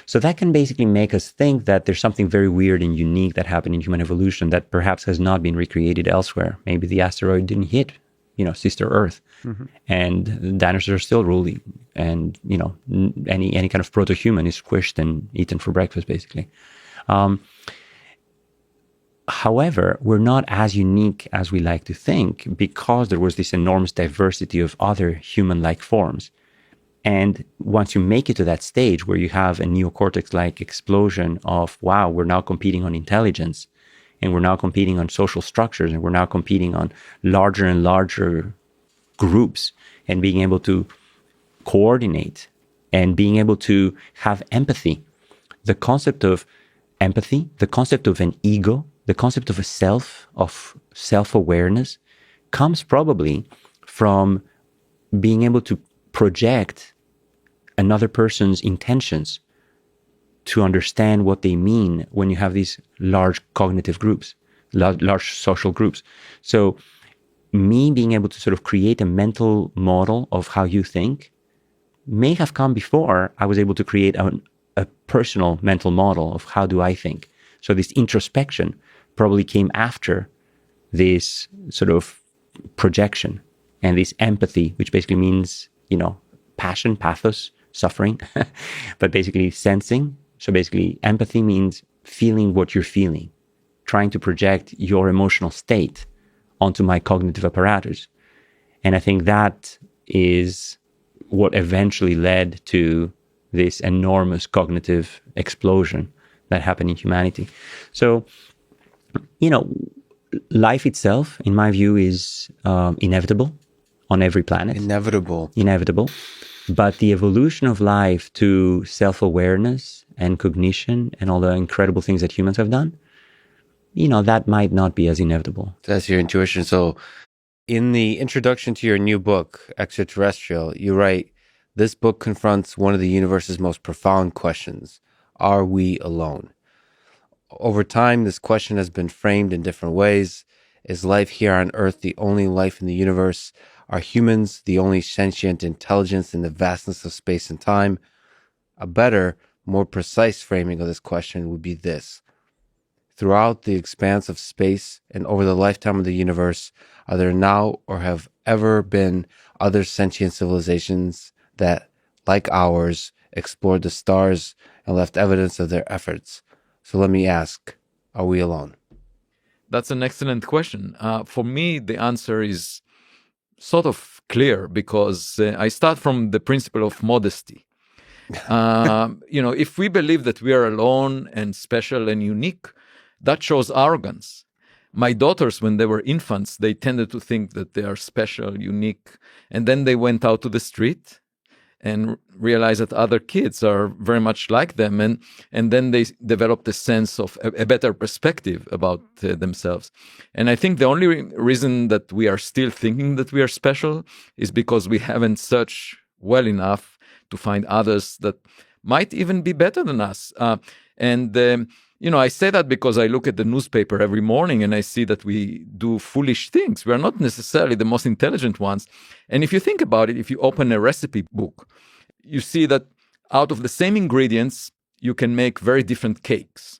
Speaker 3: So that can basically make us think that there's something very weird and unique that happened in human evolution that perhaps has not been recreated elsewhere. Maybe the asteroid didn't hit, sister Earth, and dinosaurs are still ruling, and any kind of proto-human is squished and eaten for breakfast, basically. However, we're not as unique as we like to think because there was this enormous diversity of other human-like forms. And once you make it to that stage where you have a neocortex-like explosion of, wow, we're now competing on intelligence, and we're now competing on social structures, and we're now competing on larger and larger groups, and being able to coordinate and being able to have empathy. The concept of empathy, the concept of an ego, the concept of of self-awareness comes probably from being able to project another person's intentions to understand what they mean when you have these large cognitive groups, large social groups. So me being able to sort of create a mental model of how you think may have come before I was able to create a personal mental model of how do I think. So this introspection probably came after this sort of projection and this empathy, which basically means, passion, pathos, suffering, but basically sensing. So basically empathy means feeling what you're feeling, trying to project your emotional state onto my cognitive apparatus. And I think that is what eventually led to this enormous cognitive explosion that happened in humanity. So, life itself, in my view, is inevitable on every planet. Inevitable. But the evolution of life to self-awareness and cognition and all the incredible things that humans have done, that might not be as inevitable.
Speaker 1: That's your intuition. So in the introduction to your new book, Extraterrestrial, you write, this book confronts one of the universe's most profound questions. Are we alone? Over time, this question has been framed in different ways. Is life here on Earth the only life in the universe? Are humans the only sentient intelligence in the vastness of space and time? A better, more precise framing of this question would be this. Throughout the expanse of space and over the lifetime of the universe, are there now or have ever been other sentient civilizations that, like ours, explored the stars and left evidence of their efforts? So let me ask, are we alone?
Speaker 4: That's an excellent question. For me, the answer is sort of clear because I start from the principle of modesty. If we believe that we are alone and special and unique, that shows arrogance. My daughters, when they were infants, they tended to think that they are special, unique, and then they went out to the street and realized that other kids are very much like them. And then they developed a sense of a better perspective about themselves. And I think the only reason that we are still thinking that we are special is because we haven't searched well enough to find others that might even be better than us. I say that because I look at the newspaper every morning and I see that we do foolish things. We are not necessarily the most intelligent ones. And if you think about it, if you open a recipe book, you see that out of the same ingredients, you can make very different cakes,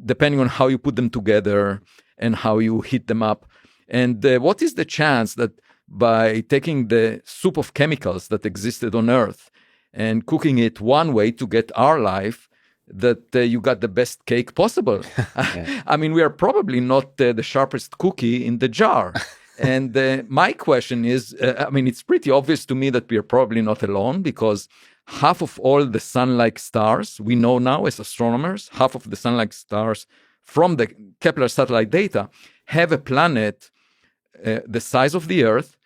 Speaker 4: depending on how you put them together and how you heat them up. And what is the chance that by taking the soup of chemicals that existed on Earth and cooking it one way to get our life, that you got the best cake possible? Yeah. I mean, we are probably not the sharpest cookie in the jar. And my question is, it's pretty obvious to me that we are probably not alone because half of all the sun-like stars we know now as astronomers, half of the sun-like stars from the Kepler satellite data have a planet the size of the Earth,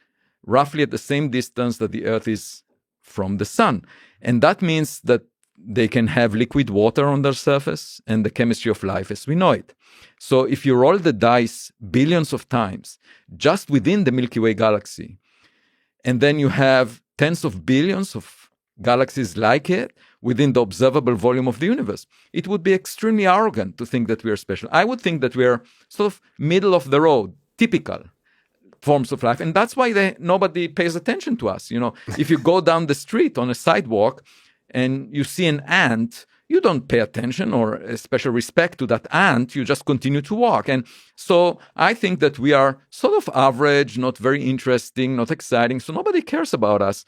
Speaker 4: roughly at the same distance that the Earth is from the sun. And that means that they can have liquid water on their surface and the chemistry of life as we know it. So if you roll the dice billions of times just within the Milky Way galaxy, and then you have tens of billions of galaxies like it within the observable volume of the universe, it would be extremely arrogant to think that we are special. I would think that we are sort of middle of the road, typical. forms of life. And that's why nobody pays attention to us. If you go down the street on a sidewalk and you see an ant, you don't pay attention or a special respect to that ant. You just continue to walk. And so I think that we are sort of average, not very interesting, not exciting. So nobody cares about us.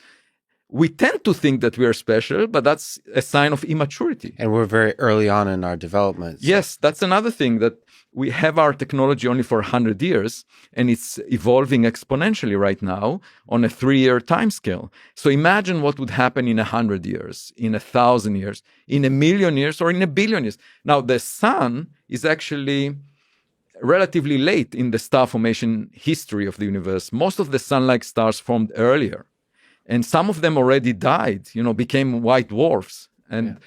Speaker 4: We tend to think that we are special, but that's a sign of immaturity.
Speaker 1: And we're very early on in our development. So.
Speaker 4: Yes, that's another thing, that we have our technology only for 100 years, and it's evolving exponentially right now on a 3-year time scale. So imagine what would happen in 100 years, in 1,000 years, in 1,000,000 years, or in 1,000,000,000 years. Now, the sun is actually relatively late in the star formation history of the universe. Most of the sun-like stars formed earlier. And some of them already died, became white dwarfs. And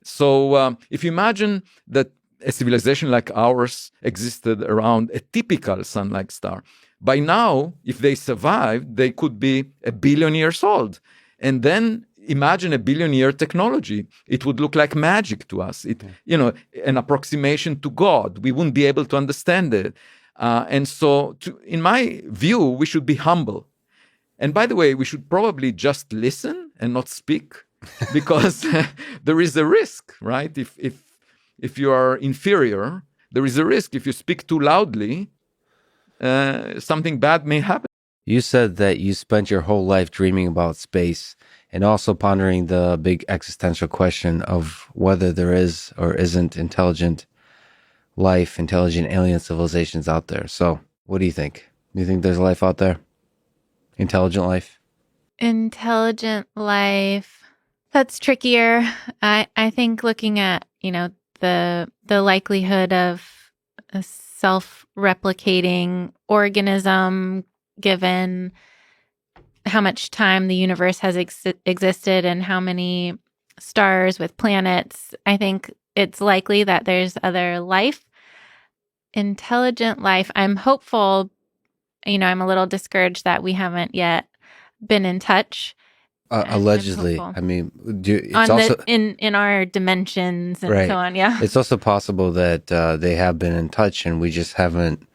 Speaker 4: so if you imagine that a civilization like ours existed around a typical sun-like star, by now, if they survived, they could be 1 billion years old. And then imagine a 1 billion-year technology. It would look like magic to us. An approximation to God. We wouldn't be able to understand it. And so, in my view, we should be humble. And by the way, we should probably just listen and not speak, because there is a risk, right? If you are inferior, there is a risk. If you speak too loudly, something bad may happen.
Speaker 1: You said that you spent your whole life dreaming about space and also pondering the big existential question of whether there is or isn't intelligent life, intelligent alien civilizations out there. So what do you think? Do you think there's life out there? Intelligent life?
Speaker 5: Intelligent life. That's trickier. I think looking at, the likelihood of a self-replicating organism, given how much time the universe has existed and how many stars with planets, I think it's likely that there's other life. Intelligent life. I'm hopeful. I'm a little discouraged that we haven't yet been in touch.
Speaker 1: Allegedly, I mean,
Speaker 5: it's also in our dimensions and so on. Yeah,
Speaker 1: it's also possible that they have been in touch, and we just haven't.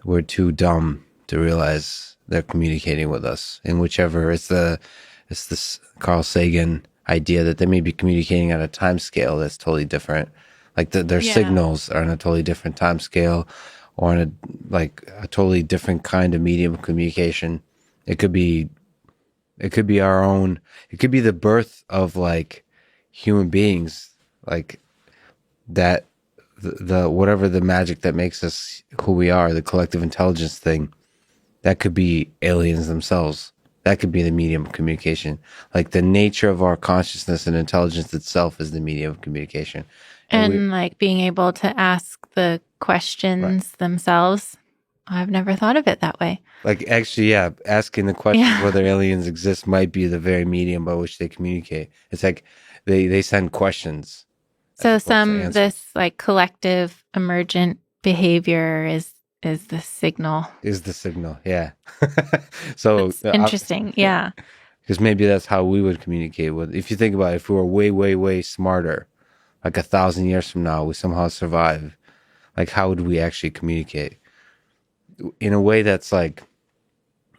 Speaker 1: We're too dumb to realize they're communicating with us. In whichever, it's this Carl Sagan idea that they may be communicating at a time scale that's totally different. Like their signals are on a totally different time scale, or on a totally different kind of medium of communication. It could be our own. It could be the birth of human beings, that the whatever the magic that makes us who we are, the collective intelligence thing. That could be aliens themselves. That could be the medium of communication. The nature of our consciousness and intelligence itself is the medium of communication.
Speaker 5: And being able to ask the questions themselves. I've never thought of it that way.
Speaker 1: Asking the question whether aliens exist might be the very medium by which they communicate. It's they send questions.
Speaker 5: So this collective emergent behavior is the signal.
Speaker 1: Is the signal, yeah. So
Speaker 5: it's interesting, yeah.
Speaker 1: Because maybe that's how we would communicate with. If you think about it, if we were way, way, way smarter, 1,000 years from now, we somehow survive. How would we actually communicate? In a way that's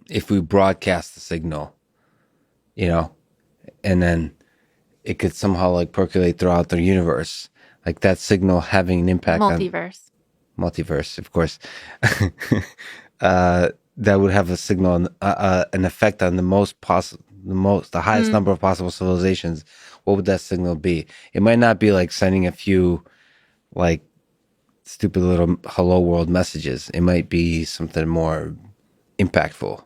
Speaker 1: if we broadcast the signal, and then it could somehow percolate throughout the universe, that signal having an impact multiverse, of course, that would have a signal, an effect on the highest number of possible civilizations. What would that signal be? It might not be sending a few stupid little hello world messages. It might be something more impactful.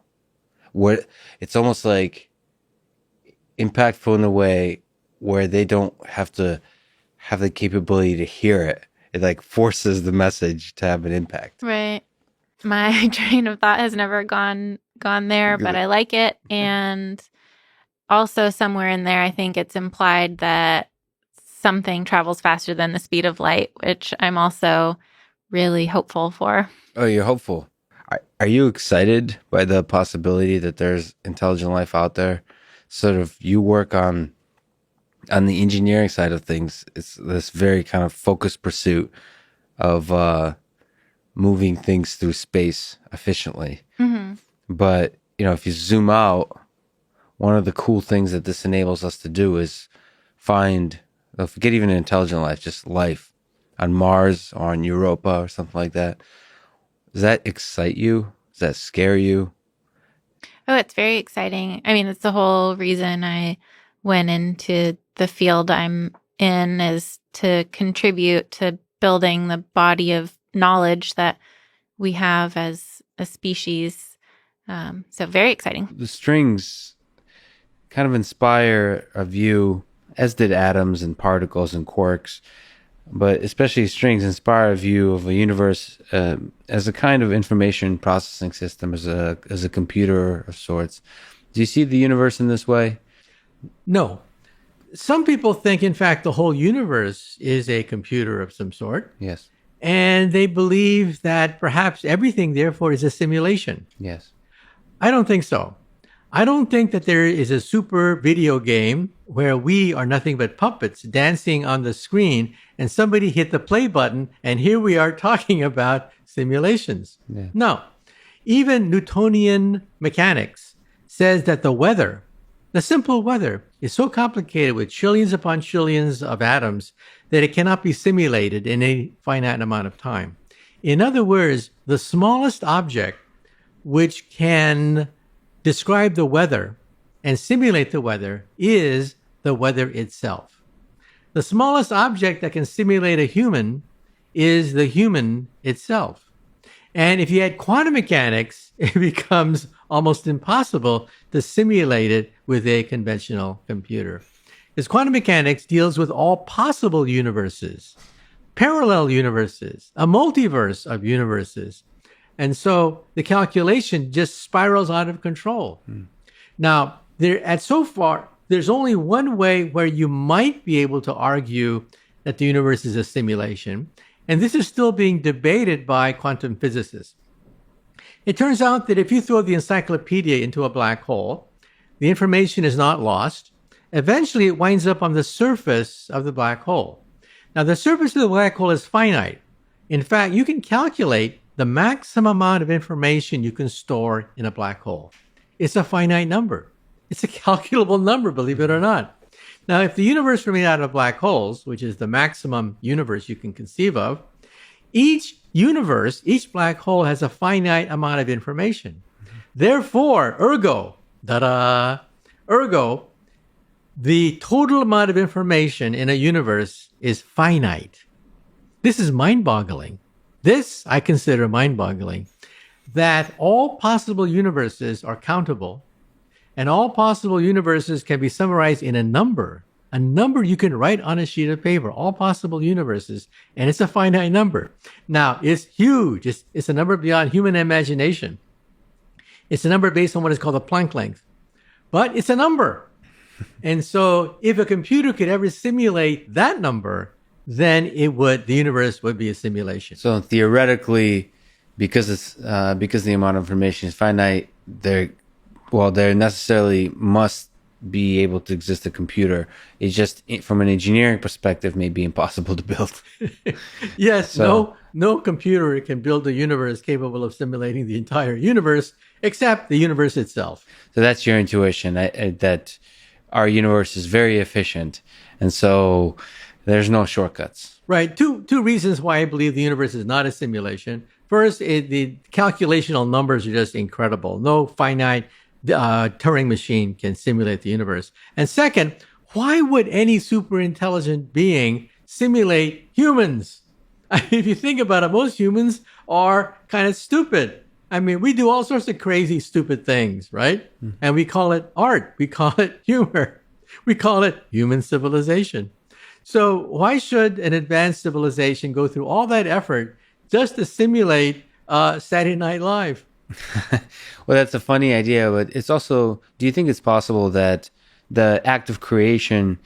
Speaker 1: Where it's almost impactful in a way where they don't have to have the capability to hear it. It forces the message to have an impact.
Speaker 5: Right. My train of thought has never gone there, but I like it. And also somewhere in there, I think it's implied that something travels faster than the speed of light, which I'm also really hopeful for.
Speaker 1: Oh, you're hopeful. Are you excited by the possibility that there's intelligent life out there? Sort of, you work on the engineering side of things. It's this very kind of focused pursuit of moving things through space efficiently.
Speaker 5: Mm-hmm.
Speaker 1: But, if you zoom out, one of the cool things that this enables us to do is find, forget even intelligent life, just life on Mars or on Europa or something like that. Does that excite you? Does that scare you?
Speaker 5: Oh, it's very exciting. I mean, it's the whole reason I went into the field I'm in, is to contribute to building the body of knowledge that we have as a species. So very exciting.
Speaker 1: The strings kind of inspire a view, as did atoms and particles and quarks, but especially strings inspire a view of a universe as a kind of information processing system, as a computer of sorts. Do you see the universe in this way?
Speaker 7: No. Some people think, in fact, the whole universe is a computer of some sort.
Speaker 1: Yes.
Speaker 7: And they believe that perhaps everything, therefore, is a simulation.
Speaker 1: Yes.
Speaker 7: I don't think so. I don't think that there is a super video game where we are nothing but puppets dancing on the screen and somebody hit the play button and here we are talking about simulations.
Speaker 1: Yeah.
Speaker 7: No. Even Newtonian mechanics says that the weather, the simple weather, is so complicated with trillions upon trillions of atoms that it cannot be simulated in a finite amount of time. In other words, the smallest object which can describe the weather and simulate the weather is the weather itself. The smallest object that can simulate a human is the human itself. And if you add quantum mechanics, it becomes almost impossible to simulate it with a conventional computer. Because quantum mechanics deals with all possible universes, parallel universes, a multiverse of universes. And so the calculation just spirals out of control. Now, so far, there's only one way where you might be able to argue that the universe is a simulation. And this is still being debated by quantum physicists. It turns out that if you throw the encyclopedia into a black hole, the information is not lost. Eventually, it winds up on the surface of the black hole. Now, the surface of the black hole is finite. In fact, you can calculate the maximum amount of information you can store in a black hole. It's a finite number. It's a calculable number, believe it or not. Now, if the universe were made out of black holes, which is the maximum universe you can conceive of, each black hole has a finite amount of information. Therefore, ergo, the total amount of information in a universe is finite. This is mind-boggling. This I consider mind-boggling, that all possible universes are countable and all possible universes can be summarized in a number you can write on a sheet of paper, all possible universes, and it's a finite number. Now, it's huge. It's a number beyond human imagination. It's a number based on what is called the Planck length, but it's a number. And so if a computer could ever simulate that number, then the universe would be a simulation.
Speaker 1: So theoretically, because the amount of information is finite, there necessarily must be able to exist a computer. It's just, from an engineering perspective, may be impossible to build.
Speaker 7: Yes, so, no computer can build a universe capable of simulating the entire universe, except the universe itself.
Speaker 1: So that's your intuition, that our universe is very efficient, and so there's no shortcuts.
Speaker 7: Right. Two reasons why I believe the universe is not a simulation. First, the calculational numbers are just incredible. No finite Turing machine can simulate the universe. And second, why would any super intelligent being simulate humans? I mean, if you think about it, most humans are kind of stupid. I mean, we do all sorts of crazy, stupid things, right? And we call it art. We call it humor. We call it human civilization. So why should an advanced civilization go through all that effort just to simulate Saturday Night Live?
Speaker 1: Well, that's a funny idea, but it's also, do you think it's possible that the act of creation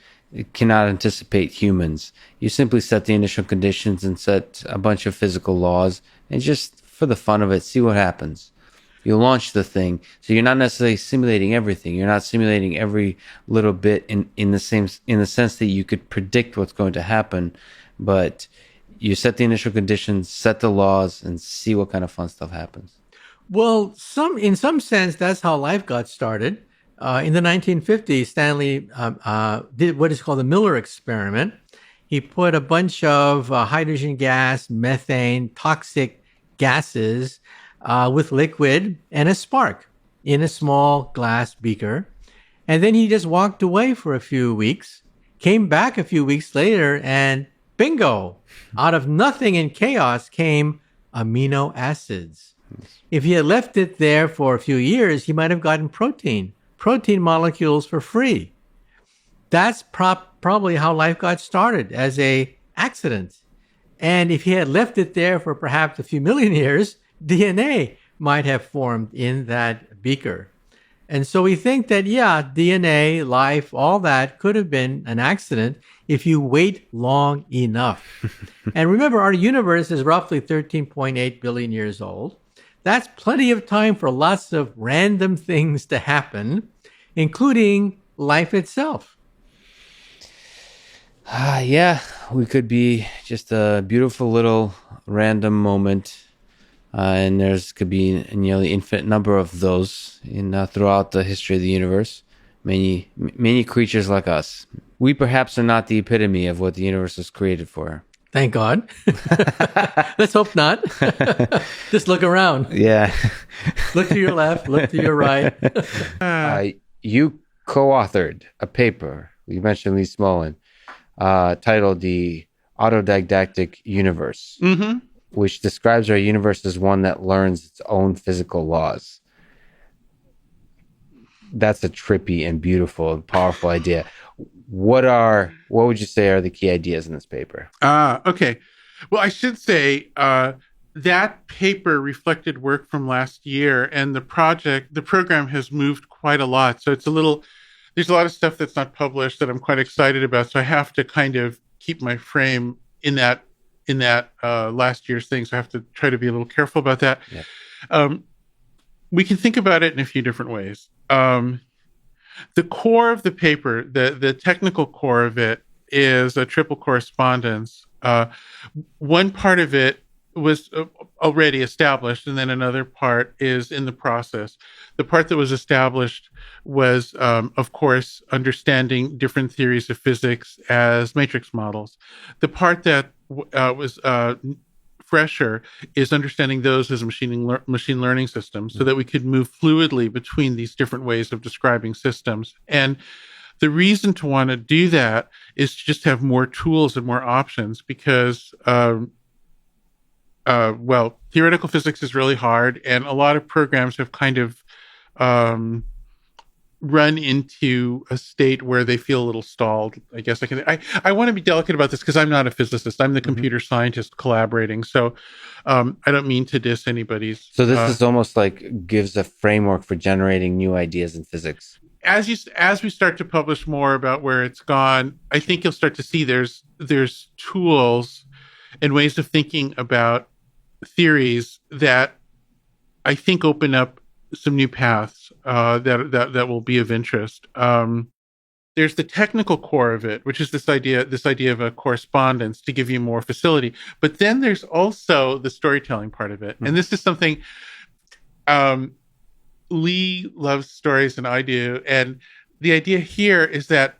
Speaker 1: cannot anticipate humans? You simply set the initial conditions and set a bunch of physical laws, and just for the fun of it, see what happens. You launch the thing, so you're not necessarily simulating everything. You're not simulating every little bit in the sense that you could predict what's going to happen, but you set the initial conditions, set the laws, and see what kind of fun stuff happens.
Speaker 7: Well, in some sense, that's how life got started. In the 1950s, Stanley did what is called the Miller experiment. He put a bunch of hydrogen gas, methane, toxic gases with liquid and a spark in a small glass beaker. And then he just walked away for a few weeks, came back a few weeks later, and bingo, out of nothing and chaos came amino acids. If he had left it there for a few years, he might have gotten protein molecules for free. That's probably how life got started, as a accident. And if he had left it there for perhaps a few million years, DNA might have formed in that beaker. And so we think that, yeah, DNA, life, all that could have been an accident if you wait long enough. And remember, our universe is roughly 13.8 billion years old. That's plenty of time for lots of random things to happen, including life itself.
Speaker 1: Yeah, we could be just a beautiful little random moment. And could be a nearly infinite number of those throughout the history of the universe. Many creatures like us. We perhaps are not the epitome of what the universe was created for.
Speaker 7: Thank God. Let's hope not. Just look around.
Speaker 1: Yeah.
Speaker 7: Look to your left, look to your right.
Speaker 1: You co-authored a paper, you mentioned Lee Smolin, titled The Autodidactic Universe.
Speaker 22: Mm-hmm.
Speaker 1: Which describes our universe as one that learns its own physical laws. That's a trippy and beautiful and powerful idea. What would you say are the key ideas in this paper?
Speaker 22: Okay. Well, I should say that paper reflected work from last year, and the program has moved quite a lot. So there's a lot of stuff that's not published that I'm quite excited about. So I have to kind of keep my frame in that last year's thing. So I have to try to be a little careful about that. Yeah. We can think about it in a few different ways. The core of the paper, the technical core of it, is a triple correspondence. One part of it was already established, and then another part is in the process. The part that was established was, of course, understanding different theories of physics as matrix models. The part that was fresher is understanding those as machine learning systems, so that we could move fluidly between these different ways of describing systems. And the reason to want to do that is to just have more tools and more options, because theoretical physics is really hard, and a lot of programs have kind of run into a state where they feel a little stalled. I guess I want to be delicate about this because I'm not a physicist. I'm the computer scientist collaborating. So I don't mean to diss anybody's.
Speaker 1: So this is almost like gives a framework for generating new ideas in physics.
Speaker 22: As we start to publish more about where it's gone, I think you'll start to see there's tools and ways of thinking about theories that I think open up some new paths that will be of interest. There's the technical core of it, which is this idea of a correspondence to give you more facility. But then there's also the storytelling part of it, and this is something Lee loves stories, and I do. And the idea here is that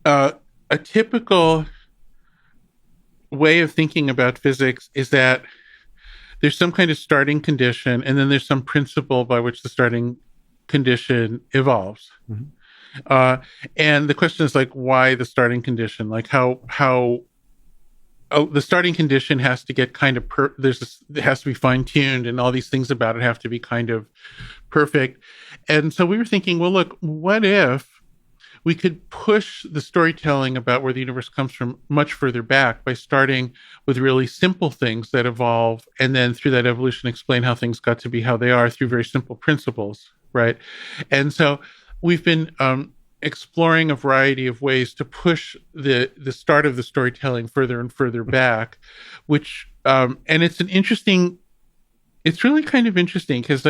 Speaker 22: a typical way of thinking about physics is that there's some kind of starting condition, and then there's some principle by which the starting condition evolves. Mm-hmm. And the question is, like, why the starting condition? Like how the starting condition has to get kind of it has to be fine-tuned, and all these things about it have to be kind of perfect. And so we were thinking, well, look, what if we could push the storytelling about where the universe comes from much further back by starting with really simple things that evolve, and then through that evolution explain how things got to be how they are through very simple principles, right? And so we've been exploring a variety of ways to push the start of the storytelling further and further back, which and it's really kind of interesting because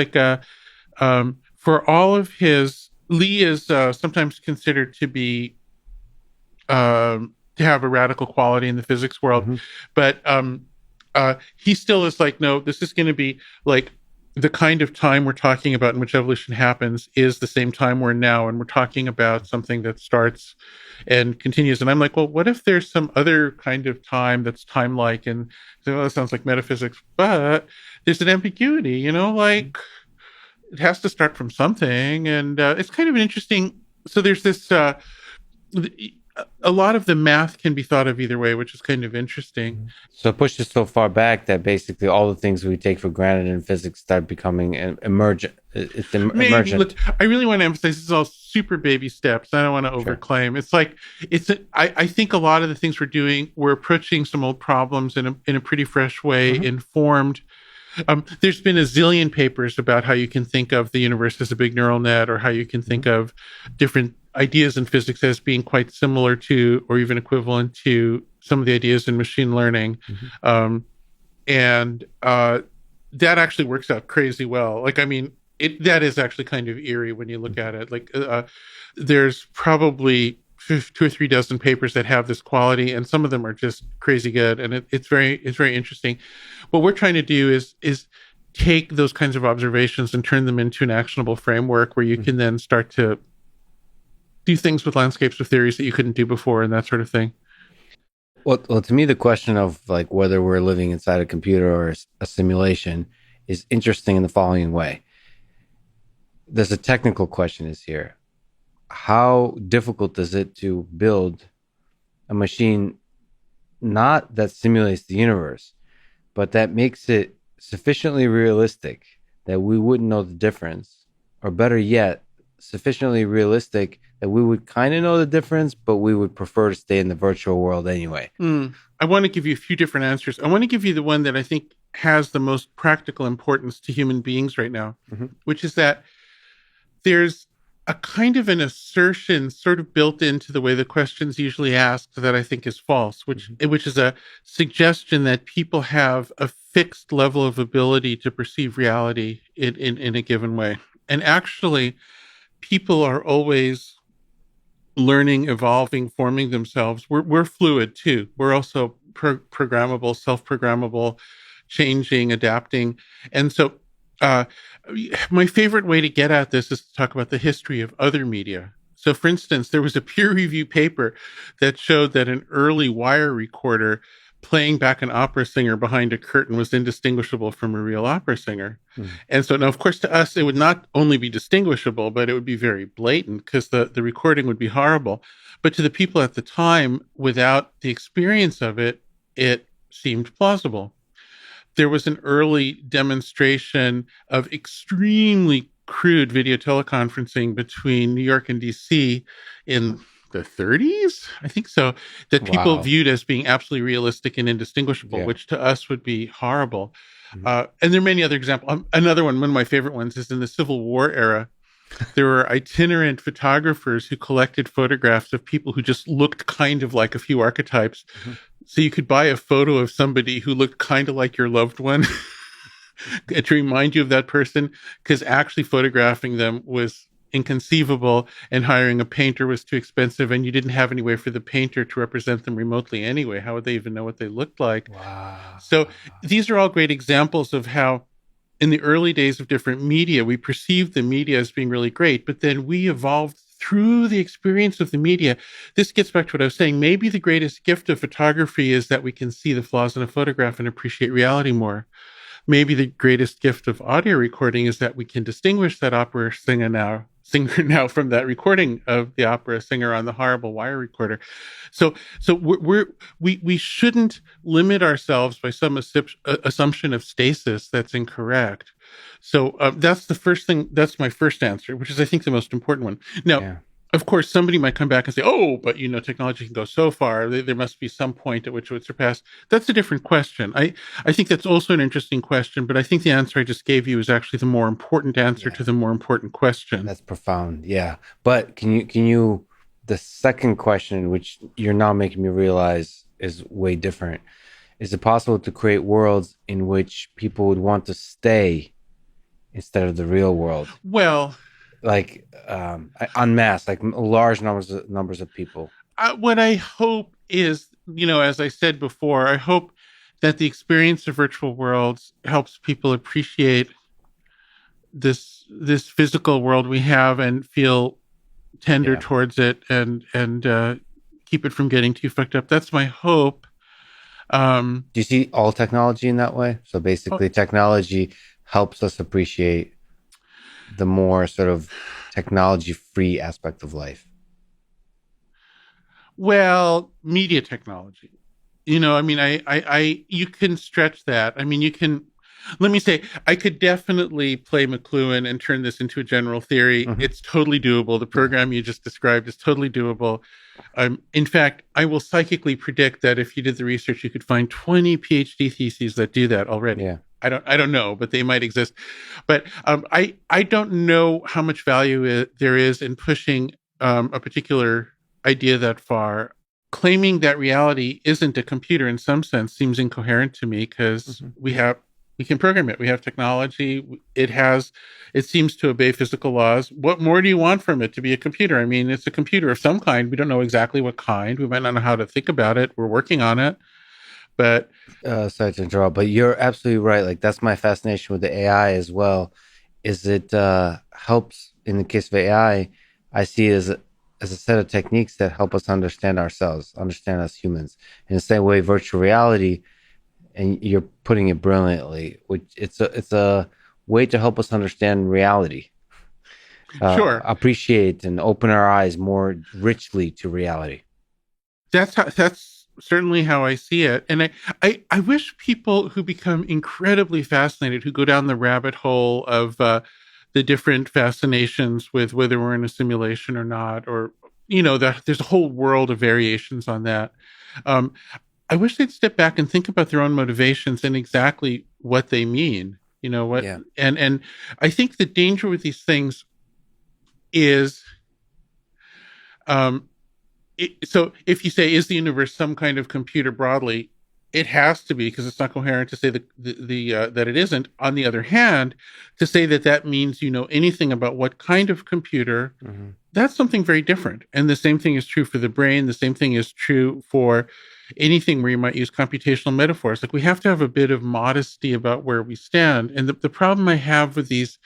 Speaker 22: for all of his, Lee is sometimes considered to be to have a radical quality in the physics world, but he still is like, no, this is going to be like the kind of time we're talking about in which evolution happens is the same time we're in now, and we're talking about something that starts and continues. And I'm like, well, what if there's some other kind of time that's time-like? And that sounds like metaphysics, but there's an ambiguity, like it has to start from something. And it's kind of an interesting. So there's this. A lot of the math can be thought of either way, which is kind of interesting.
Speaker 1: So it pushes so far back that basically all the things we take for granted in physics start becoming emergent. Emergent.
Speaker 22: Look, I really want to emphasize this is all super baby steps. I don't want to overclaim. It's like I think a lot of the things we're doing, we're approaching some old problems in a pretty fresh way, informed. There's been a zillion papers about how you can think of the universe as a big neural net, or how you can think of different ideas in physics as being quite similar to, or even equivalent to, some of the ideas in machine learning. And that actually works out crazy well. Like, I mean, that is actually kind of eerie when you look at it. Like, there's probably 2 or 3 dozen papers that have this quality, and some of them are just crazy good. And it's very interesting. What we're trying to do is take those kinds of observations and turn them into an actionable framework where you can then start to do things with landscapes of theories that you couldn't do before, and that sort of thing.
Speaker 1: Well, to me, the question of like whether we're living inside a computer or a simulation is interesting in the following way. There's a technical question is here. How difficult is it to build a machine not that simulates the universe, but that makes it sufficiently realistic that we wouldn't know the difference, or better yet, sufficiently realistic that we would kind of know the difference, but we would prefer to stay in the virtual world anyway?
Speaker 22: I want to give you a few different answers. I want to give you the one that I think has the most practical importance to human beings right now, which is that there's a kind of an assertion sort of built into the way the question's usually asked that I think is false, which is a suggestion that people have a fixed level of ability to perceive reality in a given way. And actually, people are always learning, evolving, forming themselves. We're fluid too. We're also programmable, self-programmable, changing, adapting. And so my favorite way to get at this is to talk about the history of other media. So for instance, there was a peer review paper that showed that an early wire recorder playing back an opera singer behind a curtain was indistinguishable from a real opera singer. And so now, of course, to us, it would not only be distinguishable, but it would be very blatant because the recording would be horrible. But to the people at the time, without the experience of it, it seemed plausible. There was an early demonstration of extremely crude video teleconferencing between New York and DC in the 30s, I think so, that people viewed as being absolutely realistic and indistinguishable, which to us would be horrible. And there are many other examples. Another one of my favorite ones, is in the Civil War era. There were itinerant photographers who collected photographs of people who just looked kind of like a few archetypes. So you could buy a photo of somebody who looked kind of like your loved one to remind you of that person, because actually photographing them was inconceivable, and hiring a painter was too expensive, and you didn't have any way for the painter to represent them remotely anyway. How would they even know what they looked like? So these are all great examples of how in the early days of different media, we perceived the media as being really great, but then we evolved through the experience of the media. This gets back to what I was saying. Maybe the greatest gift of photography is that we can see the flaws in a photograph and appreciate reality more. Maybe the greatest gift of audio recording is that we can distinguish that opera singer now from that recording of the opera singer on the horrible wire recorder. So we shouldn't limit ourselves by some assumption of stasis that's incorrect. So that's the first thing. That's my first answer, which is, I think, the most important one. Now, of course, somebody might come back and say, "Oh, but technology can go so far. There must be some point at which it would surpass." That's a different question. I think that's also an interesting question, but I think the answer I just gave you is actually the more important answer to the more important question.
Speaker 1: That's profound. Yeah. But can you, the second question, which you're now making me realize is way different. Is it possible to create worlds in which people would want to stay instead of the real world?
Speaker 22: Well,
Speaker 1: like en masse, like large numbers of people.
Speaker 22: What I hope is, as I said before, I hope that the experience of virtual worlds helps people appreciate
Speaker 8: this physical world we have and feel tender towards it and keep it from getting too fucked up. That's my hope.
Speaker 1: Do you see all technology in that way? So basically, technology helps us appreciate the more sort of technology-free aspect of life.
Speaker 8: Well, media technology. You know, I mean, I you can stretch that. I mean, you can. Let me say, I could definitely play McLuhan and turn this into a general theory. Mm-hmm. It's totally doable. The program you just described is totally doable. In fact, I will psychically predict that if you did the research, you could find 20 PhD theses that do that already.
Speaker 1: Yeah.
Speaker 8: I don't know, but they might exist. But I don't know how much value there is in pushing a particular idea that far. Claiming that reality isn't a computer in some sense seems incoherent to me because we can program it. We have technology. It seems to obey physical laws. What more do you want from it to be a computer? I mean, it's a computer of some kind. We don't know exactly what kind. We might not know how to think about it. We're working on it. But
Speaker 1: sorry to interrupt, but you're absolutely right. Like, that's my fascination with the AI as well, is it helps, in the case of AI, I see it as a set of techniques that help us understand ourselves, understand us humans. In the same way, virtual reality, and you're putting it brilliantly, which it's a way to help us understand reality.
Speaker 8: Sure.
Speaker 1: Appreciate and open our eyes more richly to reality.
Speaker 8: That's certainly how I see it. And I wish people who become incredibly fascinated, who go down the rabbit hole of the different fascinations with whether we're in a simulation or not, or, you know, there's a whole world of variations on that. I wish they'd step back and think about their own motivations and exactly what they mean. You know what? Yeah. And I think the danger with these things is, so if you say, is the universe some kind of computer broadly, it has to be, because it's not coherent to say that it isn't. On the other hand, to say that means you know anything about what kind of computer, that's something very different. And the same thing is true for the brain. The same thing is true for anything where you might use computational metaphors. Like, we have to have a bit of modesty about where we stand. And the problem I have with these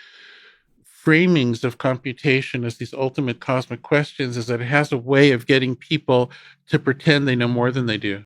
Speaker 8: framings of computation as these ultimate cosmic questions is that it has a way of getting people to pretend they know more than they do.